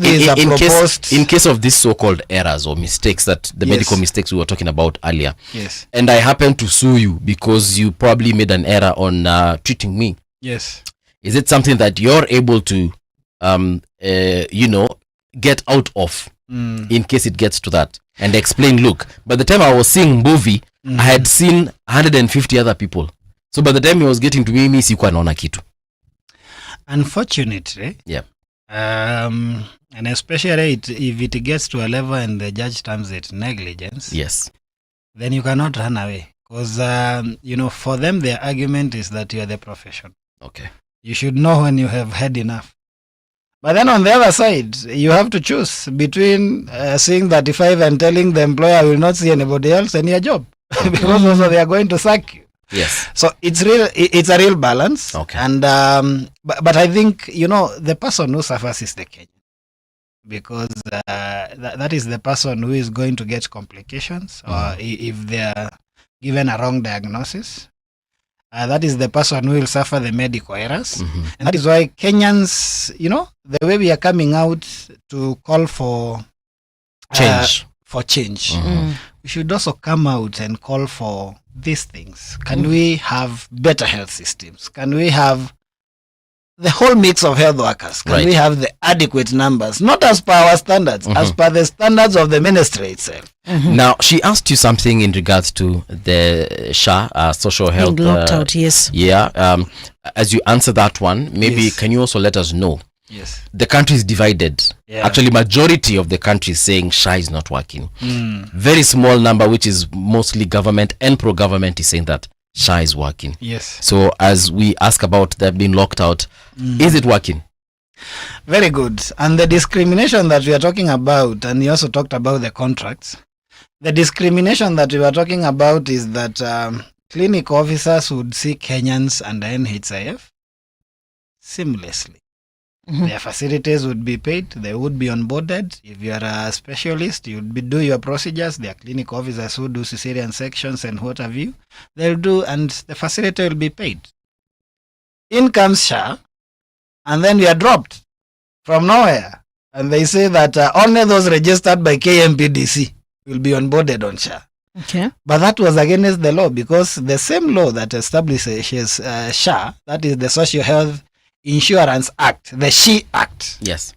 Speaker 4: case of these so-called errors or mistakes, that the medical mistakes we were talking about earlier.
Speaker 21: Yes.
Speaker 4: And I happen to sue you because you probably made an error on treating me.
Speaker 21: Yes.
Speaker 4: Is it something that you're able to, get out of in case it gets to that, and explain, look, by the time I was seeing movie, I had seen 150 other people. So by the time he was getting to me sikuwa naona kitu.
Speaker 21: Unfortunately, and especially if it gets to a level and the judge terms it negligence, then you cannot run away, because for them their argument is that you are the profession.
Speaker 4: Okay.
Speaker 21: You should know when you have had enough. But then on the other side, you have to choose between seeing 35 and telling the employer I will not see anybody else in your job, because also they are going to sack you.
Speaker 4: Yes.
Speaker 21: So it's a real balance.
Speaker 4: Okay.
Speaker 21: And but I think the person who suffers is the Kenyan, because that is the person who is going to get complications, or if they are given a wrong diagnosis. That is the person who will suffer the medical errors. And that is why Kenyans, the way we are coming out to call for
Speaker 4: change,
Speaker 21: we should also come out and call for these things. Can we have better health systems? Can we have the whole mix of health workers? Can we have the adequate numbers? Not as per our standards, as per the standards of the ministry itself.
Speaker 4: Now, she asked you something in regards to the SHA, social health.
Speaker 5: Being locked out, yes.
Speaker 4: Yeah. As you answer that one, maybe can you also let us know?
Speaker 21: Yes.
Speaker 4: The country is divided.
Speaker 21: Yeah.
Speaker 4: Actually, majority of the country is saying SHA is not working. Very small number, which is mostly government and pro-government, is saying that SHA is working.
Speaker 21: Yes.
Speaker 4: So as we ask about them being locked out, is it working?
Speaker 21: Very good. And the discrimination that we are talking about, and you also talked about the contracts, the discrimination that we were talking about is that clinic officers would see Kenyans under NHIF seamlessly. Their facilities would be paid, they would be onboarded. If you are a specialist, you would do your procedures. There are clinic officers who do cesarean sections and what have you. They'll do, and the facility will be paid. In comes SHA, and then we are dropped from nowhere. And they say that only those registered by KMPDC will be onboarded on SHA.
Speaker 5: Okay.
Speaker 21: But that was against the law, because the same law that establishes SHA, that is the Social Health Insurance Act, the SHE Act.
Speaker 4: Yes.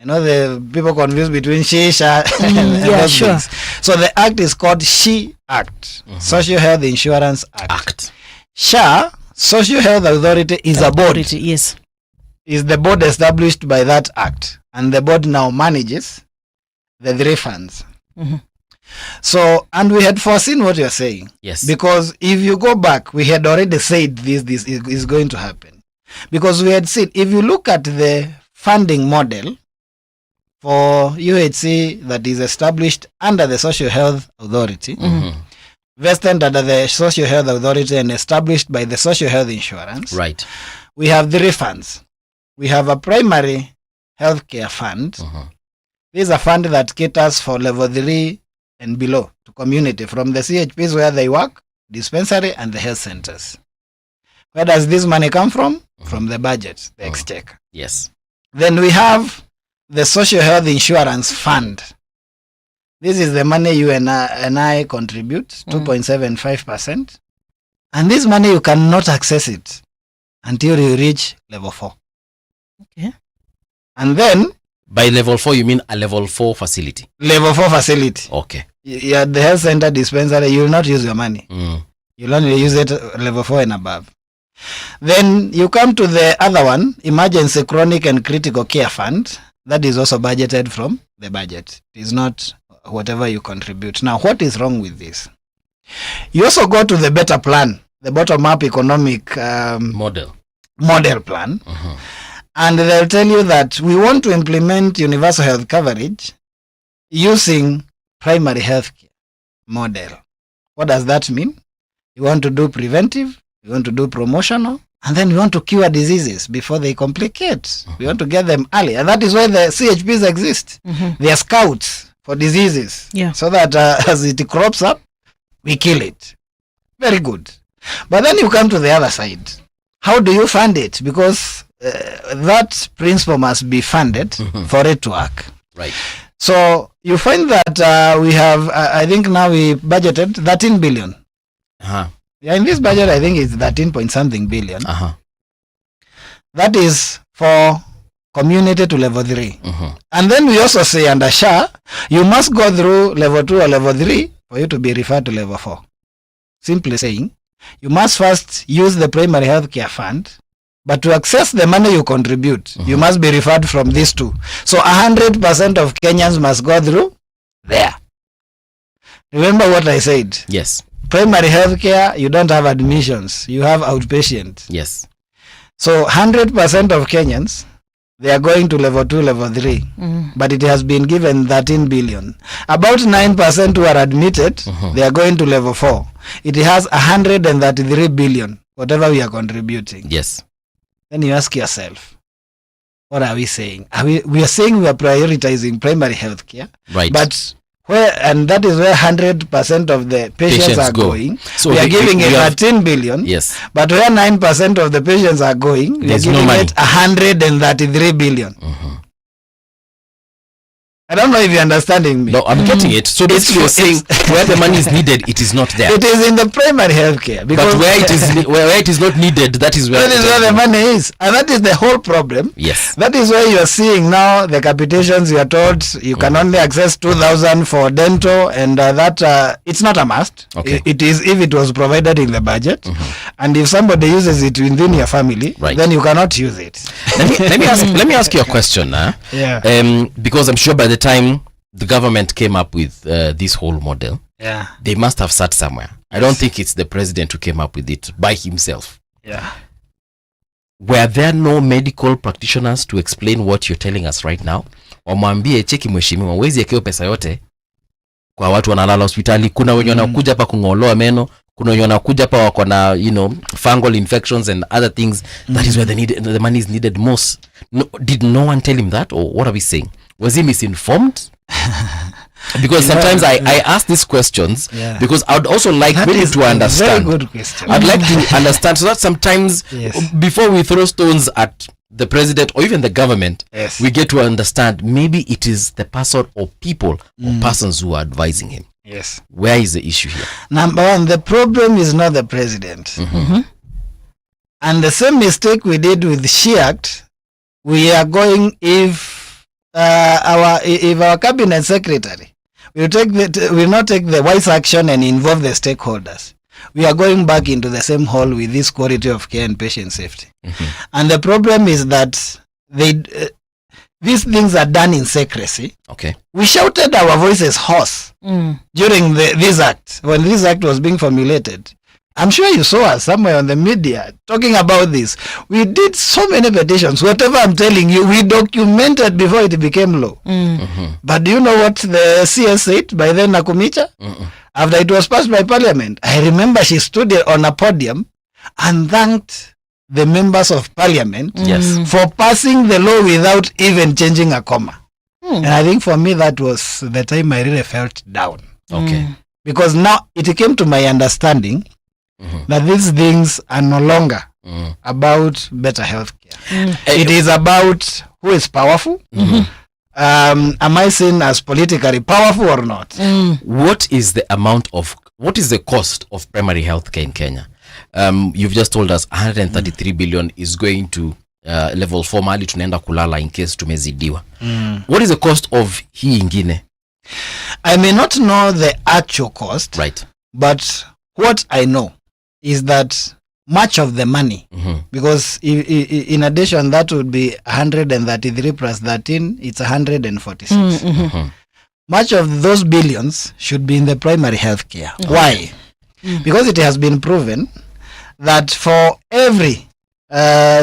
Speaker 21: The people confuse between SHE, SHA, and those things. So the act is called SHE Act, Social Health Insurance Act. SHA, Social Health Authority, is a board.
Speaker 5: Yes.
Speaker 21: Is the board established by that act, and the board now manages the 3 funds. So, and we had foreseen what you're saying.
Speaker 4: Yes.
Speaker 21: Because if you go back, we had already said this is going to happen. Because we had seen, if you look at the funding model for UHC that is established under the Social Health Authority, vested under the Social Health Authority and established by the Social Health Insurance,
Speaker 4: right,
Speaker 21: we have 3 funds. We have a primary healthcare fund. This is a fund that caters for level 3 and below to community, from the CHPs where they work, dispensary, and the health centers. Where does this money come from? From the budget, the exchequer.
Speaker 4: Yes.
Speaker 21: Then we have the Social Health Insurance Fund. This is the money you and I contribute, 2.75%. And this money, you cannot access it until you reach level 4.
Speaker 5: Okay.
Speaker 21: And then
Speaker 4: By level 4, you mean a level 4 facility?
Speaker 21: Level 4 facility.
Speaker 4: Okay.
Speaker 21: Yeah, the health center dispensary, you will not use your money. You'll only use it level 4 and above. Then you come to the other one, emergency, chronic and critical care fund. That is also budgeted from the budget. It is not whatever you contribute. Now, what is wrong with this? You also go to the better plan, the bottom-up economic
Speaker 4: model
Speaker 21: plan, and they'll tell you that we want to implement universal health coverage using primary health care model. What does that mean? You want to do preventive, you want to do promotional, and then we want to cure diseases before they complicate. We want to get them early. And that is why the CHPs exist. They are scouts for diseases. So that as it crops up, we kill it. Very good. But then you come to the other side. How do you fund it? Because that principle must be funded for it to work.
Speaker 4: Right.
Speaker 21: So you find that we have, I think now we budgeted 13 billion. Yeah, in this budget, I think it's 13 point something billion. That is for community to level 3. And then we also say under SHA, you must go through level 2 or level 3 for you to be referred to level 4. Simply saying, you must first use the primary health care fund, but to access the money you contribute, you must be referred from these two. So 100% of Kenyans must go through there. Remember what I said?
Speaker 4: Yes.
Speaker 21: Primary health care, you don't have admissions, you have outpatient.
Speaker 4: Yes.
Speaker 21: So 100% of Kenyans, they are going to level 2, level 3, but it has been given 13 billion. About 9% who are admitted, they are going to level 4. It has 133 billion, whatever we are contributing.
Speaker 4: Yes.
Speaker 21: Then you ask yourself, what are we saying? We are saying we are prioritizing primary health care,
Speaker 4: right?
Speaker 21: But where, and that is where 100% of the patients are going.
Speaker 4: So
Speaker 21: we are giving it 13 billion.
Speaker 4: Yes.
Speaker 21: But where 9% of the patients are going, we are giving it 133 billion. I don't know if you're understanding me.
Speaker 4: No, I'm getting it. So basically you're saying where the money is needed, it is not there.
Speaker 21: It is in the primary health care.
Speaker 4: But where it is not needed, that is where
Speaker 21: the money is. And that is the whole problem.
Speaker 4: Yes.
Speaker 21: That is why you are seeing now the capitations, you are told you can only access 2,000 for dental, and that it's not a must.
Speaker 4: Okay.
Speaker 21: It is if it was provided in the budget. And if somebody uses it within your family, then you cannot use it.
Speaker 4: Let me ask you a question.
Speaker 21: Yeah.
Speaker 4: Because I'm sure by the time the government came up with this whole model, they must have sat somewhere. I don't think it's the president who came up with it by himself.
Speaker 21: Yeah.
Speaker 4: Were there no medical practitioners to explain what you're telling us right now? Wamwambie cheki mheshimiwa, wezi yakeo pesa yote kwa watu wanalala hospitali. Kuna wenye wanakuja hapa kungoloa meno, kuna wenye wanakuja hapa wako na fungal infections and other things. That is where the money is needed most. No, did no one tell him that, or what are we saying? Was he misinformed? Because sometimes I ask these questions because I would also like really to understand.
Speaker 21: Very good question.
Speaker 4: I'd like to understand so that sometimes before we throw stones at the president or even the government, we get to understand maybe it is the person or people or persons who are advising him.
Speaker 21: Yes.
Speaker 4: Where is the issue here?
Speaker 21: Number one, the problem is not the president. And the same mistake we did with the SHE Act, we are going if our cabinet secretary will not take the wise action and involve the stakeholders, we are going back into the same hole with this quality of care and patient safety. And the problem is that these things are done in secrecy.
Speaker 4: Okay.
Speaker 21: We shouted our voices hoarse during this act, when this act was being formulated. I'm sure you saw us somewhere on the media talking about this. We did so many petitions. Whatever I'm telling you, we documented before it became law. But do you know what the CS said by then, Nakumicha? After it was passed by parliament, I remember she stood on a podium and thanked the members of parliament for passing the law without even changing a comma. And I think for me, that was the time I really felt down.
Speaker 4: Okay.
Speaker 21: Because now it came to my understanding that these things are no longer about better health care. It is about who is powerful. Am I seen as politically powerful or not?
Speaker 4: What is the cost of primary health care in Kenya? You've just told us 133 billion is going to level 4 mahali tunaenda kulala in case tumezidiwa. What is the cost of hii ingine?
Speaker 21: I may not know the actual cost,
Speaker 4: right,
Speaker 21: but what I know is that much of the money, because in addition that would be 133 plus 13, it's 146. Much of those billions should be in the primary health care. Why? Because it has been proven that for every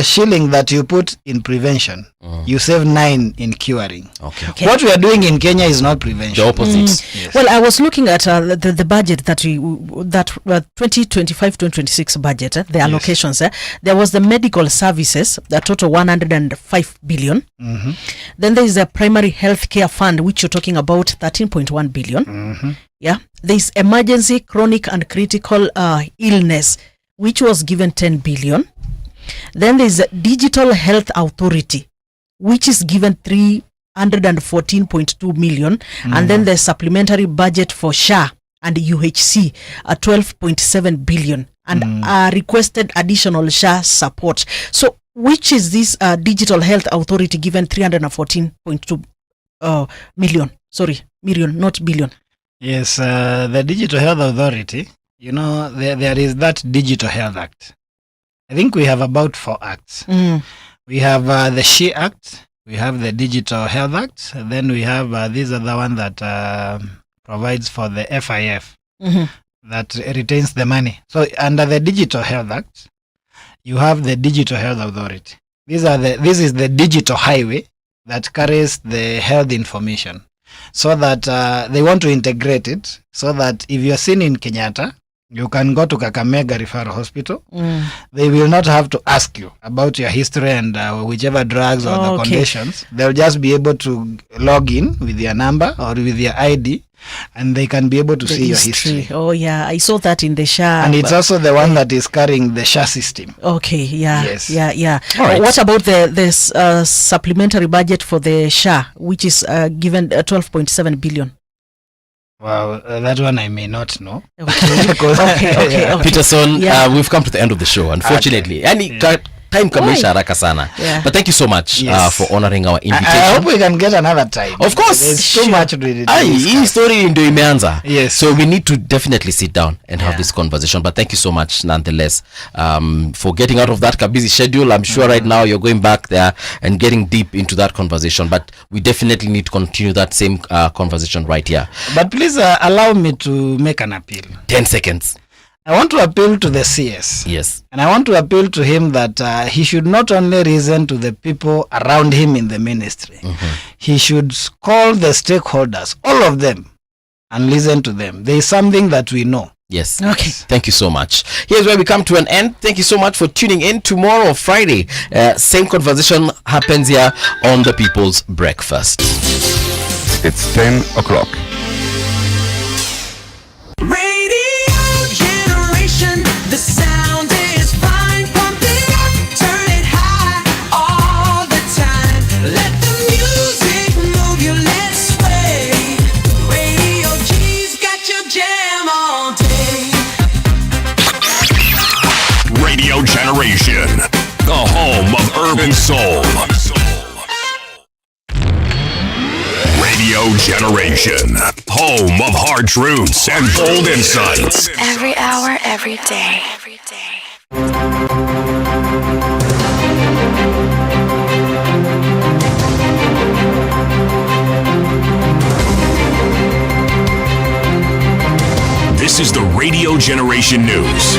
Speaker 21: shilling that you put in prevention, you save 9 in curing.
Speaker 4: Okay.
Speaker 21: What we are doing in Kenya is not prevention.
Speaker 4: The opposite.
Speaker 21: Yes.
Speaker 5: Well, I was looking at the budget that 2025-2026 budget, the allocations. There was the medical services, the total 105 billion. Then there is a primary health care fund, which you're talking about 13.1 billion. Yeah. There is emergency, chronic and critical illness, which was given 10 billion. Then there is a digital health authority, which is given 314.2 million. And then there's supplementary budget for SHA and UHC at 12.7 billion and requested additional SHA support. So which is this digital health authority given 314.2 million? Sorry, million, not billion.
Speaker 21: Yes, the Digital Health Authority, you know, there is that Digital Health Act. I think we have about 4 acts. We have the SHE Act, we have the Digital Health Act, and then we have this other one that provides for the FIF that retains the money. So under the Digital Health Act, you have the Digital Health Authority. This is the digital highway that carries the health information, so that they want to integrate it, so that if you're seen in Kenyatta, you can go to Kakamega Referral Hospital. They will not have to ask you about your history and whichever drugs or the conditions. They'll just be able to log in with your number or with your ID, and they can be able to see your history.
Speaker 5: Oh yeah, I saw that in the SHA.
Speaker 21: And it's also the one that is carrying the SHA system.
Speaker 5: Okay, yeah.
Speaker 21: Yes.
Speaker 5: Yeah.
Speaker 21: Right.
Speaker 5: What about the supplementary budget for the SHA, which is given 12.7 billion?
Speaker 21: Well, that one I may not know.
Speaker 5: Okay.
Speaker 4: Peterson, we've come to the end of the show, unfortunately. Time kameisha haraka sana. But thank you so much for honoring our invitation.
Speaker 21: I hope we can get another time.
Speaker 4: Of course.
Speaker 21: There's too much to
Speaker 4: hii story ndio imeanza.
Speaker 21: Yes.
Speaker 4: So we need to definitely sit down and have this conversation. But thank you so much nonetheless for getting out of that busy schedule. I'm sure right now you're going back there and getting deep into that conversation. But we definitely need to continue that same conversation right here.
Speaker 21: But please allow me to make an appeal.
Speaker 4: 10 seconds.
Speaker 21: I want to appeal to the CS.
Speaker 4: Yes.
Speaker 21: And I want to appeal to him that he should not only listen to the people around him in the ministry. He should call the stakeholders, all of them, and listen to them. There is something that we know.
Speaker 4: Yes. Okay. Thank you so much. Here's where we come to an end. Thank you so much for tuning in. Tomorrow, Friday, same conversation happens here on The People's Breakfast.
Speaker 1: It's 10 o'clock.
Speaker 3: The sound is fine, pump it up, turn it high, all the time. Let the music move you, let's sway. Radio G's got your jam all day.
Speaker 1: Radio Generation, the home of urban soul. Radio Generation, home of hard truths and bold insights.
Speaker 2: Every hour, every day.
Speaker 1: This is the Radio Generation News.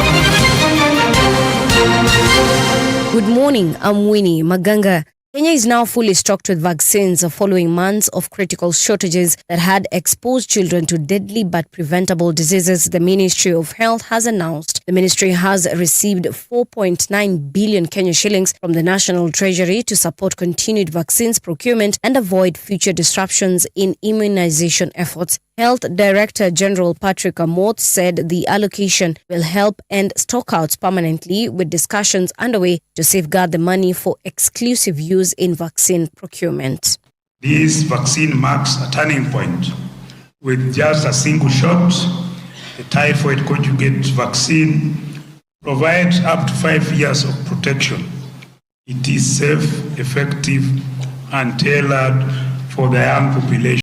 Speaker 6: Good morning, I'm Winnie Maganga. Kenya is now fully stocked with vaccines following months of critical shortages that had exposed children to deadly but preventable diseases, the Ministry of Health has announced. The ministry has received 4.9 billion Kenya shillings from the National Treasury to support continued vaccines procurement and avoid future disruptions in immunization efforts. Health Director General Patrick Amoth said the allocation will help end stockouts permanently, with discussions underway to safeguard the money for exclusive use in vaccine procurement.
Speaker 13: This vaccine marks a turning point. With just a single shot, the typhoid conjugate vaccine provides up to 5 years of protection It is safe, effective, and tailored for the young population.